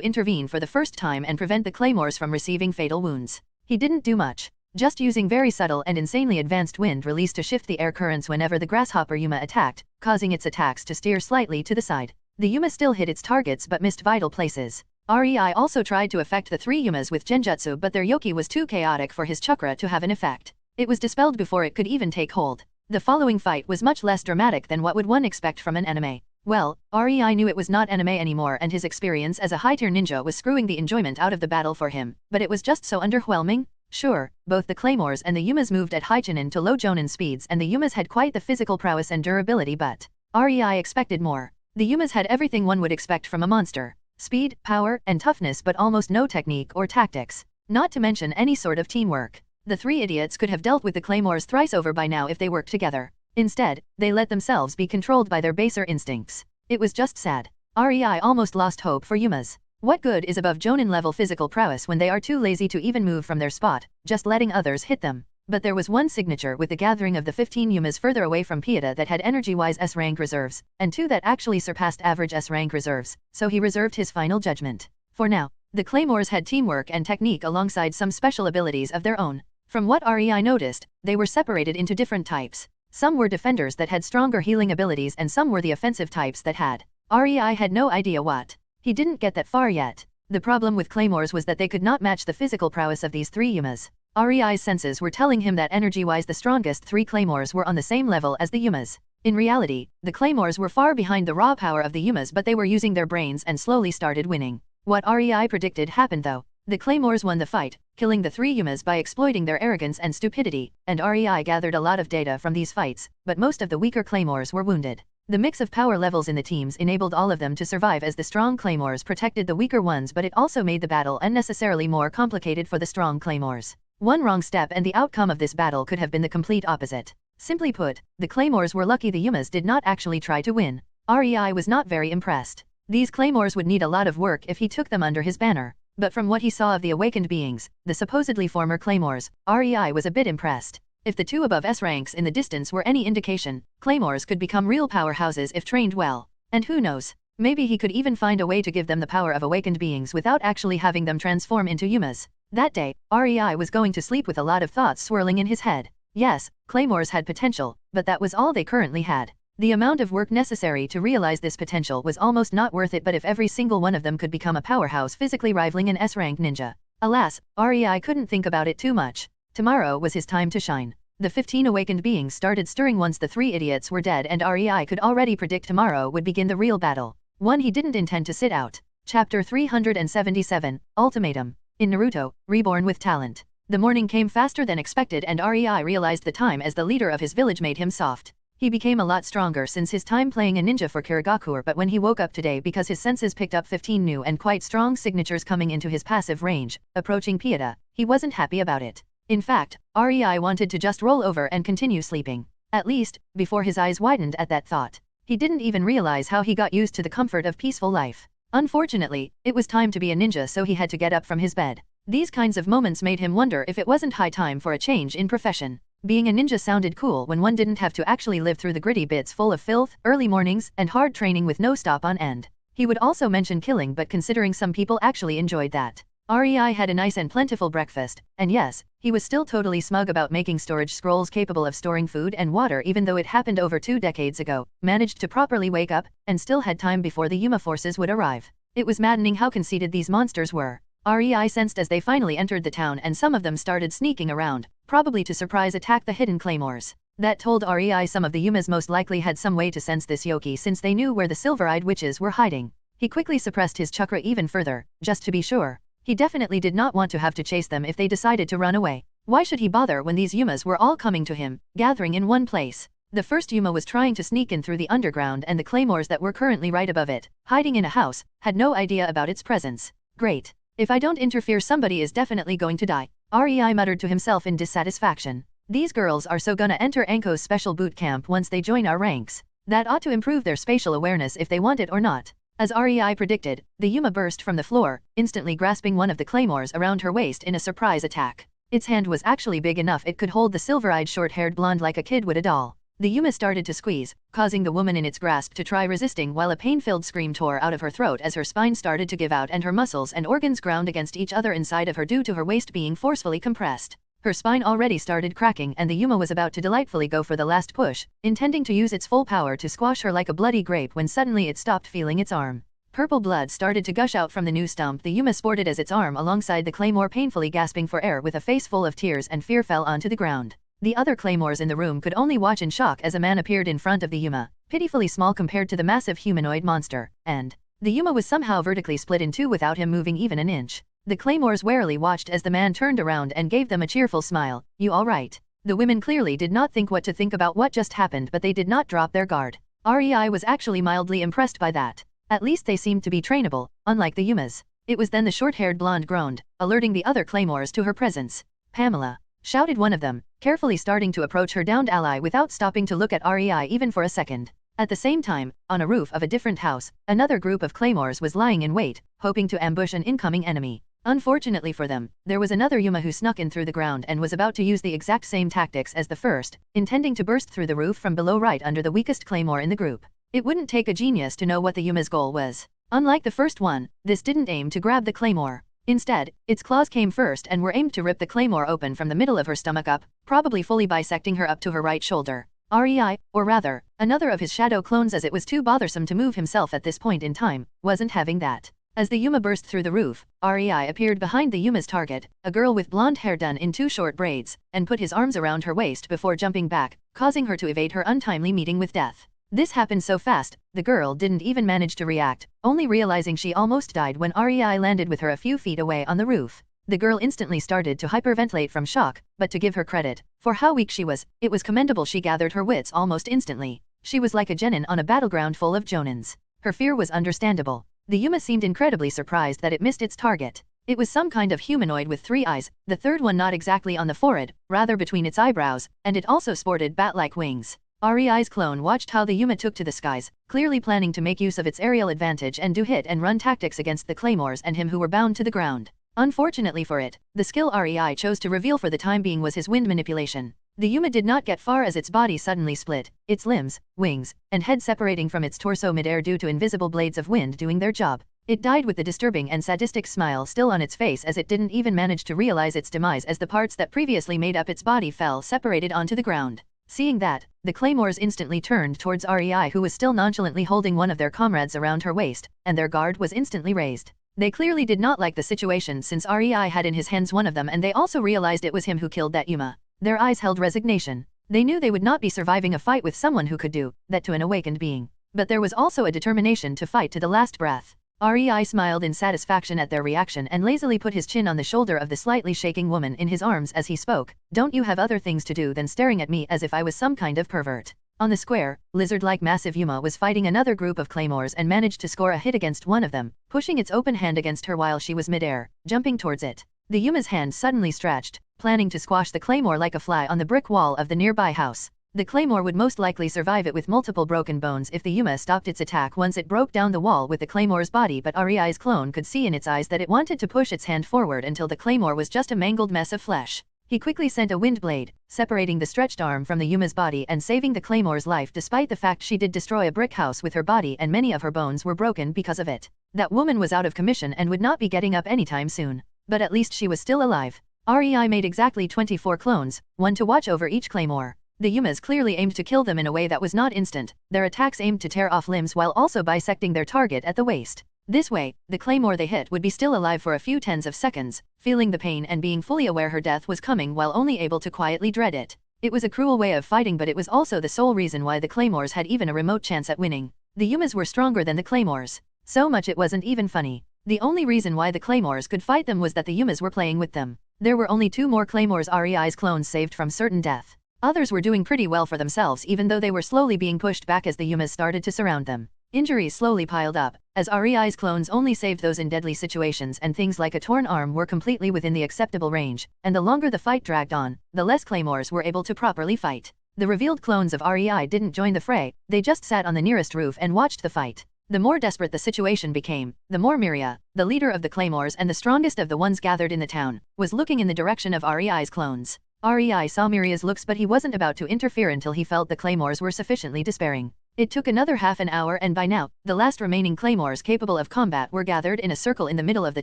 intervene for the first time and prevent the claymores from receiving fatal wounds. He didn't do much. Just using very subtle and insanely advanced wind release to shift the air currents whenever the grasshopper Yuma attacked, causing its attacks to steer slightly to the side. The Yuma still hit its targets but missed vital places. Rei also tried to affect the three Yumas with genjutsu but their yoki was too chaotic for his chakra to have an effect. It was dispelled before it could even take hold. The following fight was much less dramatic than what would one expect from an anime. Well, Rei knew it was not anime anymore and his experience as a high-tier ninja was screwing the enjoyment out of the battle for him, but it was just so underwhelming. Sure, both the claymores and the Yumas moved at high Chunin to low Jonin speeds and the Yumas had quite the physical prowess and durability but Rei expected more. The Yumas had everything one would expect from a monster. Speed, power, and toughness but almost no technique or tactics. Not to mention any sort of teamwork. The three idiots could have dealt with the claymores thrice over by now if they worked together. Instead, they let themselves be controlled by their baser instincts. It was just sad. Rei almost lost hope for Yumas. What good is above Jonin level physical prowess when they are too lazy to even move from their spot, just letting others hit them? But there was one signature with the gathering of the 15 Yumas further away from Pieta that had energy-wise S-rank reserves, and 2 that actually surpassed average S-rank reserves, so he reserved his final judgment. For now, the claymores had teamwork and technique alongside some special abilities of their own. From what Rei noticed, they were separated into different types. Some were defenders that had stronger healing abilities and some were the offensive types that had. Rei had no idea what. He didn't get that far yet. The problem with claymores was that they could not match the physical prowess of these three Yumas. Rei's senses were telling him that energy-wise the strongest three claymores were on the same level as the Yumas. In reality, the claymores were far behind the raw power of the Yumas but they were using their brains and slowly started winning. What Rei predicted happened though. The claymores won the fight, killing the three Yumas by exploiting their arrogance and stupidity, and Rei gathered a lot of data from these fights, but most of the weaker claymores were wounded. The mix of power levels in the teams enabled all of them to survive as the strong claymores protected the weaker ones but it also made the battle unnecessarily more complicated for the strong claymores. One wrong step and the outcome of this battle could have been the complete opposite. Simply put, the claymores were lucky the Yumas did not actually try to win. Rei was not very impressed. These claymores would need a lot of work if he took them under his banner. But from what he saw of the awakened beings, the supposedly former claymores, Rei was a bit impressed. If the two above S ranks in the distance were any indication, claymores could become real powerhouses if trained well. And who knows, maybe he could even find a way to give them the power of awakened beings without actually having them transform into Yumas. That day, Rei was going to sleep with a lot of thoughts swirling in his head. Yes, claymores had potential, but that was all they currently had. The amount of work necessary to realize this potential was almost not worth it but if every single one of them could become a powerhouse physically rivaling an S-rank ninja. Alas, Rei couldn't think about it too much. Tomorrow was his time to shine. The 15 awakened beings started stirring once the three idiots were dead and Rei could already predict tomorrow would begin the real battle. One he didn't intend to sit out. Chapter 377, Ultimatum. In Naruto, Reborn with Talent. The morning came faster than expected and Rei realized the time as the leader of his village made him soft. He became a lot stronger since his time playing a ninja for Kirigakure but when he woke up today because his senses picked up 15 new and quite strong signatures coming into his passive range, approaching Pieta, he wasn't happy about it. In fact, Rei wanted to just roll over and continue sleeping. At least, before his eyes widened at that thought. He didn't even realize how he got used to the comfort of peaceful life. Unfortunately, it was time to be a ninja so he had to get up from his bed. These kinds of moments made him wonder if it wasn't high time for a change in profession. Being a ninja sounded cool when one didn't have to actually live through the gritty bits full of filth, early mornings, and hard training with no stop on end. He would also mention killing but considering some people actually enjoyed that. Rei had a nice and plentiful breakfast, and yes, he was still totally smug about making storage scrolls capable of storing food and water even though it happened over 2 decades ago, managed to properly wake up, and still had time before the Yuma forces would arrive. It was maddening how conceited these monsters were. Rei sensed as they finally entered the town and some of them started sneaking around, probably to surprise attack the hidden claymores. That told Rei some of the Yumas most likely had some way to sense this yoki since they knew where the silver-eyed witches were hiding. He quickly suppressed his chakra even further, just to be sure. He definitely did not want to have to chase them if they decided to run away. Why should he bother when these Yumas were all coming to him, gathering in one place? The first Yuma was trying to sneak in through the underground, and the claymores that were currently right above it, hiding in a house, had no idea about its presence. Great. If I don't interfere, somebody is definitely going to die. Rei muttered to himself in dissatisfaction. These girls are so gonna enter Anko's special boot camp once they join our ranks. That ought to improve their spatial awareness if they want it or not. As Rei predicted, the Yuma burst from the floor, instantly grasping one of the claymores around her waist in a surprise attack. Its hand was actually big enough it could hold the silver-eyed short-haired blonde like a kid would a doll. The Yuma started to squeeze, causing the woman in its grasp to try resisting, while a pain-filled scream tore out of her throat as her spine started to give out and her muscles and organs ground against each other inside of her due to her waist being forcefully compressed. Her spine already started cracking, and the Yuma was about to delightfully go for the last push, intending to use its full power to squash her like a bloody grape, when suddenly it stopped feeling its arm. Purple blood started to gush out from the new stump the Yuma sported as its arm alongside the claymore, painfully gasping for air with a face full of tears and fear fell onto the ground. The other claymores in the room could only watch in shock as a man appeared in front of the Yuma, pitifully small compared to the massive humanoid monster, and the Yuma was somehow vertically split in two without him moving even an inch. The claymores warily watched as the man turned around and gave them a cheerful smile. You all right? The women clearly did not think what to think about what just happened, but they did not drop their guard. Rei was actually mildly impressed by that. At least they seemed to be trainable, unlike the Yumas. It was then the short-haired blonde groaned, alerting the other claymores to her presence. Pamela, shouted one of them, carefully starting to approach her downed ally without stopping to look at Rei even for a second. At the same time, on a roof of a different house, another group of claymores was lying in wait, hoping to ambush an incoming enemy. Unfortunately for them, there was another Yuma who snuck in through the ground and was about to use the exact same tactics as the first, intending to burst through the roof from below right under the weakest claymore in the group. It wouldn't take a genius to know what the Yuma's goal was. Unlike the first one, this didn't aim to grab the claymore. Instead, its claws came first and were aimed to rip the claymore open from the middle of her stomach up, probably fully bisecting her up to her right shoulder. Rei, or rather, another of his shadow clones, as it was too bothersome to move himself at this point in time, wasn't having that. As the Yuma burst through the roof, Rei appeared behind the Yuma's target, a girl with blonde hair done in two short braids, and put his arms around her waist before jumping back, causing her to evade her untimely meeting with death. This happened so fast, the girl didn't even manage to react, only realizing she almost died when Rei landed with her a few feet away on the roof. The girl instantly started to hyperventilate from shock, but to give her credit for how weak she was, it was commendable she gathered her wits almost instantly. She was like a genin on a battleground full of jonins. Her fear was understandable. The Yuma seemed incredibly surprised that it missed its target. It was some kind of humanoid with 3 eyes, the third one not exactly on the forehead, rather between its eyebrows, and it also sported bat-like wings. Rei's clone watched how the Yuma took to the skies, clearly planning to make use of its aerial advantage and do hit and run tactics against the claymores and him who were bound to the ground. Unfortunately for it, the skill Rei chose to reveal for the time being was his wind manipulation. The Yuma did not get far as its body suddenly split, its limbs, wings, and head separating from its torso mid-air due to invisible blades of wind doing their job. It died with the disturbing and sadistic smile still on its face, as it didn't even manage to realize its demise as the parts that previously made up its body fell separated onto the ground. Seeing that, the claymores instantly turned towards Rei, who was still nonchalantly holding one of their comrades around her waist, and their guard was instantly raised. They clearly did not like the situation since Rei had in his hands one of them, and they also realized it was him who killed that Yuma. Their eyes held resignation. They knew they would not be surviving a fight with someone who could do that to an awakened being. But there was also a determination to fight to the last breath. Rei smiled in satisfaction at their reaction and lazily put his chin on the shoulder of the slightly shaking woman in his arms as he spoke. Don't you have other things to do than staring at me as if I was some kind of pervert? On the square, lizard-like massive Yuma was fighting another group of claymores and managed to score a hit against one of them, pushing its open hand against her while she was mid-air, jumping towards it. The Yuma's hand suddenly stretched, planning to squash the claymore like a fly on the brick wall of the nearby house. The claymore would most likely survive it with multiple broken bones if the Yuma stopped its attack once it broke down the wall with the claymore's body, but Rei's clone could see in its eyes that it wanted to push its hand forward until the claymore was just a mangled mess of flesh. He quickly sent a wind blade, separating the stretched arm from the Yuma's body and saving the claymore's life, despite the fact she did destroy a brick house with her body and many of her bones were broken because of it. That woman was out of commission and would not be getting up anytime soon. But at least she was still alive. Rei made exactly 24 clones, one to watch over each claymore. The Yumas clearly aimed to kill them in a way that was not instant. Their attacks aimed to tear off limbs while also bisecting their target at the waist. This way, the claymore they hit would be still alive for a few tens of seconds, feeling the pain and being fully aware her death was coming while only able to quietly dread it. It was a cruel way of fighting, but it was also the sole reason why the claymores had even a remote chance at winning. The Yumas were stronger than the claymores. So much it wasn't even funny. The only reason why the claymores could fight them was that the Yumas were playing with them. There were only 2 more claymores REI's clones saved from certain death. Others were doing pretty well for themselves even though they were slowly being pushed back as the Yumas started to surround them. Injuries slowly piled up, as REI's clones only saved those in deadly situations and things like a torn arm were completely within the acceptable range, and the longer the fight dragged on, the less claymores were able to properly fight. The revealed clones of REI didn't join the fray, they just sat on the nearest roof and watched the fight. The more desperate the situation became, the more Miria, the leader of the claymores and the strongest of the ones gathered in the town, was looking in the direction of REI's clones. REI saw Miria's looks but he wasn't about to interfere until he felt the claymores were sufficiently despairing. It took another half an hour and by now, the last remaining claymores capable of combat were gathered in a circle in the middle of the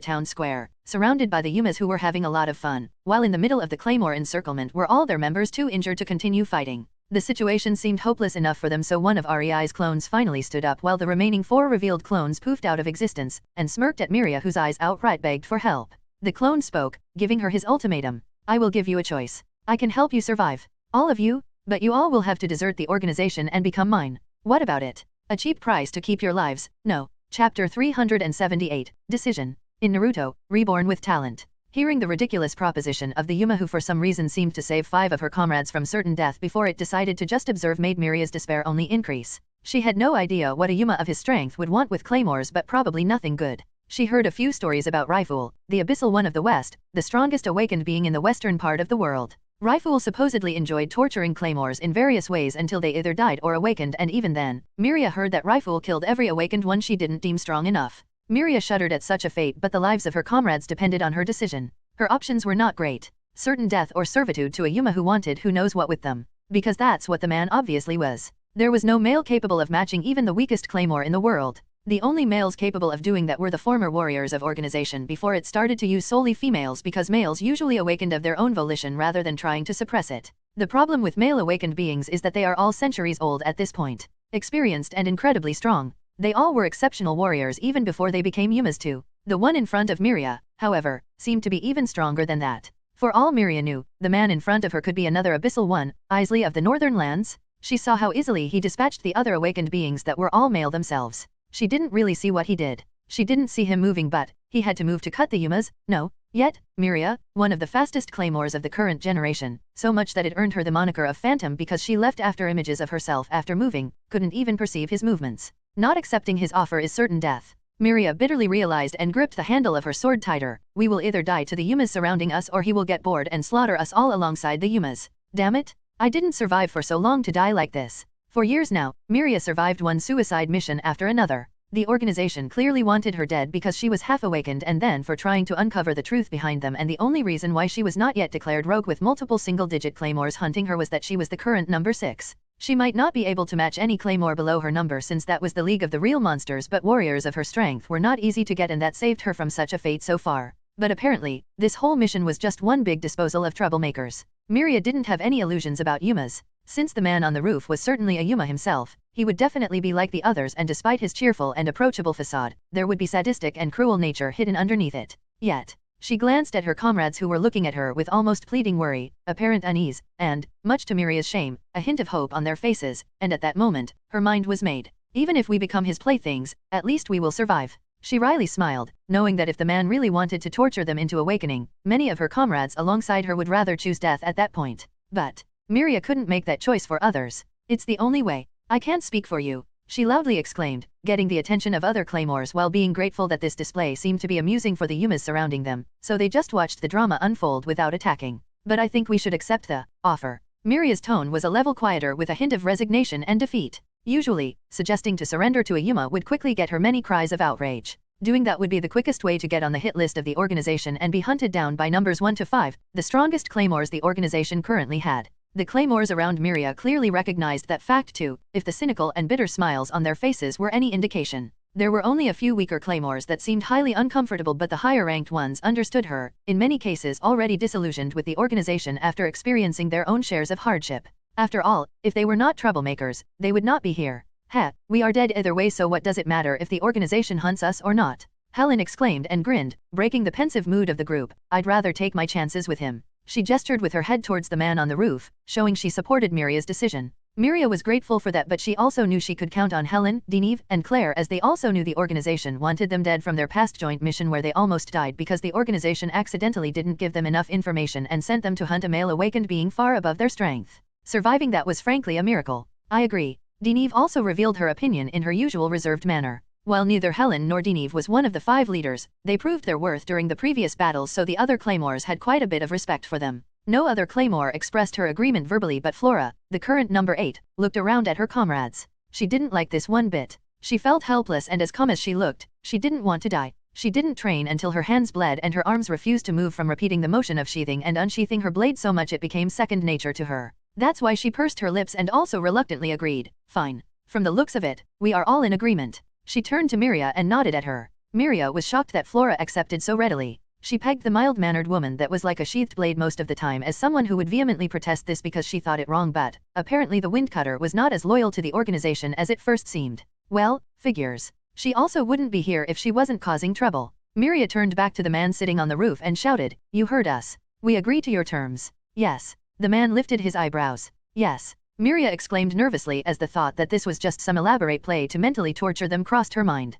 town square, surrounded by the Yumas who were having a lot of fun, while in the middle of the claymore encirclement were all their members too injured to continue fighting. The situation seemed hopeless enough for them, so one of REI's clones finally stood up while the remaining 4 revealed clones poofed out of existence, and smirked at Miria whose eyes outright begged for help. The clone spoke, giving her his ultimatum. I will give you a choice. I can help you survive. All of you, but you all will have to desert the organization and become mine. What about it? A cheap price to keep your lives? No. Chapter 378, Decision. In Naruto, Reborn with Talent. Hearing the ridiculous proposition of the Yuma who for some reason seemed to save 5 of her comrades from certain death before it decided to just observe made Miria's despair only increase. She had no idea what a Yuma of his strength would want with claymores, but probably nothing good. She heard a few stories about Raiful, the abyssal one of the West, the strongest awakened being in the western part of the world. Raiful supposedly enjoyed torturing claymores in various ways until they either died or awakened, and even then, Miria heard that Raiful killed every awakened one she didn't deem strong enough. Miria shuddered at such a fate, but the lives of her comrades depended on her decision. Her options were not great. Certain death or servitude to a Yuma who wanted who knows what with them. Because that's what the man obviously was. There was no male capable of matching even the weakest claymore in the world. The only males capable of doing that were the former warriors of organization before it started to use solely females, because males usually awakened of their own volition rather than trying to suppress it. The problem with male awakened beings is that they are all centuries old at this point. Experienced and incredibly strong. They all were exceptional warriors even before they became Yumas too. The one in front of Miria, however, seemed to be even stronger than that. For all Miria knew, the man in front of her could be another abyssal one, Isley of the Northern Lands. She saw how easily he dispatched the other awakened beings that were all male themselves. She didn't really see what he did. She didn't see him moving, but he had to move to cut the Yumas. No, yet, Miria, one of the fastest claymores of the current generation, so much that it earned her the moniker of Phantom because she left after images of herself after moving, couldn't even perceive his movements. Not accepting his offer is certain death. Miria bitterly realized and gripped the handle of her sword tighter. We will either die to the Yumas surrounding us, or he will get bored and slaughter us all alongside the Yumas. Damn it! I didn't survive for so long to die like this. For years now, Miria survived one suicide mission after another. The organization clearly wanted her dead because she was half awakened, and then for trying to uncover the truth behind them, and the only reason why she was not yet declared rogue with multiple single-digit claymores hunting her was that she was the current number 6. She might not be able to match any claymore below her number since that was the league of the real monsters, but warriors of her strength were not easy to get, and that saved her from such a fate so far. But apparently, this whole mission was just one big disposal of troublemakers. Miria didn't have any illusions about Yumas. Since the man on the roof was certainly a Yuma himself, he would definitely be like the others, and despite his cheerful and approachable facade, there would be sadistic and cruel nature hidden underneath it. Yet, she glanced at her comrades who were looking at her with almost pleading worry, apparent unease, and, much to Miria's shame, a hint of hope on their faces, and at that moment, her mind was made. Even if we become his playthings, at least we will survive. She wryly smiled, knowing that if the man really wanted to torture them into awakening, many of her comrades alongside her would rather choose death at that point. But Miria couldn't make that choice for others. It's the only way. I can't speak for you, she loudly exclaimed, getting the attention of other claymores while being grateful that this display seemed to be amusing for the Yumas surrounding them, so they just watched the drama unfold without attacking. But I think we should accept the offer. Miria's tone was a level quieter with a hint of resignation and defeat. Usually, suggesting to surrender to a Yuma would quickly get her many cries of outrage. Doing that would be the quickest way to get on the hit list of the organization and be hunted down by numbers 1 to 5, the strongest claymores the organization currently had. The claymores around Miria clearly recognized that fact too, if the cynical and bitter smiles on their faces were any indication. There were only a few weaker claymores that seemed highly uncomfortable, but the higher-ranked ones understood her, in many cases already disillusioned with the organization after experiencing their own shares of hardship. After all, if they were not troublemakers, they would not be here. Heh, we are dead either way, so what does it matter if the organization hunts us or not? Helen exclaimed and grinned, breaking the pensive mood of the group. I'd rather take my chances with him. She gestured with her head towards the man on the roof, showing she supported Miria's decision. Miria was grateful for that, but she also knew she could count on Helen, Deneve, and Claire, as they also knew the organization wanted them dead from their past joint mission where they almost died because the organization accidentally didn't give them enough information and sent them to hunt a male awakened being far above their strength. Surviving that was frankly a miracle. I agree. Deneve also revealed her opinion in her usual reserved manner. While neither Helen nor Deneve was one of the 5 leaders, they proved their worth during the previous battles, so the other claymores had quite a bit of respect for them. No other claymore expressed her agreement verbally, but Flora, the current number 8, looked around at her comrades. She didn't like this one bit. She felt helpless, and as calm as she looked, she didn't want to die. She didn't train until her hands bled and her arms refused to move from repeating the motion of sheathing and unsheathing her blade so much it became second nature to her. That's why she pursed her lips and also reluctantly agreed. Fine. From the looks of it, we are all in agreement. She turned to Miria and nodded at her. Miria was shocked that Flora accepted so readily. She pegged the mild-mannered woman that was like a sheathed blade most of the time as someone who would vehemently protest this because she thought it wrong, but apparently the Windcutter was not as loyal to the organization as it first seemed. Well, figures. She also wouldn't be here if she wasn't causing trouble. Miria turned back to the man sitting on the roof and shouted, "You heard us. We agree to your terms." Yes. The man lifted his eyebrows. Yes. Miria exclaimed nervously as the thought that this was just some elaborate play to mentally torture them crossed her mind.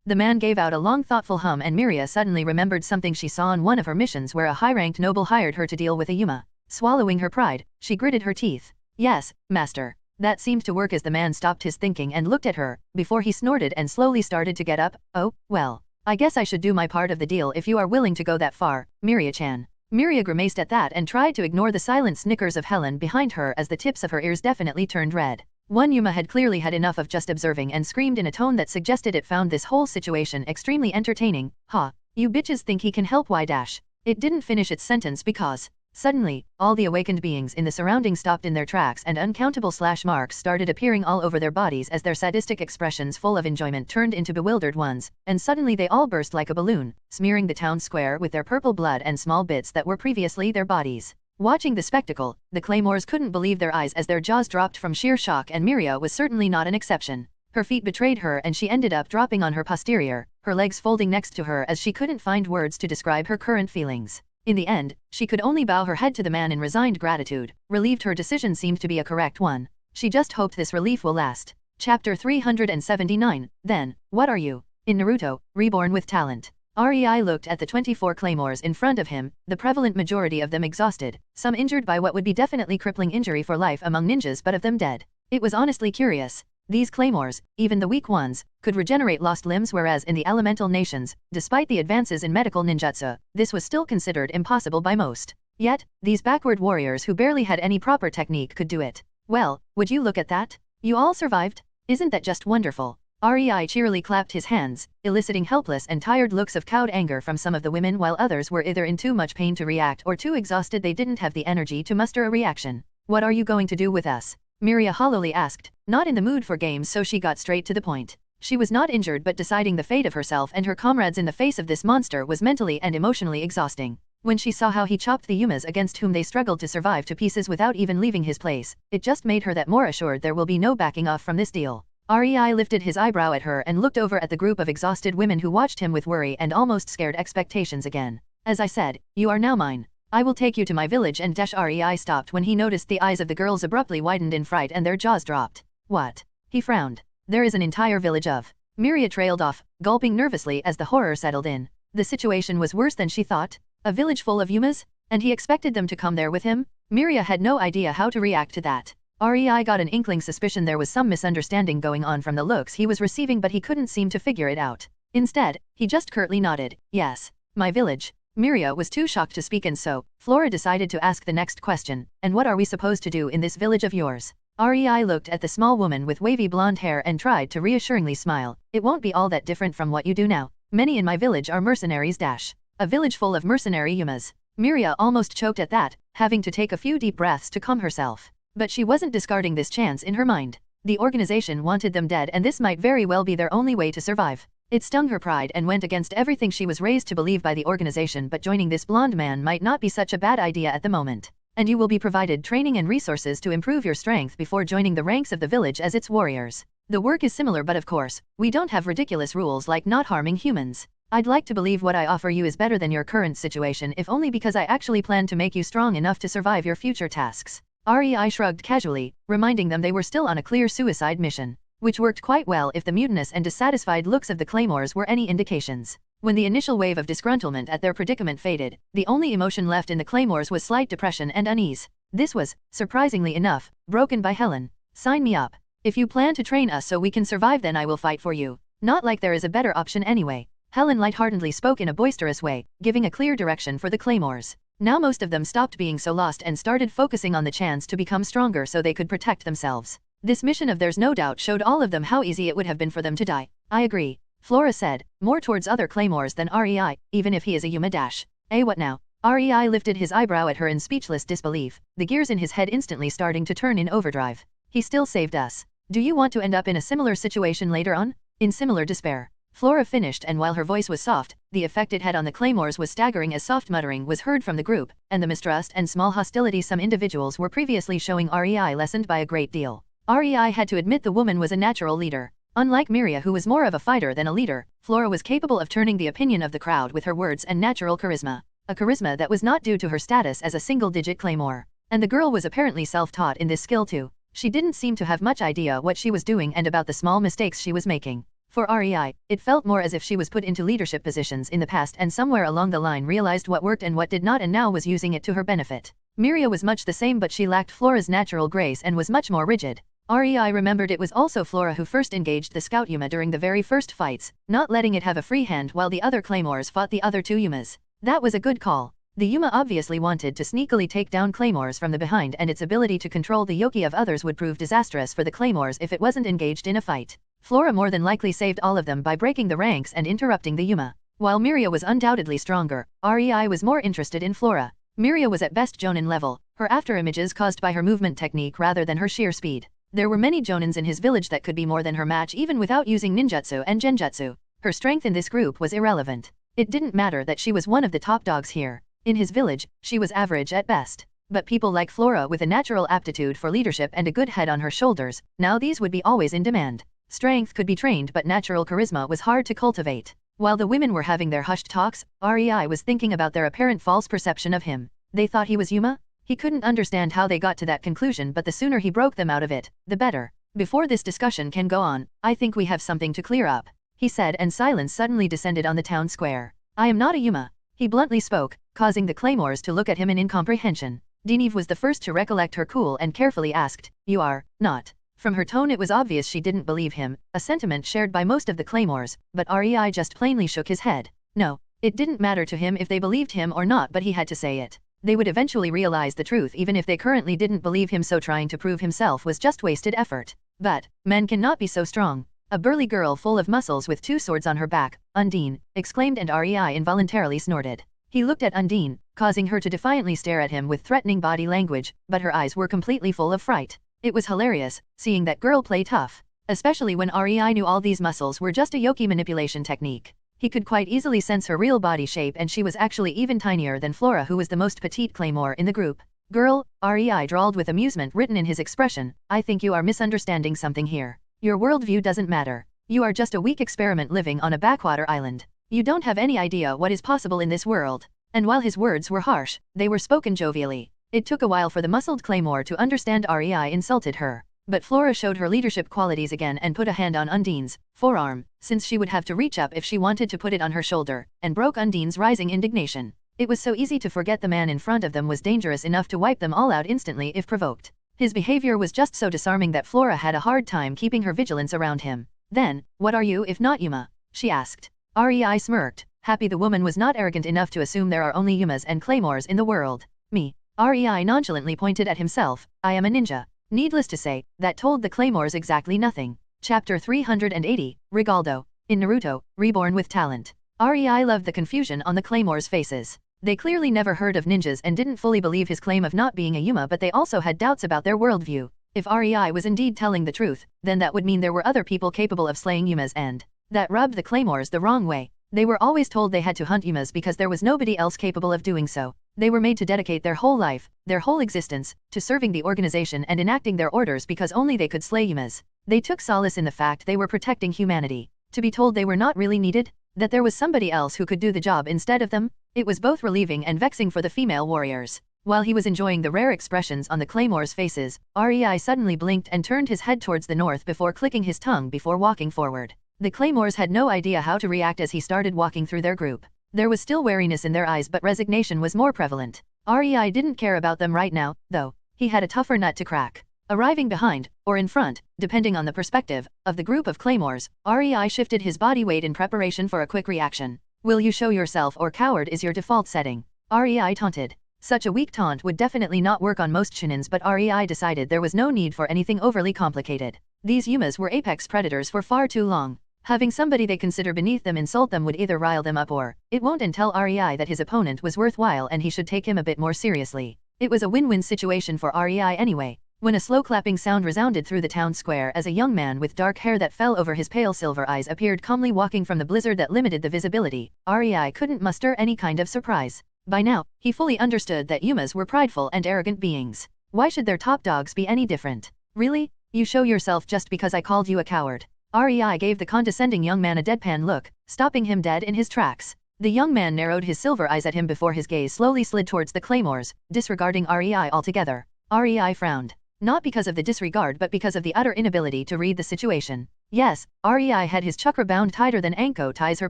The man gave out a long thoughtful hum, and Miria suddenly remembered something she saw on one of her missions where a high-ranked noble hired her to deal with a Yuma. Swallowing her pride, she gritted her teeth. Yes, master. That seemed to work as the man stopped his thinking and looked at her, before he snorted and slowly started to get up. Oh, well. I guess I should do my part of the deal if you are willing to go that far, Miria-chan. Miria grimaced at that and tried to ignore the silent snickers of Helen behind her as the tips of her ears definitely turned red. One Yuma had clearly had enough of just observing and screamed in a tone that suggested it found this whole situation extremely entertaining. "Ha, you bitches think he can help, why dash?" It didn't finish its sentence because, suddenly, all the awakened beings in the surroundings stopped in their tracks and uncountable slash marks started appearing all over their bodies as their sadistic expressions full of enjoyment turned into bewildered ones, and suddenly they all burst like a balloon, smearing the town square with their purple blood and small bits that were previously their bodies. Watching the spectacle, the claymores couldn't believe their eyes as their jaws dropped from sheer shock, and Miria was certainly not an exception. Her feet betrayed her and she ended up dropping on her posterior, her legs folding next to her as she couldn't find words to describe her current feelings. In the end, she could only bow her head to the man in resigned gratitude, relieved her decision seemed to be a correct one. She just hoped this relief will last. Chapter 379, Then, what are you? In Naruto, Reborn with Talent. Rei looked at the 24 claymores in front of him, the prevalent majority of them exhausted, some injured by what would be definitely crippling injury for life among ninjas, but of them dead. It was honestly curious. These claymores, even the weak ones, could regenerate lost limbs, whereas in the elemental nations, despite the advances in medical ninjutsu, this was still considered impossible by most. Yet, these backward warriors who barely had any proper technique could do it. Well, would you look at that? You all survived? Isn't that just wonderful? Rei cheerily clapped his hands, eliciting helpless and tired looks of cowed anger from some of the women, while others were either in too much pain to react or too exhausted they didn't have the energy to muster a reaction. What are you going to do with us? Miria hollowly asked, not in the mood for games, so she got straight to the point. She was not injured, but deciding the fate of herself and her comrades in the face of this monster was mentally and emotionally exhausting. When she saw how he chopped the Yumas against whom they struggled to survive to pieces without even leaving his place, it just made her that more assured there will be no backing off from this deal. Rei lifted his eyebrow at her and looked over at the group of exhausted women who watched him with worry and almost scared expectations again. As I said, you are now mine. I will take you to my village and Rei stopped when he noticed the eyes of the girls abruptly widened in fright and their jaws dropped. What? He frowned. There is an entire village of. Miria trailed off, gulping nervously as the horror settled in. The situation was worse than she thought. A village full of Yumas? And he expected them to come there with him? Miria had no idea how to react to that. Rei got an inkling suspicion there was some misunderstanding going on from the looks he was receiving, but he couldn't seem to figure it out. Instead, he just curtly nodded. Yes. My village. Miria was too shocked to speak, and so, Flora decided to ask the next question, and what are we supposed to do in this village of yours? Rei looked at the small woman with wavy blonde hair and tried to reassuringly smile. It won't be all that different from what you do now. Many in my village are mercenaries dash. A village full of mercenary Yumas. Miria almost choked at that, having to take a few deep breaths to calm herself. But she wasn't discarding this chance in her mind. The organization wanted them dead, and this might very well be their only way to survive. It stung her pride and went against everything she was raised to believe by the organization, but joining this blonde man might not be such a bad idea at the moment. And you will be provided training and resources to improve your strength before joining the ranks of the village as its warriors. The work is similar, but of course, we don't have ridiculous rules like not harming humans. I'd like to believe what I offer you is better than your current situation, if only because I actually plan to make you strong enough to survive your future tasks. REI shrugged casually, reminding them they were still on a clear suicide mission, which worked quite well if the mutinous and dissatisfied looks of the claymores were any indications. When the initial wave of disgruntlement at their predicament faded, the only emotion left in the claymores was slight depression and unease. This was, surprisingly enough, broken by Helen. Sign me up. If you plan to train us so we can survive, then I will fight for you. Not like there is a better option anyway. Helen lightheartedly spoke in a boisterous way, giving a clear direction for the claymores. Now most of them stopped being so lost and started focusing on the chance to become stronger so they could protect themselves. This mission of theirs no doubt showed all of them how easy it would have been for them to die. I agree, Flora said, more towards other claymores than REI, even if he is a Yuma dash. What now? REI lifted his eyebrow at her in speechless disbelief, the gears in his head instantly starting to turn in overdrive. He still saved us. Do you want to end up in a similar situation later on? In similar despair. Flora finished, and while her voice was soft, the effect it had on the claymores was staggering as soft muttering was heard from the group, and the mistrust and small hostility some individuals were previously showing REI lessened by a great deal. REI had to admit the woman was a natural leader. Unlike Miria, who was more of a fighter than a leader, Flora was capable of turning the opinion of the crowd with her words and natural charisma. A charisma that was not due to her status as a single-digit claymore. And the girl was apparently self-taught in this skill too. She didn't seem to have much idea what she was doing and about the small mistakes she was making. For REI, it felt more as if she was put into leadership positions in the past and somewhere along the line realized what worked and what did not and now was using it to her benefit. Miria was much the same, but she lacked Flora's natural grace and was much more rigid. REI remembered it was also Flora who first engaged the Scout Yuma during the very first fights, not letting it have a free hand while the other claymores fought the other two Yumas. That was a good call. The Yuma obviously wanted to sneakily take down claymores from the behind, and its ability to control the yoki of others would prove disastrous for the claymores if it wasn't engaged in a fight. Flora more than likely saved all of them by breaking the ranks and interrupting the Yuma. While Miria was undoubtedly stronger, REI was more interested in Flora. Miria was at best Jonin level, her afterimages caused by her movement technique rather than her sheer speed. There were many Jonins in his village that could be more than her match even without using ninjutsu and genjutsu. Her strength in this group was irrelevant. It didn't matter that she was one of the top dogs here. In his village, she was average at best. But people like Flora with a natural aptitude for leadership and a good head on her shoulders, now these would be always in demand. Strength could be trained, but natural charisma was hard to cultivate. While the women were having their hushed talks, REI was thinking about their apparent false perception of him. They thought he was Yuma? He couldn't understand how they got to that conclusion, but the sooner he broke them out of it, the better. Before this discussion can go on, I think we have something to clear up, he said, and silence suddenly descended on the town square. I am not a Yuma, he bluntly spoke, causing the claymores to look at him in incomprehension. Deneve was the first to recollect her cool and carefully asked, You are not? From her tone it was obvious she didn't believe him, a sentiment shared by most of the claymores, but REI just plainly shook his head. No, it didn't matter to him if they believed him or not, but he had to say it. They would eventually realize the truth even if they currently didn't believe him, so trying to prove himself was just wasted effort. But, men cannot be so strong. A burly girl full of muscles with two swords on her back, Undine, exclaimed, and REI involuntarily snorted. He looked at Undine, causing her to defiantly stare at him with threatening body language, but her eyes were completely full of fright. It was hilarious, seeing that girl play tough. Especially when REI knew all these muscles were just a yoki manipulation technique. He could quite easily sense her real body shape, and she was actually even tinier than Flora, who was the most petite claymore in the group. Girl, REI drawled with amusement written in his expression, I think you are misunderstanding something here. Your worldview doesn't matter. You are just a weak experiment living on a backwater island. You don't have any idea what is possible in this world. And while his words were harsh, they were spoken jovially. It took a while for the muscled claymore to understand REI insulted her. But Flora showed her leadership qualities again and put a hand on Undine's forearm, since she would have to reach up if she wanted to put it on her shoulder, and broke Undine's rising indignation. It was so easy to forget the man in front of them was dangerous enough to wipe them all out instantly if provoked. His behavior was just so disarming that Flora had a hard time keeping her vigilance around him. Then, what are you if not Yuma? She asked. REI smirked, happy the woman was not arrogant enough to assume there are only Yumas and claymores in the world. Me. REI nonchalantly pointed at himself, I am a ninja. Needless to say, that told the claymores exactly nothing. Chapter 380, Rigaldo. In Naruto, Reborn with Talent. REI loved the confusion on the claymores' faces. They clearly never heard of ninjas and didn't fully believe his claim of not being a Yuma, but they also had doubts about their worldview. If REI was indeed telling the truth, then that would mean there were other people capable of slaying Yumas, and that rubbed the claymores the wrong way. They were always told they had to hunt Yumas because there was nobody else capable of doing so. They were made to dedicate their whole life, their whole existence, to serving the organization and enacting their orders because only they could slay Yumas. They took solace in the fact they were protecting humanity. To be told they were not really needed, that there was somebody else who could do the job instead of them, it was both relieving and vexing for the female warriors. While he was enjoying the rare expressions on the Claymore's faces, REI suddenly blinked and turned his head towards the north before clicking his tongue before walking forward. The Claymores had no idea how to react as he started walking through their group. There was still wariness in their eyes, but resignation was more prevalent. REI didn't care about them right now, though. He had a tougher nut to crack. Arriving behind, or in front, depending on the perspective, of the group of Claymores, REI shifted his body weight in preparation for a quick reaction. Will you show yourself or coward is your default setting? REI taunted. Such a weak taunt would definitely not work on most Chunins, but REI decided there was no need for anything overly complicated. These Yumas were apex predators for far too long. Having somebody they consider beneath them insult them would either rile them up or it won't, and tell REI that his opponent was worthwhile and he should take him a bit more seriously. It was a win-win situation for REI anyway. When a slow clapping sound resounded through the town square as a young man with dark hair that fell over his pale silver eyes appeared calmly walking from the blizzard that limited the visibility, REI couldn't muster any kind of surprise. By now, he fully understood that Yumas were prideful and arrogant beings. Why should their top dogs be any different? Really? You show yourself just because I called you a coward? REI gave the condescending young man a deadpan look, stopping him dead in his tracks. The young man narrowed his silver eyes at him before his gaze slowly slid towards the Claymores, disregarding REI altogether. REI frowned. Not because of the disregard but because of the utter inability to read the situation. Yes, REI had his chakra bound tighter than Anko ties her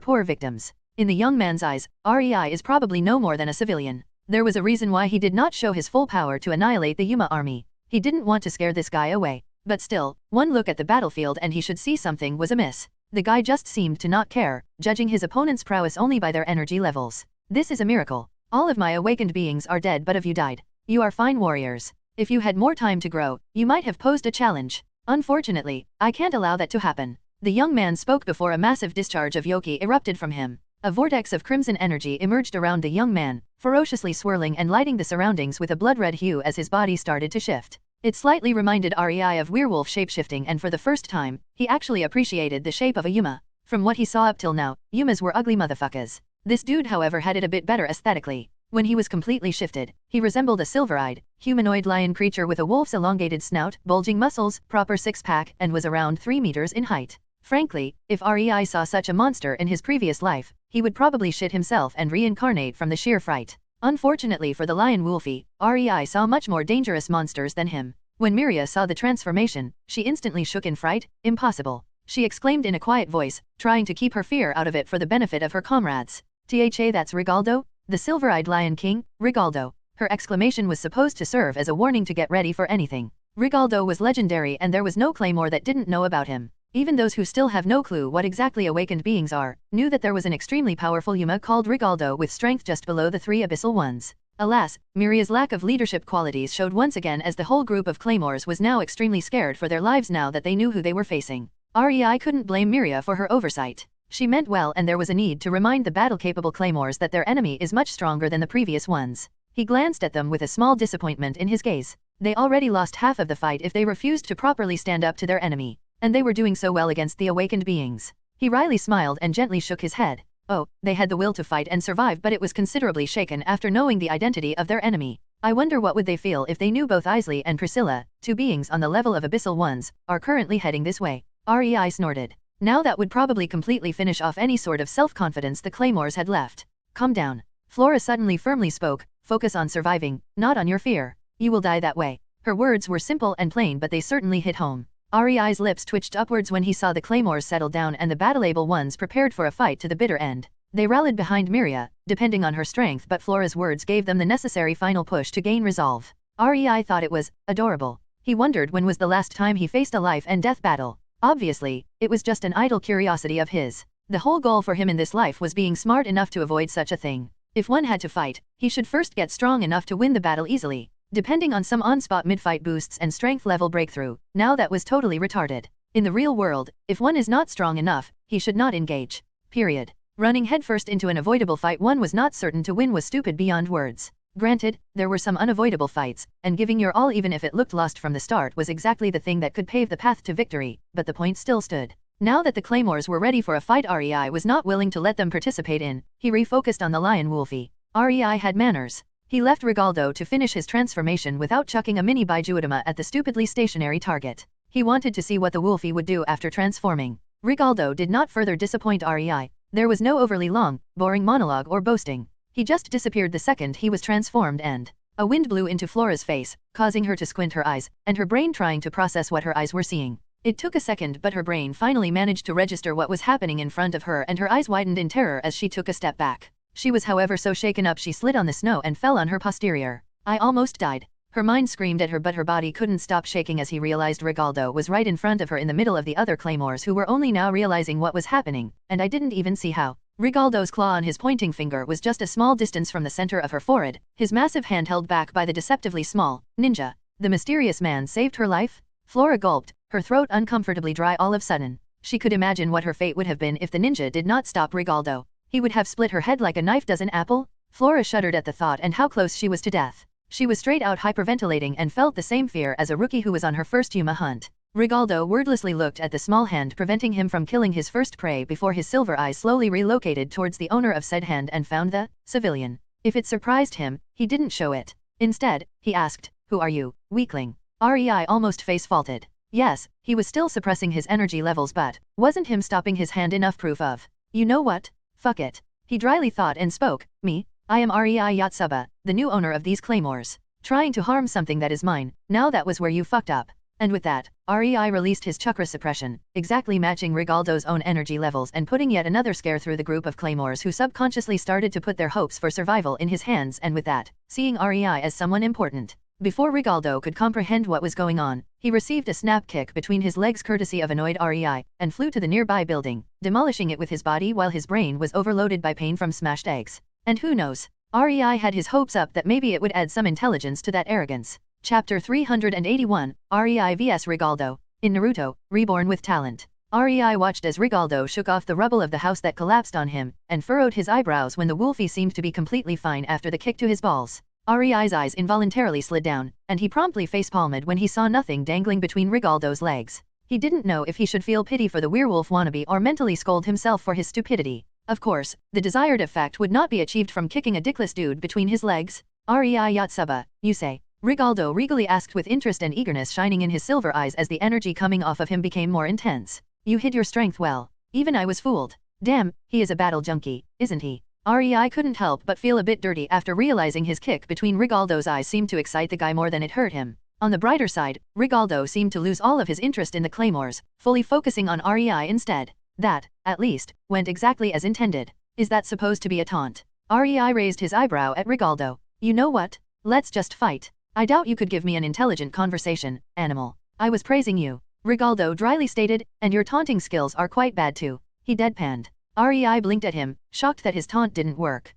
poor victims. In the young man's eyes, REI is probably no more than a civilian. There was a reason why he did not show his full power to annihilate the Yuma army. He didn't want to scare this guy away. But still, one look at the battlefield and he should see something was amiss. The guy just seemed to not care, judging his opponent's prowess only by their energy levels. This is a miracle. All of my awakened beings are dead, but of you died. You are fine warriors. If you had more time to grow, you might have posed a challenge. Unfortunately, I can't allow that to happen. The young man spoke before a massive discharge of yoki erupted from him. A vortex of crimson energy emerged around the young man, ferociously swirling and lighting the surroundings with a blood-red hue as his body started to shift. It slightly reminded REI of werewolf shapeshifting, and for the first time, he actually appreciated the shape of a Yuma. From what he saw up till now, Yumas were ugly motherfuckers. This dude however had it a bit better aesthetically. When he was completely shifted, he resembled a silver-eyed, humanoid lion creature with a wolf's elongated snout, bulging muscles, proper six-pack, and was around 3 meters in height. Frankly, if REI saw such a monster in his previous life, he would probably shit himself and reincarnate from the sheer fright. Unfortunately for the lion wolfie, REI saw much more dangerous monsters than him. When Miria saw the transformation, she instantly shook in fright. Impossible. She exclaimed in a quiet voice, trying to keep her fear out of it for the benefit of her comrades. "Tha, that's Rigaldo? The silver-eyed lion king, Rigaldo." Her exclamation was supposed to serve as a warning to get ready for anything. Rigaldo was legendary and there was no Claymore that didn't know about him. Even those who still have no clue what exactly awakened beings are, knew that there was an extremely powerful Yuma called Rigaldo with strength just below the 3 abyssal ones. Alas, Miria's lack of leadership qualities showed once again as the whole group of Claymores was now extremely scared for their lives now that they knew who they were facing. REI couldn't blame Miria for her oversight. She meant well, and there was a need to remind the battle-capable Claymores that their enemy is much stronger than the previous ones. He glanced at them with a small disappointment in his gaze. They already lost half of the fight if they refused to properly stand up to their enemy. And they were doing so well against the awakened beings. He wryly smiled and gently shook his head. Oh, they had the will to fight and survive, but it was considerably shaken after knowing the identity of their enemy. I wonder what would they feel if they knew both Isley and Priscilla, 2 beings on the level of abyssal ones, are currently heading this way. REI snorted. Now that would probably completely finish off any sort of self-confidence the Claymores had left. Calm down. Flora suddenly firmly spoke, focus on surviving, not on your fear. You will die that way. Her words were simple and plain, but they certainly hit home. REI's lips twitched upwards when he saw the Claymores settle down and the battleable ones prepared for a fight to the bitter end. They rallied behind Miria, depending on her strength, but Flora's words gave them the necessary final push to gain resolve. REI thought it was adorable. He wondered when was the last time he faced a life and death battle. Obviously, it was just an idle curiosity of his. The whole goal for him in this life was being smart enough to avoid such a thing. If one had to fight, he should first get strong enough to win the battle easily. Depending on some on-spot mid-fight boosts and strength level breakthrough, now that was totally retarded. In the real world, if one is not strong enough, he should not engage. Period. Running headfirst into an avoidable fight one was not certain to win was stupid beyond words. Granted, there were some unavoidable fights, and giving your all even if it looked lost from the start was exactly the thing that could pave the path to victory, but the point still stood. Now that the Claymores were ready for a fight REI was not willing to let them participate in, he refocused on the lion wolfie. REI had manners. He left Rigaldo to finish his transformation without chucking a mini Baijuadama at the stupidly stationary target. He wanted to see what the wolfie would do after transforming. Rigaldo did not further disappoint REI. There was no overly long, boring monologue or boasting. He just disappeared the second he was transformed and A wind blew into Flora's face, causing her to squint her eyes, and her brain trying to process what her eyes were seeing. It took a second, but her brain finally managed to register what was happening in front of her, and her eyes widened in terror as she took a step back. She was however so shaken up she slid on the snow and fell on her posterior. I almost died. Her mind screamed at her, but her body couldn't stop shaking as he realized Rigaldo was right in front of her in the middle of the other claymores, who were only now realizing what was happening, and I didn't even see how. Rigaldo's claw on his pointing finger was just a small distance from the center of her forehead, his massive hand held back by the deceptively small ninja. The mysterious man saved her life? Flora gulped, her throat uncomfortably dry all of a sudden. She could imagine what her fate would have been if the ninja did not stop Rigaldo. He would have split her head like a knife does an apple? Flora shuddered at the thought and how close she was to death. She was straight out hyperventilating and felt the same fear as a rookie who was on her first Yuma hunt. Rigaldo wordlessly looked at the small hand, preventing him from killing his first prey, before his silver eyes slowly relocated towards the owner of said hand and found the civilian. If it surprised him, he didn't show it. Instead, he asked, "Who are you, weakling?" Rei almost face-faulted. Yes, he was still suppressing his energy levels, but wasn't him stopping his hand enough proof of, "You know what? Fuck it." He dryly thought and spoke, "Me? I am Rei Yatsuba, the new owner of these claymores. Trying to harm something that is mine, now that was where you fucked up." And with that, Rei released his chakra suppression, exactly matching Rigaldo's own energy levels and putting yet another scare through the group of claymores, who subconsciously started to put their hopes for survival in his hands, and with that, seeing Rei as someone important. Before Rigaldo could comprehend what was going on, he received a snap kick between his legs courtesy of annoyed Rei, and flew to the nearby building, demolishing it with his body while his brain was overloaded by pain from smashed eggs. And who knows? Rei had his hopes up that maybe it would add some intelligence to that arrogance. Chapter 381, Rei vs Rigaldo. In Naruto, Reborn with Talent. Rei watched as Rigaldo shook off the rubble of the house that collapsed on him, and furrowed his eyebrows when the wolfie seemed to be completely fine after the kick to his balls. Rei's eyes involuntarily slid down, and he promptly facepalmed when he saw nothing dangling between Rigaldo's legs. He didn't know if he should feel pity for the werewolf wannabe or mentally scold himself for his stupidity. Of course, the desired effect would not be achieved from kicking a dickless dude between his legs. Rei Yatsuba, you say? Rigaldo regally asked with interest and eagerness shining in his silver eyes as the energy coming off of him became more intense. You hid your strength well. Even I was fooled. Damn, he is a battle junkie, isn't he? Rei couldn't help but feel a bit dirty after realizing his kick between Rigaldo's eyes seemed to excite the guy more than it hurt him. On the brighter side, Rigaldo seemed to lose all of his interest in the claymores, fully focusing on Rei instead. That, at least, went exactly as intended. Is that supposed to be a taunt? Rei raised his eyebrow at Rigaldo. You know what? Let's just fight. I doubt you could give me an intelligent conversation, animal. I was praising you. Rigaldo dryly stated, and your taunting skills are quite bad too. He deadpanned. Rei blinked at him, shocked that his taunt didn't work.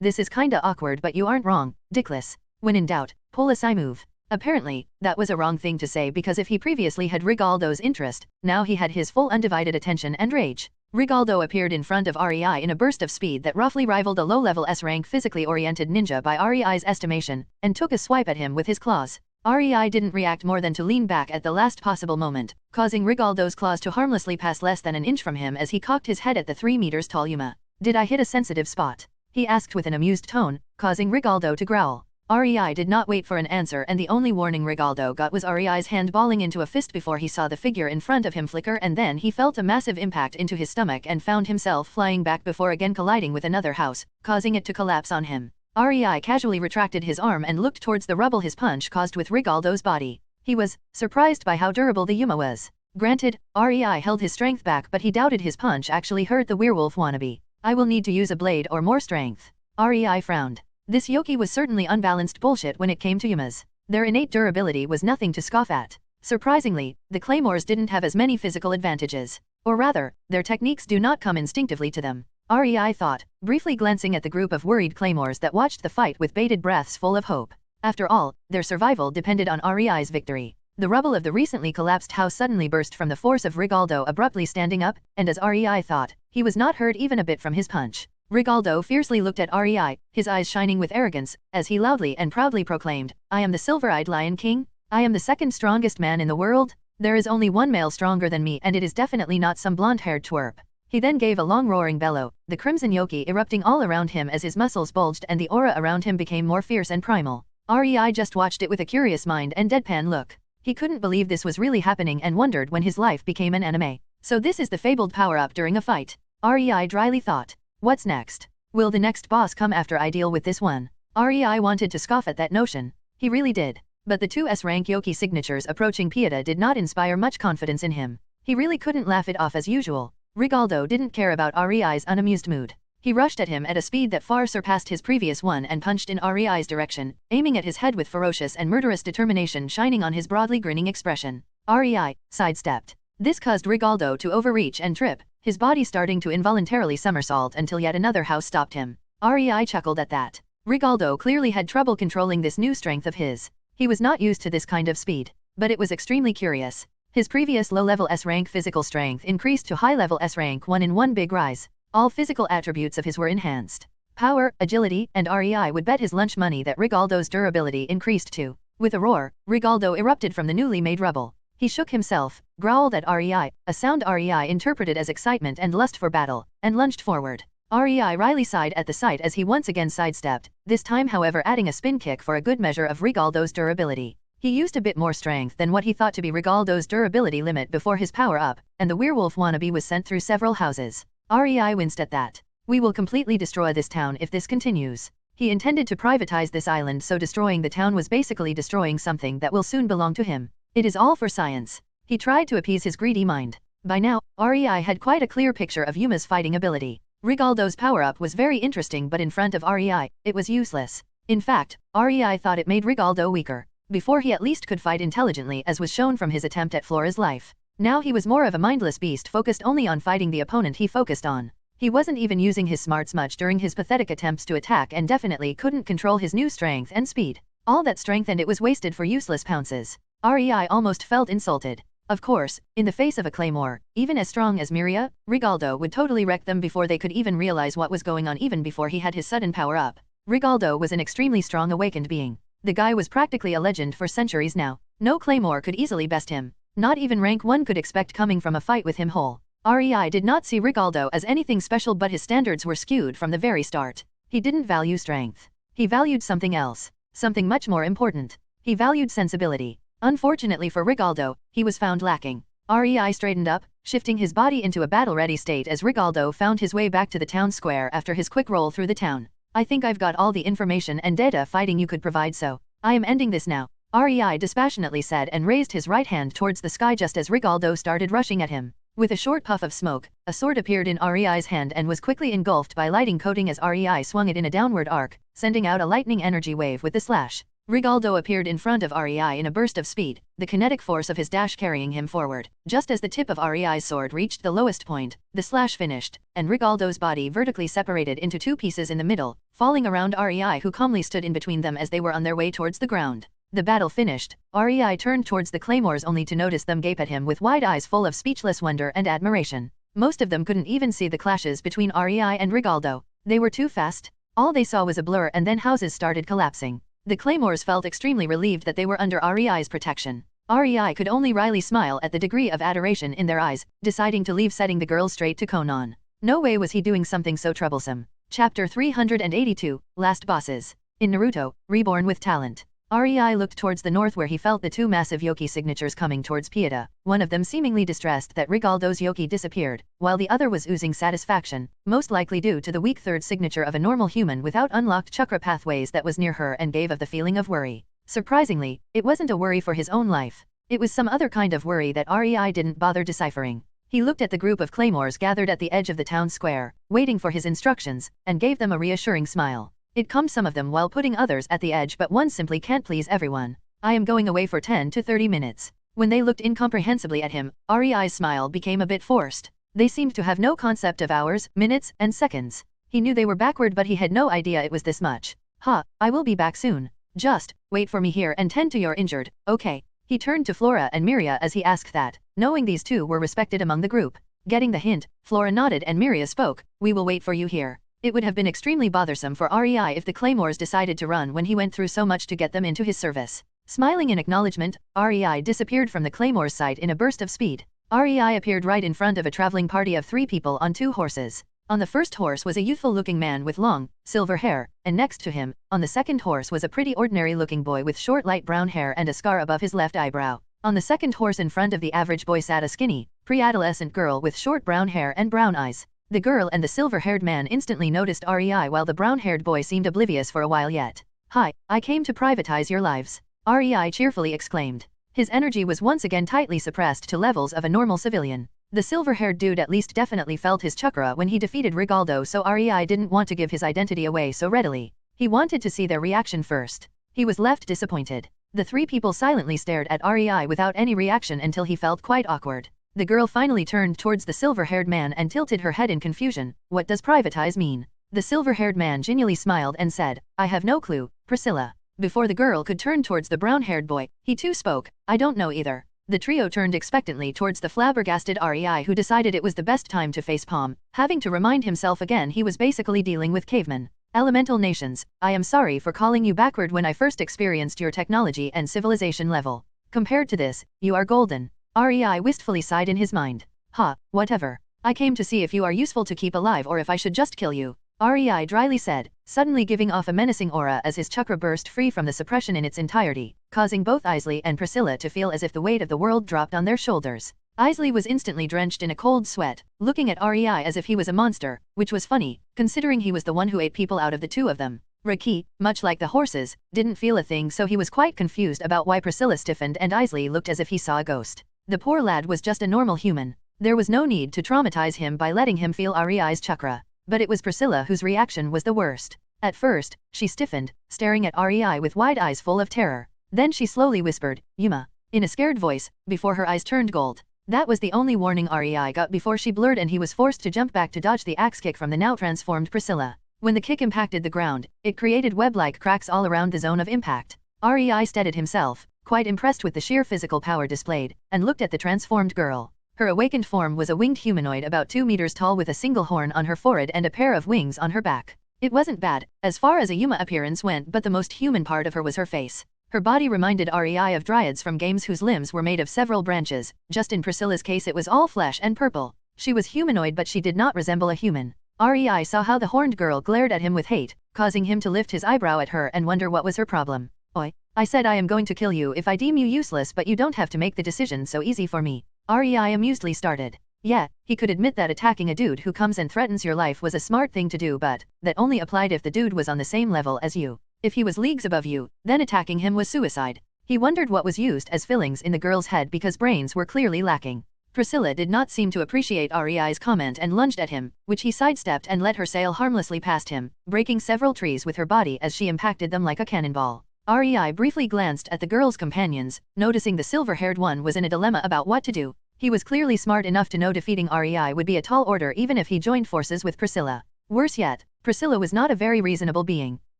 This is kinda awkward, but you aren't wrong, dickless. When in doubt, pull a psi move. Apparently, that was a wrong thing to say, because if he previously had Rigaldo's interest, now he had his full undivided attention and rage. Rigaldo appeared in front of Rei in a burst of speed that roughly rivaled a low-level S-rank physically oriented ninja by Rei's estimation, and took a swipe at him with his claws. Rei didn't react more than to lean back at the last possible moment, causing Rigaldo's claws to harmlessly pass less than an inch from him as he cocked his head at the 3 meters tall Yuma. Did I hit a sensitive spot? He asked with an amused tone, causing Rigaldo to growl. Rei did not wait for an answer, and the only warning Rigaldo got was Rei's hand balling into a fist before he saw the figure in front of him flicker, and then he felt a massive impact into his stomach and found himself flying back before again colliding with another house, causing it to collapse on him. Rei casually retracted his arm and looked towards the rubble his punch caused with Rigaldo's body. He was surprised by how durable the Yuma was. Granted, Rei held his strength back, but he doubted his punch actually hurt the werewolf wannabe. I will need to use a blade or more strength. Rei frowned. This yoki was certainly unbalanced bullshit when it came to Yumas. Their innate durability was nothing to scoff at. Surprisingly, the claymores didn't have as many physical advantages. Or rather, their techniques do not come instinctively to them. Rei thought, briefly glancing at the group of worried claymores that watched the fight with bated breaths full of hope. After all, their survival depended on Rei's victory. The rubble of the recently collapsed house suddenly burst from the force of Rigaldo abruptly standing up, and as Rei thought, he was not hurt even a bit from his punch. Rigaldo fiercely looked at Rei, his eyes shining with arrogance, as he loudly and proudly proclaimed, I am the silver-eyed Lion King? I am the second strongest man in the world? There is only one male stronger than me, and it is definitely not some blonde-haired twerp. He then gave a long roaring bellow, the crimson yoki erupting all around him as his muscles bulged and the aura around him became more fierce and primal. Rei just watched it with a curious mind and deadpan look. He couldn't believe this was really happening and wondered when his life became an anime. So this is the fabled power-up during a fight. Rei dryly thought. What's next? Will the next boss come after I deal with this one? REI wanted to scoff at that notion. He really did. But the two S-rank Yoki signatures approaching Pieta did not inspire much confidence in him. He really couldn't laugh it off as usual. Rigaldo didn't care about REI's unamused mood. He rushed at him at a speed that far surpassed his previous one and punched in REI's direction, aiming at his head with ferocious and murderous determination shining on his broadly grinning expression. REI sidestepped. This caused Rigaldo to overreach and trip, his body starting to involuntarily somersault until yet another house stopped him. REI chuckled at that. Rigaldo clearly had trouble controlling this new strength of his. He was not used to this kind of speed, but it was extremely curious. His previous low-level S-rank physical strength increased to high-level S-rank 1 in one big rise. All physical attributes of his were enhanced. Power, agility, and REI would bet his lunch money that Rigaldo's durability increased too. With a roar, Rigaldo erupted from the newly made rubble. He shook himself, growled at REI, a sound REI interpreted as excitement and lust for battle, and lunged forward. REI wryly sighed at the sight as he once again sidestepped, this time however adding a spin kick for a good measure of Rigaldo's durability. He used a bit more strength than what he thought to be Rigaldo's durability limit before his power-up, and the werewolf wannabe was sent through several houses. REI winced at that. We will completely destroy this town if this continues. He intended to privatize this island, so destroying the town was basically destroying something that will soon belong to him. It is all for science. He tried to appease his greedy mind. By now, REI had quite a clear picture of Yuma's fighting ability. Rigaldo's power-up was very interesting, but in front of REI, it was useless. In fact, REI thought it made Rigaldo weaker. Before he at least could fight intelligently, as was shown from his attempt at Flora's life. Now he was more of a mindless beast focused only on fighting the opponent he focused on. He wasn't even using his smarts much during his pathetic attempts to attack and definitely couldn't control his new strength and speed. All that strength and it was wasted for useless pounces. REI almost felt insulted. Of course, in the face of a claymore, even as strong as Miria, Rigaldo would totally wreck them before they could even realize what was going on, even before he had his sudden power up. Rigaldo was an extremely strong awakened being. The guy was practically a legend for centuries now. No claymore could easily best him. Not even rank 1 could expect coming from a fight with him whole. REI did not see Rigaldo as anything special, but his standards were skewed from the very start. He didn't value strength. He valued something else. Something much more important. He valued sensibility. Unfortunately for Rigaldo, he was found lacking. REI straightened up, shifting his body into a battle-ready state as Rigaldo found his way back to the town square after his quick roll through the town. I think I've got all the information and data fighting you could provide, so I am ending this now. REI dispassionately said and raised his right hand towards the sky just as Rigaldo started rushing at him. With a short puff of smoke, a sword appeared in REI's hand and was quickly engulfed by lightning coating as REI swung it in a downward arc, sending out a lightning energy wave with the slash. Rigaldo appeared in front of REI in a burst of speed, the kinetic force of his dash carrying him forward. Just as the tip of REI's sword reached the lowest point, the slash finished, and Rigaldo's body vertically separated into two pieces in the middle, falling around REI, who calmly stood in between them as they were on their way towards the ground. The battle finished, REI turned towards the claymores only to notice them gape at him with wide eyes full of speechless wonder and admiration. Most of them couldn't even see the clashes between REI and Rigaldo. They were too fast. All they saw was a blur, and then houses started collapsing. The claymores felt extremely relieved that they were under REI's protection. REI could only wryly smile at the degree of adoration in their eyes, deciding to leave, setting the girls straight to Konan. No way was he doing something so troublesome. Chapter 382, Last Bosses. In Naruto, Reborn with Talent. REI looked towards the north where he felt the two massive Yoki signatures coming towards Pieta, one of them seemingly distressed that Rigaldo's Yoki disappeared, while the other was oozing satisfaction, most likely due to the weak third signature of a normal human without unlocked chakra pathways that was near her and gave of the feeling of worry. Surprisingly, it wasn't a worry for his own life. It was some other kind of worry that REI didn't bother deciphering. He looked at the group of claymores gathered at the edge of the town square, waiting for his instructions, and gave them a reassuring smile. It calmed some of them while putting others at the edge, but one simply can't please everyone. I am going away for 10 to 30 minutes. When they looked incomprehensibly at him, REI's smile became a bit forced. They seemed to have no concept of hours, minutes, and seconds. He knew they were backward, but he had no idea it was this much. I will be back soon. Just wait for me here and tend to your injured, okay? He turned to Flora and Miria as he asked that, knowing these two were respected among the group. Getting the hint, Flora nodded and Miria spoke, we will wait for you here. It would have been extremely bothersome for REI if the claymores decided to run when he went through so much to get them into his service. Smiling in acknowledgement, REI disappeared from the claymore's sight in a burst of speed. REI appeared right in front of a traveling party of 3 people on 2 horses. On the first horse was a youthful-looking man with long, silver hair, and next to him, on the second horse was a pretty ordinary-looking boy with short light brown hair and a scar above his left eyebrow. On the second horse in front of the average boy sat a skinny, pre-adolescent girl with short brown hair and brown eyes. The girl and the silver-haired man instantly noticed REI while the brown-haired boy seemed oblivious for a while yet. "Hi, I came to privatize your lives," REI cheerfully exclaimed. His energy was once again tightly suppressed to levels of a normal civilian. The silver-haired dude at least definitely felt his chakra when he defeated Rigaldo, so REI didn't want to give his identity away so readily. He wanted to see their reaction first. He was left disappointed. The three people silently stared at REI without any reaction until he felt quite awkward. The girl finally turned towards the silver-haired man and tilted her head in confusion. "What does privatize mean?" The silver-haired man genially smiled and said, "I have no clue, Priscilla." Before the girl could turn towards the brown-haired boy, he too spoke, "I don't know either." The trio turned expectantly towards the flabbergasted REI, who decided it was the best time to facepalm, having to remind himself again he was basically dealing with cavemen. "Elemental nations, I am sorry for calling you backward when I first experienced your technology and civilization level. Compared to this, you are golden." REI wistfully sighed in his mind. "Ha, whatever. I came to see if you are useful to keep alive or if I should just kill you," REI dryly said, suddenly giving off a menacing aura as his chakra burst free from the suppression in its entirety, causing both Isley and Priscilla to feel as if the weight of the world dropped on their shoulders. Isley was instantly drenched in a cold sweat, looking at REI as if he was a monster, which was funny, considering he was the one who ate people out of the two of them. Raki, much like the horses, didn't feel a thing, so he was quite confused about why Priscilla stiffened and Isley looked as if he saw a ghost. The poor lad was just a normal human. There was no need to traumatize him by letting him feel REI's chakra. But it was Priscilla whose reaction was the worst. At first, she stiffened, staring at REI with wide eyes full of terror. Then she slowly whispered, "Yuma," in a scared voice, before her eyes turned gold. That was the only warning REI got before she blurred and he was forced to jump back to dodge the axe kick from the now transformed Priscilla. When the kick impacted the ground, it created web-like cracks all around the zone of impact. REI steadied himself, quite impressed with the sheer physical power displayed, and looked at the transformed girl. Her awakened form was a winged humanoid about 2 meters tall with a single horn on her forehead and a pair of wings on her back. It wasn't bad, as far as a Yuma appearance went, but the most human part of her was her face. Her body reminded REI of dryads from games whose limbs were made of several branches, just in Priscilla's case it was all flesh and purple. She was humanoid but she did not resemble a human. REI saw how the horned girl glared at him with hate, causing him to lift his eyebrow at her and wonder what was her problem. "Oi, I said I am going to kill you if I deem you useless, but you don't have to make the decision so easy for me," REI amusedly started. Yeah, he could admit that attacking a dude who comes and threatens your life was a smart thing to do, but that only applied if the dude was on the same level as you. If he was leagues above you, then attacking him was suicide. He wondered what was used as fillings in the girl's head because brains were clearly lacking. Priscilla did not seem to appreciate REI's comment and lunged at him, which he sidestepped and let her sail harmlessly past him, breaking several trees with her body as she impacted them like a cannonball. REI briefly glanced at the girl's companions, noticing the silver-haired one was in a dilemma about what to do. He was clearly smart enough to know defeating REI would be a tall order even if he joined forces with Priscilla. Worse yet, Priscilla was not a very reasonable being.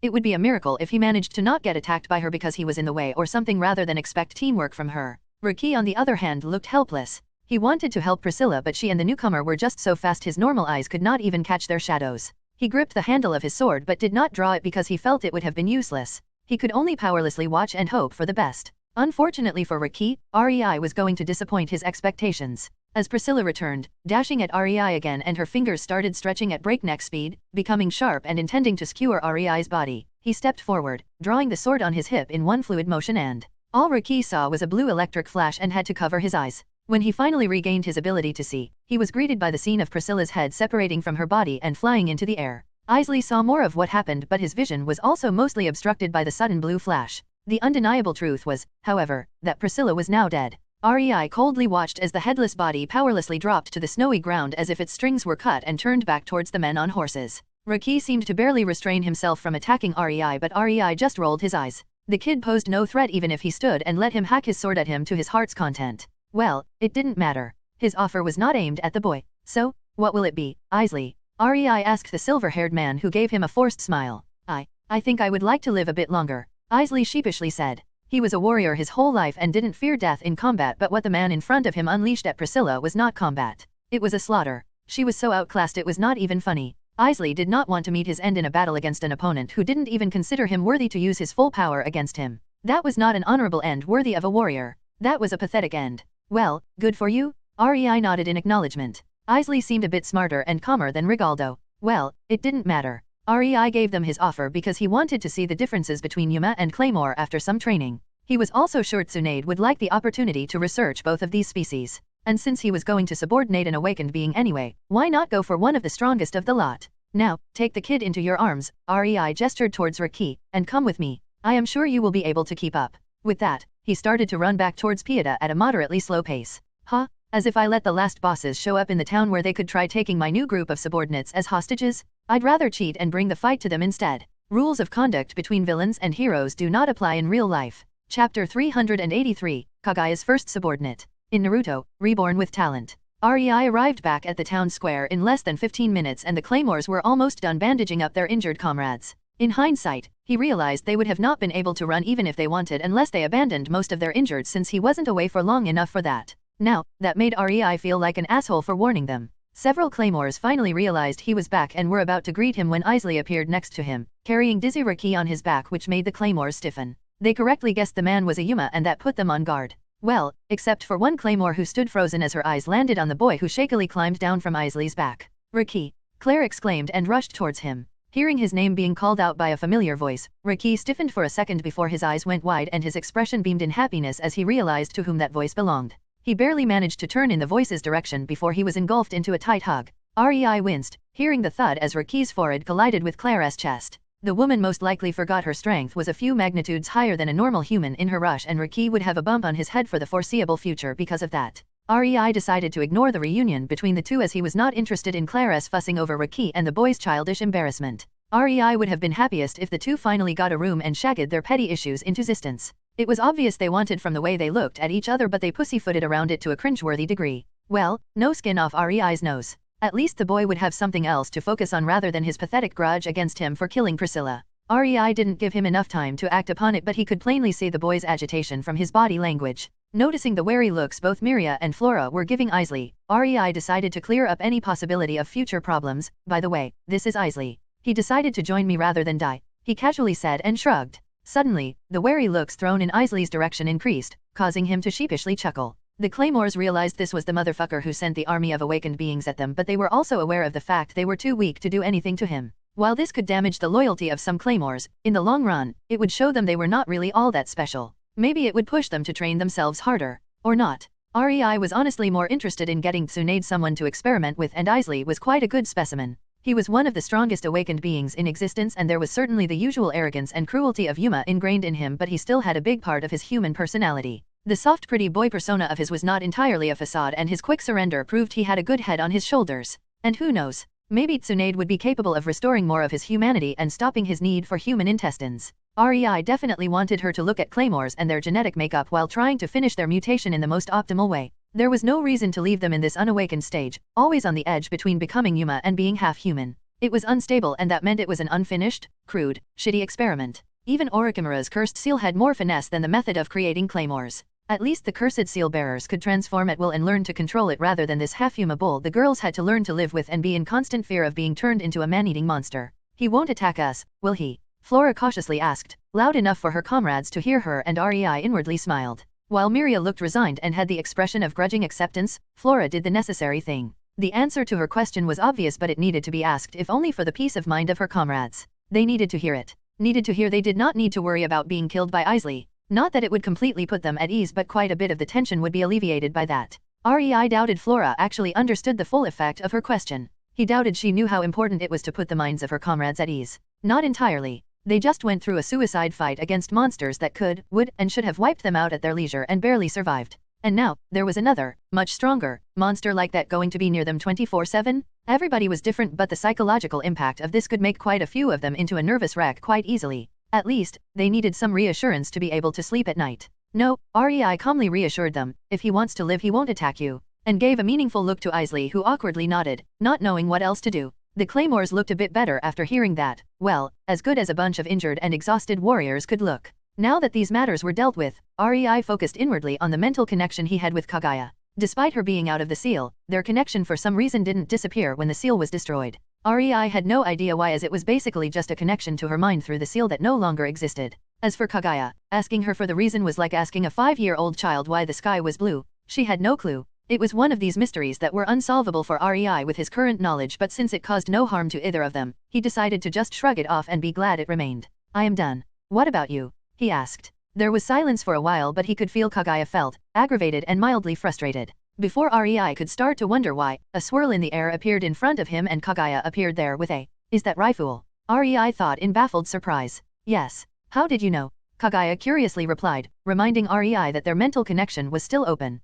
It would be a miracle if he managed to not get attacked by her because he was in the way or something rather than expect teamwork from her. Raki on the other hand looked helpless. He wanted to help Priscilla but she and the newcomer were just so fast his normal eyes could not even catch their shadows. He gripped the handle of his sword but did not draw it because he felt it would have been useless. He could only powerlessly watch and hope for the best. Unfortunately for Raki, REI was going to disappoint his expectations. As Priscilla returned, dashing at REI again and her fingers started stretching at breakneck speed, becoming sharp and intending to skewer REI's body, he stepped forward, drawing the sword on his hip in one fluid motion and all Raki saw was a blue electric flash and had to cover his eyes. When he finally regained his ability to see, he was greeted by the scene of Priscilla's head separating from her body and flying into the air. Isley saw more of what happened but his vision was also mostly obstructed by the sudden blue flash. The undeniable truth was, however, that Priscilla was now dead. REI coldly watched as the headless body powerlessly dropped to the snowy ground as if its strings were cut and turned back towards the men on horses. Raki seemed to barely restrain himself from attacking REI but REI just rolled his eyes. The kid posed no threat even if he stood and let him hack his sword at him to his heart's content. Well, it didn't matter. His offer was not aimed at the boy. "So, what will it be, Isley?" REI asked the silver-haired man who gave him a forced smile. I think I would like to live a bit longer," Isley sheepishly said. He was a warrior his whole life and didn't fear death in combat, but what the man in front of him unleashed at Priscilla was not combat. It was a slaughter. She was so outclassed it was not even funny. Isley did not want to meet his end in a battle against an opponent who didn't even consider him worthy to use his full power against him. That was not an honorable end worthy of a warrior. That was a pathetic end. "Well, good for you?" REI nodded in acknowledgement. Isley seemed a bit smarter and calmer than Rigaldo. Well, it didn't matter. REI gave them his offer because he wanted to see the differences between Yuma and Claymore after some training. He was also sure Tsunade would like the opportunity to research both of these species. and since he was going to subordinate an awakened being anyway, why not go for one of the strongest of the lot? Now, take the kid into your arms, Rei gestured towards Riki, and come with me. I am sure you will be able to keep up. With that, he started to run back towards Pieta at a moderately slow pace. Huh? As if I let the last bosses show up in the town where they could try taking my new group of subordinates as hostages? I'd rather cheat and bring the fight to them instead. Rules of conduct between villains and heroes do not apply in real life. Chapter 383, Kagaya's First Subordinate. In Naruto, Reborn with Talent. Rei arrived back at the town square in less than 15 minutes and the claymores were almost done bandaging up their injured comrades. In hindsight, he realized they would have not been able to run even if they wanted unless they abandoned most of their injured since he wasn't away for long enough for that. Now, that made Rei feel like an asshole for warning them. Several claymores finally realized he was back and were about to greet him when Isley appeared next to him, carrying Dizzy Riki on his back which made the claymores stiffen. They correctly guessed the man was a Yuma and that put them on guard. Well, except for one claymore who stood frozen as her eyes landed on the boy who shakily climbed down from Isley's back. Riki! Claire exclaimed and rushed towards him. Hearing his name being called out by a familiar voice, Riki stiffened for a second before his eyes went wide and his expression beamed in happiness as he realized to whom that voice belonged. He barely managed to turn in the voice's direction before he was engulfed into a tight hug. Rei winced, hearing the thud as Riki's forehead collided with Claire's chest. The woman most likely forgot her strength was a few magnitudes higher than a normal human in her rush and Riki would have a bump on his head for the foreseeable future because of that. Rei decided to ignore the reunion between the two as he was not interested in Claire's fussing over Riki and the boy's childish embarrassment. Rei would have been happiest if the two finally got a room and shagged their petty issues into existence. It was obvious they wanted from the way they looked at each other but they pussyfooted around it to a cringeworthy degree. Well, no skin off Rei's nose. At least the boy would have something else to focus on rather than his pathetic grudge against him for killing Priscilla. Rei didn't give him enough time to act upon it but he could plainly see the boy's agitation from his body language. Noticing the wary looks both Miria and Flora were giving Isley, Rei decided to clear up any possibility of future problems. By the way, this is Isley. He decided to join me rather than die, he casually said and shrugged. Suddenly, the wary looks thrown in Isley's direction increased, causing him to sheepishly chuckle. The claymores realized this was the motherfucker who sent the army of awakened beings at them but they were also aware of the fact they were too weak to do anything to him. While this could damage the loyalty of some claymores, in the long run, it would show them they were not really all that special. Maybe it would push them to train themselves harder. Or not. Rei was honestly more interested in getting Tsunade someone to experiment with and Isley was quite a good specimen. He was one of the strongest awakened beings in existence and there was certainly the usual arrogance and cruelty of Yuma ingrained in him but he still had a big part of his human personality. The soft pretty boy persona of his was not entirely a facade and his quick surrender proved he had a good head on his shoulders. And who knows? Maybe Tsunade would be capable of restoring more of his humanity and stopping his need for human intestines. Rei definitely wanted her to look at claymores and their genetic makeup while trying to finish their mutation in the most optimal way. There was no reason to leave them in this unawakened stage, always on the edge between becoming Yuma and being half human. It was unstable and that meant it was an unfinished, crude, shitty experiment. Even Orochimaru's cursed seal had more finesse than the method of creating claymores. At least the cursed seal bearers could transform at will and learn to control it rather than this half-human bull the girls had to learn to live with and be in constant fear of being turned into a man-eating monster. He won't attack us, will he? Flora cautiously asked, loud enough for her comrades to hear her and Rei inwardly smiled. While Miria looked resigned and had the expression of grudging acceptance, Flora did the necessary thing. The answer to her question was obvious but it needed to be asked if only for the peace of mind of her comrades. They needed to hear it. Needed to hear they did not need to worry about being killed by Isley. Not that it would completely put them at ease but quite a bit of the tension would be alleviated by that. Rei doubted Flora actually understood the full effect of her question. He doubted she knew how important it was to put the minds of her comrades at ease. Not entirely. They just went through a suicide fight against monsters that could, would, and should have wiped them out at their leisure and barely survived. And now, there was another, much stronger, monster like that going to be near them 24/7? Everybody was different but the psychological impact of this could make quite a few of them into a nervous wreck quite easily. At least, they needed some reassurance to be able to sleep at night. No, Rei calmly reassured them, if he wants to live he won't attack you. And gave a meaningful look to Isley who awkwardly nodded, not knowing what else to do. The claymores looked a bit better after hearing that, well, as good as a bunch of injured and exhausted warriors could look. Now that these matters were dealt with, Rei focused inwardly on the mental connection he had with Kagaya. Despite her being out of the seal, their connection for some reason didn't disappear when the seal was destroyed. Rei had no idea why as it was basically just a connection to her mind through the seal that no longer existed. As for Kagaya, asking her for the reason was like asking a 5-year-old child why the sky was blue. She had no clue. It was one of these mysteries that were unsolvable for Rei with his current knowledge but since it caused no harm to either of them, he decided to just shrug it off and be glad it remained. I am done. What about you? He asked. There was silence for a while but he could feel Kagaya felt, aggravated and mildly frustrated. Before REI could start to wonder why, a swirl in the air appeared in front of him and Kagaya appeared there with a, "Is that Rifle?" REI thought in baffled surprise. "Yes. How did you know?" Kagaya curiously replied, reminding REI that their mental connection was still open.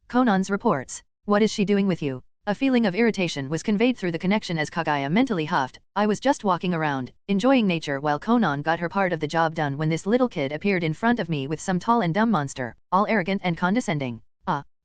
Conan's reports. "What is she doing with you?" A feeling of irritation was conveyed through the connection as Kagaya mentally huffed. "I was just walking around, enjoying nature while Conan got her part of the job done when this little kid appeared in front of me with some tall and dumb monster, all arrogant and condescending."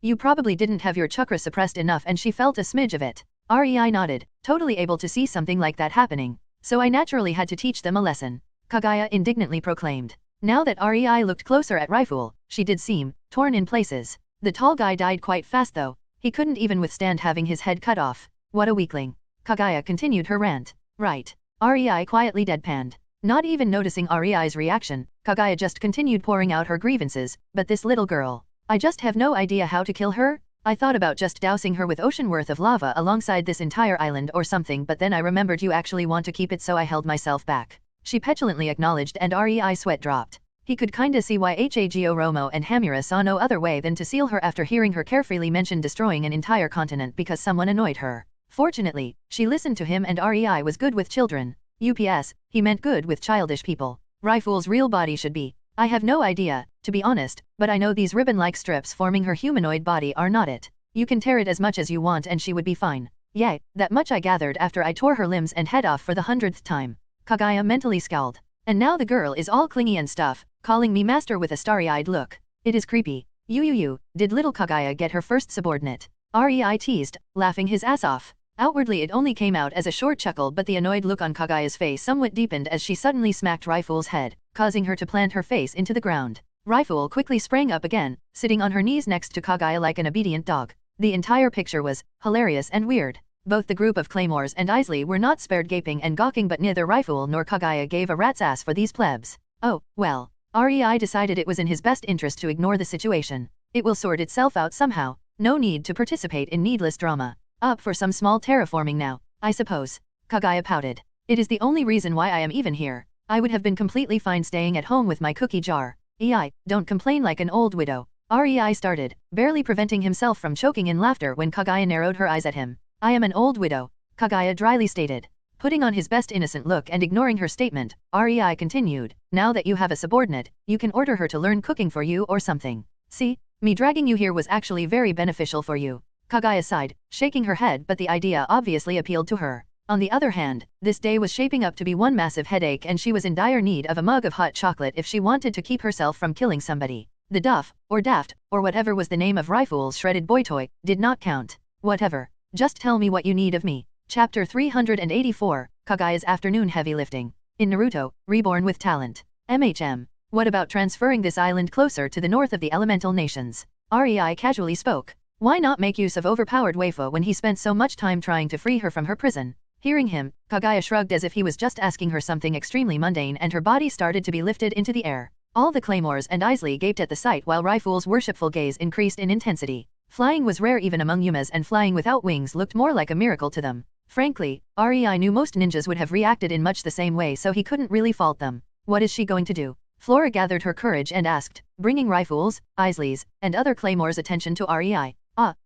You probably didn't have your chakra suppressed enough and she felt a smidge of it. REI nodded, totally able to see something like that happening. "So I naturally had to teach them a lesson," Kagaya indignantly proclaimed. Now that REI looked closer at Rifle, she did seem torn in places. The tall guy died quite fast though. He couldn't even withstand having his head cut off. "What a weakling." Kagaya continued her rant. "Right." REI quietly deadpanned. Not even noticing REI's reaction, Kagaya just continued pouring out her grievances. "But this little girl. I just have no idea how to kill her. I thought about just dousing her with ocean worth of lava alongside this entire island or something, but then I remembered you actually want to keep it, so I held myself back," she petulantly acknowledged, and REI sweat dropped. He could kinda see why Hago Romo and Hamura saw no other way than to seal her after hearing her carefree mention destroying an entire continent because someone annoyed her. Fortunately, she listened to him and REI was good with children. UPS, he meant good with childish people. Rifle's real body should be. I have no idea, to be honest, but I know these ribbon-like strips forming her humanoid body are not it. You can tear it as much as you want and she would be fine. Yay, that much I gathered after I tore her limbs and head off for the 100th time. Kagaya mentally scowled. And now the girl is all clingy and stuff, calling me master with a starry-eyed look. It is creepy. Did little Kagaya get her first subordinate? REI teased, laughing his ass off. Outwardly it only came out as a short chuckle, but the annoyed look on Kagaya's face somewhat deepened as she suddenly smacked Rifle's head, causing her to plant her face into the ground. Rifle quickly sprang up again, sitting on her knees next to Kagaya like an obedient dog. The entire picture was hilarious and weird. Both the group of Claymores and Isley were not spared gaping and gawking, but neither Rifle nor Kagaya gave a rat's ass for these plebs. Oh, well. REI decided it was in his best interest to ignore the situation. It will sort itself out somehow. No need to participate in needless drama. Up for some small terraforming now, I suppose. Kagaya pouted. It is the only reason why I am even here. I would have been completely fine staying at home with my cookie jar. Don't complain like an old widow. REI started, barely preventing himself from choking in laughter when Kagaya narrowed her eyes at him. I am an old widow, Kagaya dryly stated. Putting on his best innocent look and ignoring her statement, REI continued. Now that you have a subordinate, you can order her to learn cooking for you or something. See, me dragging you here was actually very beneficial for you. Kagaya sighed, shaking her head, but the idea obviously appealed to her. On the other hand, this day was shaping up to be one massive headache and she was in dire need of a mug of hot chocolate if she wanted to keep herself from killing somebody. The Duff, or Daft, or whatever was the name of Rifle's shredded boy toy, did not count. Whatever. Just tell me what you need of me. Chapter 384, Kagaya's afternoon heavy lifting. In Naruto, Reborn with talent. What about transferring this island closer to the north of the elemental nations? REI casually spoke. Why not make use of overpowered Waifu when he spent so much time trying to free her from her prison? Hearing him, Kagaya shrugged as if he was just asking her something extremely mundane, and her body started to be lifted into the air. All the Claymores and Isley gaped at the sight while Rifle's worshipful gaze increased in intensity. Flying was rare even among Yumas, and flying without wings looked more like a miracle to them. Frankly, REI knew most ninjas would have reacted in much the same way, so he couldn't really fault them. What is she going to do? Flora gathered her courage and asked, bringing Rifle's, Isley's, and other Claymores' attention to REI.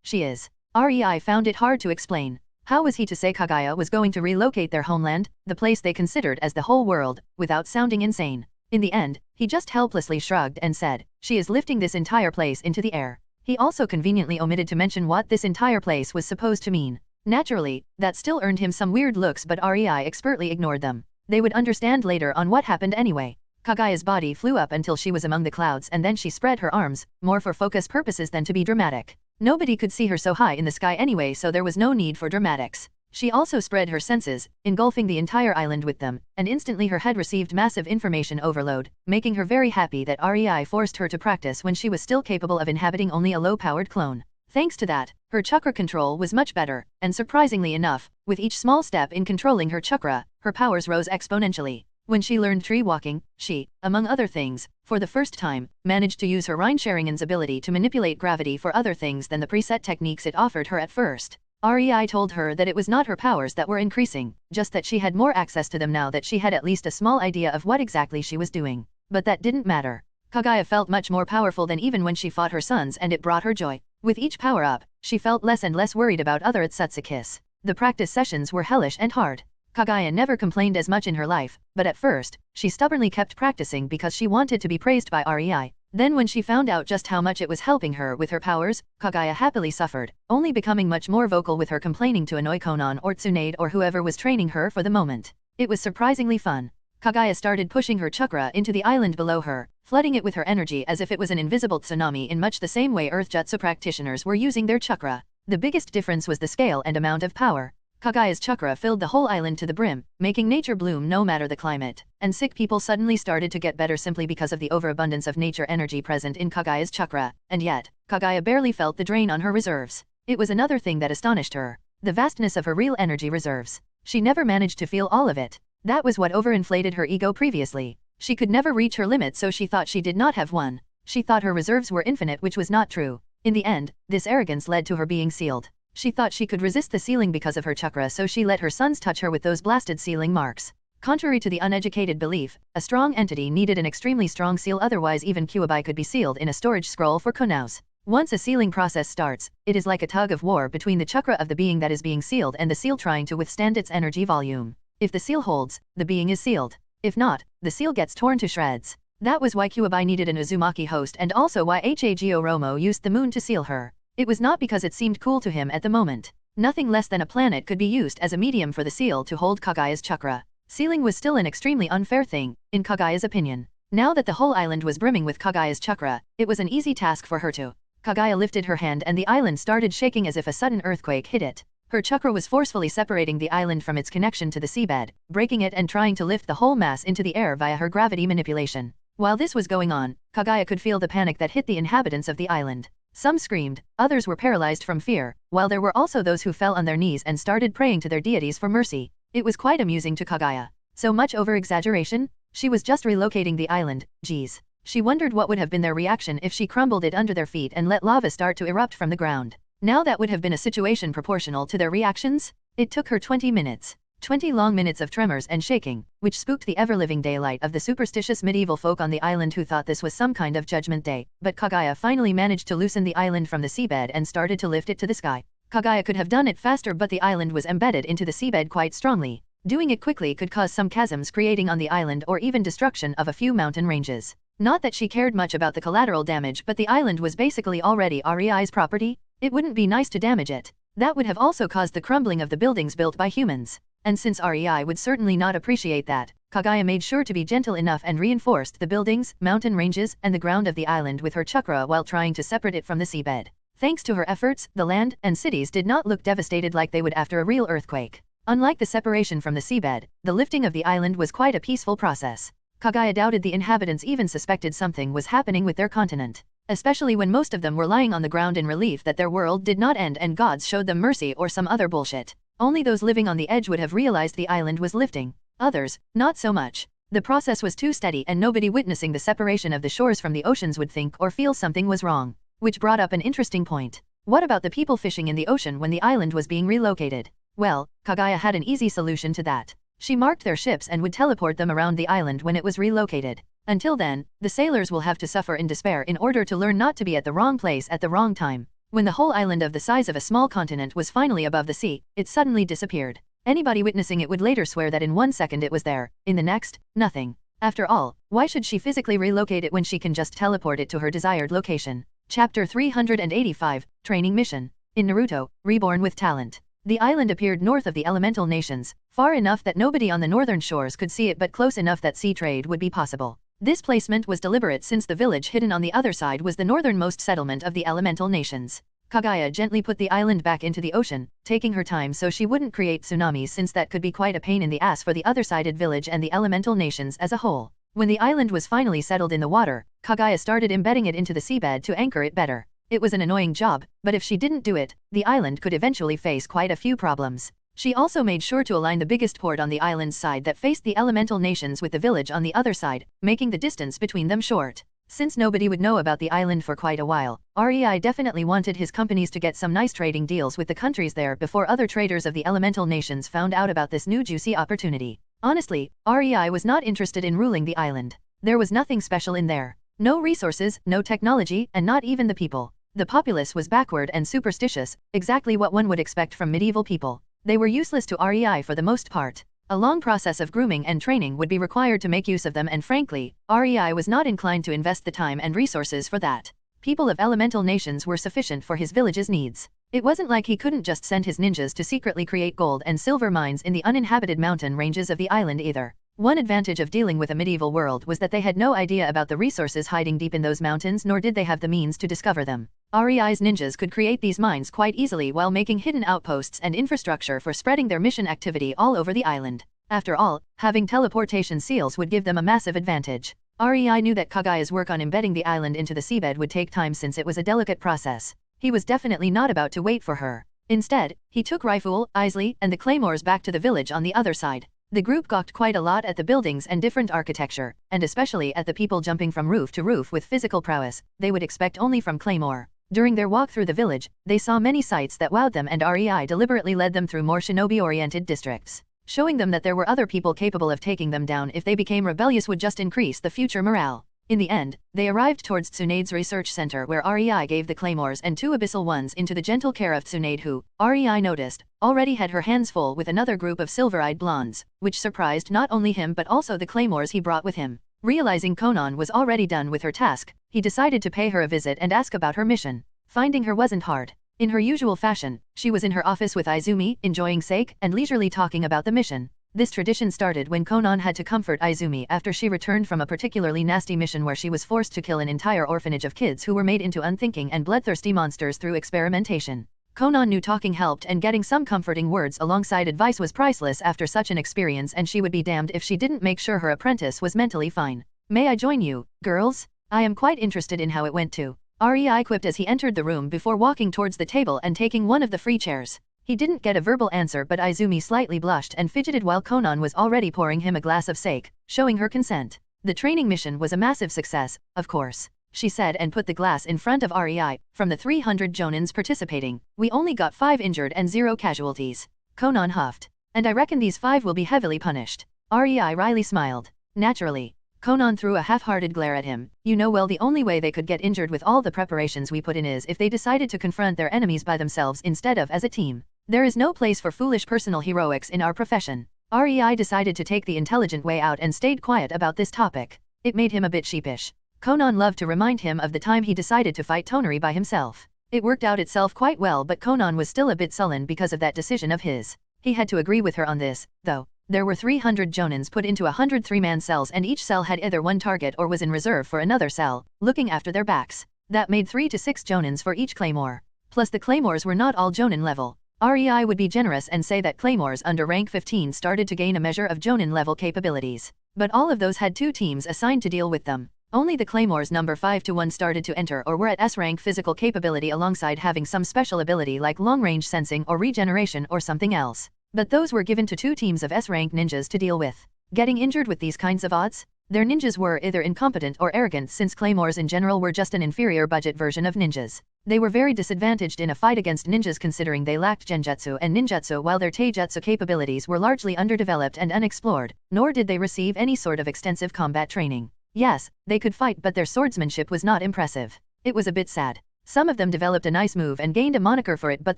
She is. REI found it hard to explain. How was he to say Kagaya was going to relocate their homeland, the place they considered as the whole world, without sounding insane? In the end, he just helplessly shrugged and said, she is lifting this entire place into the air. He also conveniently omitted to mention what this entire place was supposed to mean. Naturally, that still earned him some weird looks, but REI expertly ignored them. They would understand later on what happened anyway. Kagaya's body flew up until she was among the clouds, and then she spread her arms, more for focus purposes than to be dramatic. Nobody could see her so high in the sky anyway, so there was no need for dramatics. She also spread her senses, engulfing the entire island with them, and instantly her head received massive information overload, making her very happy that REI forced her to practice when she was still capable of inhabiting only a low-powered clone. Thanks to that, her chakra control was much better, and surprisingly enough, with each small step in controlling her chakra, her powers rose exponentially. When she learned tree walking, she, among other things, for the first time, managed to use her Rindsharingan's ability to manipulate gravity for other things than the preset techniques it offered her at first. REI told her that it was not her powers that were increasing, just that she had more access to them now that she had at least a small idea of what exactly she was doing. But that didn't matter. Kagaya felt much more powerful than even when she fought her sons, and it brought her joy. With each power-up, she felt less and less worried about other Zetsu kiss. The practice sessions were hellish and hard. Kagaya never complained as much in her life, but at first, she stubbornly kept practicing because she wanted to be praised by Rei. Then when she found out just how much it was helping her with her powers, Kagaya happily suffered, only becoming much more vocal with her complaining to annoy Konan or Tsunade or whoever was training her for the moment. It was surprisingly fun. Kagaya started pushing her chakra into the island below her, flooding it with her energy as if it was an invisible tsunami in much the same way Earth Jutsu practitioners were using their chakra. The biggest difference was the scale and amount of power. Kagaya's chakra filled the whole island to the brim, making nature bloom no matter the climate, and sick people suddenly started to get better simply because of the overabundance of nature energy present in Kagaya's chakra, and yet, Kagaya barely felt the drain on her reserves. It was another thing that astonished her. The vastness of her real energy reserves. She never managed to feel all of it. That was what overinflated her ego previously. She could never reach her limit, so she thought she did not have one. She thought her reserves were infinite, which was not true. In the end, this arrogance led to her being sealed. She thought she could resist the sealing because of her chakra, so she let her sons touch her with those blasted sealing marks. Contrary to the uneducated belief, a strong entity needed an extremely strong seal, otherwise even Kyuubi could be sealed in a storage scroll for Konaus. Once a sealing process starts, it is like a tug of war between the chakra of the being that is being sealed and the seal trying to withstand its energy volume. If the seal holds, the being is sealed. If not, the seal gets torn to shreds. That was why Kyuubi needed an Uzumaki host, and also why Hagio Romo used the moon to seal her. It was not because it seemed cool to him at the moment. Nothing less than a planet could be used as a medium for the seal to hold Kagaya's chakra. Sealing was still an extremely unfair thing, in Kagaya's opinion. Now that the whole island was brimming with Kagaya's chakra, it was an easy task for her to. Kagaya lifted her hand and the island started shaking as if a sudden earthquake hit it. Her chakra was forcefully separating the island from its connection to the seabed, breaking it and trying to lift the whole mass into the air via her gravity manipulation. While this was going on, Kagaya could feel the panic that hit the inhabitants of the island. Some screamed, others were paralyzed from fear, while there were also those who fell on their knees and started praying to their deities for mercy. It was quite amusing to Kagaya. So much over-exaggeration? She was just relocating the island, geez. She wondered what would have been their reaction if she crumbled it under their feet and let lava start to erupt from the ground. Now that would have been a situation proportional to their reactions. It took her 20 minutes. 20 long minutes of tremors and shaking, which spooked the ever-living daylight of the superstitious medieval folk on the island who thought this was some kind of judgment day. But Kagaya finally managed to loosen the island from the seabed and started to lift it to the sky. Kagaya could have done it faster, but the island was embedded into the seabed quite strongly. Doing it quickly could cause some chasms creating on the island or even destruction of a few mountain ranges. Not that she cared much about the collateral damage, but the island was basically already Rei's property. It wouldn't be nice to damage it. That would have also caused the crumbling of the buildings built by humans. And since Rei would certainly not appreciate that, Kagaya made sure to be gentle enough and reinforced the buildings, mountain ranges, and the ground of the island with her chakra while trying to separate it from the seabed. Thanks to her efforts, the land and cities did not look devastated like they would after a real earthquake. Unlike the separation from the seabed, the lifting of the island was quite a peaceful process. Kagaya doubted the inhabitants even suspected something was happening with their continent. Especially when most of them were lying on the ground in relief that their world did not end and gods showed them mercy or some other bullshit. Only those living on the edge would have realized the island was lifting. Others, not so much. The process was too steady and nobody witnessing the separation of the shores from the oceans would think or feel something was wrong. Which brought up an interesting point. What about the people fishing in the ocean when the island was being relocated? Well, Kagaya had an easy solution to that. She marked their ships and would teleport them around the island when it was relocated. Until then, the sailors will have to suffer in despair in order to learn not to be at the wrong place at the wrong time. When the whole island of the size of a small continent was finally above the sea, it suddenly disappeared. Anybody witnessing it would later swear that in 1 second it was there, in the next, nothing. After all, why should she physically relocate it when she can just teleport it to her desired location? Chapter 385, Training Mission. In Naruto, Reborn with Talent. The island appeared north of the elemental nations, far enough that nobody on the northern shores could see it but close enough that sea trade would be possible. This placement was deliberate since the village hidden on the other side was the northernmost settlement of the elemental nations. Kagaya gently put the island back into the ocean, taking her time so she wouldn't create tsunamis since that could be quite a pain in the ass for the other-sided village and the elemental nations as a whole. When the island was finally settled in the water, Kagaya started embedding it into the seabed to anchor it better. It was an annoying job, but if she didn't do it, the island could eventually face quite a few problems. She also made sure to align the biggest port on the island's side that faced the elemental nations with the village on the other side, making the distance between them short. Since nobody would know about the island for quite a while, Rei definitely wanted his companies to get some nice trading deals with the countries there before other traders of the elemental nations found out about this new juicy opportunity. Honestly, Rei was not interested in ruling the island. There was nothing special in there. No resources, no technology, and not even the people. The populace was backward and superstitious, exactly what one would expect from medieval people. They were useless to REI for the most part. A long process of grooming and training would be required to make use of them, and frankly, REI was not inclined to invest the time and resources for that. People of elemental nations were sufficient for his village's needs. It wasn't like he couldn't just send his ninjas to secretly create gold and silver mines in the uninhabited mountain ranges of the island either. One advantage of dealing with a medieval world was that they had no idea about the resources hiding deep in those mountains, nor did they have the means to discover them. REI's ninjas could create these mines quite easily while making hidden outposts and infrastructure for spreading their mission activity all over the island. After all, having teleportation seals would give them a massive advantage. REI knew that Kagaya's work on embedding the island into the seabed would take time since it was a delicate process. He was definitely not about to wait for her. Instead, he took Rifle, Isley, and the claymores back to the village on the other side. The group gawked quite a lot at the buildings and different architecture, and especially at the people jumping from roof to roof with physical prowess they would expect only from Claymore. During their walk through the village, they saw many sights that wowed them, and REI deliberately led them through more shinobi-oriented districts. Showing them that there were other people capable of taking them down if they became rebellious would just increase the future morale. In the end, they arrived towards Tsunade's research center, where REI gave the claymores and 2 abyssal ones into the gentle care of Tsunade, who, REI noticed, already had her hands full with another group of silver-eyed blondes, which surprised not only him but also the claymores he brought with him. Realizing Konan was already done with her task, he decided to pay her a visit and ask about her mission. Finding her wasn't hard. In her usual fashion, she was in her office with Izumi, enjoying sake and leisurely talking about the mission. This tradition started when Konan had to comfort Izumi after she returned from a particularly nasty mission where she was forced to kill an entire orphanage of kids who were made into unthinking and bloodthirsty monsters through experimentation. Konan knew talking helped, and getting some comforting words alongside advice was priceless after such an experience, and she would be damned if she didn't make sure her apprentice was mentally fine. "May I join you, girls? I am quite interested in how it went too," REI quipped as he entered the room before walking towards the table and taking one of the free chairs. He didn't get a verbal answer, but Izumi slightly blushed and fidgeted while Konan was already pouring him a glass of sake, showing her consent. "The training mission was a massive success, of course," she said, and put the glass in front of REI. "From the 300 Jonins participating, we only got 5 injured and 0 casualties." Konan huffed. "And I reckon these 5 will be heavily punished." REI wryly smiled. "Naturally." Konan threw a half-hearted glare at him. "You know well, the only way they could get injured with all the preparations we put in is if they decided to confront their enemies by themselves instead of as a team. There is no place for foolish personal heroics in our profession." REI decided to take the intelligent way out and stayed quiet about this topic. It made him a bit sheepish. Konan loved to remind him of the time he decided to fight Tamary by himself. It worked out itself quite well, but Konan was still a bit sullen because of that decision of his. He had to agree with her on this, though. There were 300 Jonins put into 100 3-man cells, and each cell had either one target or was in reserve for another cell, looking after their backs. That made 3 to 6 Jonins for each claymore. Plus the claymores were not all Jonin level. REI would be generous and say that claymores under rank 15 started to gain a measure of Jonin level capabilities. But all of those had 2 teams assigned to deal with them. Only the claymores number 5 to 1 started to enter or were at S rank physical capability, alongside having some special ability like long-range sensing or regeneration or something else. But those were given to 2 teams of S-rank ninjas to deal with. Getting injured with these kinds of odds? Their ninjas were either incompetent or arrogant, since claymores in general were just an inferior budget version of ninjas. They were very disadvantaged in a fight against ninjas, considering they lacked genjutsu and ninjutsu, while their taijutsu capabilities were largely underdeveloped and unexplored, nor did they receive any sort of extensive combat training. Yes, they could fight, but their swordsmanship was not impressive. It was a bit sad. Some of them developed a nice move and gained a moniker for it, but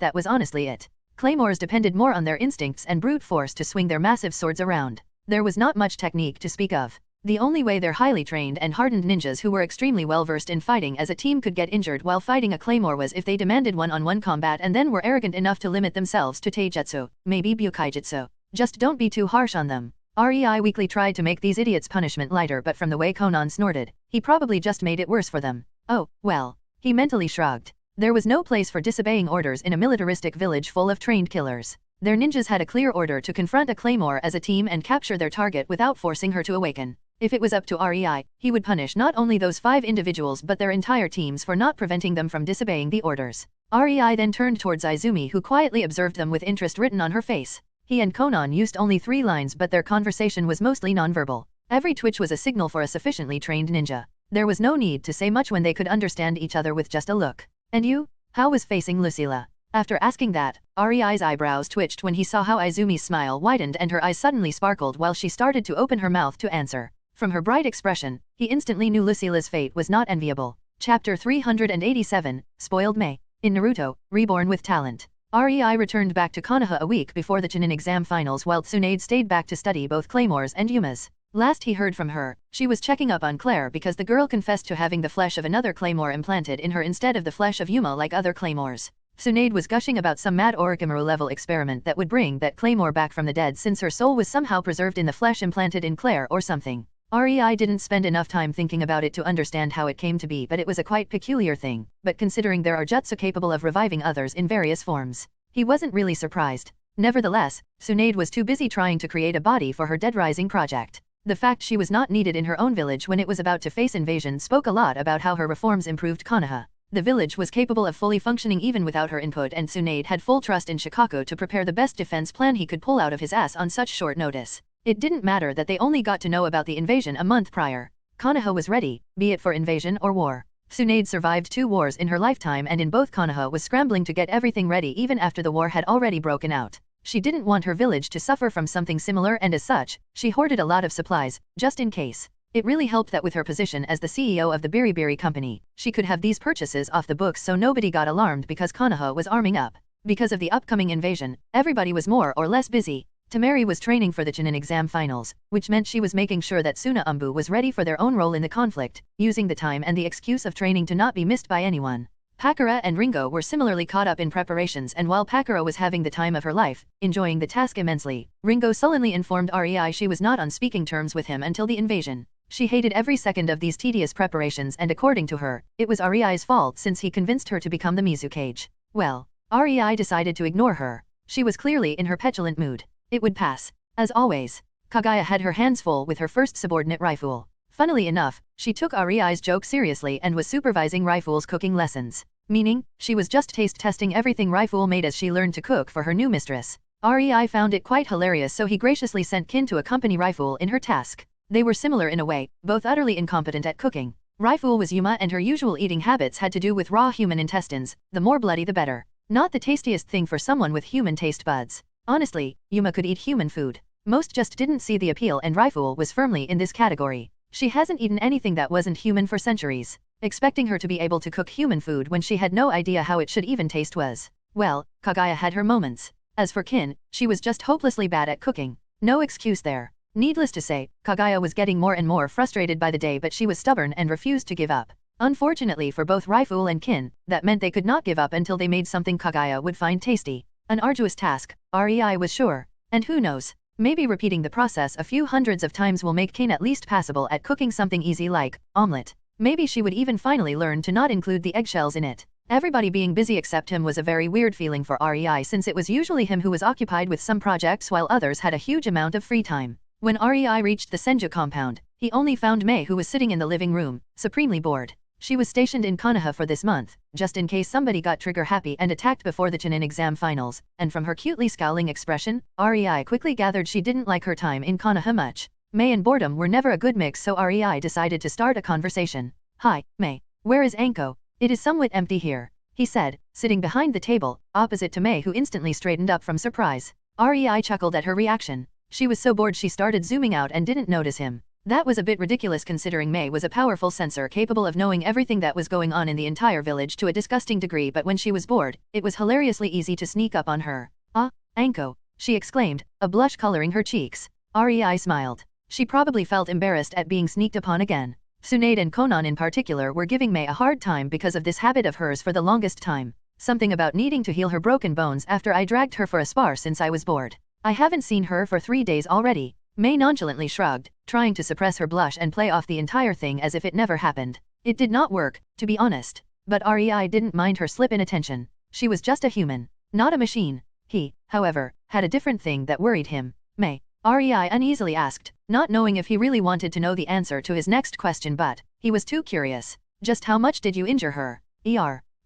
that was honestly it. Claymores depended more on their instincts and brute force to swing their massive swords around. There was not much technique to speak of. The only way their highly trained and hardened ninjas who were extremely well versed in fighting as a team could get injured while fighting a claymore was if they demanded one-on-one combat and then were arrogant enough to limit themselves to taijutsu, maybe byokaijutsu. Just don't be too harsh on them. REI weakly tried to make these idiots' punishment lighter, but from the way Konan snorted, he probably just made it worse for them. Oh, well. He mentally shrugged. There was no place for disobeying orders in a militaristic village full of trained killers. Their ninjas had a clear order to confront a claymore as a team and capture their target without forcing her to awaken. If it was up to REI, he would punish not only those 5 individuals but their entire teams for not preventing them from disobeying the orders. REI then turned towards Izumi, who quietly observed them with interest written on her face. He and Konan used only 3 lines, but their conversation was mostly nonverbal. Every twitch was a signal for a sufficiently trained ninja. There was no need to say much when they could understand each other with just a look. "And you? How was facing Lucilla?" After asking that, REI's eyebrows twitched when he saw how Izumi's smile widened and her eyes suddenly sparkled while she started to open her mouth to answer. From her bright expression, he instantly knew Lucilla's fate was not enviable. Chapter 387, Spoiled Mei. In Naruto, Reborn with Talent. Rei returned back to Konoha a week before the Chunin exam finals while Tsunade stayed back to study both Claymores and Yuma's. Last he heard from her, she was checking up on Claire because the girl confessed to having the flesh of another Claymore implanted in her instead of the flesh of Yuma like other Claymores. Tsunade was gushing about some mad Orochimaru level experiment that would bring that Claymore back from the dead since her soul was somehow preserved in the flesh implanted in Claire or something. Rei didn't spend enough time thinking about it to understand how it came to be, but it was a quite peculiar thing, but considering there are jutsu capable of reviving others in various forms, he wasn't really surprised. Nevertheless, Tsunade was too busy trying to create a body for her Dead Rising project. The fact she was not needed in her own village when it was about to face invasion spoke a lot about how her reforms improved Konoha. The village was capable of fully functioning even without her input, and Tsunade had full trust in Shikaku to prepare the best defense plan he could pull out of his ass on such short notice. It didn't matter that they only got to know about the invasion a month prior. Konoha was ready, be it for invasion or war. Tsunade survived 2 wars in her lifetime, and in both Konoha was scrambling to get everything ready even after the war had already broken out. She didn't want her village to suffer from something similar, and as such, she hoarded a lot of supplies, just in case. It really helped that with her position as the CEO of the Biribiri company, she could have these purchases off the books so nobody got alarmed because Konoha was arming up. Because of the upcoming invasion, everybody was more or less busy. Tamary was training for the Chunin exam finals, which meant she was making sure that Tsunade was ready for their own role in the conflict, using the time and the excuse of training to not be missed by anyone. Pakura and Ringo were similarly caught up in preparations, and while Pakura was having the time of her life, enjoying the task immensely, Ringo sullenly informed Rei she was not on speaking terms with him until the invasion. She hated every second of these tedious preparations, and according to her, it was Rei's fault since he convinced her to become the Mizukage. Well, Rei decided to ignore her. She was clearly in her petulant mood. It would pass. As always, Kagaya had her hands full with her first subordinate Raiful. Funnily enough, she took Rei's joke seriously and was supervising Raiful's cooking lessons. Meaning, she was just taste testing everything Raiful made as she learned to cook for her new mistress. Rei found it quite hilarious, so he graciously sent Kin to accompany Raiful in her task. They were similar in a way, both utterly incompetent at cooking. Raiful was Yuma, and her usual eating habits had to do with raw human intestines, the more bloody the better. Not the tastiest thing for someone with human taste buds. Honestly, Yuma could eat human food. Most just didn't see the appeal, and Raiful was firmly in this category. She hasn't eaten anything that wasn't human for centuries. Expecting her to be able to cook human food when she had no idea how it should even taste was, well, Kagaya had her moments. As for Kin, she was just hopelessly bad at cooking. No excuse there. Needless to say, Kagaya was getting more and more frustrated by the day, but she was stubborn and refused to give up. Unfortunately for both Raiful and Kin, that meant they could not give up until they made something Kagaya would find tasty. An arduous task, Rei was sure. And who knows, maybe repeating the process a few hundreds of times will make Kin at least passable at cooking something easy like omelette. Maybe she would even finally learn to not include the eggshells in it. Everybody being busy except him was a very weird feeling for Rei, since it was usually him who was occupied with some projects while others had a huge amount of free time. When Rei reached the Senju compound, he only found Mei, who was sitting in the living room, supremely bored. She was stationed in Konoha for this month, just in case somebody got trigger happy and attacked before the Chunin exam finals, and from her cutely scowling expression, Rei quickly gathered she didn't like her time in Konoha much. Mei and boredom were never a good mix, so Rei decided to start a conversation. "Hi, Mei. Where is Anko? It is somewhat empty here," he said, sitting behind the table, opposite to Mei, who instantly straightened up from surprise. Rei chuckled at her reaction. She was so bored she started zooming out and didn't notice him. That was a bit ridiculous considering Mei was a powerful sensor capable of knowing everything that was going on in the entire village to a disgusting degree, but when she was bored, it was hilariously easy to sneak up on her. "Ah, Anko," she exclaimed, a blush coloring her cheeks. Rei smiled. She probably felt embarrassed at being sneaked upon again. Tsunade and Konan in particular were giving Mei a hard time because of this habit of hers for the longest time. Something about needing to heal her broken bones after I dragged her for a spar since I was bored. I haven't seen her for 3 days already. Mei nonchalantly shrugged, trying to suppress her blush and play off the entire thing as if it never happened. It did not work, to be honest. But Rei didn't mind her slip in attention. She was just a human, not a machine. He, however, had a different thing that worried him. "Mei?" Rei uneasily asked, not knowing if he really wanted to know the answer to his next question, but he was too curious. "Just how much did you injure her?"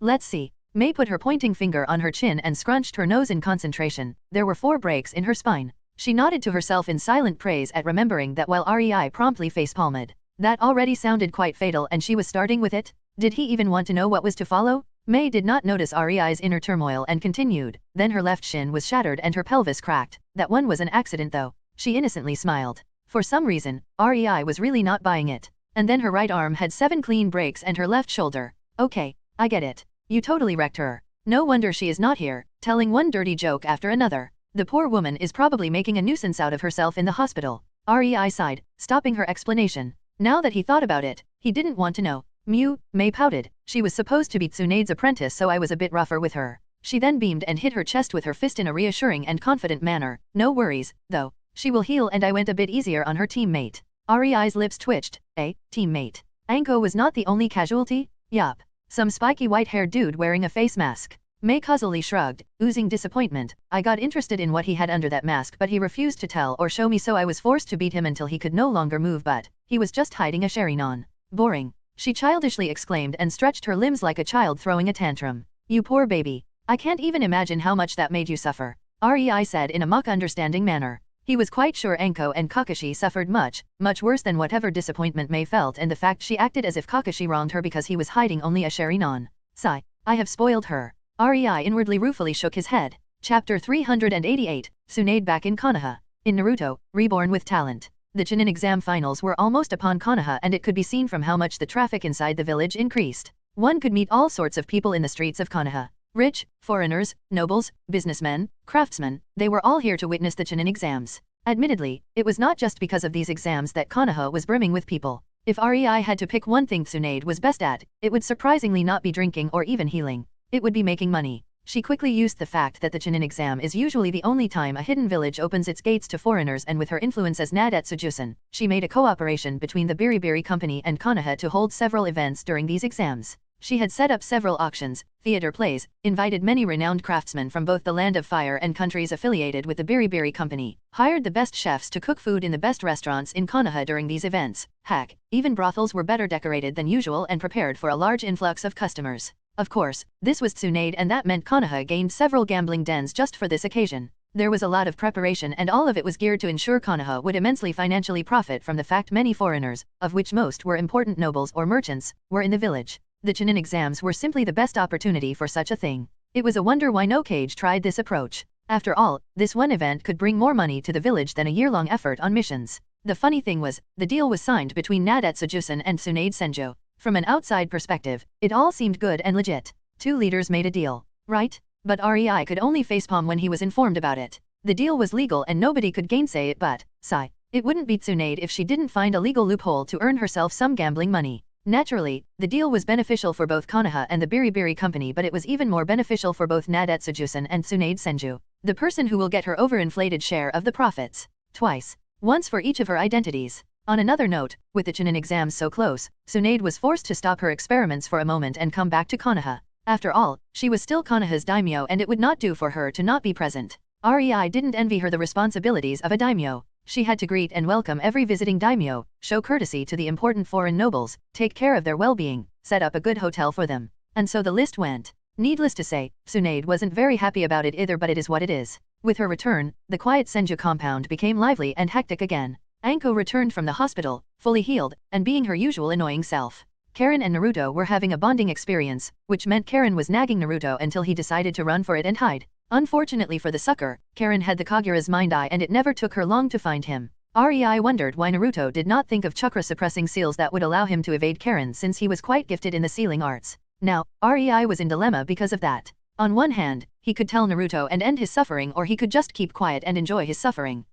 Let's see." Mei put her pointing finger on her chin and scrunched her nose in concentration. There were 4 breaks in her spine. She nodded to herself in silent praise at remembering that while Rei promptly face-palmed. That already sounded quite fatal, and she was starting with it? Did he even want to know what was to follow? Mei did not notice Rei's inner turmoil and continued. Then her left shin was shattered and her pelvis cracked. That one was an accident though. She innocently smiled. For some reason, Rei was really not buying it. And then her right arm had 7 clean breaks and her left shoulder. Okay, I get it. You totally wrecked her. No wonder she is not here, telling one dirty joke after another. The poor woman is probably making a nuisance out of herself in the hospital. Rei sighed, stopping her explanation. Now that he thought about it, he didn't want to know. Mew, Mei pouted. She was supposed to be Tsunade's apprentice, so I was a bit rougher with her. She then beamed and hit her chest with her fist in a reassuring and confident manner. No worries, though. She will heal, and I went a bit easier on her teammate. Rei's lips twitched. Teammate. Anko was not the only casualty? Yup. Some spiky white-haired dude wearing a face mask. Mei causally shrugged, oozing disappointment. I got interested in what he had under that mask, but he refused to tell or show me, so I was forced to beat him until he could no longer move, but he was just hiding a Sharingan. Boring. She childishly exclaimed and stretched her limbs like a child throwing a tantrum. You poor baby. I can't even imagine how much that made you suffer. Rei said in a mock-understanding manner. He was quite sure Anko and Kakashi suffered much, much worse than whatever disappointment Mei felt, and the fact she acted as if Kakashi wronged her because he was hiding only a Sharingan. Sigh. I have spoiled her. Rei inwardly ruefully shook his head. Chapter 388, Tsunade back in Konoha. In Naruto, Reborn with talent. The Chunin exam finals were almost upon Konoha, and it could be seen from how much the traffic inside the village increased. One could meet all sorts of people in the streets of Konoha. Rich, foreigners, nobles, businessmen, craftsmen, they were all here to witness the Chunin exams. Admittedly, it was not just because of these exams that Konoha was brimming with people. If Rei had to pick one thing Tsunade was best at, it would surprisingly not be drinking or even healing. It would be making money. She quickly used the fact that the Chunin exam is usually the only time a hidden village opens its gates to foreigners, and with her influence as Naruto Jusen, she made a cooperation between the Biribiri Company and Konoha to hold several events during these exams. She had set up several auctions, theater plays, invited many renowned craftsmen from both the Land of Fire and countries affiliated with the Biribiri Company, hired the best chefs to cook food in the best restaurants in Konoha during these events. Heck, even brothels were better decorated than usual and prepared for a large influx of customers. Of course, this was Tsunade, and that meant Konoha gained several gambling dens just for this occasion. There was a lot of preparation, and all of it was geared to ensure Konoha would immensely financially profit from the fact many foreigners, of which most were important nobles or merchants, were in the village. The Chunin exams were simply the best opportunity for such a thing. It was a wonder why no Kage tried this approach. After all, this one event could bring more money to the village than a year-long effort on missions. The funny thing was, the deal was signed between Naruto Jusen and Tsunade Senjo. From an outside perspective, it all seemed good and legit. Two leaders made a deal, right? But Rei could only facepalm when he was informed about it. The deal was legal and nobody could gainsay it, but, sigh, it wouldn't be Tsunade if she didn't find a legal loophole to earn herself some gambling money. Naturally, the deal was beneficial for both Konoha and the Biribiri Company, but it was even more beneficial for both Naruto Jusen and Tsunade Senju, the person who will get her overinflated share of the profits. Twice. Once for each of her identities. On another note, with the Chunin exams so close, Tsunade was forced to stop her experiments for a moment and come back to Konoha. After all, she was still Konoha's daimyo, and it would not do for her to not be present. Rei didn't envy her the responsibilities of a daimyo. She had to greet and welcome every visiting daimyo, show courtesy to the important foreign nobles, take care of their well-being, set up a good hotel for them. And so the list went. Needless to say, Tsunade wasn't very happy about it either, but it is what it is. With her return, the quiet Senju compound became lively and hectic again. Anko returned from the hospital, fully healed, and being her usual annoying self. Karen and Naruto were having a bonding experience, which meant Karen was nagging Naruto until he decided to run for it and hide. Unfortunately for the sucker, Karen had the Kagura's mind eye, and it never took her long to find him. Rei wondered why Naruto did not think of chakra-suppressing seals that would allow him to evade Karen, since he was quite gifted in the sealing arts. Now, Rei was in dilemma because of that. On one hand, he could tell Naruto and end his suffering, or he could just keep quiet and enjoy his suffering.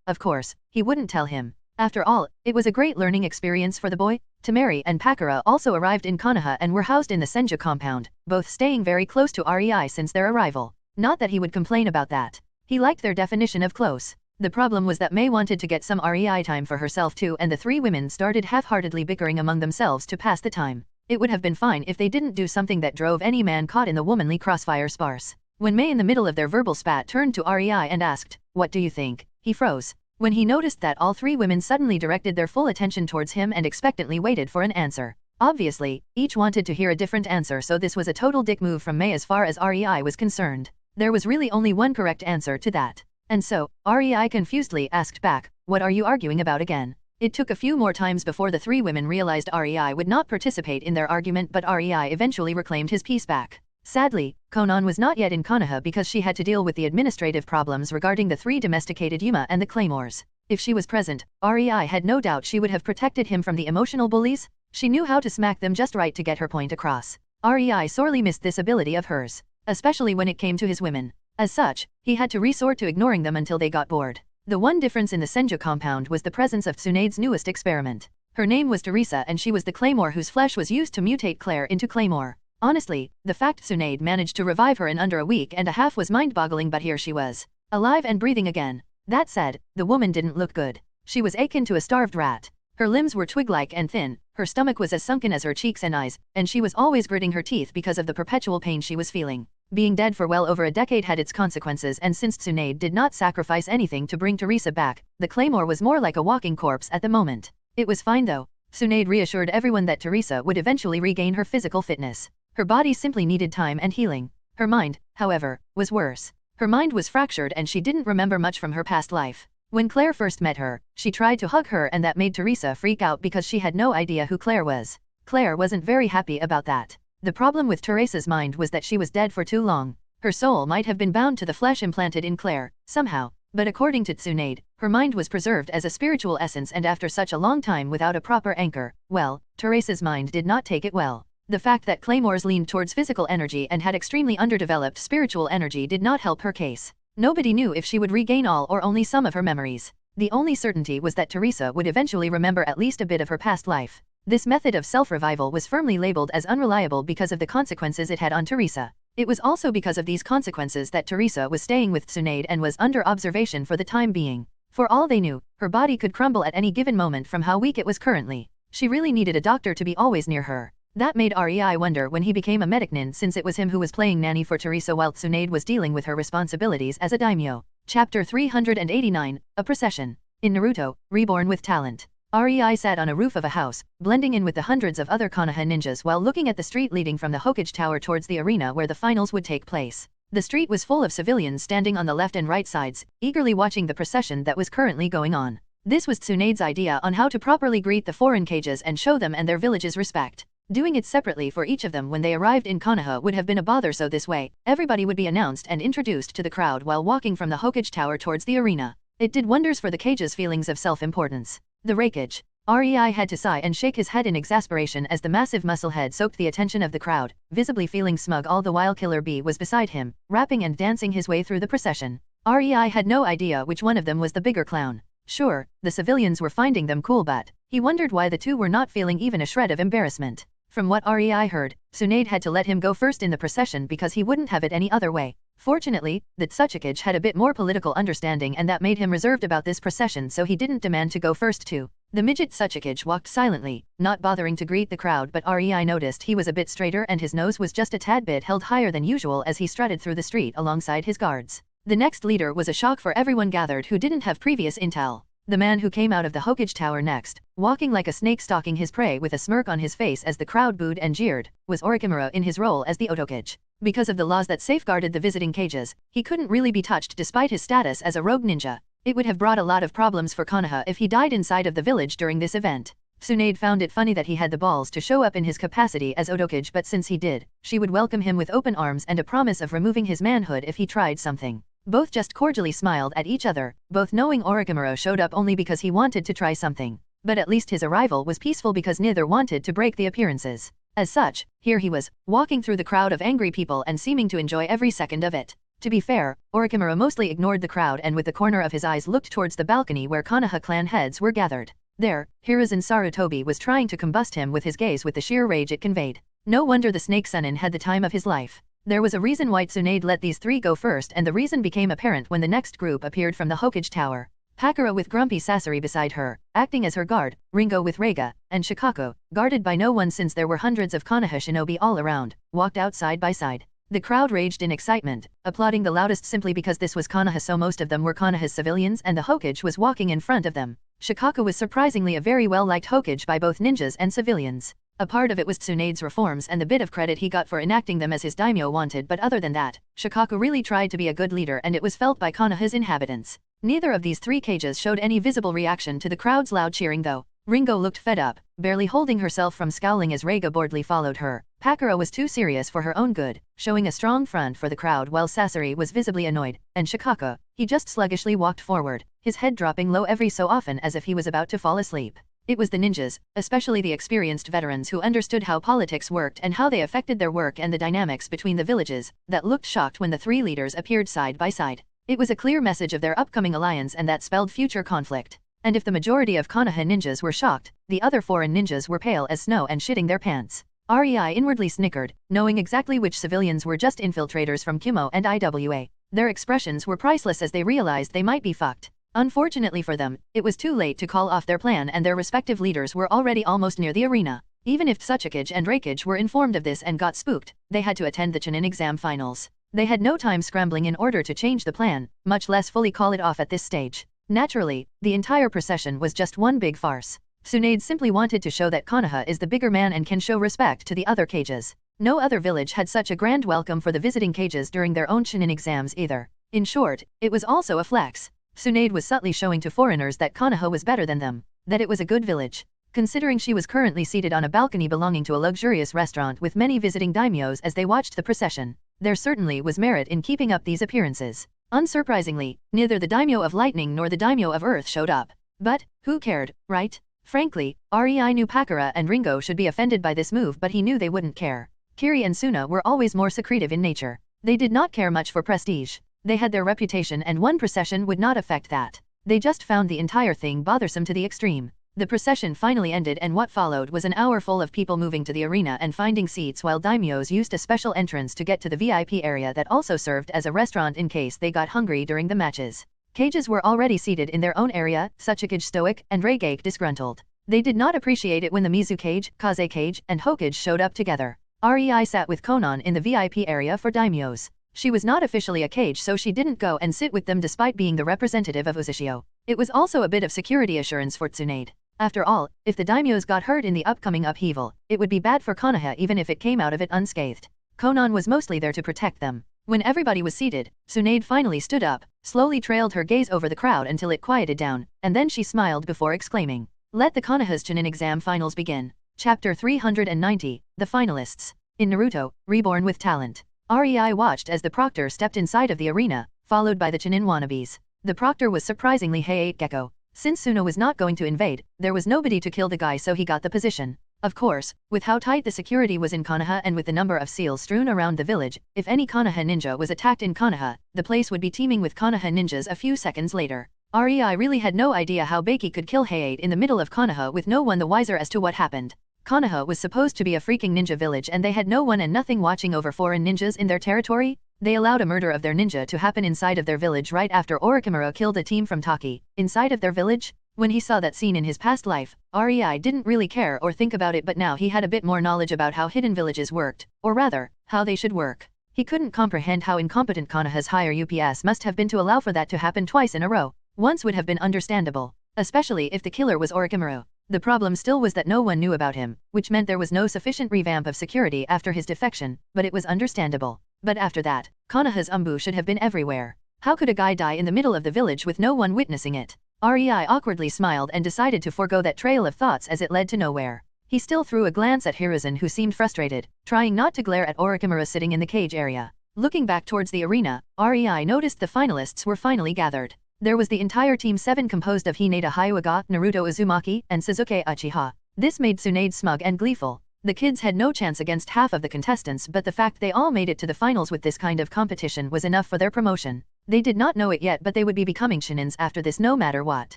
Of course, he wouldn't tell him. After all, it was a great learning experience for the boy. Tamary and Pakura also arrived in Konoha and were housed in the Senju compound, both staying very close to Rei since their arrival. Not that he would complain about that. He liked their definition of close. The problem was that Mei wanted to get some Rei time for herself too, and the three women started half-heartedly bickering among themselves to pass the time. It would have been fine if they didn't do something that drove any man caught in the womanly crossfire sparse. When Mei in the middle of their verbal spat turned to Rei and asked, "What do you think?" he froze. When he noticed that all three women suddenly directed their full attention towards him and expectantly waited for an answer. Obviously, each wanted to hear a different answer, so this was a total dick move from Mei as far as Rei was concerned. There was really only one correct answer to that. And so, Rei confusedly asked back, "What are you arguing about again?" It took a few more times before the three women realized Rei would not participate in their argument, but Rei eventually reclaimed his peace back. Sadly, Konan was not yet in Konoha because she had to deal with the administrative problems regarding the three domesticated Yuma and the claymores. If she was present, Rei had no doubt she would have protected him from the emotional bullies. She knew how to smack them just right to get her point across. Rei sorely missed this ability of hers, especially when it came to his women. As such, he had to resort to ignoring them until they got bored. The one difference in the Senju compound was the presence of Tsunade's newest experiment. Her name was Teresa and she was the claymore whose flesh was used to mutate Claire into claymore. Honestly, the fact Tsunade managed to revive her in under a week and a half was mind-boggling, but here she was, alive and breathing again. That said, the woman didn't look good. She was akin to a starved rat. Her limbs were twig-like and thin, her stomach was as sunken as her cheeks and eyes, and she was always gritting her teeth because of the perpetual pain she was feeling. Being dead for well over a decade had its consequences, and since Tsunade did not sacrifice anything to bring Teresa back, the claymore was more like a walking corpse at the moment. It was fine though. Tsunade reassured everyone that Teresa would eventually regain her physical fitness. Her body simply needed time and healing. Her mind, however, was worse. Her mind was fractured and she didn't remember much from her past life. When Claire first met her, she tried to hug her and that made Teresa freak out because she had no idea who Claire was. Claire wasn't very happy about that. The problem with Teresa's mind was that she was dead for too long. Her soul might have been bound to the flesh implanted in Claire, somehow, but according to Tsunade, her mind was preserved as a spiritual essence, and after such a long time without a proper anchor, well, Teresa's mind did not take it well. The fact that claymores leaned towards physical energy and had extremely underdeveloped spiritual energy did not help her case. Nobody knew if she would regain all or only some of her memories. The only certainty was that Teresa would eventually remember at least a bit of her past life. This method of self-revival was firmly labeled as unreliable because of the consequences it had on Teresa. It was also because of these consequences that Teresa was staying with Tsunade and was under observation for the time being. For all they knew, her body could crumble at any given moment from how weak it was currently. She really needed a doctor to be always near her. That made Rei wonder when he became a medicnin, since it was him who was playing nanny for Teresa while Tsunade was dealing with her responsibilities as a daimyo. Chapter 389, A Procession. In Naruto, Reborn with Talent. Rei sat on a roof of a house, blending in with the hundreds of other Konoha ninjas while looking at the street leading from the Hokage Tower towards the arena where the finals would take place. The street was full of civilians standing on the left and right sides, eagerly watching the procession that was currently going on. This was Tsunade's idea on how to properly greet the foreign cages and show them and their villages respect. Doing it separately for each of them when they arrived in Konoha would have been a bother, so this way, everybody would be announced and introduced to the crowd while walking from the Hokage Tower towards the arena. It did wonders for the cage's feelings of self-importance. The rakage. Rei had to sigh and shake his head in exasperation as the massive muscle head soaked the attention of the crowd, visibly feeling smug all the while Killer Bee was beside him, rapping and dancing his way through the procession. Rei had no idea which one of them was the bigger clown. Sure, the civilians were finding them cool, but he wondered why the two were not feeling even a shred of embarrassment. From what Rei heard, Tsunade had to let him go first in the procession because he wouldn't have it any other way. Fortunately, the Tsuchikage had a bit more political understanding and that made him reserved about this procession, so he didn't demand to go first too. The midget Tsuchikage walked silently, not bothering to greet the crowd, but Rei noticed he was a bit straighter and his nose was just a tad bit held higher than usual as he strutted through the street alongside his guards. The next leader was a shock for everyone gathered who didn't have previous intel. The man who came out of the Hokage Tower next, walking like a snake stalking his prey with a smirk on his face as the crowd booed and jeered, was Orochimaru in his role as the Otokage. Because of the laws that safeguarded the visiting cages, he couldn't really be touched despite his status as a rogue ninja. It would have brought a lot of problems for Konoha if he died inside of the village during this event. Tsunade found it funny that he had the balls to show up in his capacity as Otokage, but since he did, she would welcome him with open arms and a promise of removing his manhood if he tried something. Both just cordially smiled at each other, both knowing Orochimaru showed up only because he wanted to try something. But at least his arrival was peaceful because neither wanted to break the appearances. As such, here he was, walking through the crowd of angry people and seeming to enjoy every second of it. To be fair, Orochimaru mostly ignored the crowd and with the corner of his eyes looked towards the balcony where Konoha clan heads were gathered. There, Hiruzen Sarutobi was trying to combust him with his gaze with the sheer rage it conveyed. No wonder the Snake Sunin had the time of his life. There was a reason why Tsunade let these three go first, and the reason became apparent when the next group appeared from the Hokage Tower. Pakura with Grumpy Sasori beside her, acting as her guard, Ringo with Reiga, and Shikako, guarded by no one since there were hundreds of Konoha shinobi all around, walked out side by side. The crowd raged in excitement, applauding the loudest simply because this was Konoha, so most of them were Konoha's civilians and the Hokage was walking in front of them. Shikako was surprisingly a very well-liked Hokage by both ninjas and civilians. A part of it was Tsunade's reforms and the bit of credit he got for enacting them as his daimyo wanted, but other than that, Shikako really tried to be a good leader and it was felt by Konoha's inhabitants. Neither of these three cages showed any visible reaction to the crowd's loud cheering though. Ringo looked fed up, barely holding herself from scowling as Reiga boredly followed her. Pakura was too serious for her own good, showing a strong front for the crowd while Sasori was visibly annoyed, and Shikaka, he just sluggishly walked forward, his head dropping low every so often as if he was about to fall asleep. It was the ninjas, especially the experienced veterans who understood how politics worked and how they affected their work and the dynamics between the villages, that looked shocked when the three leaders appeared side by side. It was a clear message of their upcoming alliance and that spelled future conflict. And if the majority of Konoha ninjas were shocked, the other foreign ninjas were pale as snow and shitting their pants. Rei inwardly snickered, knowing exactly which civilians were just infiltrators from Kumo and IWA. Their expressions were priceless as they realized they might be fucked. Unfortunately for them, it was too late to call off their plan and their respective leaders were already almost near the arena. Even if Tsuchikage and Reikage were informed of this and got spooked, they had to attend the Chunin exam finals. They had no time scrambling in order to change the plan, much less fully call it off at this stage. Naturally, the entire procession was just one big farce. Tsunade simply wanted to show that Konoha is the bigger man and can show respect to the other cages. No other village had such a grand welcome for the visiting cages during their own Chunin exams either. In short, it was also a flex. Tsunade was subtly showing to foreigners that Konoha was better than them, that it was a good village. Considering she was currently seated on a balcony belonging to a luxurious restaurant with many visiting daimyos as they watched the procession, there certainly was merit in keeping up these appearances. Unsurprisingly, neither the daimyo of lightning nor the daimyo of earth showed up. But, who cared, right? Frankly, Rei knew Pakura and Ringo should be offended by this move but he knew they wouldn't care. Kiri and Suna were always more secretive in nature. They did not care much for prestige. They had their reputation and one procession would not affect that. They just found the entire thing bothersome to the extreme. The procession finally ended and what followed was an hour full of people moving to the arena and finding seats while daimyos used a special entrance to get to the VIP area that also served as a restaurant in case they got hungry during the matches. Cages were already seated in their own area, Tsuchikage stoic and Reigake disgruntled. They did not appreciate it when the Mizu cage, Kaze cage, and Hokage showed up together. Rei sat with Konan in the VIP area for daimyos. She was not officially a cage so she didn't go and sit with them despite being the representative of Uzushio. It was also a bit of security assurance for Tsunade. After all, if the daimyos got hurt in the upcoming upheaval, it would be bad for Konoha even if it came out of it unscathed. Konan was mostly there to protect them. When everybody was seated, Tsunade finally stood up, slowly trailed her gaze over the crowd until it quieted down, and then she smiled before exclaiming, "Let the Konoha's Chunin exam finals begin." Chapter 390, The Finalists. In Naruto, Reborn with Talent. Rei watched as the proctor stepped inside of the arena, followed by the Chunin wannabes. The proctor was surprisingly Heiate Gecko. Since Suna was not going to invade, there was nobody to kill the guy so he got the position. Of course, with how tight the security was in Konoha and with the number of seals strewn around the village, if any Konoha ninja was attacked in Konoha, the place would be teeming with Konoha ninjas a few seconds later. Rei really had no idea how Beiki could kill Heiate in the middle of Konoha with no one the wiser as to what happened. Konoha was supposed to be a freaking ninja village and they had no one and nothing watching over foreign ninjas in their territory? They allowed a murder of their ninja to happen inside of their village right after Orochimaru killed a team from Taki, inside of their village? When he saw that scene in his past life, Rei didn't really care or think about it but now he had a bit more knowledge about how hidden villages worked, or rather, how they should work. He couldn't comprehend how incompetent Konoha's higher UPS must have been to allow for that to happen twice in a row. Once would have been understandable, especially if the killer was Orochimaru. The problem still was that no one knew about him, which meant there was no sufficient revamp of security after his defection, but it was understandable. But after that, Konoha's umbu should have been everywhere. How could a guy die in the middle of the village with no one witnessing it? Rei awkwardly smiled and decided to forego that trail of thoughts as it led to nowhere. He still threw a glance at Hiruzen who seemed frustrated, trying not to glare at Orochimaru sitting in the cage area. Looking back towards the arena, Rei noticed the finalists were finally gathered. There was the entire Team 7 composed of Hinata Hyuga, Naruto Uzumaki, and Suzuki Uchiha. This made Tsunade smug and gleeful. The kids had no chance against half of the contestants but the fact they all made it to the finals with this kind of competition was enough for their promotion. They did not know it yet but they would be becoming Shunins after this no matter what.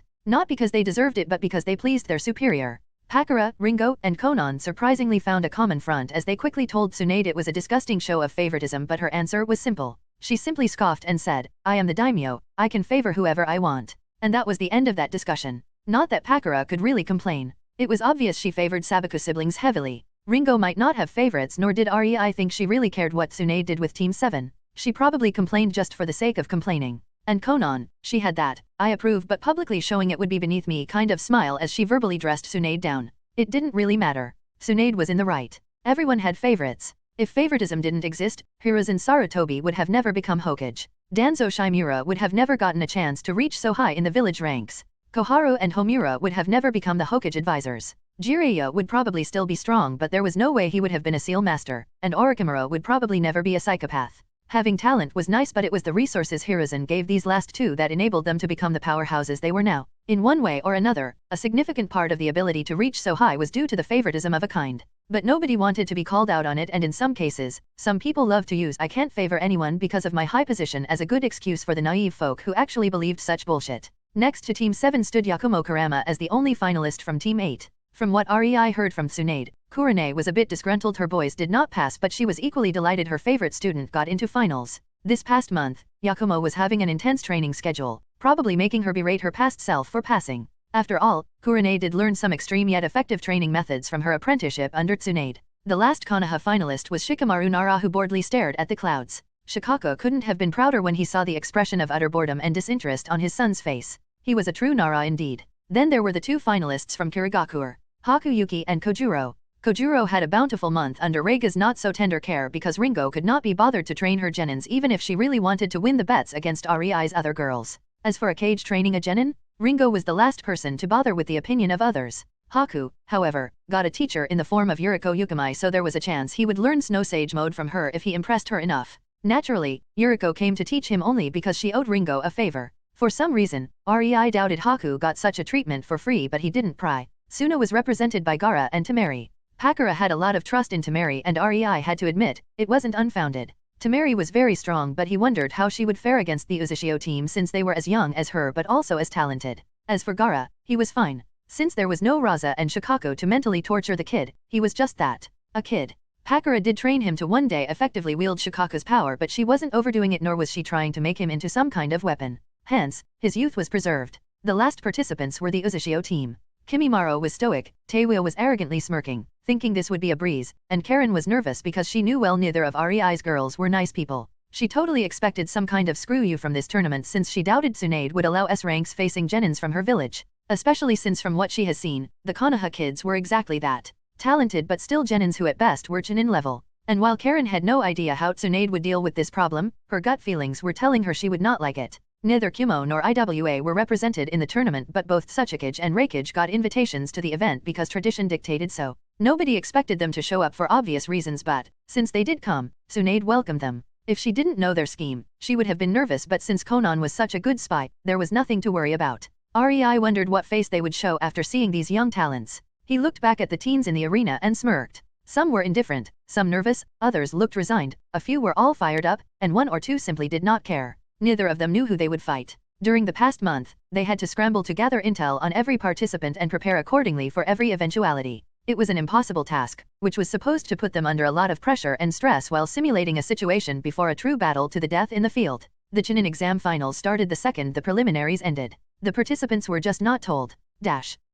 Not because they deserved it but because they pleased their superior. Pakura, Ringo, and Konan surprisingly found a common front as they quickly told Tsunade it was a disgusting show of favoritism but her answer was simple. She simply scoffed and said, "I am the daimyo, I can favor whoever I want." And that was the end of that discussion. Not that Pakura could really complain. It was obvious she favored Sabaku siblings heavily. Ringo might not have favorites nor did Rei think she really cared what Tsunade did with Team 7. She probably complained just for the sake of complaining. And Konan, she had that, "I approve but publicly showing it would be beneath me" kind of smile as she verbally dressed Tsunade down. It didn't really matter. Tsunade was in the right. Everyone had favorites. If favoritism didn't exist, Hiruzen Sarutobi would have never become Hokage. Danzo Shimura would have never gotten a chance to reach so high in the village ranks. Koharu and Homura would have never become the Hokage advisors. Jiraiya would probably still be strong, but there was no way he would have been a seal master, and Orochimaru would probably never be a psychopath. Having talent was nice, but it was the resources Hiruzen gave these last two that enabled them to become the powerhouses they were now. In one way or another, a significant part of the ability to reach so high was due to the favoritism of a kind. But nobody wanted to be called out on it, and in some cases, some people love to use "I can't favor anyone because of my high position" as a good excuse for the naive folk who actually believed such bullshit. Next to Team 7 stood Yakumo Kurama as the only finalist from Team 8. From what Rei heard from Tsunade, Kurane was a bit disgruntled her boys did not pass, but she was equally delighted her favorite student got into finals. This past month, Yakumo was having an intense training schedule, probably making her berate her past self for passing. After all, Kurane did learn some extreme yet effective training methods from her apprenticeship under Tsunade. The last Konoha finalist was Shikamaru Nara, who boredly stared at the clouds. Shikako couldn't have been prouder when he saw the expression of utter boredom and disinterest on his son's face. He was a true Nara indeed. Then there were the two finalists from Kirigakure, Hakuyuki and Kojuro. Kojuro had a bountiful month under Reiga's not-so-tender care because Ringo could not be bothered to train her genins even if she really wanted to win the bets against Rei's other girls. As for a cage training a genin, Ringo was the last person to bother with the opinion of others. Haku, however, got a teacher in the form of Yuriko Yukimai, so there was a chance he would learn Snow Sage mode from her if he impressed her enough. Naturally, Yuriko came to teach him only because she owed Ringo a favor. For some reason, Rei doubted Haku got such a treatment for free, but he didn't pry. Suna was represented by Gaara and Tamary. Pakura had a lot of trust in Tamary, and Rei had to admit, it wasn't unfounded. Tamary was very strong, but he wondered how she would fare against the Uzushio team since they were as young as her but also as talented. As for Gaara, he was fine. Since there was no Raza and Shikako to mentally torture the kid, he was just that, a kid. Pakura did train him to one day effectively wield Shikaku's power, but she wasn't overdoing it, nor was she trying to make him into some kind of weapon. Hence, his youth was preserved. The last participants were the Uzushio team. Kimimaro was stoic, Taeweo was arrogantly smirking, thinking this would be a breeze, and Karen was nervous because she knew well neither of Rei's girls were nice people. She totally expected some kind of screw you from this tournament since she doubted Tsunade would allow S ranks facing genins from her village. Especially since from what she has seen, the Konoha kids were exactly that. Talented but still genins who at best were Chunin level. And while Karen had no idea how Tsunade would deal with this problem, her gut feelings were telling her she would not like it. Neither Kumo nor Iwa were represented in the tournament, but both Tsuchikage and Reikage got invitations to the event because tradition dictated so. Nobody expected them to show up for obvious reasons, but, since they did come, Tsunade welcomed them. If she didn't know their scheme, she would have been nervous, but since Konan was such a good spy, there was nothing to worry about. Rei wondered what face they would show after seeing these young talents. He looked back at the teens in the arena and smirked. Some were indifferent, some nervous, others looked resigned, a few were all fired up, and one or two simply did not care. Neither of them knew who they would fight. During the past month, they had to scramble to gather intel on every participant and prepare accordingly for every eventuality. It was an impossible task, which was supposed to put them under a lot of pressure and stress while simulating a situation before a true battle to the death in the field. The Chunin exam finals started the second the preliminaries ended. The participants were just not told.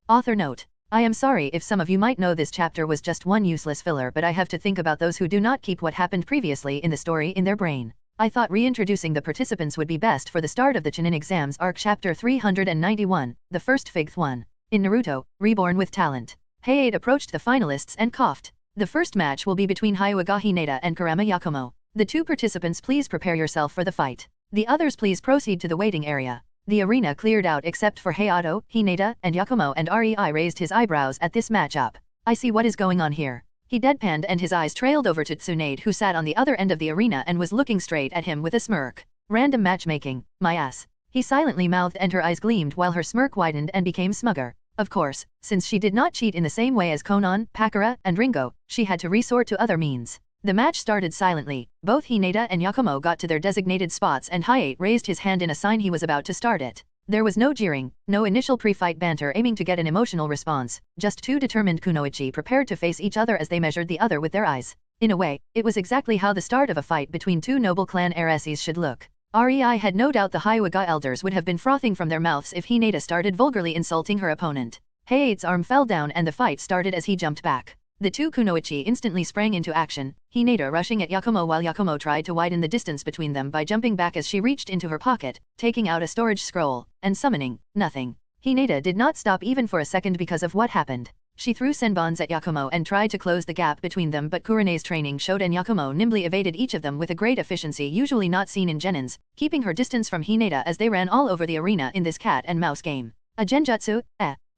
Author note. I am sorry if some of you might know this chapter was just one useless filler, but I have to think about those who do not keep what happened previously in the story in their brain. I thought reintroducing the participants would be best for the start of the Chunin exams arc. Chapter 391, the first fifth one. In Naruto, Reborn with Talent. Heiei approached the finalists and coughed. The first match will be between Hyuga Hinata and Kurama Yakumo. The two participants, please prepare yourself for the fight. The others please proceed to the waiting area. The arena cleared out except for Hayato, Hinata, and Yakumo, and Rei raised his eyebrows at this matchup. I see what is going on here. He deadpanned and his eyes trailed over to Tsunade, who sat on the other end of the arena and was looking straight at him with a smirk. Random matchmaking, my ass. He silently mouthed and her eyes gleamed while her smirk widened and became smugger. Of course, since she did not cheat in the same way as Konan, Pakura, and Ringo, she had to resort to other means. The match started silently. Both Hinata and Yakumo got to their designated spots and Heiei raised his hand in a sign he was about to start it. There was no jeering, no initial pre-fight banter aiming to get an emotional response, just two determined kunoichi prepared to face each other as they measured the other with their eyes. In a way, it was exactly how the start of a fight between two noble clan heiresses should look. Rei had no doubt the Hyuga elders would have been frothing from their mouths if Hinata started vulgarly insulting her opponent. Heiei's arm fell down and the fight started as he jumped back. The two kunoichi instantly sprang into action, Hinata rushing at Yakumo while Yakumo tried to widen the distance between them by jumping back as she reached into her pocket, taking out a storage scroll, and summoning nothing. Hinata did not stop even for a second because of what happened. She threw senbons at Yakumo and tried to close the gap between them, but Kurane's training showed and Yakumo nimbly evaded each of them with a great efficiency usually not seen in genins, keeping her distance from Hinata as they ran all over the arena in this cat and mouse game. A genjutsu?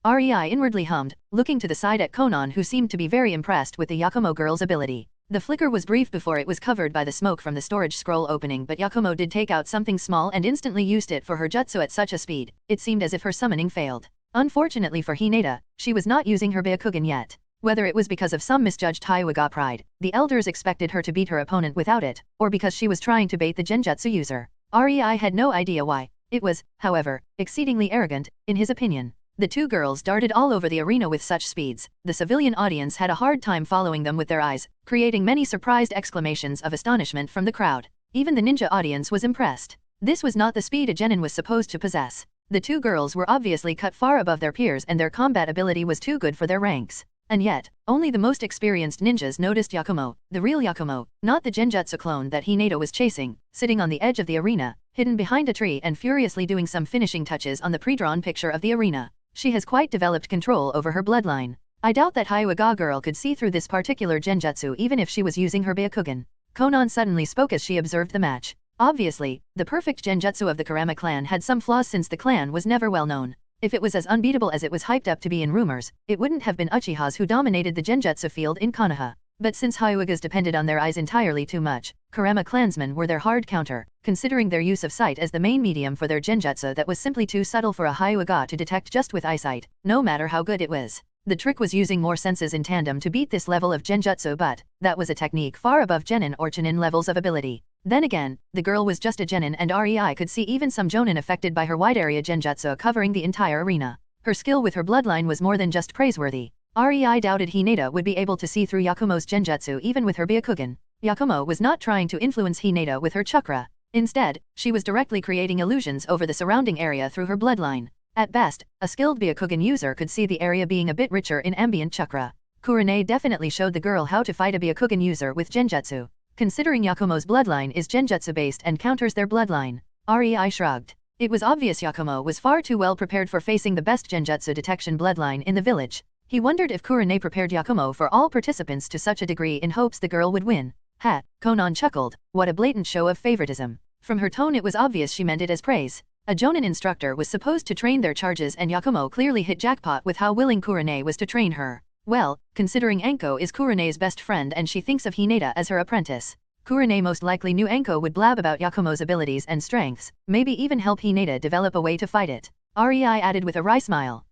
Rei inwardly hummed, looking to the side at Konan, who seemed to be very impressed with the Yakumo girl's ability. The flicker was brief before it was covered by the smoke from the storage scroll opening, but Yakumo did take out something small and instantly used it for her jutsu at such a speed, it seemed as if her summoning failed. Unfortunately for Hinata, she was not using her Byakugan yet. Whether it was because of some misjudged Hyuga pride, the elders expected her to beat her opponent without it, or because she was trying to bait the genjutsu user. Rei had no idea why. It was, however, exceedingly arrogant, in his opinion. The two girls darted all over the arena with such speeds, the civilian audience had a hard time following them with their eyes, creating many surprised exclamations of astonishment from the crowd. Even the ninja audience was impressed. This was not the speed a genin was supposed to possess. The two girls were obviously cut far above their peers and their combat ability was too good for their ranks. And yet, only the most experienced ninjas noticed Yakumo, the real Yakumo, not the genjutsu clone that Hinata was chasing, sitting on the edge of the arena, hidden behind a tree and furiously doing some finishing touches on the pre-drawn picture of the arena. She has quite developed control over her bloodline. I doubt that Hyuga girl could see through this particular genjutsu even if she was using her Byakugan. Konan suddenly spoke as she observed the match. Obviously, the perfect genjutsu of the Kurama clan had some flaws since the clan was never well known. If it was as unbeatable as it was hyped up to be in rumors, it wouldn't have been Uchihas who dominated the genjutsu field in Konoha. But since Hyugas depended on their eyes entirely too much, Kurama clansmen were their hard counter, considering their use of sight as the main medium for their genjutsu that was simply too subtle for a Hyuga to detect just with eyesight, no matter how good it was. The trick was using more senses in tandem to beat this level of genjutsu, but that was a technique far above genin or chunin levels of ability. Then again, the girl was just a genin and Rei could see even some jonin affected by her wide area genjutsu covering the entire arena. Her skill with her bloodline was more than just praiseworthy. Rei doubted Hinata would be able to see through Yakumo's genjutsu even with her Byakugan. Yakumo was not trying to influence Hinata with her chakra. Instead, she was directly creating illusions over the surrounding area through her bloodline. At best, a skilled Byakugan user could see the area being a bit richer in ambient chakra. Kurane definitely showed the girl how to fight a Byakugan user with genjutsu. Considering Yakumo's bloodline is genjutsu-based and counters their bloodline, Rei shrugged. It was obvious Yakumo was far too well prepared for facing the best genjutsu detection bloodline in the village. He wondered if Kurane prepared Yakumo for all participants to such a degree in hopes the girl would win. Ha, Konan chuckled, what a blatant show of favoritism. From her tone it was obvious she meant it as praise. A jonin instructor was supposed to train their charges and Yakumo clearly hit jackpot with how willing Kurane was to train her. Well, considering Anko is Kurane's best friend and she thinks of Hinata as her apprentice, Kurane most likely knew Anko would blab about Yakumo's abilities and strengths, maybe even help Hinata develop a way to fight it. Rei added with a wry smile.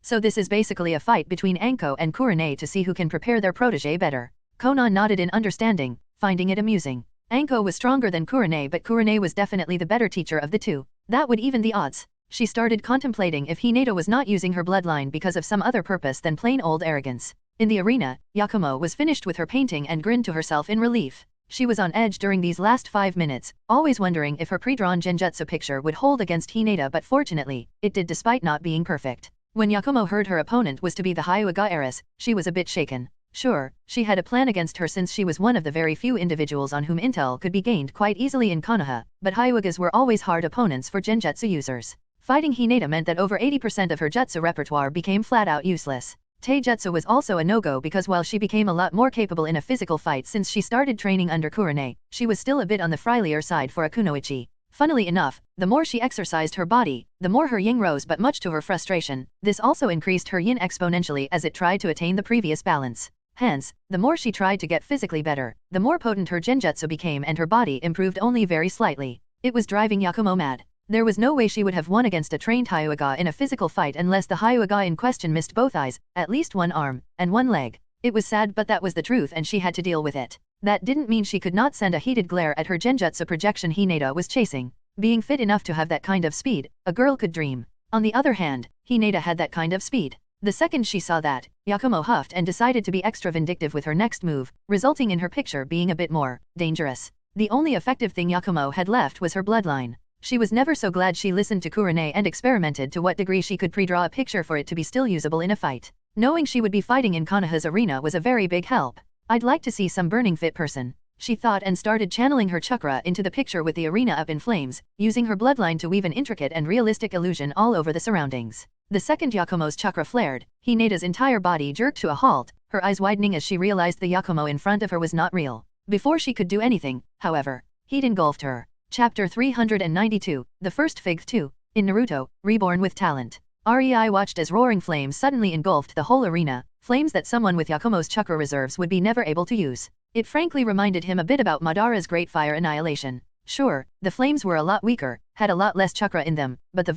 So this is basically a fight between Anko and Kurane to see who can prepare their protege better. Konan nodded in understanding, finding it amusing. Anko was stronger than Kurane, but Kurane was definitely the better teacher of the two. That would even the odds. She started contemplating if Hinata was not using her bloodline because of some other purpose than plain old arrogance. In the arena, Yakumo was finished with her painting and grinned to herself in relief. She was on edge during these last 5 minutes, always wondering if her pre-drawn genjutsu picture would hold against Hinata, but fortunately, it did despite not being perfect. When Yakumo heard her opponent was to be the Hyuga heiress, she was a bit shaken. Sure, she had a plan against her since she was one of the very few individuals on whom intel could be gained quite easily in Konoha, but Hyugas were always hard opponents for genjutsu users. Fighting Hinata meant that over 80% of her jutsu repertoire became flat-out useless. Taijutsu was also a no-go because while she became a lot more capable in a physical fight since she started training under Kurane, she was still a bit on the friendlier side for a kunoichi. Funnily enough, the more she exercised her body, the more her yin rose, but much to her frustration, this also increased her yin exponentially as it tried to attain the previous balance. Hence, the more she tried to get physically better, the more potent her genjutsu became and her body improved only very slightly. It was driving Yakumo mad. There was no way she would have won against a trained Hyuga in a physical fight unless the Hyuga in question missed both eyes, at least one arm, and one leg. It was sad, but that was the truth and she had to deal with it. That didn't mean she could not send a heated glare at her genjutsu projection Hinata was chasing. Being fit enough to have that kind of speed, a girl could dream. On the other hand, Hinata had that kind of speed. The second she saw that, Yakumo huffed and decided to be extra vindictive with her next move, resulting in her picture being a bit more dangerous. The only effective thing Yakumo had left was her bloodline. She was never so glad she listened to Kurane and experimented to what degree she could pre-draw a picture for it to be still usable in a fight. Knowing she would be fighting in Konoha's arena was a very big help. I'd like to see some burning fit person, she thought, and started channeling her chakra into the picture with the arena up in flames, using her bloodline to weave an intricate and realistic illusion all over the surroundings. The second Yakumo's chakra flared, Hinata's entire body jerked to a halt, her eyes widening as she realized the Yakumo in front of her was not real. Before she could do anything, however, heat engulfed her. Chapter 392, The First Fig 2. In Naruto, Reborn with Talent. REI watched as roaring flames suddenly engulfed the whole arena, flames that someone with Yakumo's chakra reserves would be never able to use. It frankly reminded him a bit about Madara's Great Fire Annihilation. Sure, the flames were a lot weaker, had a lot less chakra in them, but their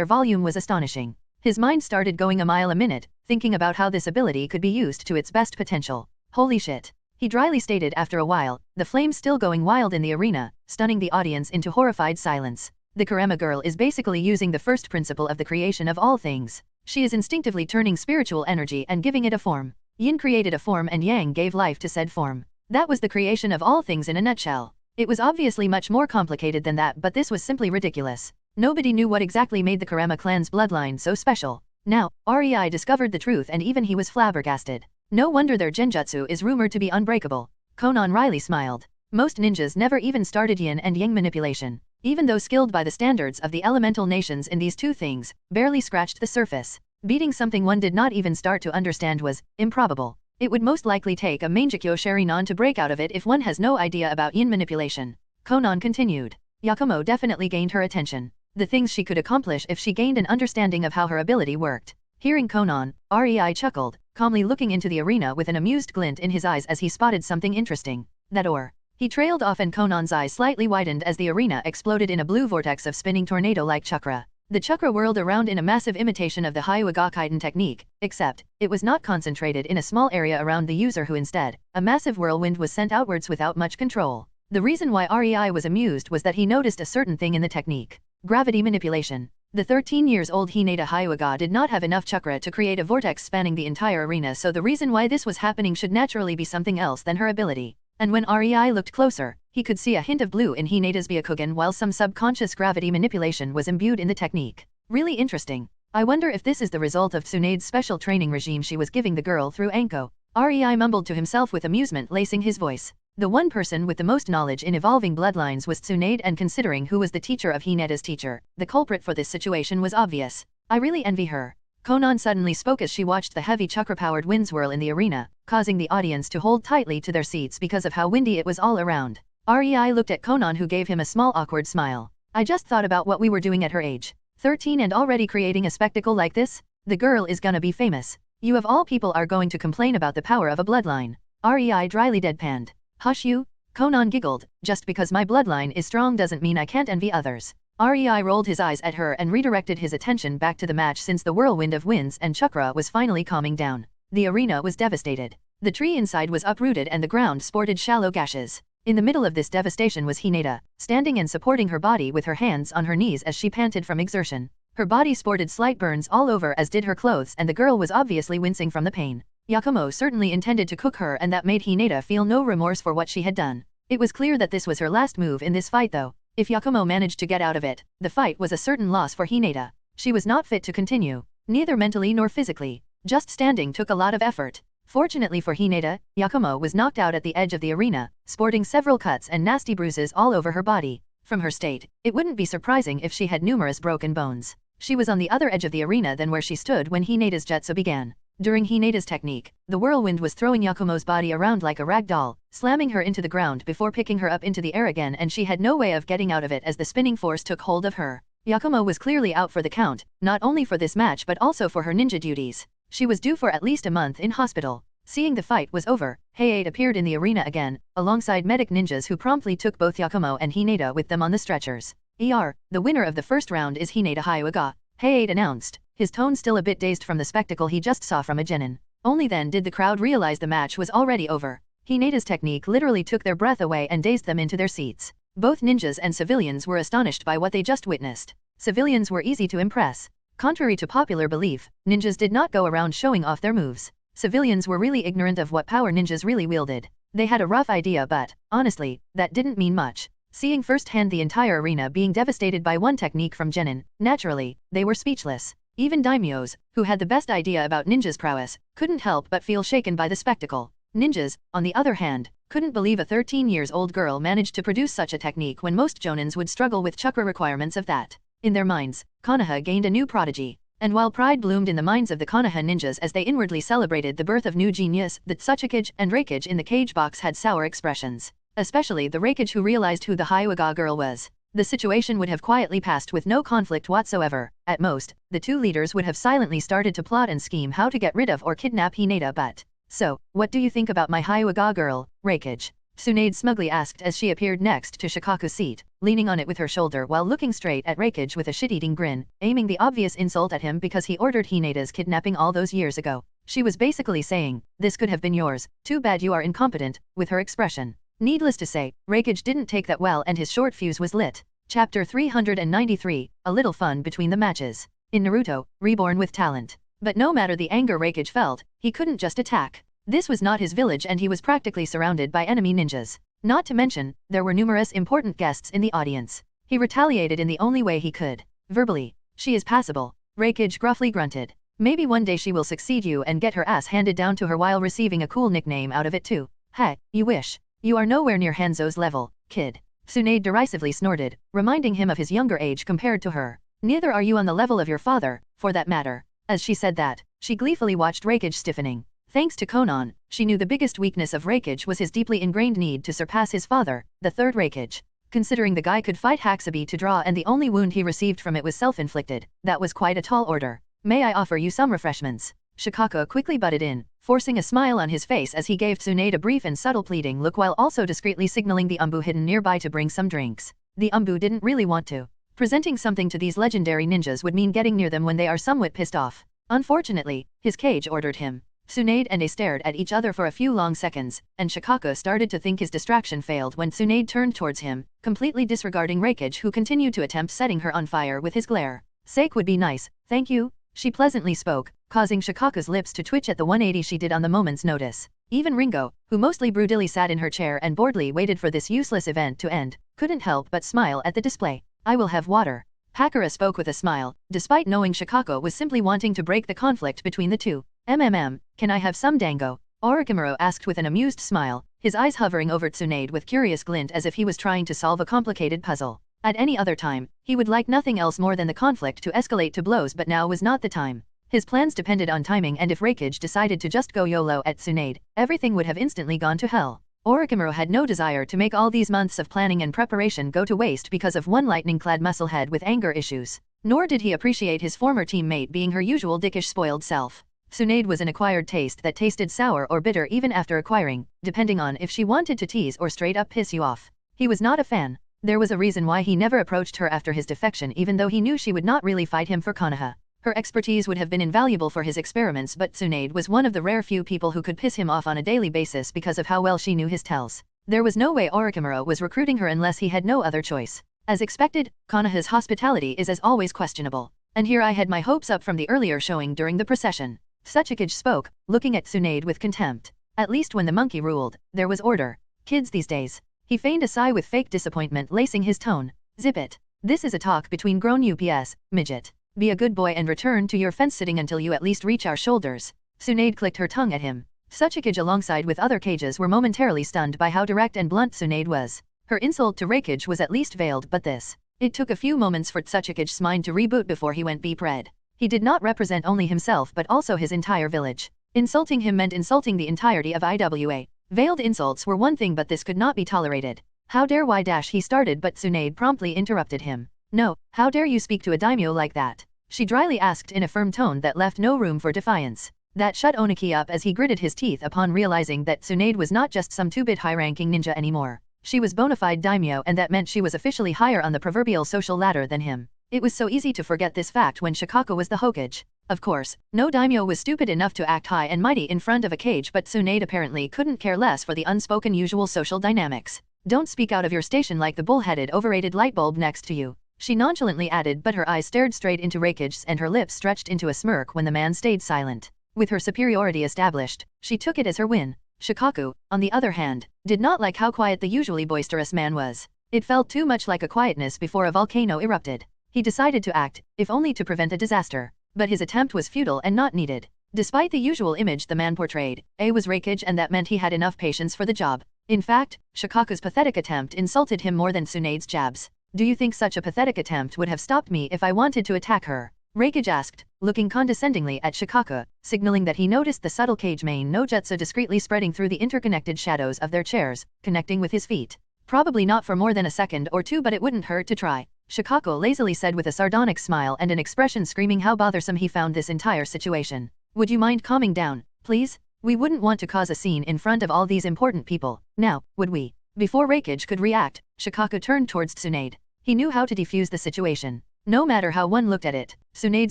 volume was astonishing. His mind started going a mile a minute, thinking about how this ability could be used to its best potential. Holy shit. He dryly stated after a while, the flames still going wild in the arena, stunning the audience into horrified silence. The Kurama girl is basically using the first principle of the creation of all things. She is instinctively turning spiritual energy and giving it a form. Yin created a form and Yang gave life to said form. That was the creation of all things in a nutshell. It was obviously much more complicated than that, but this was simply ridiculous. Nobody knew what exactly made the Kurama clan's bloodline so special. Now, REI discovered the truth and even he was flabbergasted. No wonder their genjutsu is rumored to be unbreakable. Konan wryly smiled. Most ninjas never even started yin and yang manipulation. Even though skilled by the standards of the elemental nations in these two things, barely scratched the surface. Beating something one did not even start to understand was improbable. It would most likely take a Mangekyo Sharinon to break out of it if one has no idea about yin manipulation. Konan continued. Yakumo definitely gained her attention. The things she could accomplish if she gained an understanding of how her ability worked. Hearing Konan, REI chuckled, calmly looking into the arena with an amused glint in his eyes as he spotted something interesting. That or. He trailed off and Konan's eyes slightly widened as the arena exploded in a blue vortex of spinning tornado-like chakra. The chakra whirled around in a massive imitation of the Hyuga Kaiden technique, except, it was not concentrated in a small area around the user who instead, a massive whirlwind was sent outwards without much control. The reason why REI was amused was that he noticed a certain thing in the technique. Gravity manipulation. The 13-years-old Hinata Hyuga did not have enough chakra to create a vortex spanning the entire arena, so the reason why this was happening should naturally be something else than her ability. And when REI looked closer, he could see a hint of blue in Hinata's Byakugan while some subconscious gravity manipulation was imbued in the technique. Really interesting. I wonder if this is the result of Tsunade's special training regime she was giving the girl through Anko. REI mumbled to himself with amusement lacing his voice. The one person with the most knowledge in evolving bloodlines was Tsunade, and considering who was the teacher of Hinata's teacher, the culprit for this situation was obvious. I really envy her. Konan suddenly spoke as she watched the heavy chakra-powered wind swirl in the arena, causing the audience to hold tightly to their seats because of how windy it was all around. REI looked at Konan, who gave him a small awkward smile. I just thought about what we were doing at her age. 13 and already creating a spectacle like this? The girl is gonna be famous. You of all people are going to complain about the power of a bloodline. REI dryly deadpanned. Hush you? Konan giggled. Just because my bloodline is strong doesn't mean I can't envy others. REI rolled his eyes at her and redirected his attention back to the match since the whirlwind of winds and chakra was finally calming down. The arena was devastated. The tree inside was uprooted and the ground sported shallow gashes. In the middle of this devastation was Hinata, standing and supporting her body with her hands on her knees as she panted from exertion. Her body sported slight burns all over, as did her clothes, and the girl was obviously wincing from the pain. Yakumo certainly intended to cook her, and that made Hinata feel no remorse for what she had done. It was clear that this was her last move in this fight though. If Yakumo managed to get out of it, the fight was a certain loss for Hinata. She was not fit to continue, neither mentally nor physically. Just standing took a lot of effort. Fortunately for Hinata, Yakumo was knocked out at the edge of the arena, sporting several cuts and nasty bruises all over her body. From her state, it wouldn't be surprising if she had numerous broken bones. She was on the other edge of the arena than where she stood when Hinata's jutsu began. During Hinata's technique, the whirlwind was throwing Yakumo's body around like a rag doll, slamming her into the ground before picking her up into the air again, and she had no way of getting out of it as the spinning force took hold of her. Yakumo was clearly out for the count, not only for this match but also for her ninja duties. She was due for at least a month in hospital. Seeing the fight was over, Hayate appeared in the arena again, alongside medic ninjas who promptly took both Yakumo and Hinata with them on the stretchers. The winner of the first round is Hinata Hyuga, Hayate announced, his tone still a bit dazed from the spectacle he just saw from a genin. Only then did the crowd realize the match was already over. Hinata's technique literally took their breath away and dazed them into their seats. Both ninjas and civilians were astonished by what they just witnessed. Civilians were easy to impress. Contrary to popular belief, ninjas did not go around showing off their moves. Civilians were really ignorant of what power ninjas really wielded. They had a rough idea, but, honestly, that didn't mean much. Seeing firsthand the entire arena being devastated by one technique from genin, naturally, they were speechless. Even daimyos, who had the best idea about ninjas' prowess, couldn't help but feel shaken by the spectacle. Ninjas, on the other hand, couldn't believe a 13-year-old girl managed to produce such a technique when most jonins would struggle with chakra requirements of that. In their minds, Konoha gained a new prodigy. And while pride bloomed in the minds of the Konoha ninjas as they inwardly celebrated the birth of new genius, the Tsukage and Reikage in the cage box had sour expressions. Especially the Reikage, who realized who the Hyuga girl was. the situation would have quietly passed with no conflict whatsoever. At most, the two leaders would have silently started to plot and scheme how to get rid of or kidnap Hinata. But, so, what do you think about my Hyuga girl, Reikage? Tsunade smugly asked as she appeared next to Shikaku's seat, leaning on it with her shoulder while looking straight at Reikage with a shit-eating grin, aiming the obvious insult at him because he ordered Hinata's kidnapping all those years ago. She was basically saying, this could have been yours, too bad you are incompetent, with her expression. Needless to say, Reikage didn't take that well and his short fuse was lit. Chapter 393, A Little Fun Between the Matches. In Naruto, Reborn with Talent. But no matter the anger Reikage felt, he couldn't just attack. This was not his village and he was practically surrounded by enemy ninjas. Not to mention, there were numerous important guests in the audience. He retaliated in the only way he could. Verbally. She is passable. Reikage gruffly grunted. Maybe one day she will succeed you and get her ass handed down to her while receiving a cool nickname out of it too. Heh, you wish. You are nowhere near Hanzo's level, kid. Tsunade derisively snorted, reminding him of his younger age compared to her. Neither are you on the level of your father, for that matter. As she said that, she gleefully watched Reikage stiffening. Thanks to Konan, she knew the biggest weakness of Reikage was his deeply ingrained need to surpass his father, the third Reikage. Considering the guy could fight Haxabi to draw and the only wound he received from it was self-inflicted, that was quite a tall order. May I offer you some refreshments? Shikaku quickly butted in, forcing a smile on his face as he gave Tsunade a brief and subtle pleading look while also discreetly signaling the Umbu hidden nearby to bring some drinks. The Umbu didn't really want to. Presenting something to these legendary ninjas would mean getting near them when they are somewhat pissed off. Unfortunately, his cage ordered him. Tsunade and A stared at each other for a few long seconds, and Shikaku started to think his distraction failed when Tsunade turned towards him, completely disregarding Reikage who continued to attempt setting her on fire with his glare. Sake would be nice, thank you, she pleasantly spoke, causing Shikaku's lips to twitch at the 180 she did on the moment's notice. Even Ringo, who mostly broodily sat in her chair and boredly waited for this useless event to end, couldn't help but smile at the display. I will have water. Hakura spoke with a smile, despite knowing Shikaku was simply wanting to break the conflict between the two. Can I have some dango? Orochimaru asked with an amused smile, his eyes hovering over Tsunade with curious glint as if he was trying to solve a complicated puzzle. At any other time, he would like nothing else more than the conflict to escalate to blows, but now was not the time. His plans depended on timing, and if Reikage decided to just go YOLO at Tsunade, everything would have instantly gone to hell. Orochimaru had no desire to make all these months of planning and preparation go to waste because of one lightning-clad musclehead with anger issues. Nor did he appreciate his former teammate being her usual dickish spoiled self. Tsunade was an acquired taste that tasted sour or bitter even after acquiring, depending on if she wanted to tease or straight up piss you off. He was not a fan. There was a reason why he never approached her after his defection, even though he knew she would not really fight him for Konoha. Her expertise would have been invaluable for his experiments, but Tsunade was one of the rare few people who could piss him off on a daily basis because of how well she knew his tells. There was no way Orochimaru was recruiting her unless he had no other choice. As expected, Konoha's hospitality is as always questionable. And here I had my hopes up from the earlier showing during the procession. Tsuchikage spoke, looking at Tsunade with contempt. At least when the monkey ruled, there was order. Kids these days. He feigned a sigh with fake disappointment lacing his tone. Zip it. This is a talk between grown UPS, midget. Be a good boy and return to your fence sitting until you at least reach our shoulders. Tsunade clicked her tongue at him. Tsuchikage alongside with other cages were momentarily stunned by how direct and blunt Tsunade was. Her insult to Reikage was at least veiled, but this. It took a few moments for Tsuchikage's mind to reboot before he went beep red. He did not represent only himself but also his entire village. Insulting him meant insulting the entirety of IWA. Veiled insults were one thing, but this could not be tolerated. How dare he started, but Tsunade promptly interrupted him. No, how dare you speak to a daimyo like that? She dryly asked in a firm tone that left no room for defiance. That shut Oniki up as he gritted his teeth upon realizing that Tsunade was not just some 2-bit high-ranking ninja anymore. She was bona fide daimyo, and that meant she was officially higher on the proverbial social ladder than him. It was so easy to forget this fact when Shikaku was the Hokage. Of course, no daimyo was stupid enough to act high and mighty in front of a cage, but Tsunade apparently couldn't care less for the unspoken usual social dynamics. Don't speak out of your station like the bull-headed overrated lightbulb next to you, she nonchalantly added, but her eyes stared straight into Reikage's and her lips stretched into a smirk when the man stayed silent. With her superiority established, she took it as her win. Shikaku, on the other hand, did not like how quiet the usually boisterous man was. It felt too much like a quietness before a volcano erupted. He decided to act, if only to prevent a disaster. But his attempt was futile and not needed. Despite the usual image the man portrayed, A was Reikage, and that meant he had enough patience for the job. In fact, Shikaku's pathetic attempt insulted him more than Tsunade's jabs. Do you think such a pathetic attempt would have stopped me if I wanted to attack her? Reikage asked, looking condescendingly at Shikaku, signaling that he noticed the subtle Kage main no jutsu discreetly spreading through the interconnected shadows of their chairs, connecting with his feet. Probably not for more than a second or two, but it wouldn't hurt to try, Shikako lazily said with a sardonic smile and an expression screaming how bothersome he found this entire situation. Would you mind calming down, please? We wouldn't want to cause a scene in front of all these important people, now, would we? Before Reikage could react, Shikako turned towards Tsunade. He knew how to defuse the situation. No matter how one looked at it, Tsunade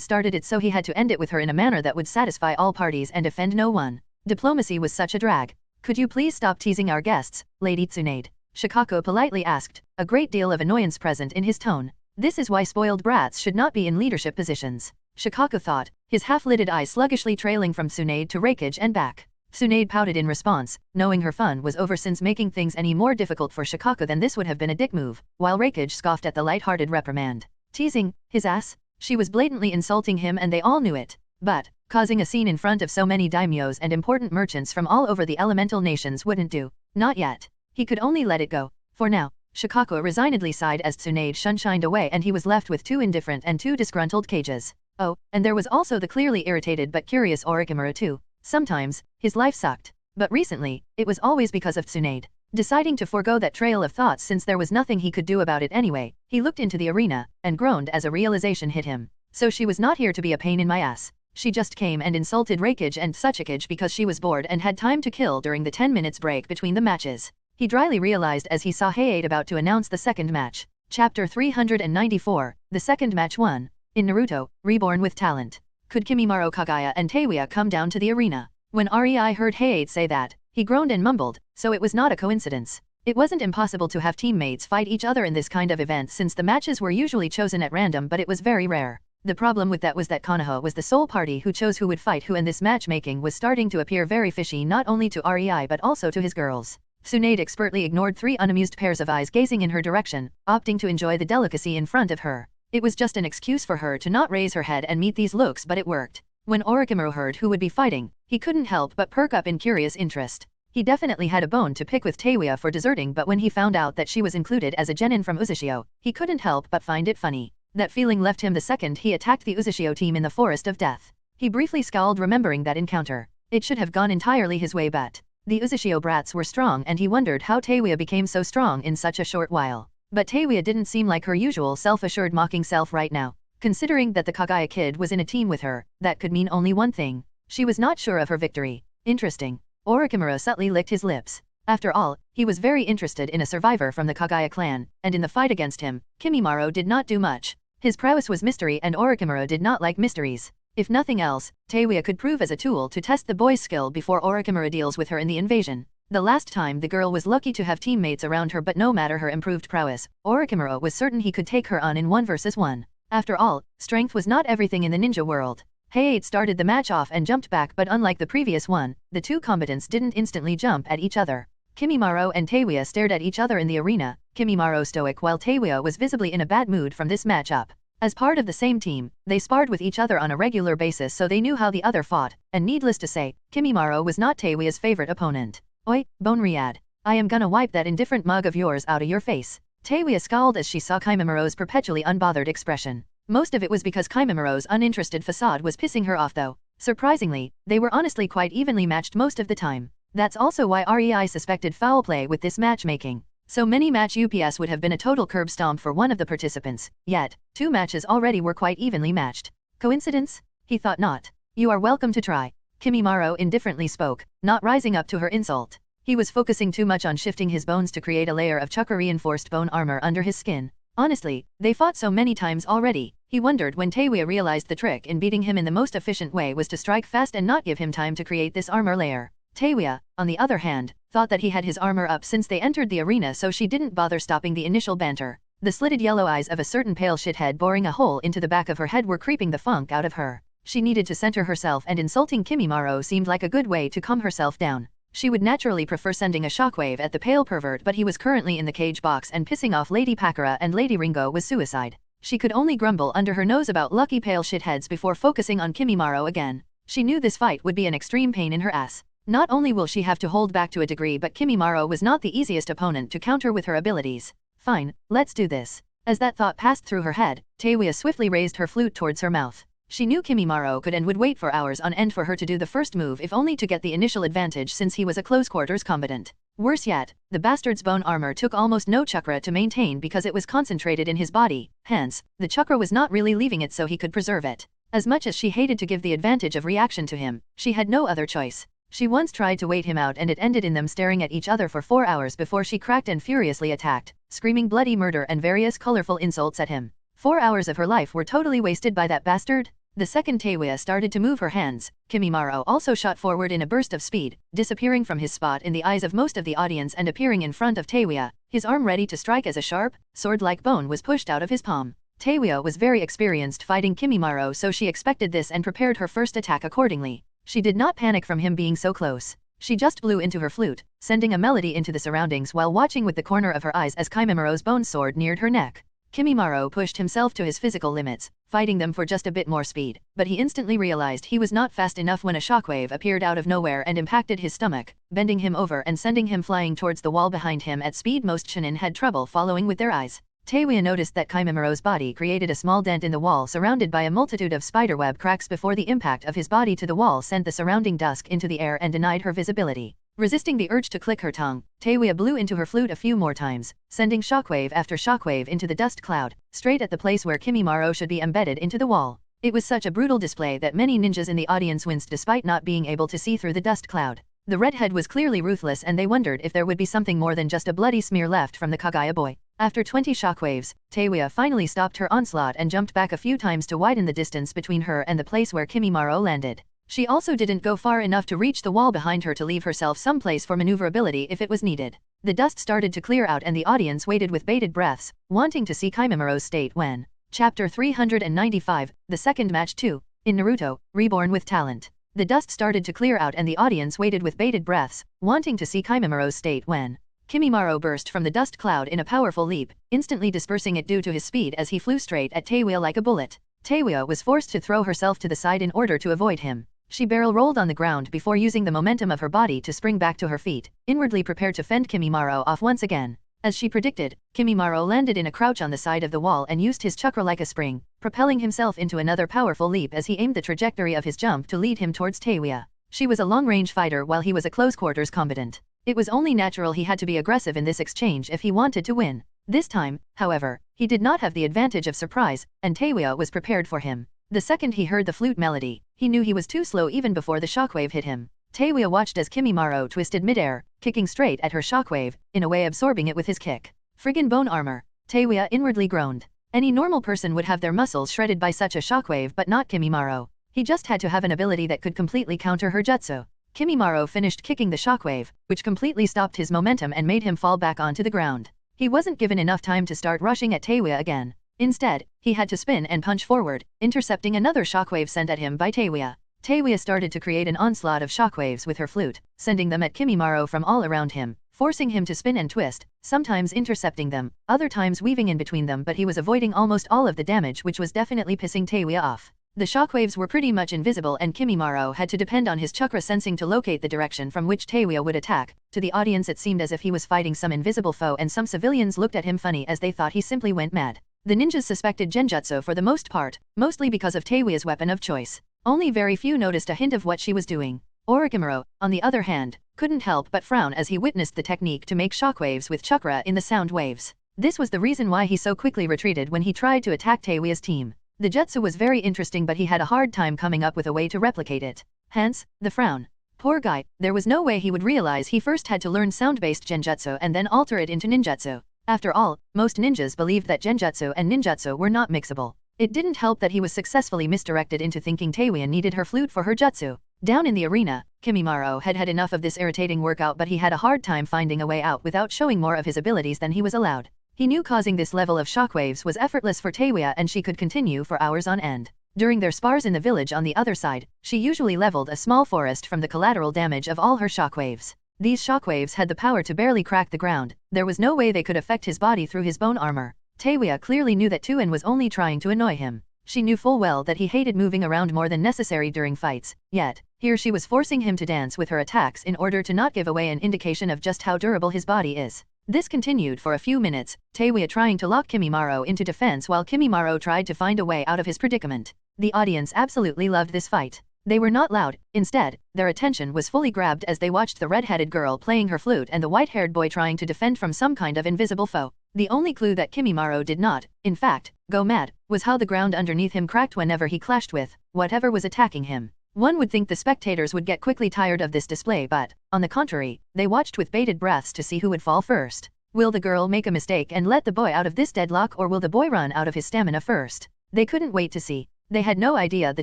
started it, so he had to end it with her in a manner that would satisfy all parties and offend no one. Diplomacy was such a drag. Could you please stop teasing our guests, Lady Tsunade? Shikako politely asked, a great deal of annoyance present in his tone. This is why spoiled brats should not be in leadership positions, Shikako thought, his half-lidded eyes sluggishly trailing from Tsunade to Reikage and back. Tsunade pouted in response, knowing her fun was over, since making things any more difficult for Shikako than this would have been a dick move, while Reikage scoffed at the light-hearted reprimand. Teasing his ass? She was blatantly insulting him and they all knew it. But causing a scene in front of so many daimyos and important merchants from all over the elemental nations wouldn't do. Not yet. He could only let it go. For now. Shikako resignedly sighed as Tsunade shunshined away and he was left with two indifferent and two disgruntled cages. Oh, and there was also the clearly irritated but curious Orochimaru too. Sometimes, his life sucked. But recently, it was always because of Tsunade. Deciding to forego that trail of thoughts since there was nothing he could do about it anyway, he looked into the arena, and groaned as a realization hit him. So she was not here to be a pain in my ass. She just came and insulted Reikage and Tsuchikage because she was bored and had time to kill during the 10 minutes break between the matches. He dryly realized as he saw Hayate about to announce the second match. Chapter 394, the second match 1. In Naruto, Reborn with Talent. Could Kimimaro, Kagaya and Teiuya come down to the arena? When Rei heard Hayate say that, he groaned and mumbled, so it was not a coincidence. It wasn't impossible to have teammates fight each other in this kind of event since the matches were usually chosen at random, but it was very rare. The problem with that was that Konoha was the sole party who chose who would fight who, and this matchmaking was starting to appear very fishy not only to Rei but also to his girls. Tsunade expertly ignored three unamused pairs of eyes gazing in her direction, opting to enjoy the delicacy in front of her. It was just an excuse for her to not raise her head and meet these looks, but it worked. When Orochimaru heard who would be fighting, he couldn't help but perk up in curious interest. He definitely had a bone to pick with Teiuya for deserting, but when he found out that she was included as a genin from Uzushio, he couldn't help but find it funny. That feeling left him the second he attacked the Uzushio team in the Forest of Death. He briefly scowled remembering that encounter. It should have gone entirely his way, but the Uzushio brats were strong and he wondered how Teiuya became so strong in such a short while. But Teiuya didn't seem like her usual self-assured mocking self right now. Considering that the Kagaya kid was in a team with her, that could mean only one thing. She was not sure of her victory. Interesting. Orochimaru subtly licked his lips. After all, he was very interested in a survivor from the Kagaya clan, and in the fight against him, Kimimaro did not do much. His prowess was mystery and Orochimaru did not like mysteries. If nothing else, Teiuya could prove as a tool to test the boy's skill before Orochimaru deals with her in the invasion. The last time the girl was lucky to have teammates around her, but no matter her improved prowess, Orochimaru was certain he could take her on in 1 versus 1. After all, strength was not everything in the ninja world. Hayate started the match off and jumped back, but unlike the previous one, the two combatants didn't instantly jump at each other. Kimimaro and Teiuya stared at each other in the arena, Kimimaro stoic while Teiuya was visibly in a bad mood from this matchup. As part of the same team, they sparred with each other on a regular basis, so they knew how the other fought, and needless to say, Kimimaro was not Teiuya's favorite opponent. Oi, Bone Riyad. I am gonna wipe that indifferent mug of yours out of your face. Teiuya scowled as she saw Kimimaro's perpetually unbothered expression. Most of it was because Kimimaro's uninterested facade was pissing her off though. Surprisingly, they were honestly quite evenly matched most of the time. That's also why Rei suspected foul play with this matchmaking. So many match UPS would have been a total curb stomp for one of the participants, yet, 2 matches already were quite evenly matched. Coincidence? He thought not. You are welcome to try. Kimimaro indifferently spoke, not rising up to her insult. He was focusing too much on shifting his bones to create a layer of chakra-reinforced bone armor under his skin. Honestly, they fought so many times already, he wondered when Teiuya realized the trick in beating him in the most efficient way was to strike fast and not give him time to create this armor layer. Teiuya, on the other hand, thought that he had his armor up since they entered the arena, so she didn't bother stopping the initial banter. The slitted yellow eyes of a certain pale shithead boring a hole into the back of her head were creeping the funk out of her. She needed to center herself, and insulting Kimimaro seemed like a good way to calm herself down. She would naturally prefer sending a shockwave at the pale pervert, but he was currently in the cage box and pissing off Lady Pakura and Lady Ringo was suicide. She could only grumble under her nose about lucky pale shitheads before focusing on Kimimaro again. She knew this fight would be an extreme pain in her ass. Not only will she have to hold back to a degree, but Kimimaro was not the easiest opponent to counter with her abilities. Fine, let's do this. As that thought passed through her head, Teiuya swiftly raised her flute towards her mouth. She knew Kimimaro could and would wait for hours on end for her to do the first move, if only to get the initial advantage since he was a close-quarters combatant. Worse yet, the bastard's bone armor took almost no chakra to maintain because it was concentrated in his body, hence, the chakra was not really leaving it so he could preserve it. As much as she hated to give the advantage of reaction to him, she had no other choice. She once tried to wait him out and it ended in them staring at each other for 4 hours before she cracked and furiously attacked, screaming bloody murder and various colorful insults at him. 4 hours of her life were totally wasted by that bastard. The second Taewya started to move her hands, Kimimaro also shot forward in a burst of speed, disappearing from his spot in the eyes of most of the audience and appearing in front of Taewya, his arm ready to strike as a sharp, sword-like bone was pushed out of his palm. Taewya was very experienced fighting Kimimaro, so she expected this and prepared her first attack accordingly. She did not panic from him being so close. She just blew into her flute, sending a melody into the surroundings while watching with the corner of her eyes as Kimimiro's bone sword neared her neck. Kimimaro pushed himself to his physical limits, fighting them for just a bit more speed, but he instantly realized he was not fast enough when a shockwave appeared out of nowhere and impacted his stomach, bending him over and sending him flying towards the wall behind him at speed most Chunin had trouble following with their eyes. Taewya noticed that Kimimiro's body created a small dent in the wall surrounded by a multitude of spiderweb cracks before the impact of his body to the wall sent the surrounding dusk into the air and denied her visibility. Resisting the urge to click her tongue, Taewya blew into her flute a few more times, sending shockwave after shockwave into the dust cloud, straight at the place where Kimimaro should be embedded into the wall. It was such a brutal display that many ninjas in the audience winced despite not being able to see through the dust cloud. The redhead was clearly ruthless and they wondered if there would be something more than just a bloody smear left from the Kagaya boy. After 20 shockwaves, Taewya finally stopped her onslaught and jumped back a few times to widen the distance between her and the place where Kimimaro landed. She also didn't go far enough to reach the wall behind her to leave herself some place for maneuverability if it was needed. The dust started to clear out and the audience waited with bated breaths, wanting to see Kimimiro's state when. Chapter 395, The Second Match 2, in Naruto, Reborn with Talent. The dust started to clear out and the audience waited with bated breaths, wanting to see Kimimiro's state when. Kimimaro burst from the dust cloud in a powerful leap, instantly dispersing it due to his speed as he flew straight at Taewya like a bullet. Taewya was forced to throw herself to the side in order to avoid him. She barrel rolled on the ground before using the momentum of her body to spring back to her feet, inwardly prepared to fend Kimimaro off once again. As she predicted, Kimimaro landed in a crouch on the side of the wall and used his chakra like a spring, propelling himself into another powerful leap as he aimed the trajectory of his jump to lead him towards Taewya. She was a long-range fighter while he was a close-quarters combatant. It was only natural he had to be aggressive in this exchange if he wanted to win. This time, however, he did not have the advantage of surprise, and Taewya was prepared for him. The second he heard the flute melody, he knew he was too slow even before the shockwave hit him. Taewya watched as Kimimaro twisted midair, kicking straight at her shockwave, in a way absorbing it with his kick. Friggin' bone armor. Taewya inwardly groaned. Any normal person would have their muscles shredded by such a shockwave but not Kimimaro. He just had to have an ability that could completely counter her jutsu. Kimimaro finished kicking the shockwave, which completely stopped his momentum and made him fall back onto the ground. He wasn't given enough time to start rushing at Taewya again. Instead, he had to spin and punch forward, intercepting another shockwave sent at him by Taewya. Taewya started to create an onslaught of shockwaves with her flute, sending them at Kimimaro from all around him, forcing him to spin and twist, sometimes intercepting them, other times weaving in between them, but he was avoiding almost all of the damage, which was definitely pissing Taewya off. The shockwaves were pretty much invisible and Kimimaro had to depend on his chakra sensing to locate the direction from which Taewya would attack. To the audience it seemed as if he was fighting some invisible foe and some civilians looked at him funny as they thought he simply went mad. The ninjas suspected genjutsu for the most part, mostly because of Taewya's weapon of choice. Only very few noticed a hint of what she was doing. Orochimaru, on the other hand, couldn't help but frown as he witnessed the technique to make shockwaves with chakra in the sound waves. This was the reason why he so quickly retreated when he tried to attack Taewya's team. The jutsu was very interesting but he had a hard time coming up with a way to replicate it. Hence, the frown. Poor guy, there was no way he would realize he first had to learn sound-based genjutsu and then alter it into ninjutsu. After all, most ninjas believed that genjutsu and ninjutsu were not mixable. It didn't help that he was successfully misdirected into thinking Taewya needed her flute for her jutsu. Down in the arena, Kimimaro had had enough of this irritating workout but he had a hard time finding a way out without showing more of his abilities than he was allowed. He knew causing this level of shockwaves was effortless for Taewya and she could continue for hours on end. During their spars in the village on the other side, she usually leveled a small forest from the collateral damage of all her shockwaves. These shockwaves had the power to barely crack the ground, there was no way they could affect his body through his bone armor. Taewya clearly knew that Chunin was only trying to annoy him. She knew full well that he hated moving around more than necessary during fights, yet, here she was forcing him to dance with her attacks in order to not give away an indication of just how durable his body is. This continued for a few minutes, Taewya trying to lock Kimimaro into defense while Kimimaro tried to find a way out of his predicament. The audience absolutely loved this fight. They were not loud, instead, their attention was fully grabbed as they watched the red-headed girl playing her flute and the white-haired boy trying to defend from some kind of invisible foe. The only clue that Kimimaro did not, in fact, go mad, was how the ground underneath him cracked whenever he clashed with whatever was attacking him. One would think the spectators would get quickly tired of this display, but, on the contrary, they watched with bated breaths to see who would fall first. Will the girl make a mistake and let the boy out of this deadlock, or will the boy run out of his stamina first? They couldn't wait to see. They had no idea the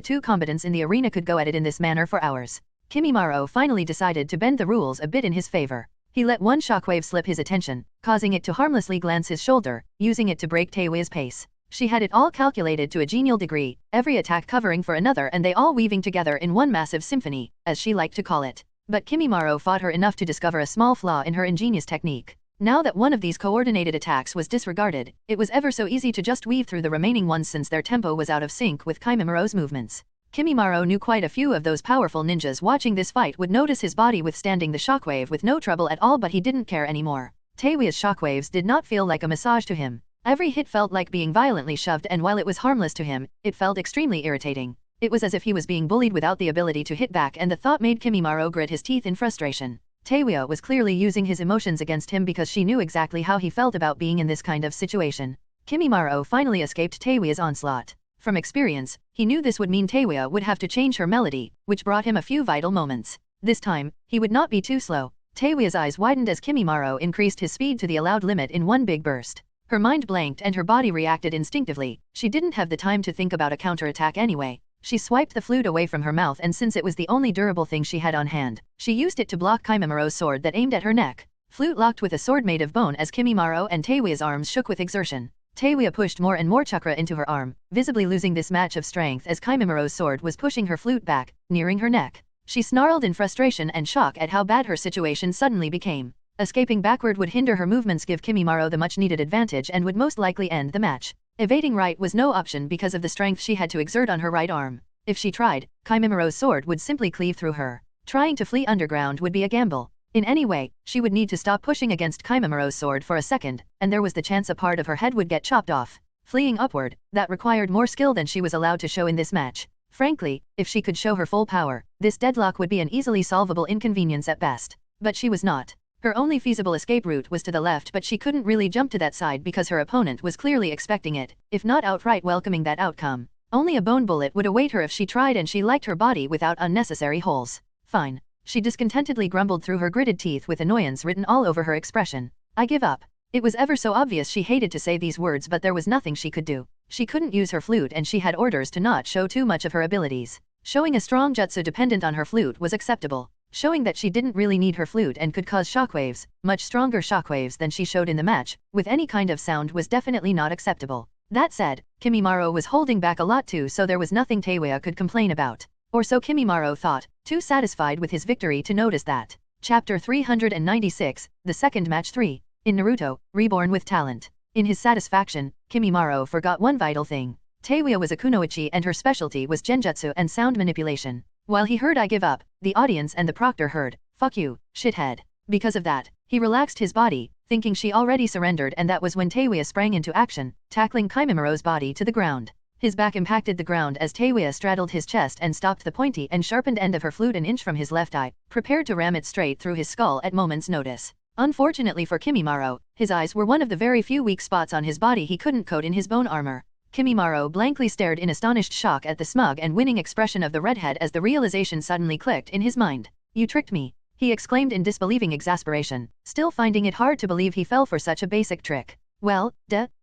two combatants in the arena could go at it in this manner for hours. Kimimaro finally decided to bend the rules a bit in his favor. He let one shockwave slip his attention, causing it to harmlessly glance his shoulder, using it to break Taewia's pace. She had it all calculated to a genial degree, every attack covering for another and they all weaving together in one massive symphony, as she liked to call it. But Kimimaro fought her enough to discover a small flaw in her ingenious technique. Now that one of these coordinated attacks was disregarded, it was ever so easy to just weave through the remaining ones since their tempo was out of sync with Kimimaro's movements. Kimimaro knew quite a few of those powerful ninjas watching this fight would notice his body withstanding the shockwave with no trouble at all, but he didn't care anymore. Taewia's shockwaves did not feel like a massage to him. Every hit felt like being violently shoved, and while it was harmless to him, it felt extremely irritating. It was as if he was being bullied without the ability to hit back, and the thought made Kimimaro grit his teeth in frustration. Taewia was clearly using his emotions against him because she knew exactly how he felt about being in this kind of situation. Kimimaro finally escaped Taewia's onslaught. From experience, he knew this would mean Taewia would have to change her melody, which brought him a few vital moments. This time, he would not be too slow. Taewia's eyes widened as Kimimaro increased his speed to the allowed limit in one big burst. Her mind blanked and her body reacted instinctively. She didn't have the time to think about a counterattack anyway. She swiped the flute away from her mouth, and since it was the only durable thing she had on hand, she used it to block Kimimaro's sword that aimed at her neck. Flute locked with a sword made of bone as Kimimaro and Taewia's arms shook with exertion. Taewia pushed more and more chakra into her arm, visibly losing this match of strength as Kimimaro's sword was pushing her flute back, nearing her neck. She snarled in frustration and shock at how bad her situation suddenly became. Escaping backward would hinder her movements, give Kimimaro the much-needed advantage, and would most likely end the match. Evading right was no option because of the strength she had to exert on her right arm. If she tried, Kimimaro's sword would simply cleave through her. Trying to flee underground would be a gamble. In any way, she would need to stop pushing against Kimimaro's sword for a second, and there was the chance a part of her head would get chopped off. Fleeing upward, that required more skill than she was allowed to show in this match. Frankly, if she could show her full power, this deadlock would be an easily solvable inconvenience at best. But she was not. Her only feasible escape route was to the left, but she couldn't really jump to that side because her opponent was clearly expecting it, if not outright welcoming that outcome. Only a bone bullet would await her if she tried, and she liked her body without unnecessary holes. Fine. She discontentedly grumbled through her gritted teeth with annoyance written all over her expression. I give up. It was ever so obvious she hated to say these words, but there was nothing she could do. She couldn't use her flute, and she had orders to not show too much of her abilities. Showing a strong jutsu dependent on her flute was acceptable. Showing that she didn't really need her flute and could cause shockwaves, much stronger shockwaves than she showed in the match, with any kind of sound, was definitely not acceptable. That said, Kimimaro was holding back a lot too, so there was nothing Taewia could complain about. Or so Kimimaro thought, too satisfied with his victory to notice that. Chapter 396, The Second Match 3. In Naruto, Reborn with Talent. In his satisfaction, Kimimaro forgot one vital thing. Taewia was a kunoichi and her specialty was genjutsu and sound manipulation. While he heard I give up, the audience and the proctor heard, fuck you, shithead. Because of that, he relaxed his body, thinking she already surrendered, and that was when Taewia sprang into action, tackling Kimimaro's body to the ground. His back impacted the ground as Taewia straddled his chest and stopped the pointy and sharpened end of her flute an inch from his left eye, prepared to ram it straight through his skull at moment's notice. Unfortunately for Kimimaro, his eyes were one of the very few weak spots on his body he couldn't coat in his bone armor. Kimimaro blankly stared in astonished shock at the smug and winning expression of the redhead as the realization suddenly clicked in his mind. You tricked me, he exclaimed in disbelieving exasperation, still finding it hard to believe he fell for such a basic trick. Well,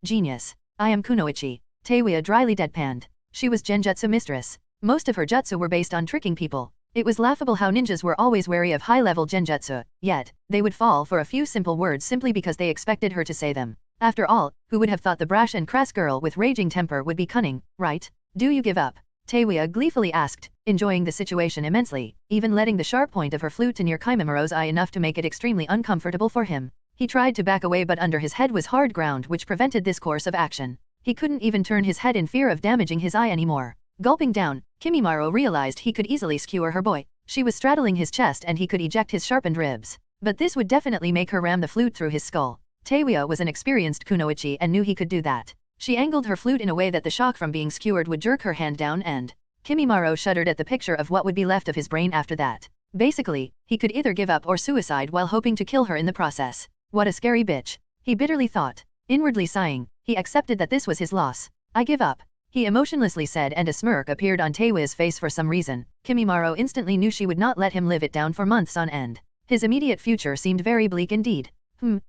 genius. I am kunoichi. Taewia dryly deadpanned. She was genjutsu mistress. Most of her jutsu were based on tricking people. It was laughable how ninjas were always wary of high-level genjutsu, yet, they would fall for a few simple words simply because they expected her to say them. After all, who would have thought the brash and crass girl with raging temper would be cunning, right? Do you give up? Taewia gleefully asked, enjoying the situation immensely, even letting the sharp point of her flute to near Kimimaro's eye enough to make it extremely uncomfortable for him. He tried to back away, but under his head was hard ground which prevented this course of action. He couldn't even turn his head in fear of damaging his eye anymore. Gulping down, Kimimaro realized he could easily skewer her boy. She was straddling his chest and he could eject his sharpened ribs. But this would definitely make her ram the flute through his skull. Taewia was an experienced kunoichi and knew he could do that. She angled her flute in a way that the shock from being skewered would jerk her hand down, and Kimimaro shuddered at the picture of what would be left of his brain after that. Basically, he could either give up or suicide while hoping to kill her in the process. What a scary bitch, he bitterly thought. Inwardly sighing, he accepted that this was his loss. I give up, he emotionlessly said, and a smirk appeared on Taewi's face for some reason. Kimimaro instantly knew she would not let him live it down for months on end. His immediate future seemed very bleak indeed.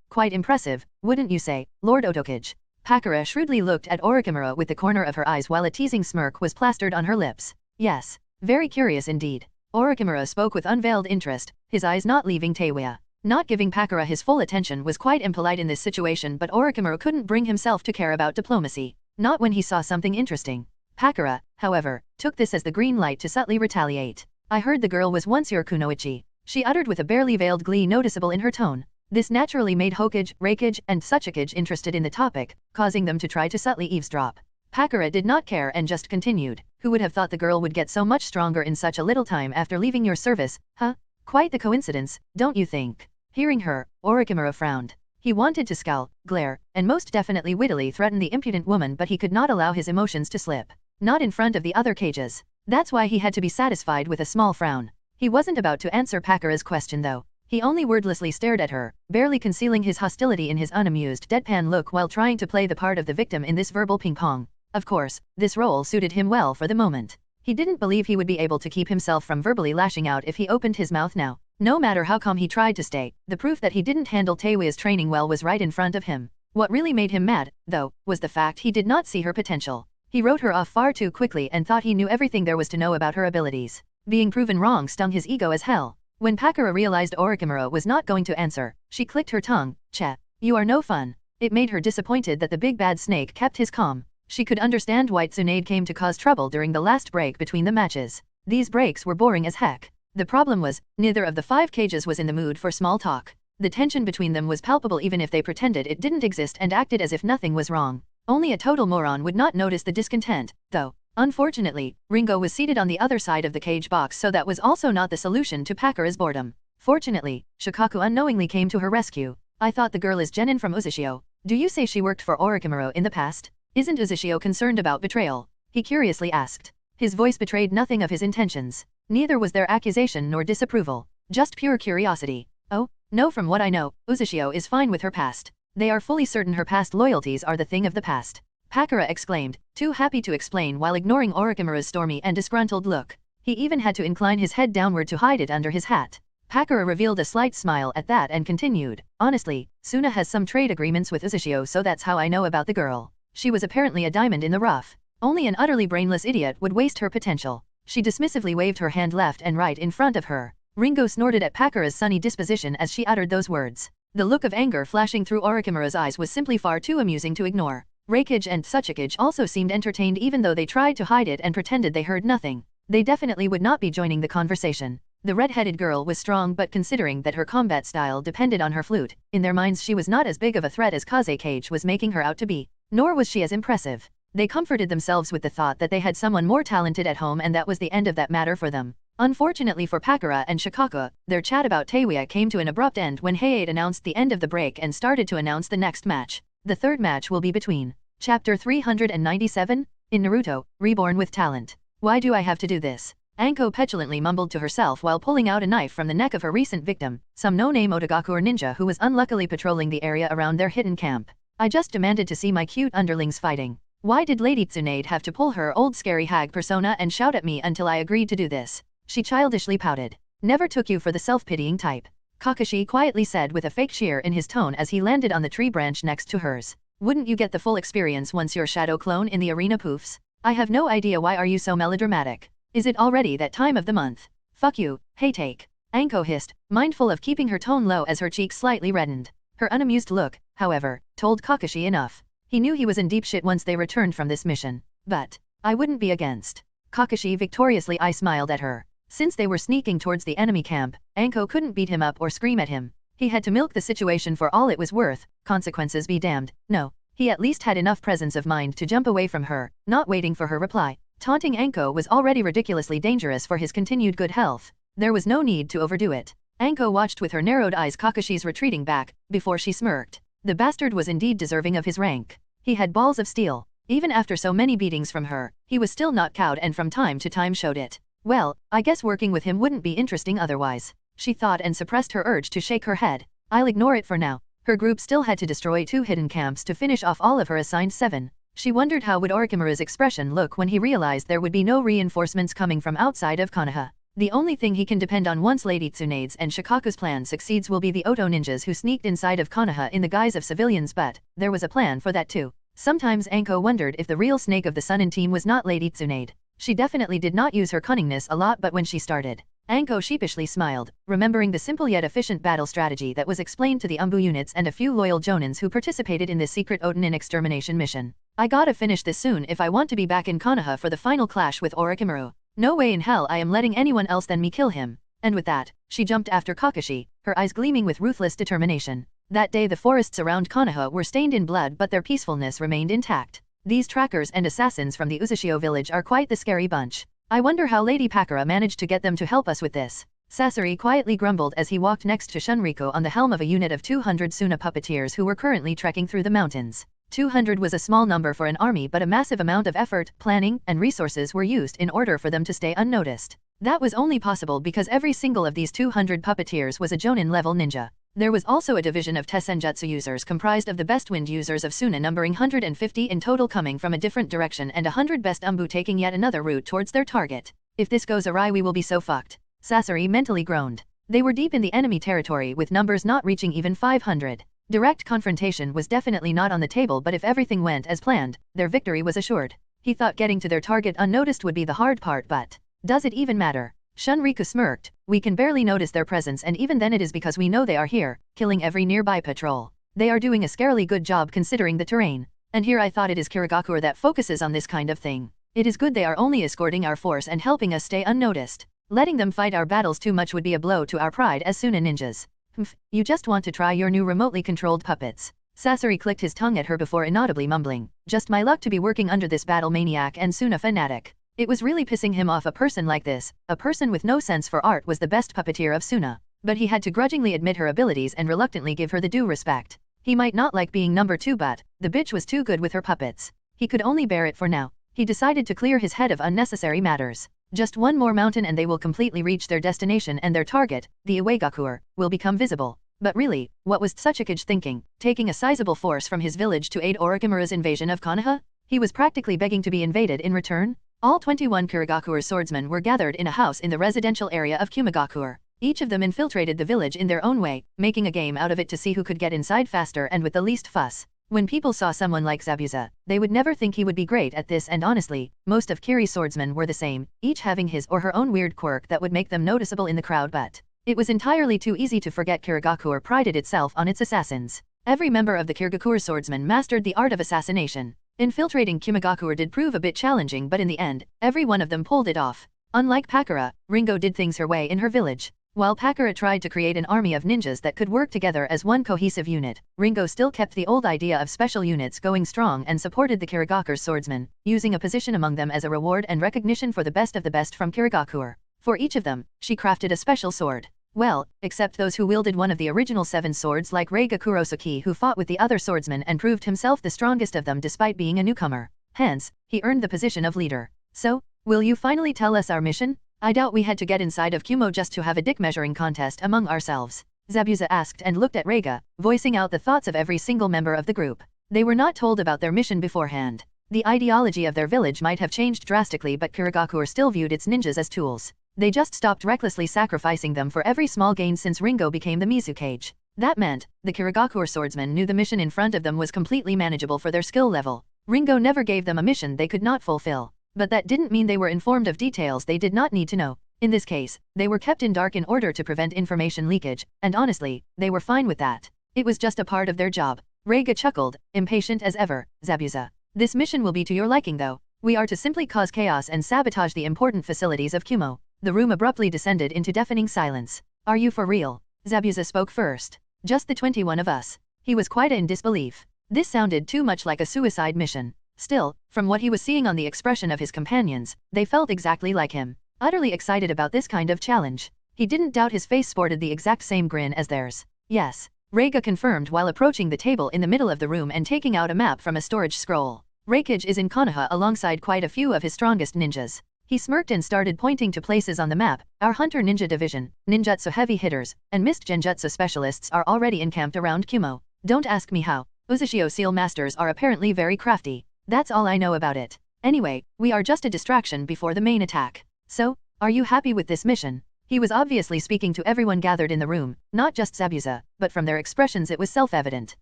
Quite impressive, wouldn't you say, Lord Otokage? Pakura shrewdly looked at Orochimaru with the corner of her eyes while a teasing smirk was plastered on her lips. Yes, very curious indeed. Orochimaru spoke with unveiled interest, his eyes not leaving Taewi. Not giving Pakura his full attention was quite impolite in this situation, but Orochimaru couldn't bring himself to care about diplomacy. Not when he saw something interesting. Pakura, however, took this as the green light to subtly retaliate. I heard the girl was once your kunoichi, she uttered with a barely veiled glee noticeable in her tone. This naturally made Hokage, Reikage, and Tsuchikage interested in the topic, causing them to try to subtly eavesdrop. Pakura did not care and just continued. Who would have thought the girl would get so much stronger in such a little time after leaving your service, huh? Quite the coincidence, don't you think? Hearing her, Orochimaru frowned. He wanted to scowl, glare, and most definitely wittily threaten the impudent woman, but he could not allow his emotions to slip. Not in front of the other cages. That's why he had to be satisfied with a small frown. He wasn't about to answer Pakura's question though. He only wordlessly stared at her, barely concealing his hostility in his unamused deadpan look while trying to play the part of the victim in this verbal ping-pong. Of course, this role suited him well for the moment. He didn't believe he would be able to keep himself from verbally lashing out if he opened his mouth now. No matter how calm he tried to stay, the proof that he didn't handle Taewi's training well was right in front of him. What really made him mad, though, was the fact he did not see her potential. He wrote her off far too quickly and thought he knew everything there was to know about her abilities. Being proven wrong stung his ego as hell. When Pakura realized Orochimaru was not going to answer, she clicked her tongue. Che, you are no fun. It made her disappointed that the big bad snake kept his calm. She could understand why Tsunade came to cause trouble during the last break between the matches. These breaks were boring as heck. The problem was, neither of the 5 cages was in the mood for small talk. The tension between them was palpable even if they pretended it didn't exist and acted as if nothing was wrong. Only a total moron would not notice the discontent, though. Unfortunately, Ringo was seated on the other side of the cage box, so that was also not the solution to Pakura's boredom. Fortunately, Shikaku unknowingly came to her rescue. I thought the girl is Genin from Uzushio. Do you say she worked for Orochimaru in the past? Isn't Uzushio concerned about betrayal? He curiously asked. His voice betrayed nothing of his intentions. Neither was there accusation nor disapproval. Just pure curiosity. Oh, no, from what I know, Uzushio is fine with her past. They are fully certain her past loyalties are the thing of the past. Pakura exclaimed, too happy to explain while ignoring Orochimaru's stormy and disgruntled look. He even had to incline his head downward to hide it under his hat. Pakura revealed a slight smile at that and continued, honestly, Suna has some trade agreements with Uzushio, so that's how I know about the girl. She was apparently a diamond in the rough. Only an utterly brainless idiot would waste her potential. She dismissively waved her hand left and right in front of her. Ringo snorted at Pakura's sunny disposition as she uttered those words. The look of anger flashing through Orochimaru's eyes was simply far too amusing to ignore. Reikage and Tsuchikage also seemed entertained even though they tried to hide it and pretended they heard nothing. They definitely would not be joining the conversation. The red-headed girl was strong, but considering that her combat style depended on her flute, in their minds she was not as big of a threat as Kazekage was making her out to be. Nor was she as impressive. They comforted themselves with the thought that they had someone more talented at home, and that was the end of that matter for them. Unfortunately for Pakura and Shikaku, their chat about Taewi came to an abrupt end when Hayate announced the end of the break and started to announce the next match. The third match will be between Chapter 397, in Naruto, Reborn with Talent. Why do I have to do this? Anko petulantly mumbled to herself while pulling out a knife from the neck of her recent victim, some no-name otogaku or ninja who was unluckily patrolling the area around their hidden camp. I just demanded to see my cute underlings fighting. Why did Lady Tsunade have to pull her old scary hag persona and shout at me until I agreed to do this? She childishly pouted. Never took you for the self-pitying type. Kakashi quietly said with a fake cheer in his tone as he landed on the tree branch next to hers. Wouldn't you get the full experience once you're shadow clone in the arena, poofs? I have no idea, why are you so melodramatic? Is it already that time of the month? Fuck you, hey take. Anko hissed, mindful of keeping her tone low as her cheeks slightly reddened. Her unamused look, however, told Kakashi enough. He knew he was in deep shit once they returned from this mission. But I wouldn't be against. Kakashi victoriously smiled at her. Since they were sneaking towards the enemy camp, Anko couldn't beat him up or scream at him. He had to milk the situation for all it was worth, consequences be damned. No, he at least had enough presence of mind to jump away from her, not waiting for her reply. Taunting Anko was already ridiculously dangerous for his continued good health. There was no need to overdo it. Anko watched with her narrowed eyes Kakashi's retreating back, before she smirked. The bastard was indeed deserving of his rank. He had balls of steel. Even after so many beatings from her, he was still not cowed and from time to time showed it. Well, I guess working with him wouldn't be interesting otherwise, she thought and suppressed her urge to shake her head. I'll ignore it for now. Her group still had to destroy 2 hidden camps to finish off all of her assigned 7. She wondered how would Orochimaru's expression look when he realized there would be no reinforcements coming from outside of Konoha. The only thing he can depend on once Lady Tsunade's and Shikaku's plan succeeds will be the Oto ninjas who sneaked inside of Konoha in the guise of civilians, but there was a plan for that too. Sometimes Anko wondered if the real snake of the Sunin team was not Lady Tsunade. She definitely did not use her cunningness a lot, but when she started, Anko sheepishly smiled, remembering the simple yet efficient battle strategy that was explained to the Umbu units and a few loyal Jonins who participated in this secret Otonin extermination mission. I gotta finish this soon if I want to be back in Konoha for the final clash with Orochimaru. No way in hell I am letting anyone else than me kill him. And with that, she jumped after Kakashi, her eyes gleaming with ruthless determination. That day the forests around Konoha were stained in blood, but their peacefulness remained intact. These trackers and assassins from the Uzushio village are quite the scary bunch. I wonder how Lady Pakura managed to get them to help us with this. Sasori quietly grumbled as he walked next to Shunriko on the helm of a unit of 200 Suna puppeteers who were currently trekking through the mountains. 200 was a small number for an army, but a massive amount of effort, planning, and resources were used in order for them to stay unnoticed. That was only possible because every single of these 200 puppeteers was a Jonin-level ninja. There was also a division of Tessenjutsu users comprised of the best wind users of Suna, numbering 150 in total, coming from a different direction, and 100 best Umbu taking yet another route towards their target. If this goes awry we will be so fucked. Sasori mentally groaned. They were deep in the enemy territory with numbers not reaching even 500. Direct confrontation was definitely not on the table, but if everything went as planned, their victory was assured. He thought getting to their target unnoticed would be the hard part, but does it even matter? Shunriko smirked. We can barely notice their presence, and even then it is because we know they are here, killing every nearby patrol. They are doing a scarily good job considering the terrain. And here I thought it is Kirigakure that focuses on this kind of thing. It is good they are only escorting our force and helping us stay unnoticed. Letting them fight our battles too much would be a blow to our pride as Suna ninjas. Humph, you just want to try your new remotely controlled puppets. Sasori clicked his tongue at her before inaudibly mumbling, just my luck to be working under this battle maniac and Suna fanatic. It was really pissing him off. A person like this, a person with no sense for art, was the best puppeteer of Suna. But he had to grudgingly admit her abilities and reluctantly give her the due respect. He might not like being number 2, but the bitch was too good with her puppets. He could only bear it for now. He decided to clear his head of unnecessary matters. Just one more mountain and they will completely reach their destination, and their target, the Iwagakure, will become visible. But really, what was Tsuchikage thinking, taking a sizable force from his village to aid Orochimaru's invasion of Konoha? He was practically begging to be invaded in return. All 21 Kirigakure swordsmen were gathered in a house in the residential area of Kumigakure. Each of them infiltrated the village in their own way, making a game out of it to see who could get inside faster and with the least fuss. When people saw someone like Zabuza, they would never think he would be great at this, and honestly, most of Kiri's swordsmen were the same, each having his or her own weird quirk that would make them noticeable in the crowd, but it was entirely too easy to forget Kirigakure prided itself on its assassins. Every member of the Kirigakure swordsmen mastered the art of assassination. Infiltrating Kumigakure did prove a bit challenging, but in the end, every one of them pulled it off. Unlike Pakura, Ringo did things her way in her village. While Pakura tried to create an army of ninjas that could work together as one cohesive unit, Ringo still kept the old idea of special units going strong and supported the Kirigakure swordsmen, using a position among them as a reward and recognition for the best of the best from Kirigakure. For each of them, she crafted a special sword. Well, except those who wielded one of the original 7 swords, like Reiga Kurosuke, who fought with the other swordsmen and proved himself the strongest of them despite being a newcomer. Hence, he earned the position of leader. So, will you finally tell us our mission? I doubt we had to get inside of Kumo just to have a dick measuring contest among ourselves. Zabuza asked and looked at Reiga, voicing out the thoughts of every single member of the group. They were not told about their mission beforehand. The ideology of their village might have changed drastically, but Kirigakure still viewed its ninjas as tools. They just stopped recklessly sacrificing them for every small gain since Ringo became the Mizukage. That meant, the Kirigakure swordsmen knew the mission in front of them was completely manageable for their skill level. Ringo never gave them a mission they could not fulfill. But that didn't mean they were informed of details they did not need to know. In this case, they were kept in dark in order to prevent information leakage, and honestly, they were fine with that. It was just a part of their job. Reiga chuckled, impatient as ever. Zabuza, this mission will be to your liking though. We are to simply cause chaos and sabotage the important facilities of Kumo. The room abruptly descended into deafening silence. Are you for real? Zabuza spoke first. Just the 21 of us. He was quite in disbelief. This sounded too much like a suicide mission. Still, from what he was seeing on the expression of his companions, they felt exactly like him, utterly excited about this kind of challenge. He didn't doubt his face sported the exact same grin as theirs. Yes, Reiga confirmed while approaching the table in the middle of the room and taking out a map from a storage scroll. Reikage is in Konoha alongside quite a few of his strongest ninjas. He smirked and started pointing to places on the map. Our Hunter Ninja Division, Ninjutsu heavy hitters, and Mist Genjutsu specialists are already encamped around Kumo. Don't ask me how. Uzushio Seal Masters are apparently very crafty. That's all I know about it. Anyway, we are just a distraction before the main attack. So, are you happy with this mission? He was obviously speaking to everyone gathered in the room, not just Zabuza, but from their expressions it was self-evident.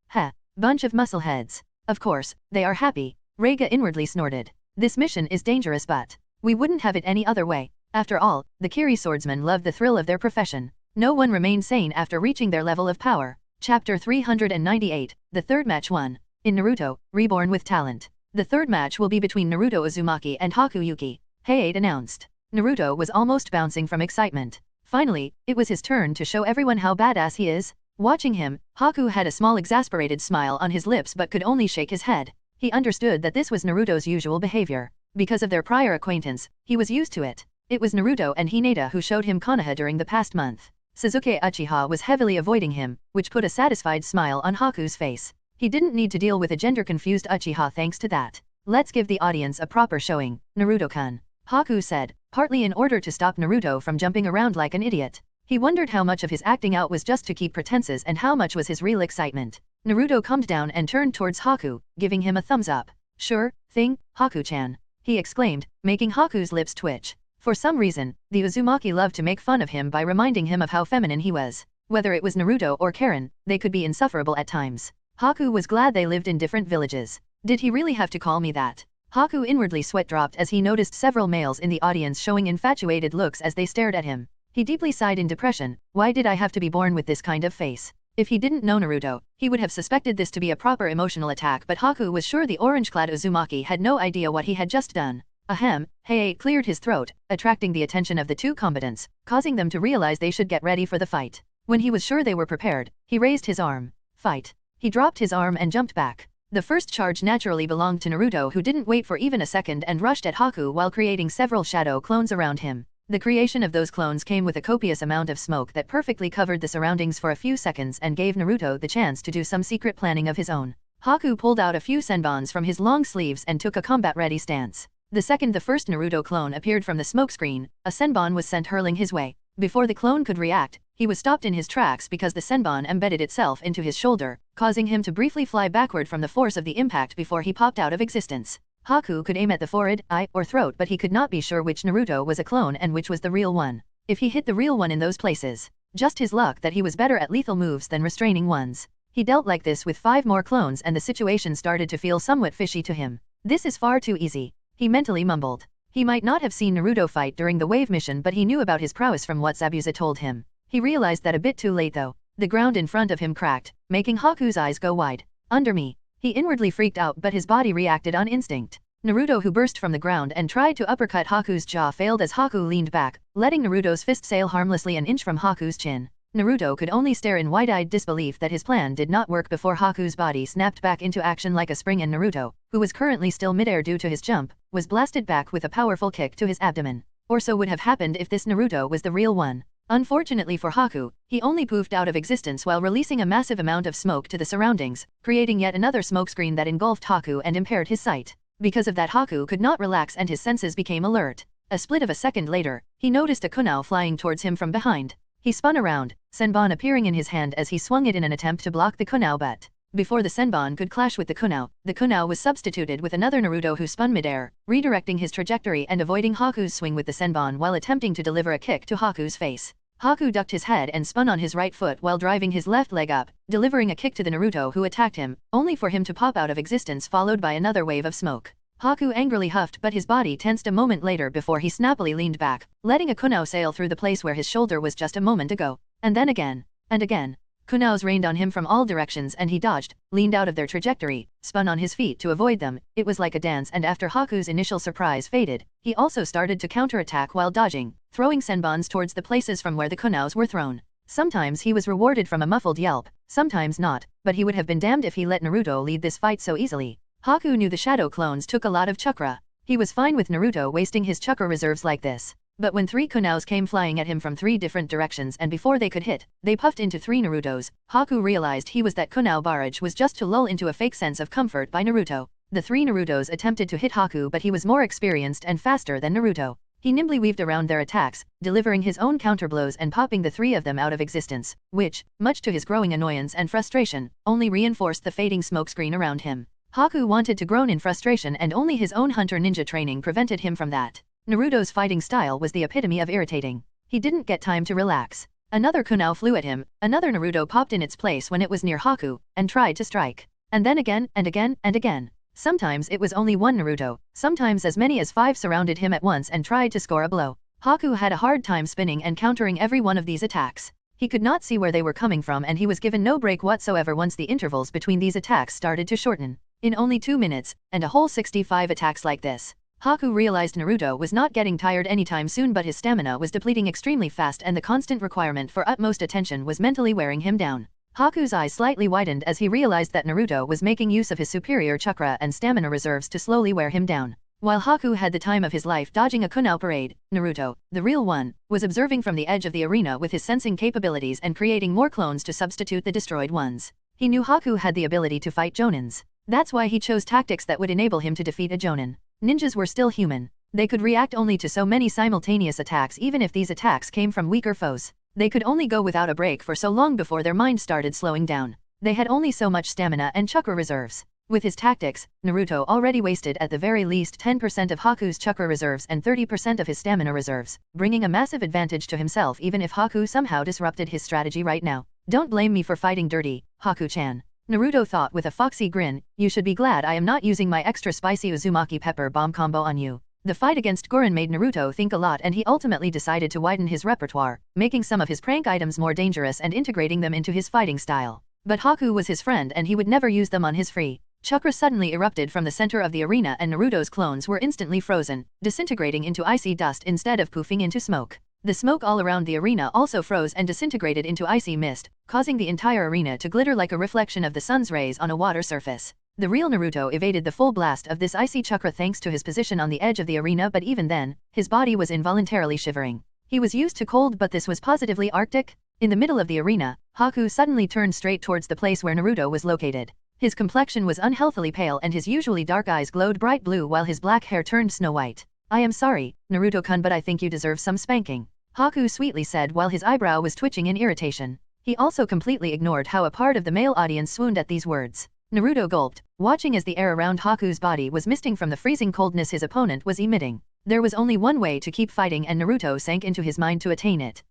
Heh, bunch of muscleheads. Of course, they are happy. Reiga inwardly snorted. This mission is dangerous but we wouldn't have it any other way. After all, the Kiri swordsmen love the thrill of their profession. No one remained sane after reaching their level of power. Chapter 398, the third match 1. In Naruto, Reborn with Talent. The third match will be between Naruto Uzumaki and Haku Yuki, Hayate announced. Naruto was almost bouncing from excitement. Finally, it was his turn to show everyone how badass he is. Watching him, Haku had a small exasperated smile on his lips but could only shake his head. He understood that this was Naruto's usual behavior. Because of their prior acquaintance, he was used to it. It was Naruto and Hinata who showed him Konoha during the past month. Sasuke Uchiha was heavily avoiding him, which put a satisfied smile on Haku's face. He didn't need to deal with a gender-confused Uchiha thanks to that. Let's give the audience a proper showing, Naruto-kun, Haku said, partly in order to stop Naruto from jumping around like an idiot. He wondered how much of his acting out was just to keep pretenses and how much was his real excitement. Naruto calmed down and turned towards Haku, giving him a thumbs up. Sure thing, Haku-chan, he exclaimed, making Haku's lips twitch. For some reason, the Uzumaki loved to make fun of him by reminding him of how feminine he was. Whether it was Naruto or Karen, they could be insufferable at times. Haku was glad they lived in different villages. Did he really have to call me that? Haku inwardly sweat dropped as he noticed several males in the audience showing infatuated looks as they stared at him. He deeply sighed in depression. Why did I have to be born with this kind of face? If he didn't know Naruto, he would have suspected this to be a proper emotional attack, but Haku was sure the orange-clad Uzumaki had no idea what he had just done. Ahem, Hayate cleared his throat, attracting the attention of the two combatants, causing them to realize they should get ready for the fight. When he was sure they were prepared, he raised his arm. Fight. He dropped his arm and jumped back. The first charge naturally belonged to Naruto, who didn't wait for even a second and rushed at Haku while creating several shadow clones around him. The creation of those clones came with a copious amount of smoke that perfectly covered the surroundings for a few seconds and gave Naruto the chance to do some secret planning of his own. Haku pulled out a few senbons from his long sleeves and took a combat-ready stance. The second the first Naruto clone appeared from the smokescreen, a senbon was sent hurling his way. Before the clone could react, he was stopped in his tracks because the senbon embedded itself into his shoulder, causing him to briefly fly backward from the force of the impact before he popped out of existence. Haku could aim at the forehead, eye, or throat, but he could not be sure which Naruto was a clone and which was the real one. If he hit the real one in those places, just his luck that he was better at lethal moves than restraining ones. He dealt like this with 5 more clones and the situation started to feel somewhat fishy to him. This is far too easy, he mentally mumbled. He might not have seen Naruto fight during the wave mission, but he knew about his prowess from what Zabuza told him. He realized that a bit too late though. The ground in front of him cracked, making Haku's eyes go wide. Under me. He inwardly freaked out, but his body reacted on instinct. Naruto, who burst from the ground and tried to uppercut Haku's jaw, failed as Haku leaned back, letting Naruto's fist sail harmlessly an inch from Haku's chin. Naruto could only stare in wide-eyed disbelief that his plan did not work before Haku's body snapped back into action like a spring, and Naruto, who was currently still midair due to his jump, was blasted back with a powerful kick to his abdomen. Or so would have happened if this Naruto was the real one. Unfortunately for Haku, he only poofed out of existence while releasing a massive amount of smoke to the surroundings, creating yet another smokescreen that engulfed Haku and impaired his sight. Because of that, Haku could not relax and his senses became alert. A split of a second later, he noticed a kunai flying towards him from behind. He spun around, senbon appearing in his hand as he swung it in an attempt to block the kunai, but before the senbon could clash with the kunai was substituted with another Naruto who spun midair, redirecting his trajectory and avoiding Haku's swing with the senbon while attempting to deliver a kick to Haku's face. Haku ducked his head and spun on his right foot while driving his left leg up, delivering a kick to the Naruto who attacked him, only for him to pop out of existence followed by another wave of smoke. Haku angrily huffed, but his body tensed a moment later before he snappily leaned back, letting a kunai sail through the place where his shoulder was just a moment ago. And then again. And again. Kunais rained on him from all directions and he dodged, leaned out of their trajectory, spun on his feet to avoid them. It was like a dance, and after Haku's initial surprise faded, he also started to counterattack while dodging, throwing senbons towards the places from where the kunais were thrown. Sometimes he was rewarded from a muffled yelp, sometimes not, but he would have been damned if he let Naruto lead this fight so easily. Haku knew the shadow clones took a lot of chakra. He was fine with Naruto wasting his chakra reserves like this. But when 3 kunais came flying at him from 3 different directions and before they could hit, they puffed into 3 Narutos, Haku realized he was that kunai barrage was just to lull into a fake sense of comfort by Naruto. The three Narutos attempted to hit Haku, but he was more experienced and faster than Naruto. He nimbly weaved around their attacks, delivering his own counterblows and popping the three of them out of existence, which, much to his growing annoyance and frustration, only reinforced the fading smokescreen around him. Haku wanted to groan in frustration, and only his own hunter ninja training prevented him from that. Naruto's fighting style was the epitome of irritating. He didn't get time to relax. Another kunai flew at him, another Naruto popped in its place when it was near Haku, and tried to strike. And then again, and again, and again. Sometimes it was only one Naruto, sometimes as many as 5 surrounded him at once and tried to score a blow. Haku had a hard time spinning and countering every one of these attacks. He could not see where they were coming from, and he was given no break whatsoever once the intervals between these attacks started to shorten. In only 2 minutes, and a whole 65 attacks like this, Haku realized Naruto was not getting tired anytime soon, but his stamina was depleting extremely fast, and the constant requirement for utmost attention was mentally wearing him down. Haku's eyes slightly widened as he realized that Naruto was making use of his superior chakra and stamina reserves to slowly wear him down. While Haku had the time of his life dodging a kunai parade, Naruto, the real one, was observing from the edge of the arena with his sensing capabilities and creating more clones to substitute the destroyed ones. He knew Haku had the ability to fight Jonins. That's why he chose tactics that would enable him to defeat a Jonin. Ninjas were still human. They could react only to so many simultaneous attacks, even if these attacks came from weaker foes. They could only go without a break for so long before their mind started slowing down. They had only so much stamina and chakra reserves. With his tactics, Naruto already wasted at the very least 10% of Haku's chakra reserves and 30% of his stamina reserves, bringing a massive advantage to himself even if Haku somehow disrupted his strategy right now. Don't blame me for fighting dirty, Haku-chan. Naruto thought with a foxy grin, you should be glad I am not using my extra spicy Uzumaki pepper bomb combo on you. The fight against Gurren made Naruto think a lot, and he ultimately decided to widen his repertoire, making some of his prank items more dangerous and integrating them into his fighting style. But Haku was his friend and he would never use them on his free. Chakra suddenly erupted from the center of the arena, and Naruto's clones were instantly frozen, disintegrating into icy dust instead of poofing into smoke. The smoke all around the arena also froze and disintegrated into icy mist, causing the entire arena to glitter like a reflection of the sun's rays on a water surface. The real Naruto evaded the full blast of this icy chakra thanks to his position on the edge of the arena, but even then, his body was involuntarily shivering. He was used to cold, but this was positively arctic. In the middle of the arena, Haku suddenly turned straight towards the place where Naruto was located. His complexion was unhealthily pale and his usually dark eyes glowed bright blue while his black hair turned snow white. I am sorry, Naruto-kun, but I think you deserve some spanking, Haku sweetly said while his eyebrow was twitching in irritation. He also completely ignored how a part of the male audience swooned at these words. Naruto gulped, watching as the air around Haku's body was misting from the freezing coldness his opponent was emitting. There was only one way to keep fighting, and Naruto sank into his mind to attain it.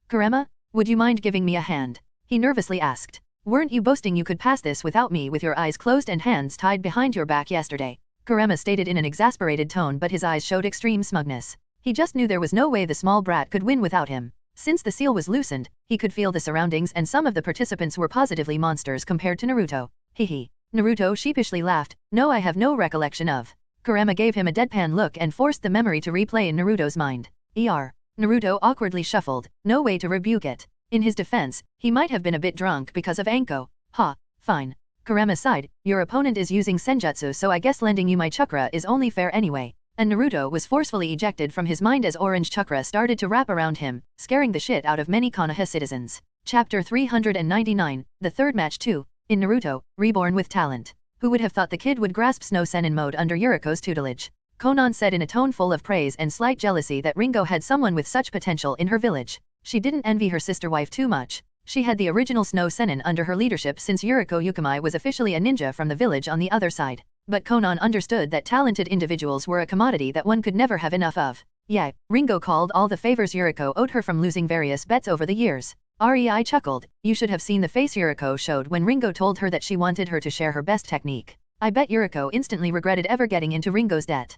Kurama? Would you mind giving me a hand? He nervously asked. Weren't you boasting you could pass this without me with your eyes closed and hands tied behind your back yesterday? Kurama stated in an exasperated tone, but his eyes showed extreme smugness. He just knew there was no way the small brat could win without him. Since the seal was loosened, he could feel the surroundings, and some of the participants were positively monsters compared to Naruto. Hehe. Naruto sheepishly laughed. No, I have no recollection of. Kurama gave him a deadpan look and forced the memory to replay in Naruto's mind. Naruto awkwardly shuffled. No way to rebuke it. In his defense, he might have been a bit drunk because of Anko. Fine. Kurama sighed. Your opponent is using senjutsu, so I guess lending you my chakra is only fair anyway. And Naruto was forcefully ejected from his mind as orange chakra started to wrap around him, scaring the shit out of many Konoha citizens. Chapter 399, The Third Match 2. In Naruto, Reborn with Talent. Who would have thought the kid would grasp Snow Sennin mode under Yuriko's tutelage? Konan said in a tone full of praise and slight jealousy that Ringo had someone with such potential in her village. She didn't envy her sister wife too much. She had the original Snow Sennin under her leadership since Yuriko Yukimai was officially a ninja from the village on the other side. But Konan understood that talented individuals were a commodity that one could never have enough of. Yeah, Ringo called all the favors Yuriko owed her from losing various bets over the years. Rei chuckled. You should have seen the face Yuriko showed when Ringo told her that she wanted her to share her best technique. I bet Yuriko instantly regretted ever getting into Ringo's debt.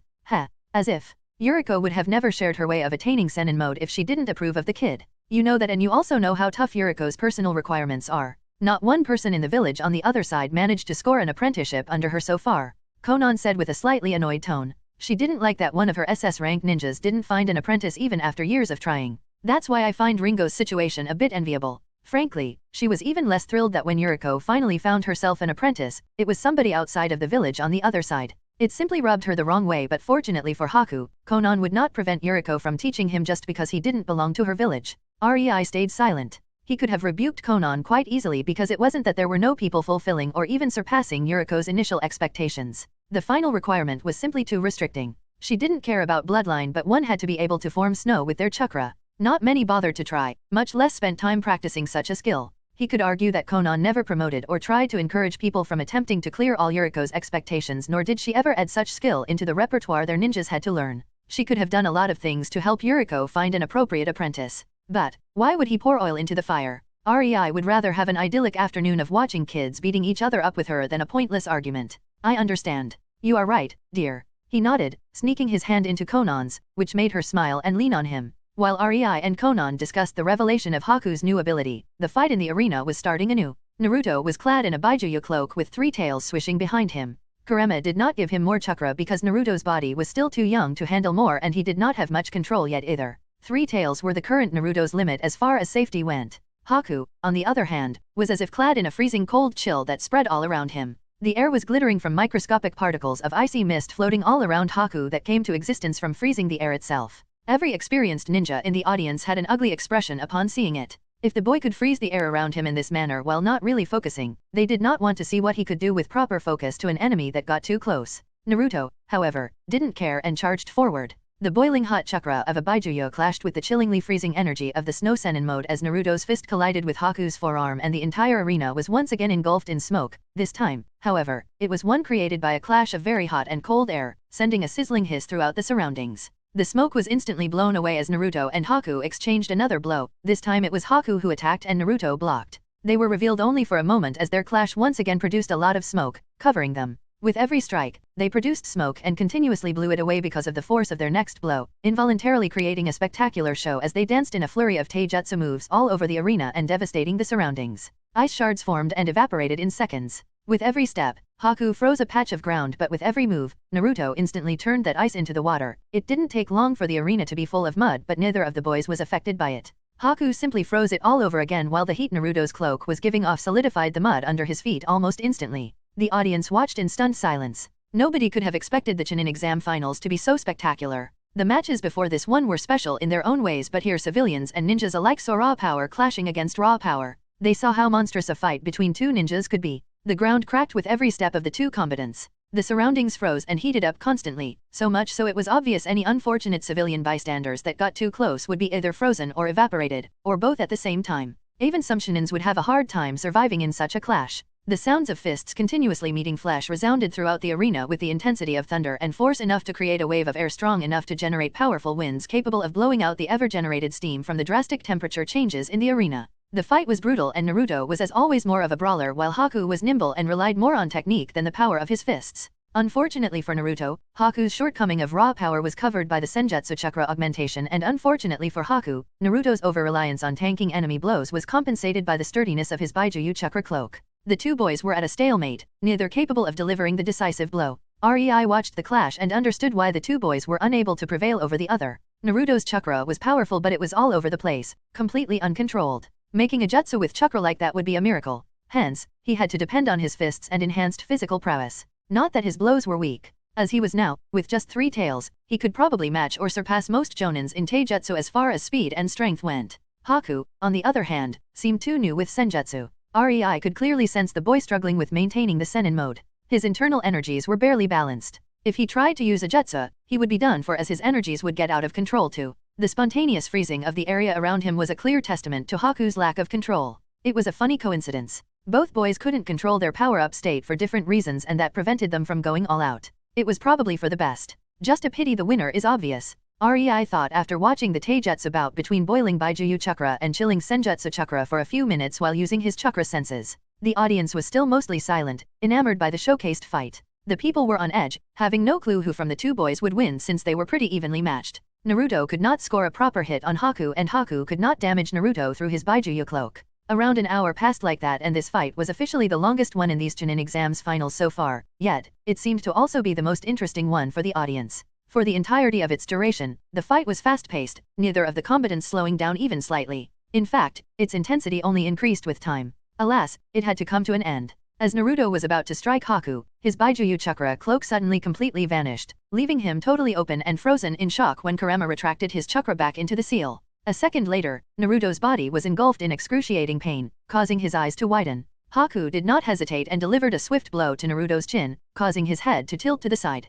As if. Yuriko would have never shared her way of attaining Sennin mode if she didn't approve of the kid. You know that, and you also know how tough Yuriko's personal requirements are. Not one person in the village on the other side managed to score an apprenticeship under her so far. Konan said with a slightly annoyed tone. She didn't like that one of her SS rank ninjas didn't find an apprentice even after years of trying. That's why I find Ringo's situation a bit enviable. Frankly, she was even less thrilled that when Yuriko finally found herself an apprentice, it was somebody outside of the village on the other side. It simply rubbed her the wrong way, but fortunately for Haku, Konan would not prevent Yuriko from teaching him just because he didn't belong to her village. Rei stayed silent. He could have rebuked Konan quite easily because it wasn't that there were no people fulfilling or even surpassing Yuriko's initial expectations. The final requirement was simply too restricting. She didn't care about bloodline, but one had to be able to form snow with their chakra. Not many bothered to try, much less spent time practicing such a skill. He could argue that Konan never promoted or tried to encourage people from attempting to clear all Yuriko's expectations, nor did she ever add such skill into the repertoire their ninjas had to learn. She could have done a lot of things to help Yuriko find an appropriate apprentice. But, why would he pour oil into the fire? REI would rather have an idyllic afternoon of watching kids beating each other up with her than a pointless argument. I understand. You are right, dear. He nodded, sneaking his hand into Konan's, which made her smile and lean on him. While REI and Konan discussed the revelation of Haku's new ability, the fight in the arena was starting anew. Naruto was clad in a baijuyu cloak with 3 tails swishing behind him. Kurama did not give him more chakra because Naruto's body was still too young to handle more, and he did not have much control yet either. 3 tails were the current Naruto's limit as far as safety went. Haku, on the other hand, was as if clad in a freezing cold chill that spread all around him. The air was glittering from microscopic particles of icy mist floating all around Haku that came to existence from freezing the air itself. Every experienced ninja in the audience had an ugly expression upon seeing it. If the boy could freeze the air around him in this manner while not really focusing, they did not want to see what he could do with proper focus to an enemy that got too close. Naruto, however, didn't care and charged forward. The boiling hot chakra of a baijuyo clashed with the chillingly freezing energy of the Snow Sennin mode as Naruto's fist collided with Haku's forearm, and the entire arena was once again engulfed in smoke. This time, however, it was one created by a clash of very hot and cold air, sending a sizzling hiss throughout the surroundings. The smoke was instantly blown away as Naruto and Haku exchanged another blow. This time it was Haku who attacked and Naruto blocked. They were revealed only for a moment as their clash once again produced a lot of smoke, covering them. With every strike, they produced smoke and continuously blew it away because of the force of their next blow, involuntarily creating a spectacular show as they danced in a flurry of taijutsu moves all over the arena and devastating the surroundings. Ice shards formed and evaporated in seconds. With every step, Haku froze a patch of ground, but with every move, Naruto instantly turned that ice into the water. It didn't take long for the arena to be full of mud, but neither of the boys was affected by it. Haku simply froze it all over again while the heat Naruto's cloak was giving off solidified the mud under his feet almost instantly. The audience watched in stunned silence. Nobody could have expected the Chunin exam finals to be so spectacular. The matches before this one were special in their own ways, but here civilians and ninjas alike saw raw power clashing against raw power. They saw how monstrous a fight between two ninjas could be. The ground cracked with every step of the two combatants. The surroundings froze and heated up constantly, so much so it was obvious any unfortunate civilian bystanders that got too close would be either frozen or evaporated, or both at the same time. Even some Chunins would have a hard time surviving in such a clash. The sounds of fists continuously meeting flesh resounded throughout the arena with the intensity of thunder and force enough to create a wave of air strong enough to generate powerful winds capable of blowing out the ever-generated steam from the drastic temperature changes in the arena. The fight was brutal and Naruto was as always more of a brawler while Haku was nimble and relied more on technique than the power of his fists. Unfortunately for Naruto, Haku's shortcoming of raw power was covered by the Senjutsu chakra augmentation, and unfortunately for Haku, Naruto's over-reliance on tanking enemy blows was compensated by the sturdiness of his Baijuyu chakra cloak. The two boys were at a stalemate, neither capable of delivering the decisive blow. REI watched the clash and understood why the two boys were unable to prevail over the other. Naruto's chakra was powerful, but it was all over the place, completely uncontrolled. Making a jutsu with chakra like that would be a miracle. Hence, he had to depend on his fists and enhanced physical prowess. Not that his blows were weak. As he was now, with just 3 tails, he could probably match or surpass most jonins in taijutsu as far as speed and strength went. Haku, on the other hand, seemed too new with senjutsu. REI could clearly sense the boy struggling with maintaining the Sennin mode. His internal energies were barely balanced. If he tried to use a jutsu, he would be done for, as his energies would get out of control too. The spontaneous freezing of the area around him was a clear testament to Haku's lack of control. It was a funny coincidence. Both boys couldn't control their power-up state for different reasons, and that prevented them from going all out. It was probably for the best. Just a pity the winner is obvious. REI thought after watching the taijutsu bout between boiling Baijuyu chakra and chilling Senjutsu chakra for a few minutes while using his chakra senses. The audience was still mostly silent, enamored by the showcased fight. The people were on edge, having no clue who from the two boys would win since they were pretty evenly matched. Naruto could not score a proper hit on Haku, and Haku could not damage Naruto through his Baijuyu cloak. Around an hour passed like that, and this fight was officially the longest one in these Chunin exams finals so far, yet, it seemed to also be the most interesting one for the audience. For the entirety of its duration, the fight was fast-paced, neither of the combatants slowing down even slightly. In fact, its intensity only increased with time. Alas, it had to come to an end. As Naruto was about to strike Haku, his Baijuyu chakra cloak suddenly completely vanished, leaving him totally open and frozen in shock when Kurama retracted his chakra back into the seal. A second later, Naruto's body was engulfed in excruciating pain, causing his eyes to widen. Haku did not hesitate and delivered a swift blow to Naruto's chin, causing his head to tilt to the side.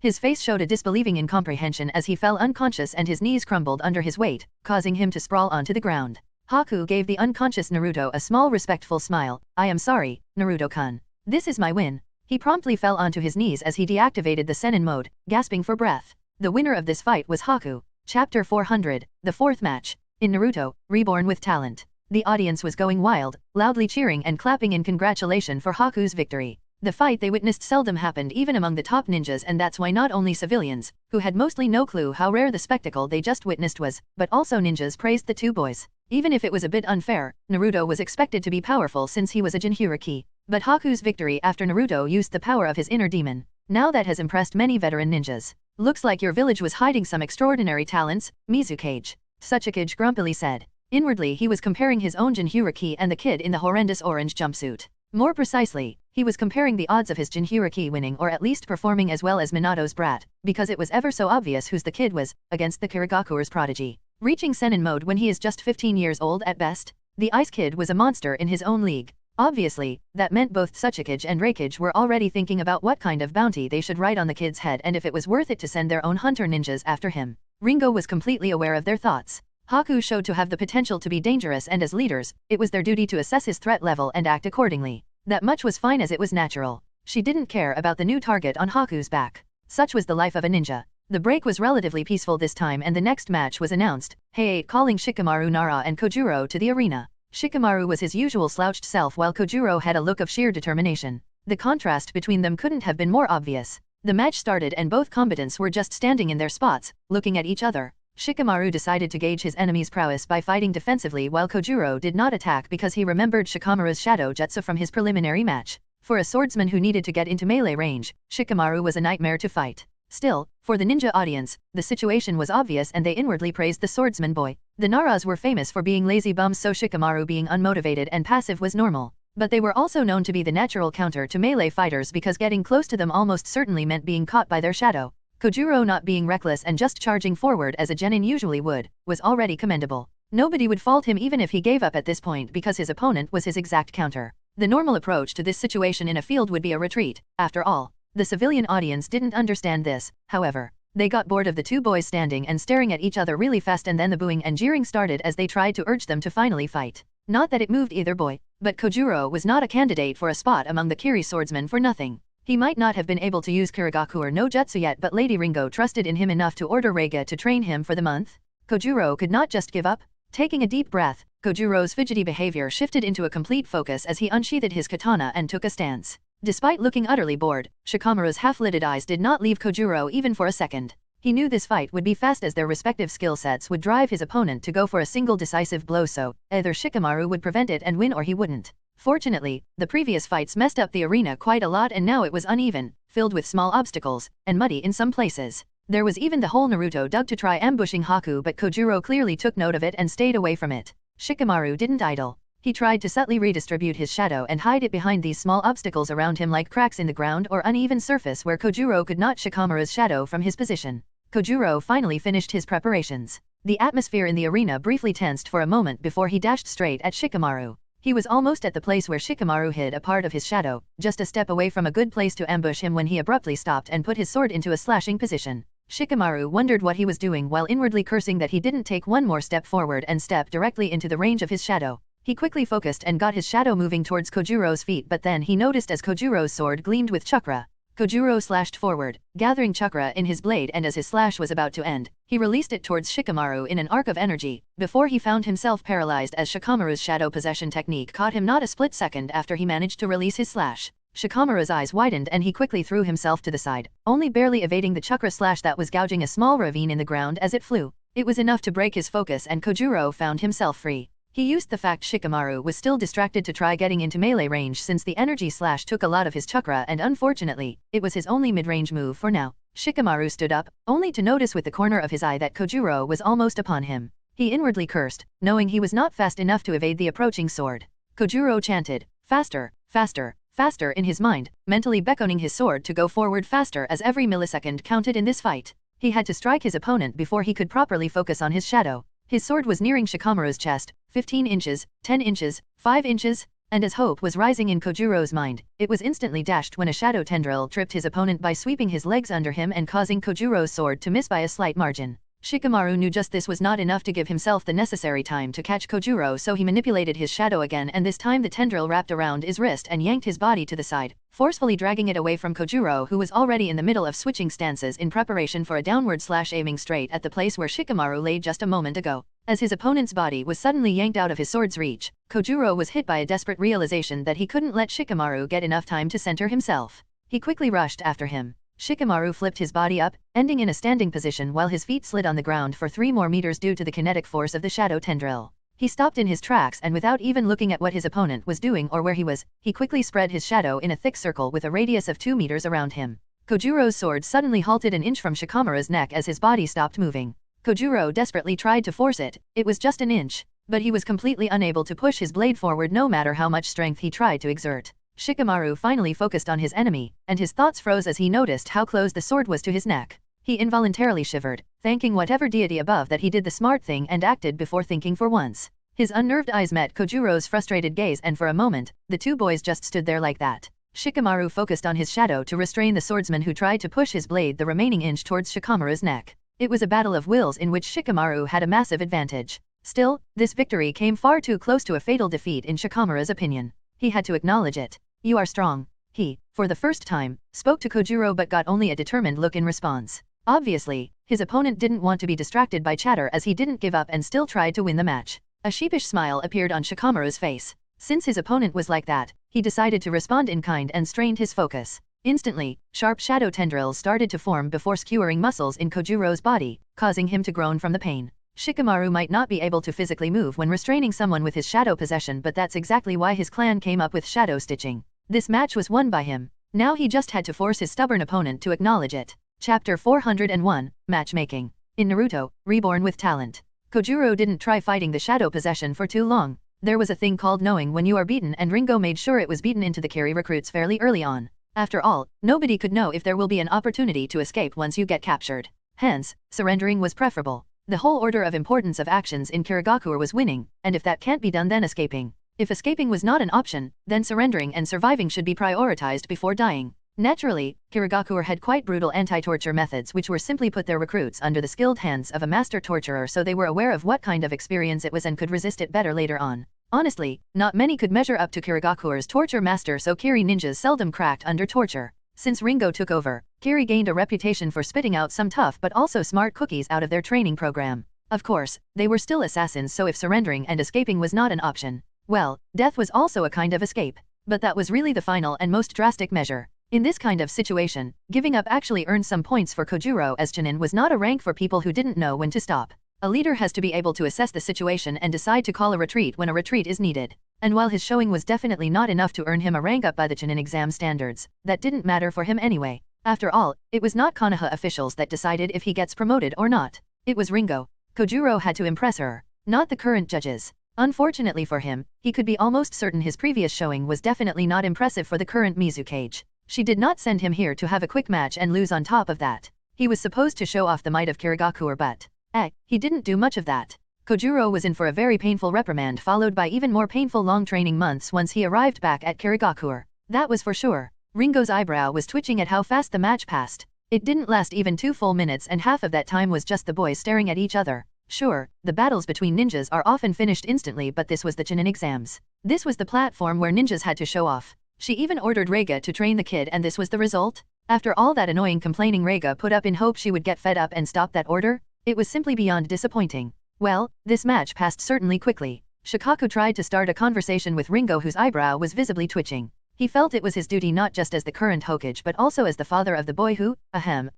His face showed a disbelieving incomprehension as he fell unconscious and his knees crumbled under his weight, causing him to sprawl onto the ground. Haku gave the unconscious Naruto a small respectful smile. I am sorry, Naruto-kun. This is my win. He promptly fell onto his knees as he deactivated the Senin mode, gasping for breath. The winner of this fight was Haku. Chapter 400, the fourth match. In Naruto, Reborn with Talent. The audience was going wild, loudly cheering and clapping in congratulation for Haku's victory. The fight they witnessed seldom happened even among the top ninjas, and that's why not only civilians, who had mostly no clue how rare the spectacle they just witnessed was, but also ninjas praised the two boys. Even if it was a bit unfair, Naruto was expected to be powerful since he was a Jinchuriki. But Haku's victory after Naruto used the power of his inner demon. Now that has impressed many veteran ninjas. Looks like your village was hiding some extraordinary talents, Mizukage. Suchikage grumpily said. Inwardly he was comparing his own Jinchuriki and the kid in the horrendous orange jumpsuit. More precisely, he was comparing the odds of his Jinchuriki winning or at least performing as well as Minato's brat, because it was ever so obvious whose the kid was, against the Kirigakure's prodigy. Reaching Senin mode when he is just 15 years old at best, the Ice Kid was a monster in his own league. Obviously, that meant both Suchikage and Reikage were already thinking about what kind of bounty they should write on the kid's head and if it was worth it to send their own hunter ninjas after him. Ringo was completely aware of their thoughts. Haku showed to have the potential to be dangerous, and as leaders, it was their duty to assess his threat level and act accordingly. That much was fine as it was natural. She didn't care about the new target on Haku's back. Such was the life of a ninja. The break was relatively peaceful this time and the next match was announced, Hey-8 calling Shikamaru, Nara and Kojuro to the arena. Shikamaru was his usual slouched self while Kojuro had a look of sheer determination. The contrast between them couldn't have been more obvious. The match started and both combatants were just standing in their spots, looking at each other. Shikamaru decided to gauge his enemy's prowess by fighting defensively while Kojuro did not attack because he remembered Shikamaru's shadow jutsu from his preliminary match. For a swordsman who needed to get into melee range, Shikamaru was a nightmare to fight. Still, for the ninja audience, the situation was obvious and they inwardly praised the swordsman boy. The Naras were famous for being lazy bums, so Shikamaru being unmotivated and passive was normal. But they were also known to be the natural counter to melee fighters because getting close to them almost certainly meant being caught by their shadow. Kojuro not being reckless and just charging forward as a genin usually would, was already commendable. Nobody would fault him even if he gave up at this point because his opponent was his exact counter. The normal approach to this situation in a field would be a retreat, after all. The civilian audience didn't understand this, however. They got bored of the two boys standing and staring at each other really fast, and then the booing and jeering started as they tried to urge them to finally fight. Not that it moved either boy, but Kojuro was not a candidate for a spot among the Kiri swordsmen for nothing. He might not have been able to use Kirigakure no jutsu yet, but Lady Ringo trusted in him enough to order Reiga to train him for the month. Kojuro could not just give up. Taking a deep breath, Kojuro's fidgety behavior shifted into a complete focus as he unsheathed his katana and took a stance. Despite looking utterly bored, Shikamaru's half-lidded eyes did not leave Kojuro even for a second. He knew this fight would be fast as their respective skill sets would drive his opponent to go for a single decisive blow, so either Shikamaru would prevent it and win or he wouldn't. Fortunately, the previous fights messed up the arena quite a lot and now it was uneven, filled with small obstacles, and muddy in some places. There was even the hole Naruto dug to try ambushing Haku, but Kojuro clearly took note of it and stayed away from it. Shikamaru didn't idle. He tried to subtly redistribute his shadow and hide it behind these small obstacles around him like cracks in the ground or uneven surface where Kojuro could not Shikamaru's shadow from his position. Kojuro finally finished his preparations. The atmosphere in the arena briefly tensed for a moment before he dashed straight at Shikamaru. He was almost at the place where Shikamaru hid a part of his shadow, just a step away from a good place to ambush him when he abruptly stopped and put his sword into a slashing position. Shikamaru wondered what he was doing while inwardly cursing that he didn't take one more step forward and step directly into the range of his shadow. He quickly focused and got his shadow moving towards Kojuro's feet, but then he noticed as Kojuro's sword gleamed with chakra. Kojuro slashed forward, gathering chakra in his blade, and as his slash was about to end, he released it towards Shikamaru in an arc of energy, before he found himself paralyzed as Shikamaru's shadow possession technique caught him not a split second after he managed to release his slash. Shikamaru's eyes widened and he quickly threw himself to the side, only barely evading the chakra slash that was gouging a small ravine in the ground as it flew. It was enough to break his focus and Kojuro found himself free. He used the fact Shikamaru was still distracted to try getting into melee range since the energy slash took a lot of his chakra, and unfortunately, it was his only mid-range move for now. Shikamaru stood up, only to notice with the corner of his eye that Kojuro was almost upon him. He inwardly cursed, knowing he was not fast enough to evade the approaching sword. Kojuro chanted, "Faster, faster, faster" in his mind, mentally beckoning his sword to go forward faster as every millisecond counted in this fight. He had to strike his opponent before he could properly focus on his shadow. His sword was nearing Shikamaru's chest, 15 inches, 10 inches, 5 inches. And as hope was rising in Kojuro's mind, it was instantly dashed when a shadow tendril tripped his opponent by sweeping his legs under him and causing Kojuro's sword to miss by a slight margin. Shikamaru knew just this was not enough to give himself the necessary time to catch Kojuro, so he manipulated his shadow again, and this time the tendril wrapped around his wrist and yanked his body to the side, forcefully dragging it away from Kojuro, who was already in the middle of switching stances in preparation for a downward slash, aiming straight at the place where Shikamaru lay just a moment ago. As his opponent's body was suddenly yanked out of his sword's reach, Kojuro was hit by a desperate realization that he couldn't let Shikamaru get enough time to center himself. He quickly rushed after him. Shikamaru flipped his body up, ending in a standing position while his feet slid on the ground for 3 more meters due to the kinetic force of the shadow tendril. He stopped in his tracks, and without even looking at what his opponent was doing or where he was, he quickly spread his shadow in a thick circle with a radius of 2 meters around him. Kojuro's sword suddenly halted an inch from Shikamaru's neck as his body stopped moving. Kojuro desperately tried to force it. It was just an inch, but he was completely unable to push his blade forward no matter how much strength he tried to exert. Shikamaru finally focused on his enemy, and his thoughts froze as he noticed how close the sword was to his neck. He involuntarily shivered, thanking whatever deity above that he did the smart thing and acted before thinking for once. His unnerved eyes met Kojuro's frustrated gaze, and for a moment, the two boys just stood there like that. Shikamaru focused on his shadow to restrain the swordsman who tried to push his blade the remaining inch towards Shikamaru's neck. It was a battle of wills in which Shikamaru had a massive advantage. Still, this victory came far too close to a fatal defeat in Shikamaru's opinion. He had to acknowledge it. "You are strong." He, for the first time, spoke to Kojuro but got only a determined look in response. Obviously, his opponent didn't want to be distracted by chatter, as he didn't give up and still tried to win the match. A sheepish smile appeared on Shikamaru's face. Since his opponent was like that, he decided to respond in kind and strained his focus. Instantly, sharp shadow tendrils started to form before skewering muscles in Kojuro's body, causing him to groan from the pain. Shikamaru might not be able to physically move when restraining someone with his shadow possession, but that's exactly why his clan came up with shadow stitching. This match was won by him. Now he just had to force his stubborn opponent to acknowledge it. Chapter 401, Matchmaking. In Naruto, Reborn with Talent. Kojuro didn't try fighting the shadow possession for too long. There was a thing called knowing when you are beaten, and Ringo made sure it was beaten into the Kiri recruits fairly early on. After all, nobody could know if there will be an opportunity to escape once you get captured. Hence, surrendering was preferable. The whole order of importance of actions in Kirigakure was winning, and if that can't be done, then escaping. If escaping was not an option, then surrendering and surviving should be prioritized before dying. Naturally, Kirigakure had quite brutal anti-torture methods which were simply put their recruits under the skilled hands of a master torturer, so they were aware of what kind of experience it was and could resist it better later on. Honestly, not many could measure up to Kirigakure's torture master, so Kiri ninjas seldom cracked under torture. Since Ringo took over, Kiri gained a reputation for spitting out some tough but also smart cookies out of their training program. Of course, they were still assassins, so if surrendering and escaping was not an option, well, death was also a kind of escape. But that was really the final and most drastic measure. In this kind of situation, giving up actually earned some points for Kojuro, as Chunin was not a rank for people who didn't know when to stop. A leader has to be able to assess the situation and decide to call a retreat when a retreat is needed. And while his showing was definitely not enough to earn him a rank up by the Chunin exam standards, that didn't matter for him anyway. After all, it was not Konoha officials that decided if he gets promoted or not. It was Ringo. Kojuro had to impress her, not the current judges. Unfortunately for him, he could be almost certain his previous showing was definitely not impressive for the current Mizukage. She did not send him here to have a quick match and lose on top of that. He was supposed to show off the might of Kirigakure, but he didn't do much of that. Kojuro was in for a very painful reprimand, followed by even more painful long training months once he arrived back at Kirigakure. That was for sure. Ringo's eyebrow was twitching at how fast the match passed. It didn't last even 2 full minutes, and half of that time was just the boys staring at each other. Sure, the battles between ninjas are often finished instantly, but this was the Chunin exams. This was the platform where ninjas had to show off. She even ordered Reiga to train the kid, and this was the result? After all that annoying complaining Reiga put up in hope she would get fed up and stop that order? It was simply beyond disappointing. Well, this match passed certainly quickly. Shikaku tried to start a conversation with Ringo, whose eyebrow was visibly twitching. He felt it was his duty not just as the current Hokage but also as the father of the boy who,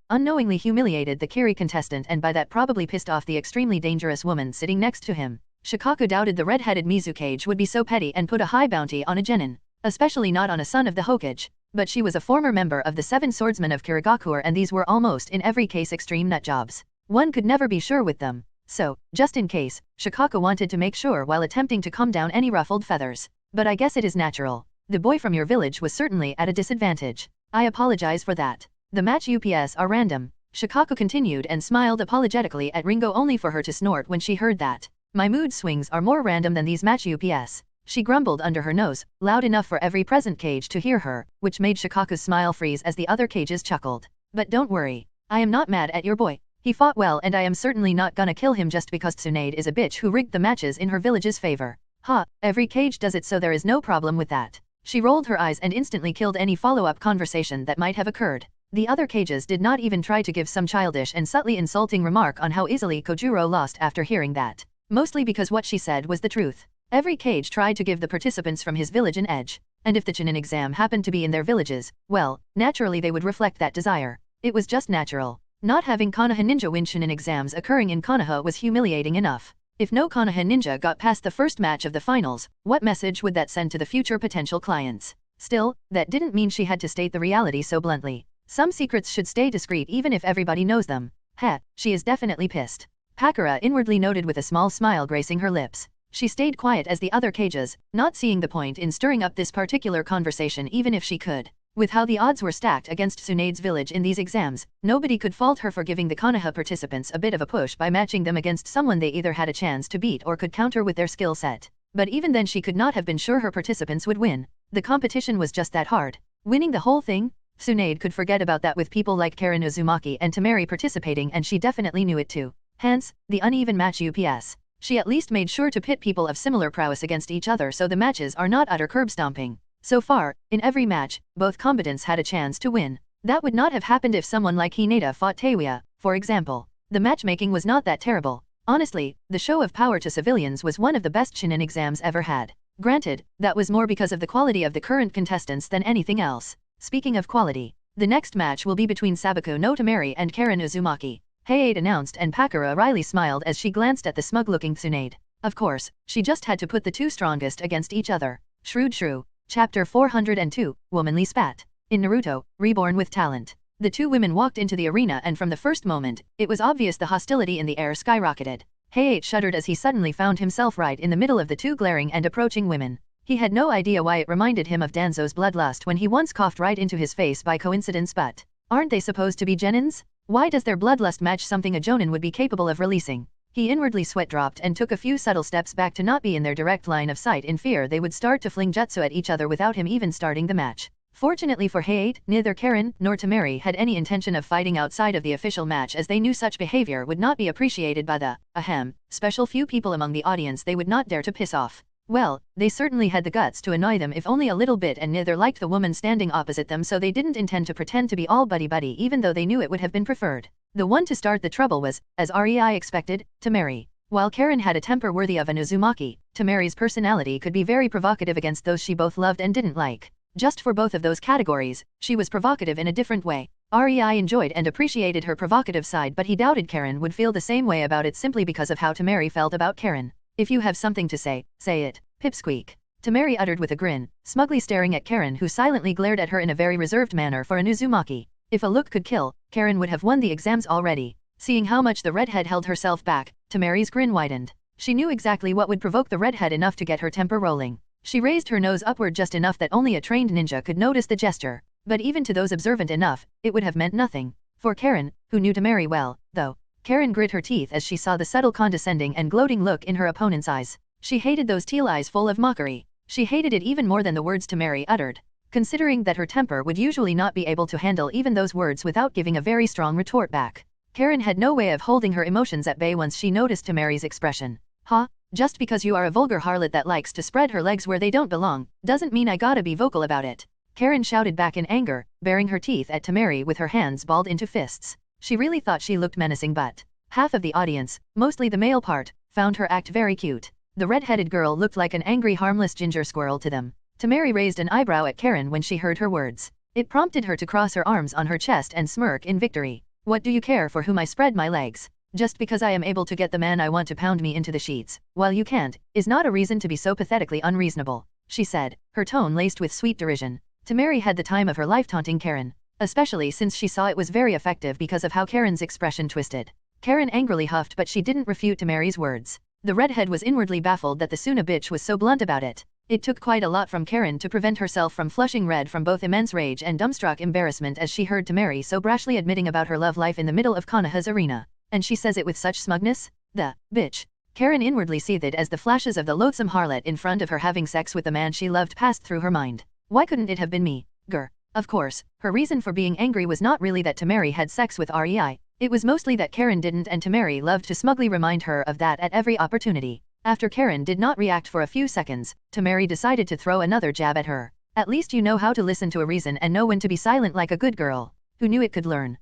unknowingly humiliated the Kiri contestant and by that probably pissed off the extremely dangerous woman sitting next to him. Shikaku doubted the red-headed Mizukage would be so petty and put a high bounty on a genin. Especially not on a son of the Hokage. But she was a former member of the 7 swordsmen of Kirigakure, and these were almost in every case extreme nut jobs. One could never be sure with them. So, just in case, Shikaku wanted to make sure while attempting to calm down any ruffled feathers. But I guess it is natural. The boy from your village was certainly at a disadvantage. I apologize for that. The match UPS are random. Shikaku continued and smiled apologetically at Ringo, only for her to snort when she heard that. My mood swings are more random than these match UPS. She grumbled under her nose, loud enough for every present cage to hear her, which made Shikaku's smile freeze as the other cages chuckled. But don't worry. I am not mad at your boy. He fought well and I am certainly not gonna kill him just because Tsunade is a bitch who rigged the matches in her village's favor. Ha, every cage does it, so there is no problem with that. She rolled her eyes and instantly killed any follow-up conversation that might have occurred. The other cages did not even try to give some childish and subtly insulting remark on how easily Kojuro lost after hearing that. Mostly because what she said was the truth. Every cage tried to give the participants from his village an edge. And if the Chunin exam happened to be in their villages, well, naturally they would reflect that desire. It was just natural. Not having Konoha Ninja win Chunin exams occurring in Konoha was humiliating enough. If no Konoha Ninja got past the first match of the finals, what message would that send to the future potential clients? Still, that didn't mean she had to state the reality so bluntly. Some secrets should stay discreet even if everybody knows them. Heh, she is definitely pissed. Pakura inwardly noted with a small smile gracing her lips. She stayed quiet as the other cages, not seeing the point in stirring up this particular conversation even if she could. With how the odds were stacked against Tsunade's village in these exams, nobody could fault her for giving the Konoha participants a bit of a push by matching them against someone they either had a chance to beat or could counter with their skill set. But even then she could not have been sure her participants would win. The competition was just that hard. Winning the whole thing? Tsunade could forget about that with people like Karen Uzumaki and Tamary participating, and she definitely knew it too. Hence, the uneven match UPS. She at least made sure to pit people of similar prowess against each other so the matches are not utter curb stomping. So far, in every match, both combatants had a chance to win. That would not have happened if someone like Hinata fought Teiwa, for example. The matchmaking was not that terrible. Honestly, the show of power to civilians was one of the best Chunin exams ever had. Granted, that was more because of the quality of the current contestants than anything else. Speaking of quality, the next match will be between Sabaku no Tamary and Karen Uzumaki. Hey-Aid announced, and Pakura wryly smiled as she glanced at the smug-looking Tsunade. Of course, she just had to put the two strongest against each other. Shrewd shrew. Chapter 402, Womanly Spat. In Naruto, Reborn with Talent. The two women walked into the arena, and from the first moment, it was obvious the hostility in the air skyrocketed. Hey-Aid shuddered as he suddenly found himself right in the middle of the two glaring and approaching women. He had no idea why it reminded him of Danzo's bloodlust when he once coughed right into his face by coincidence, but aren't they supposed to be genins? Why does their bloodlust match something a jonin would be capable of releasing? He inwardly sweat dropped and took a few subtle steps back to not be in their direct line of sight in fear they would start to fling jutsu at each other without him even starting the match. Fortunately for Hey-Aid, neither Karen nor Tamary had any intention of fighting outside of the official match, as they knew such behavior would not be appreciated by the, special few people among the audience they would not dare to piss off. Well, they certainly had the guts to annoy them if only a little bit, and neither liked the woman standing opposite them, so they didn't intend to pretend to be all buddy-buddy even though they knew it would have been preferred. The one to start the trouble was, as REI expected, Tamary. While Karen had a temper worthy of an Uzumaki, Tamary's personality could be very provocative against those she both loved and didn't like. Just for both of those categories, she was provocative in a different way. REI enjoyed and appreciated her provocative side, but he doubted Karen would feel the same way about it simply because of how Tamary felt about Karen. If you have something to say it. Pipsqueak. Tamary uttered with a grin, smugly staring at Karen, who silently glared at her in a very reserved manner for an Uzumaki. If a look could kill, Karen would have won the exams already. Seeing how much the redhead held herself back, Tamary's grin widened. She knew exactly what would provoke the redhead enough to get her temper rolling. She raised her nose upward just enough that only a trained ninja could notice the gesture. But even to those observant enough, it would have meant nothing. For Karen, who knew Tamary well, though. Karen grit her teeth as she saw the subtle condescending and gloating look in her opponent's eyes. She hated those teal eyes full of mockery. She hated it even more than the words Tamary uttered. Considering that her temper would usually not be able to handle even those words without giving a very strong retort back. Karen had no way of holding her emotions at bay once she noticed Tamary's expression. Just because you are a vulgar harlot that likes to spread her legs where they don't belong, doesn't mean I gotta be vocal about it. Karen shouted back in anger, baring her teeth at Tamary with her hands balled into fists. She really thought she looked menacing, but half of the audience, mostly the male part, found her act very cute. The red-headed girl looked like an angry, harmless ginger squirrel to them. Tamary raised an eyebrow at Karen when she heard her words. It prompted her to cross her arms on her chest and smirk in victory. What do you care for whom I spread my legs? Just because I am able to get the man I want to pound me into the sheets, while you can't, is not a reason to be so pathetically unreasonable, she said, her tone laced with sweet derision. Tamary had the time of her life taunting Karen, especially since she saw it was very effective because of how Karen's expression twisted. Karen angrily huffed, but she didn't refute Tamary's words. The redhead was inwardly baffled that the Suna bitch was so blunt about it. It took quite a lot from Karen to prevent herself from flushing red from both immense rage and dumbstruck embarrassment as she heard Tamary so brashly admitting about her love life in the middle of Konoha's arena. And she says it with such smugness? The bitch. Karen inwardly seethed as the flashes of the loathsome harlot in front of her having sex with the man she loved passed through her mind. Why couldn't it have been me? Grr. Of course, her reason for being angry was not really that Tamary had sex with Rei. It was mostly that Karen didn't, and Tamary loved to smugly remind her of that at every opportunity. After Karen did not react for a few seconds, Tamary decided to throw another jab at her. At least you know how to listen to a reason and know when to be silent like a good girl. Who knew it could learn?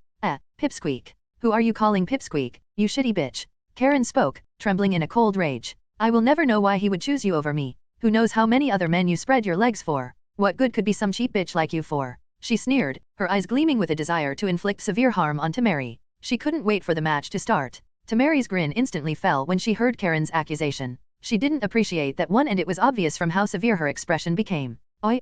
Pipsqueak. Who are you calling Pipsqueak, you shitty bitch? Karen spoke, trembling in a cold rage. I will never know why he would choose you over me. Who knows how many other men you spread your legs for? What good could be some cheap bitch like you for? She sneered, her eyes gleaming with a desire to inflict severe harm on Tamary. She couldn't wait for the match to start. Tamary's grin instantly fell when she heard Karen's accusation. She didn't appreciate that one, and it was obvious from how severe her expression became. Oi,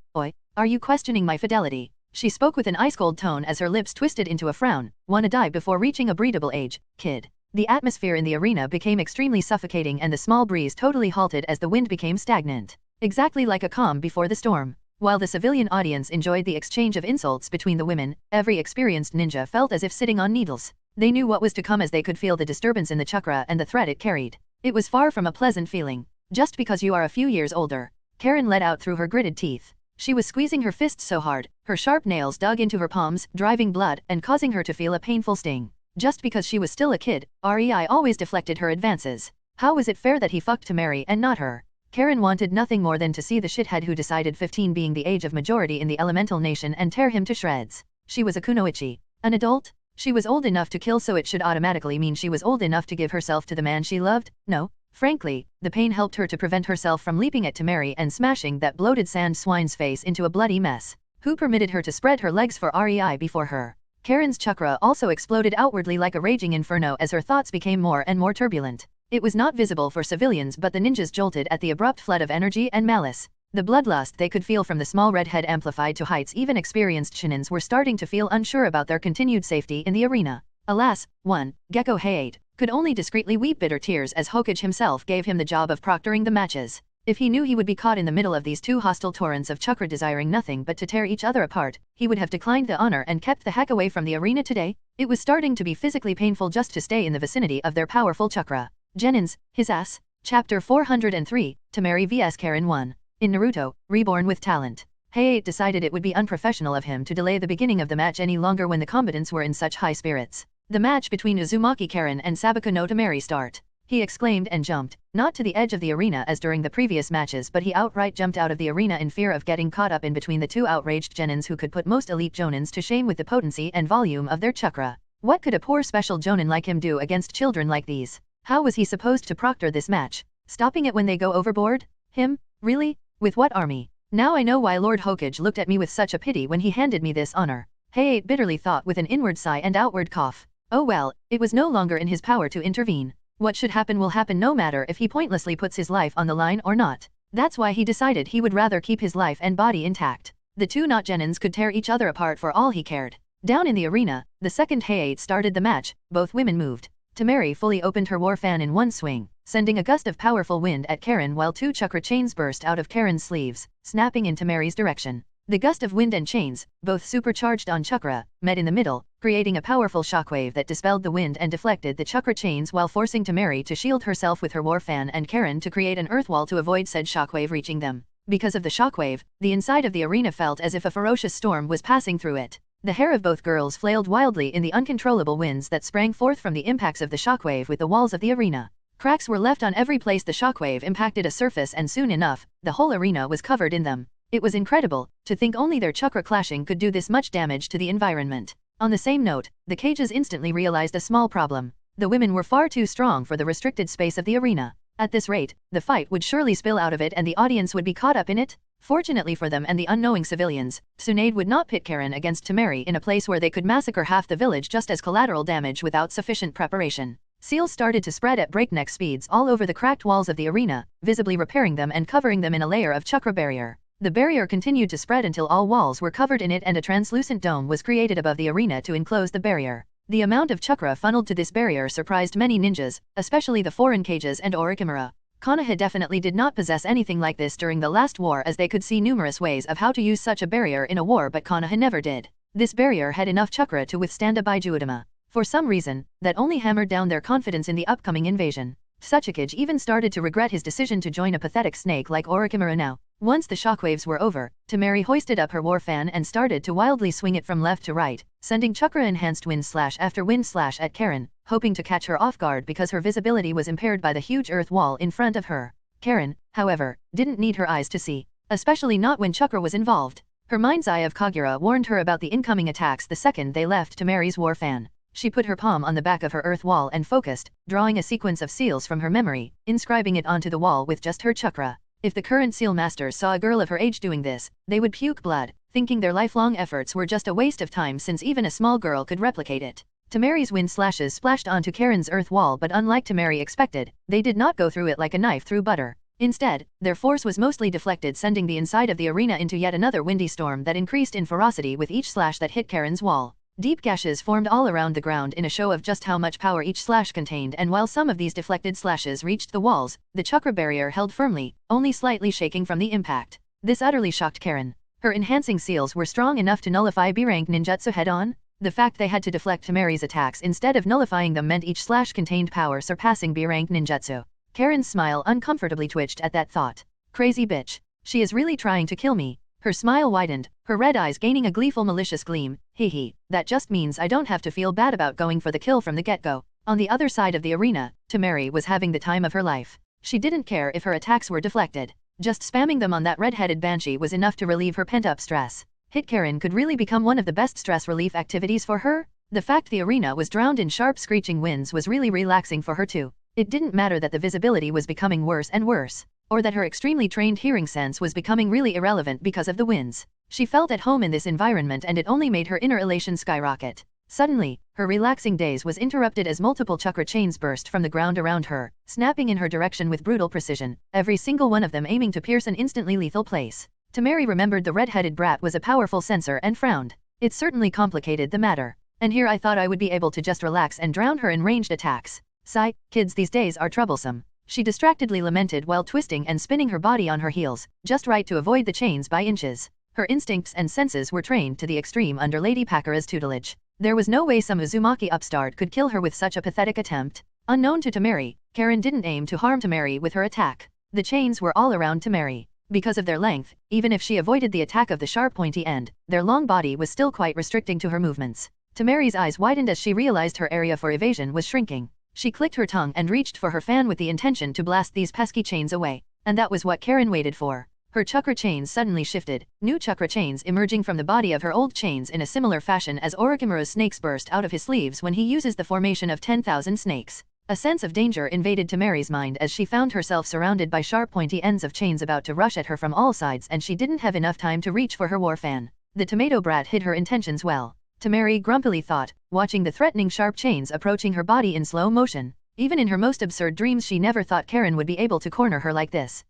are you questioning my fidelity? She spoke with an ice-cold tone as her lips twisted into a frown, wanna die before reaching a breedable age, kid. The atmosphere in the arena became extremely suffocating and the small breeze totally halted as the wind became stagnant. Exactly like a calm before the storm. While the civilian audience enjoyed the exchange of insults between the women, every experienced ninja felt as if sitting on needles. They knew what was to come as they could feel the disturbance in the chakra and the threat it carried. It was far from a pleasant feeling. Just because you are a few years older. Karen let out through her gritted teeth. She was squeezing her fists so hard, her sharp nails dug into her palms, driving blood and causing her to feel a painful sting. Just because she was still a kid, Rei always deflected her advances. How was it fair that he fucked Tamary and not her? Karen wanted nothing more than to see the shithead who decided 15 being the age of majority in the elemental nation and tear him to shreds. She was a kunoichi. An adult? She was old enough to kill, so it should automatically mean she was old enough to give herself to the man she loved? No. Frankly, the pain helped her to prevent herself from leaping at Tamary and smashing that bloated sand swine's face into a bloody mess. Who permitted her to spread her legs for Rei before her? Karen's chakra also exploded outwardly like a raging inferno as her thoughts became more and more turbulent. It was not visible for civilians, but the ninjas jolted at the abrupt flood of energy and malice. The bloodlust they could feel from the small red head amplified to heights even experienced Chunins were starting to feel unsure about their continued safety in the arena. Alas, one, Gecko Hayate, could only discreetly weep bitter tears as Hokage himself gave him the job of proctoring the matches. If he knew he would be caught in the middle of these two hostile torrents of chakra desiring nothing but to tear each other apart, he would have declined the honor and kept the heck away from the arena today. It was starting to be physically painful just to stay in the vicinity of their powerful chakra. Genin's, his ass. Chapter 403, Tamary vs Karen 1. In Naruto, Reborn with Talent. Hayate decided it would be unprofessional of him to delay the beginning of the match any longer when the combatants were in such high spirits. The match between Uzumaki Karen and Sabaku no Tamary start. He exclaimed and jumped, not to the edge of the arena as during the previous matches, but he outright jumped out of the arena in fear of getting caught up in between the two outraged Genins who could put most elite Jonins to shame with the potency and volume of their chakra. What could a poor special Jonin like him do against children like these? How was he supposed to proctor this match? Stopping it when they go overboard? Him? Really? With what army? Now I know why Lord Hokage looked at me with such a pity when he handed me this honor. Hayate bitterly thought with an inward sigh and outward cough. Oh well, it was no longer in his power to intervene. What should happen will happen no matter if he pointlessly puts his life on the line or not. That's why he decided he would rather keep his life and body intact. The two not Genins could tear each other apart for all he cared. Down in the arena, the second Hayate started the match, both women moved. Tamary fully opened her war fan in one swing, sending a gust of powerful wind at Karen while two chakra chains burst out of Karen's sleeves, snapping in Tamary's direction. The gust of wind and chains, both supercharged on chakra, met in the middle, creating a powerful shockwave that dispelled the wind and deflected the chakra chains while forcing Tamary to shield herself with her war fan and Karen to create an earth wall to avoid said shockwave reaching them. Because of the shockwave, the inside of the arena felt as if a ferocious storm was passing through it. The hair of both girls flailed wildly in the uncontrollable winds that sprang forth from the impacts of the shockwave with the walls of the arena. Cracks were left on every place the shockwave impacted a surface, and soon enough, the whole arena was covered in them. It was incredible to think only their chakra clashing could do this much damage to the environment. On the same note, the cages instantly realized a small problem. The women were far too strong for the restricted space of the arena. At this rate, the fight would surely spill out of it and the audience would be caught up in it. Fortunately for them and the unknowing civilians, Tsunade would not pit Karen against Tamary in a place where they could massacre half the village just as collateral damage without sufficient preparation. Seals started to spread at breakneck speeds all over the cracked walls of the arena, visibly repairing them and covering them in a layer of chakra barrier. The barrier continued to spread until all walls were covered in it and a translucent dome was created above the arena to enclose the barrier. The amount of chakra funneled to this barrier surprised many ninjas, especially the foreign cages and Orikimura. Kaha definitely did not possess anything like this during the last war, as they could see numerous ways of how to use such a barrier in a war, but Kaha never did. This barrier had enough chakra to withstand a Baijuodama. For some reason, that only hammered down their confidence in the upcoming invasion. Tsuchikage even started to regret his decision to join a pathetic snake like Orochimaru now. Once the shockwaves were over, Tamary hoisted up her war fan and started to wildly swing it from left to right, sending chakra-enhanced wind slash after wind slash at Karen, hoping to catch her off guard because her visibility was impaired by the huge earth wall in front of her. Karen, however, didn't need her eyes to see, especially not when chakra was involved. Her mind's eye of Kagura warned her about the incoming attacks the second they left Tamary's war fan. She put her palm on the back of her earth wall and focused, drawing a sequence of seals from her memory, inscribing it onto the wall with just her chakra. If the current seal masters saw a girl of her age doing this, they would puke blood, thinking their lifelong efforts were just a waste of time since even a small girl could replicate it. Tamary's wind slashes splashed onto Karen's earth wall, but unlike Tamary expected, they did not go through it like a knife through butter. Instead, their force was mostly deflected, sending the inside of the arena into yet another windy storm that increased in ferocity with each slash that hit Karen's wall. Deep gashes formed all around the ground in a show of just how much power each slash contained, and while some of these deflected slashes reached the walls, the chakra barrier held firmly, only slightly shaking from the impact. This utterly shocked Karen. Her enhancing seals were strong enough to nullify B-rank ninjutsu head-on? The fact they had to deflect Tamary's attacks instead of nullifying them meant each slash contained power surpassing B-rank ninjutsu. Karen's smile uncomfortably twitched at that thought. Crazy bitch. She is really trying to kill me. Her smile widened, her red eyes gaining a gleeful malicious gleam. Hee, that just means I don't have to feel bad about going for the kill from the get-go. On the other side of the arena, Tamary was having the time of her life. She didn't care if her attacks were deflected. Just spamming them on that red-headed banshee was enough to relieve her pent-up stress. Hit Karen could really become one of the best stress relief activities for her. The fact the arena was drowned in sharp screeching winds was really relaxing for her too. It didn't matter that the visibility was becoming worse and worse, or that her extremely trained hearing sense was becoming really irrelevant because of the winds. She felt at home in this environment and it only made her inner elation skyrocket. Suddenly, her relaxing daze was interrupted as multiple chakra chains burst from the ground around her, snapping in her direction with brutal precision, every single one of them aiming to pierce an instantly lethal place. Tamary remembered the red-headed brat was a powerful sensor and frowned. It certainly complicated the matter. And here I thought I would be able to just relax and drown her in ranged attacks. Sigh, kids these days are troublesome. She distractedly lamented while twisting and spinning her body on her heels, just right to avoid the chains by inches. Her instincts and senses were trained to the extreme under Lady Pakura's tutelage. There was no way some Uzumaki upstart could kill her with such a pathetic attempt. Unknown to Tamary, Karen didn't aim to harm Tamary with her attack. The chains were all around Tamary. Because of their length, even if she avoided the attack of the sharp pointy end, their long body was still quite restricting to her movements. Tamary's eyes widened as she realized her area for evasion was shrinking. She clicked her tongue and reached for her fan with the intention to blast these pesky chains away. And that was what Karen waited for. Her chakra chains suddenly shifted, new chakra chains emerging from the body of her old chains in a similar fashion as Orochimaru's snakes burst out of his sleeves when he uses the formation of 10,000 snakes. A sense of danger invaded Tamary's mind as she found herself surrounded by sharp pointy ends of chains about to rush at her from all sides, and she didn't have enough time to reach for her war fan. The tomato brat hid her intentions well. Tamary grumpily thought, watching the threatening sharp chains approaching her body in slow motion. Even in her most absurd dreams she never thought Karen would be able to corner her like this.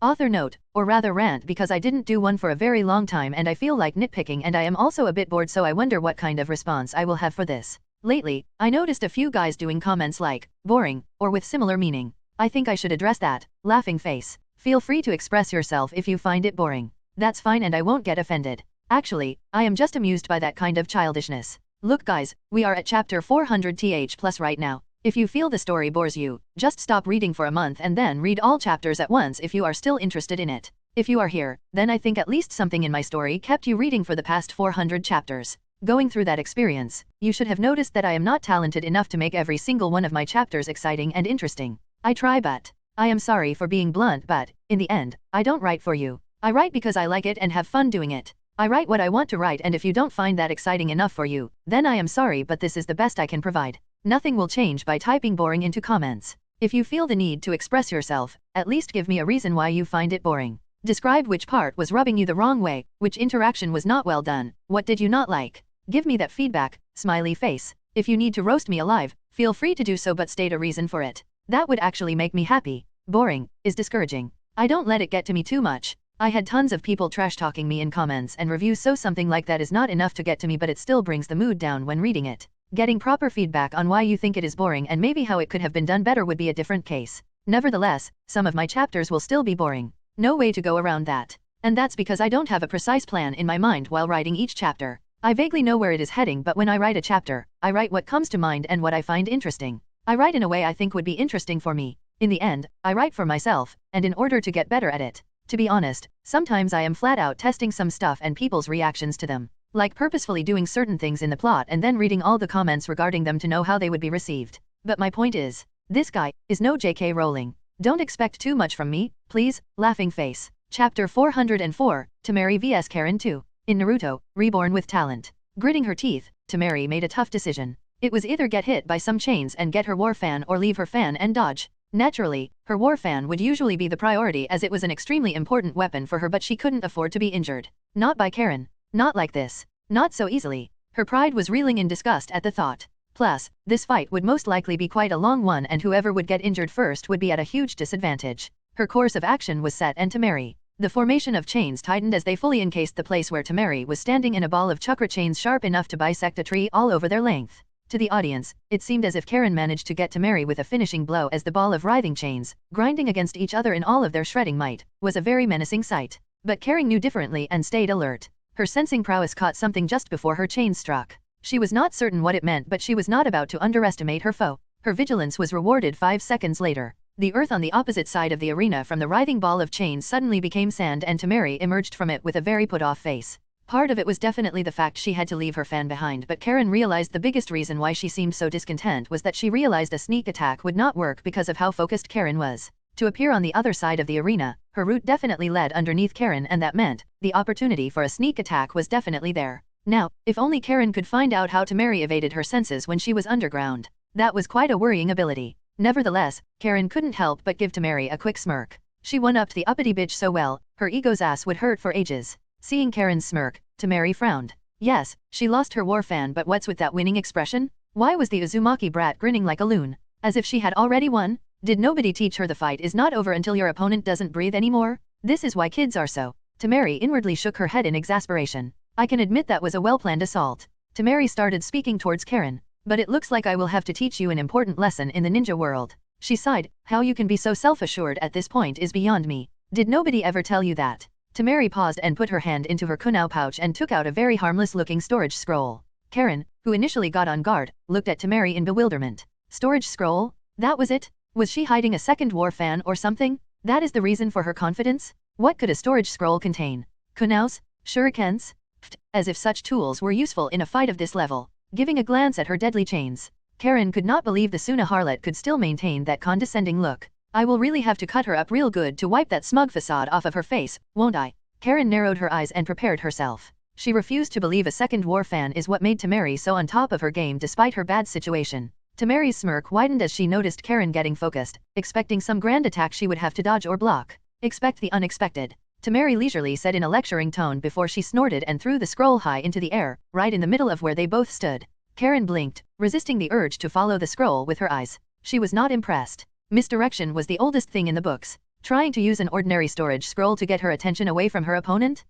Author note, or rather rant, because I didn't do one for a very long time and I feel like nitpicking and I am also a bit bored, so I wonder what kind of response I will have for this. Lately, I noticed a few guys doing comments like, boring, or with similar meaning. I think I should address that. Laughing face. Feel free to express yourself if you find it boring. That's fine and I won't get offended. Actually, I am just amused by that kind of childishness. Look guys, we are at chapter 400th plus right now. If you feel the story bores you, just stop reading for a month and then read all chapters at once if you are still interested in it. If you are here, then I think at least something in my story kept you reading for the past 400 chapters. Going through that experience, you should have noticed that I am not talented enough to make every single one of my chapters exciting and interesting. I try, but I am sorry for being blunt, but in the end, I don't write for you. I write because I like it and have fun doing it. I write what I want to write, and if you don't find that exciting enough for you, then I am sorry, but this is the best I can provide. Nothing will change by typing boring into comments. If you feel the need to express yourself, at least give me a reason why you find it boring. Describe which part was rubbing you the wrong way, which interaction was not well done, what did you not like. Give me that feedback, smiley face. If you need to roast me alive, feel free to do so, but state a reason for it. That would actually make me happy. Boring is discouraging. I don't let it get to me too much. I had tons of people trash-talking me in comments and reviews, so something like that is not enough to get to me, but it still brings the mood down when reading it. Getting proper feedback on why you think it is boring and maybe how it could have been done better would be a different case. Nevertheless, some of my chapters will still be boring. No way to go around that. And that's because I don't have a precise plan in my mind while writing each chapter. I vaguely know where it is heading, but when I write a chapter, I write what comes to mind and what I find interesting. I write in a way I think would be interesting for me. In the end, I write for myself, and in order to get better at it. To be honest, sometimes I am flat out testing some stuff and people's reactions to them. Like purposefully doing certain things in the plot and then reading all the comments regarding them to know how they would be received. But my point is, this guy is no J.K. Rowling. Don't expect too much from me, please, laughing face. Chapter 404, Tamary vs Karen 2. In Naruto, Reborn with Talent. Gritting her teeth, Tamary made a tough decision. It was either get hit by some chains and get her war fan or leave her fan and dodge. Naturally, her war fan would usually be the priority as it was an extremely important weapon for her, but she couldn't afford to be injured. Not by Karen. Not like this. Not so easily. Her pride was reeling in disgust at the thought. Plus, this fight would most likely be quite a long one and whoever would get injured first would be at a huge disadvantage. Her course of action was set and Tamary. The formation of chains tightened as they fully encased the place where Tamary was standing in a ball of chakra chains sharp enough to bisect a tree all over their length. To the audience, it seemed as if Karen managed to get Tamary with a finishing blow as the ball of writhing chains, grinding against each other in all of their shredding might, was a very menacing sight. But Karen knew differently and stayed alert. Her sensing prowess caught something just before her chains struck. She was not certain what it meant, but she was not about to underestimate her foe. Her vigilance was rewarded 5 seconds later. The earth on the opposite side of the arena from the writhing ball of chains suddenly became sand and Tamary emerged from it with a very put-off face. Part of it was definitely the fact she had to leave her fan behind, but Karen realized the biggest reason why she seemed so discontent was that she realized a sneak attack would not work because of how focused Karen was. To appear on the other side of the arena, her route definitely led underneath Karen, and that meant the opportunity for a sneak attack was definitely there. Now, if only Karen could find out how Tamary evaded her senses when she was underground. That was quite a worrying ability. Nevertheless, Karen couldn't help but give Tamary a quick smirk. She one-upped the uppity bitch so well, her ego's ass would hurt for ages. Seeing Karen's smirk, Tamary frowned. Yes, she lost her war fan, but what's with that winning expression? Why was the Uzumaki brat grinning like a loon? As if she had already won? Did nobody teach her the fight is not over until your opponent doesn't breathe anymore? This is why kids are so. Tamary inwardly shook her head in exasperation. I can admit that was a well-planned assault. Tamary started speaking towards Karen. But it looks like I will have to teach you an important lesson in the ninja world. She sighed. How you can be so self-assured at this point is beyond me. Did nobody ever tell you that? Tamary paused and put her hand into her kunao pouch and took out a very harmless-looking storage scroll. Karen, who initially got on guard, looked at Tamary in bewilderment. Storage scroll? That was it? Was she hiding a second war fan or something? That is the reason for her confidence? What could a storage scroll contain? Kunaos? Shurikens? Pfft, as if such tools were useful in a fight of this level. Giving a glance at her deadly chains, Karen could not believe the Suna harlot could still maintain that condescending look. I will really have to cut her up real good to wipe that smug facade off of her face, won't I? Karen narrowed her eyes and prepared herself. She refused to believe a second war fan is what made Tamary so on top of her game despite her bad situation. Tamary's smirk widened as she noticed Karen getting focused, expecting some grand attack she would have to dodge or block. Expect the unexpected. Tamary leisurely said in a lecturing tone before she snorted and threw the scroll high into the air, right in the middle of where they both stood. Karen blinked, resisting the urge to follow the scroll with her eyes. She was not impressed. Misdirection was the oldest thing in the books. Trying to use an ordinary storage scroll to get her attention away from her opponent?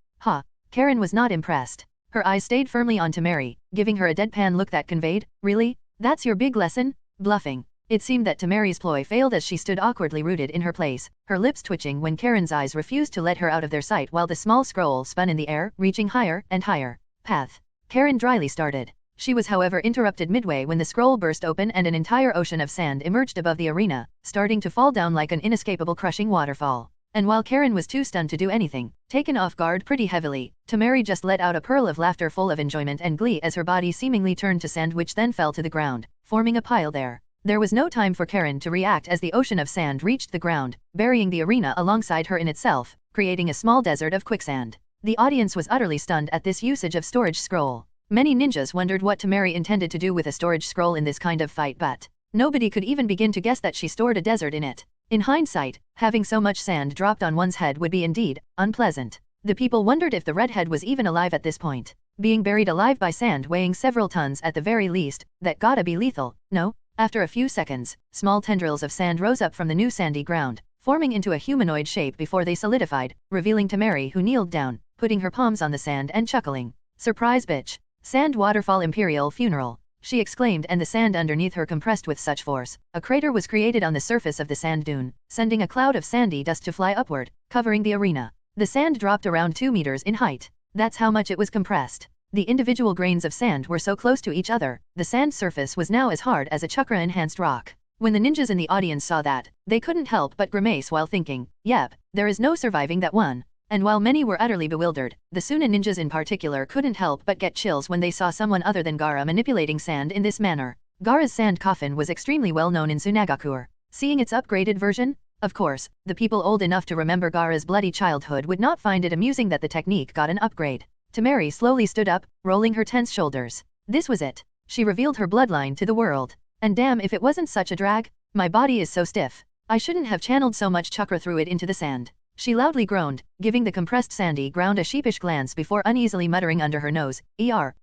Karen was not impressed. Her eyes stayed firmly on Tamary, giving her a deadpan look that conveyed, really? That's your big lesson? Bluffing. It seemed that Tamary's ploy failed as she stood awkwardly rooted in her place, her lips twitching when Karen's eyes refused to let her out of their sight while the small scroll spun in the air, reaching higher and higher. Path. Karen dryly started. She was however interrupted midway when the scroll burst open and an entire ocean of sand emerged above the arena, starting to fall down like an inescapable crushing waterfall. And while Karen was too stunned to do anything, taken off guard pretty heavily, Tamary just let out a pearl of laughter full of enjoyment and glee as her body seemingly turned to sand which then fell to the ground, forming a pile there. There was no time for Karen to react as the ocean of sand reached the ground, burying the arena alongside her in itself, creating a small desert of quicksand. The audience was utterly stunned at this usage of storage scroll. Many ninjas wondered what Tamary intended to do with a storage scroll in this kind of fight, but nobody could even begin to guess that she stored a desert in it. In hindsight, having so much sand dropped on one's head would be indeed unpleasant. The people wondered if the redhead was even alive at this point. Being buried alive by sand weighing several tons at the very least, that gotta be lethal, no? After a few seconds, small tendrils of sand rose up from the new sandy ground, forming into a humanoid shape before they solidified, revealing Tamary who kneeled down, putting her palms on the sand and chuckling. Surprise bitch. Sand waterfall imperial funeral, she exclaimed, and the sand underneath her compressed with such force. A crater was created on the surface of the sand dune, sending a cloud of sandy dust to fly upward, covering the arena. The sand dropped around 2 meters in height. That's how much it was compressed. The individual grains of sand were so close to each other, the sand surface was now as hard as a chakra-enhanced rock. When the ninjas in the audience saw that, they couldn't help but grimace while thinking, yep, there is no surviving that one. And while many were utterly bewildered, the Chunin ninjas in particular couldn't help but get chills when they saw someone other than Gaara manipulating sand in this manner. Gaara's sand coffin was extremely well known in Tsunagakuer. Seeing its upgraded version? Of course, the people old enough to remember Gaara's bloody childhood would not find it amusing that the technique got an upgrade. Tamary slowly stood up, rolling her tense shoulders. This was it. She revealed her bloodline to the world. And damn if it wasn't such a drag. My body is so stiff. I shouldn't have channeled so much chakra through it into the sand. She loudly groaned, giving the compressed sandy ground a sheepish glance before uneasily muttering under her nose,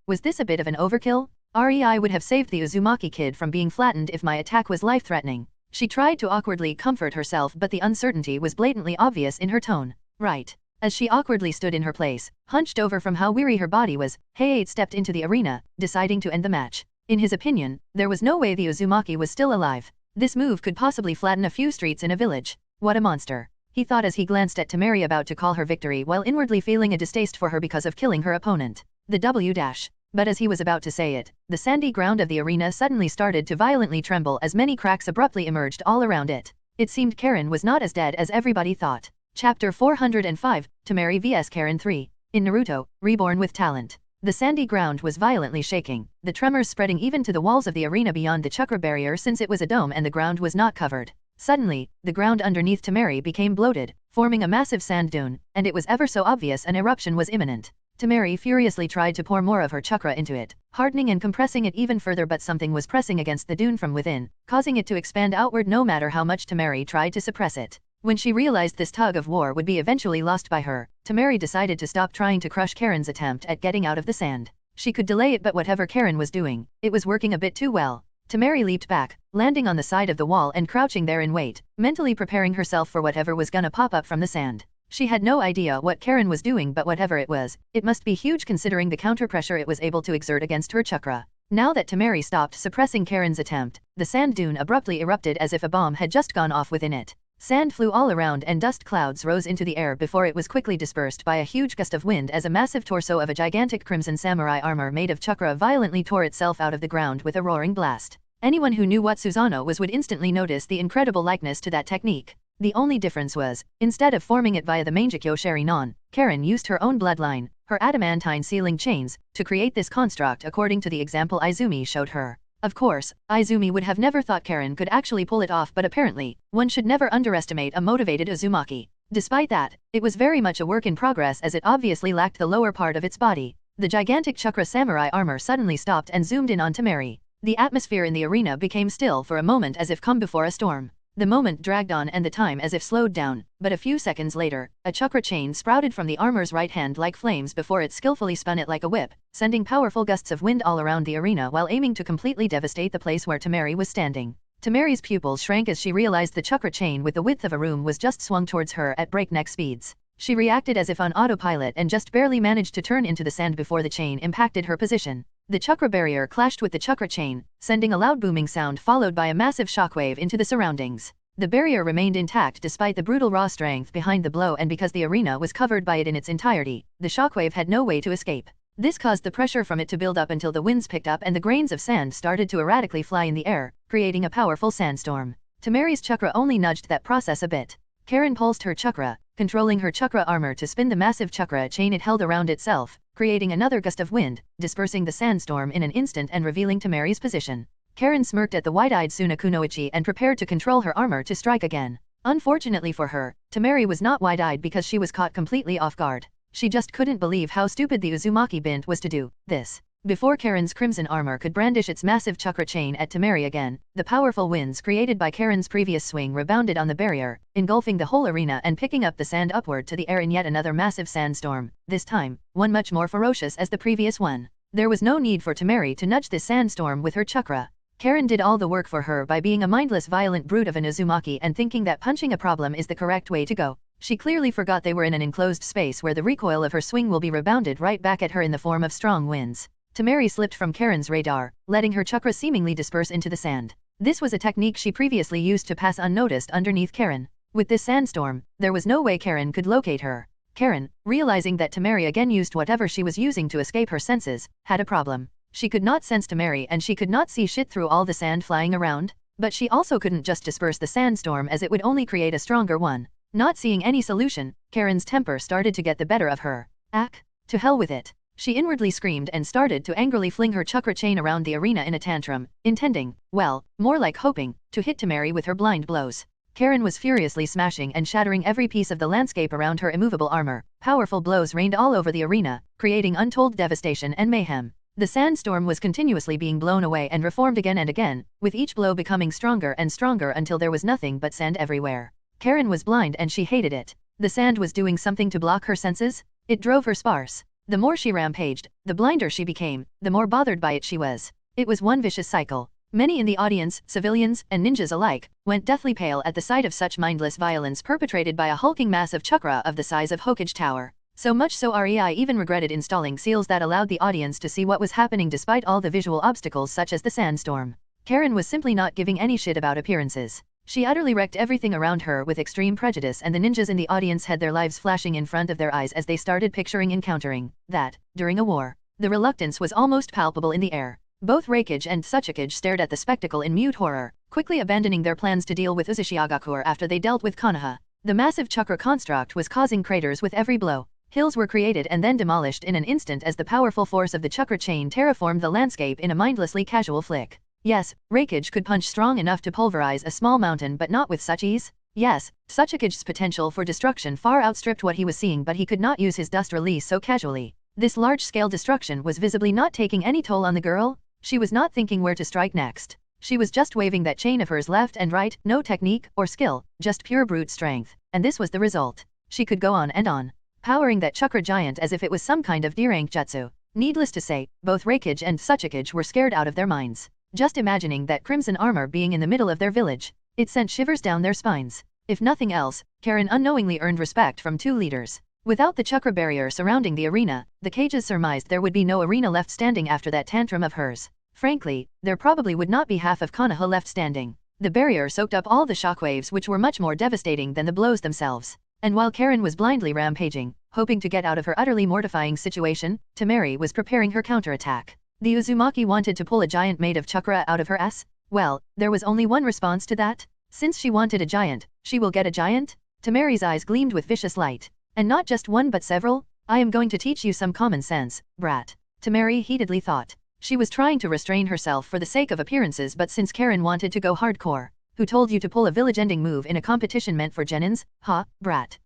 was this a bit of an overkill? I would have saved the Uzumaki kid from being flattened if my attack was life-threatening. She tried to awkwardly comfort herself, but the uncertainty was blatantly obvious in her tone. Right. As she awkwardly stood in her place, hunched over from how weary her body was, Heiate stepped into the arena, deciding to end the match. In his opinion, there was no way the Uzumaki was still alive. This move could possibly flatten a few streets in a village. What a monster. He thought as he glanced at Tamary about to call her victory while inwardly feeling a distaste for her because of killing her opponent. The W dash. But as he was about to say it, the sandy ground of the arena suddenly started to violently tremble as many cracks abruptly emerged all around it. It seemed Karen was not as dead as everybody thought. Chapter 405, Tamary vs Karen 3. In Naruto, Reborn with Talent. The sandy ground was violently shaking, the tremors spreading even to the walls of the arena beyond the chakra barrier since it was a dome and the ground was not covered. Suddenly, the ground underneath Tamary became bloated, forming a massive sand dune, and it was ever so obvious an eruption was imminent. Tamary furiously tried to pour more of her chakra into it, hardening and compressing it even further, but something was pressing against the dune from within, causing it to expand outward no matter how much Tamary tried to suppress it. When she realized this tug of war would be eventually lost by her, Tamary decided to stop trying to crush Karen's attempt at getting out of the sand. She could delay it, but whatever Karen was doing, it was working a bit too well. Tamary leaped back, landing on the side of the wall and crouching there in wait, mentally preparing herself for whatever was gonna pop up from the sand. She had no idea what Karen was doing, but whatever it was, it must be huge considering the counter-pressure it was able to exert against her chakra. Now that Tamary stopped suppressing Karen's attempt, the sand dune abruptly erupted as if a bomb had just gone off within it. Sand flew all around and dust clouds rose into the air before it was quickly dispersed by a huge gust of wind as a massive torso of a gigantic crimson samurai armor made of chakra violently tore itself out of the ground with a roaring blast. Anyone who knew what Susanoo was would instantly notice the incredible likeness to that technique. The only difference was, instead of forming it via the Mangekyo Sheri-non, Karen used her own bloodline, her adamantine sealing chains, to create this construct according to the example Izumi showed her. Of course, Izumi would have never thought Karen could actually pull it off, but apparently, one should never underestimate a motivated Uzumaki. Despite that, it was very much a work in progress as it obviously lacked the lower part of its body. The gigantic chakra samurai armor suddenly stopped and zoomed in on Tamary. The atmosphere in the arena became still for a moment as if come before a storm. The moment dragged on and the time as if slowed down, but a few seconds later, a chakra chain sprouted from the armor's right hand like flames before it skillfully spun it like a whip, sending powerful gusts of wind all around the arena while aiming to completely devastate the place where Tamary was standing. Tamary's pupils shrank as she realized the chakra chain with the width of a room was just swung towards her at breakneck speeds. She reacted as if on autopilot and just barely managed to turn into the sand before the chain impacted her position. The chakra barrier clashed with the chakra chain, sending a loud booming sound followed by a massive shockwave into the surroundings. The barrier remained intact despite the brutal raw strength behind the blow, and because the arena was covered by it in its entirety, the shockwave had no way to escape. This caused the pressure from it to build up until the winds picked up and the grains of sand started to erratically fly in the air, creating a powerful sandstorm. Tamary's chakra only nudged that process a bit. Karen pulsed her chakra, controlling her chakra armor to spin the massive chakra chain it held around itself, creating another gust of wind, dispersing the sandstorm in an instant and revealing Tamary's position. Karen smirked at the wide-eyed Sunakunoichi and prepared to control her armor to strike again. Unfortunately for her, Tamary was not wide-eyed because she was caught completely off guard. She just couldn't believe how stupid the Uzumaki bint was to do this. Before Karen's crimson armor could brandish its massive chakra chain at Tamary again, the powerful winds created by Karen's previous swing rebounded on the barrier, engulfing the whole arena and picking up the sand upward to the air in yet another massive sandstorm, this time, one much more ferocious as the previous one. There was no need for Tamary to nudge this sandstorm with her chakra. Karen did all the work for her by being a mindless violent brute of an Uzumaki and thinking that punching a problem is the correct way to go. She clearly forgot they were in an enclosed space where the recoil of her swing will be rebounded right back at her in the form of strong winds. Tamary slipped from Karen's radar, letting her chakra seemingly disperse into the sand. This was a technique she previously used to pass unnoticed underneath Karen. With this sandstorm, there was no way Karen could locate her. Karen, realizing that Tamary again used whatever she was using to escape her senses, had a problem. She could not sense Tamary and she could not see shit through all the sand flying around. But she also couldn't just disperse the sandstorm as it would only create a stronger one. Not seeing any solution, Karen's temper started to get the better of her. To hell with it. She inwardly screamed and started to angrily fling her chakra chain around the arena in a tantrum, intending, well, more like hoping, to hit Tamary with her blind blows. Karen was furiously smashing and shattering every piece of the landscape around her immovable armor. Powerful blows rained all over the arena, creating untold devastation and mayhem. The sandstorm was continuously being blown away and reformed again and again, with each blow becoming stronger and stronger until there was nothing but sand everywhere. Karen was blind and she hated it. The sand was doing something to block her senses? It drove her sparse. The more she rampaged, the blinder she became, the more bothered by it she was. It was one vicious cycle. Many in the audience, civilians and ninjas alike, went deathly pale at the sight of such mindless violence perpetrated by a hulking mass of chakra of the size of Hokage Tower. So much so REI even regretted installing seals that allowed the audience to see what was happening despite all the visual obstacles such as the sandstorm. Karen was simply not giving any shit about appearances. She utterly wrecked everything around her with extreme prejudice, and the ninjas in the audience had their lives flashing in front of their eyes as they started picturing encountering that, during a war. The reluctance was almost palpable in the air. Both Reikage and Tsuchikage stared at the spectacle in mute horror, quickly abandoning their plans to deal with Uzushiagakuer after they dealt with Konoha. The massive chakra construct was causing craters with every blow. Hills were created and then demolished in an instant as the powerful force of the chakra chain terraformed the landscape in a mindlessly casual flick. Yes, Reikage could punch strong enough to pulverize a small mountain, but not with such ease. Yes, Tsuchikage's potential for destruction far outstripped what he was seeing, but he could not use his dust release so casually. This large-scale destruction was visibly not taking any toll on the girl. She was not thinking where to strike next. She was just waving that chain of hers left and right, no technique or skill, just pure brute strength. And this was the result. She could go on and on, powering that chakra giant as if it was some kind of D-rank jutsu. Needless to say, both Reikage and Tsuchikage were scared out of their minds. Just imagining that crimson armor being in the middle of their village, it sent shivers down their spines. If nothing else, Karen unknowingly earned respect from two leaders. Without the chakra barrier surrounding the arena, the Kages surmised there would be no arena left standing after that tantrum of hers. Frankly, there probably would not be half of Konoha left standing. The barrier soaked up all the shockwaves, which were much more devastating than the blows themselves. And while Karen was blindly rampaging, hoping to get out of her utterly mortifying situation, Tamary was preparing her counterattack. The Uzumaki wanted to pull a giant made of chakra out of her ass? Well, there was only one response to that. Since she wanted a giant, she will get a giant? Tamary's eyes gleamed with vicious light. And not just one but several? I am going to teach you some common sense, brat. Tamary heatedly thought. She was trying to restrain herself for the sake of appearances, but since Karen wanted to go hardcore, who told you to pull a village-ending move in a competition meant for genins? Ha, brat.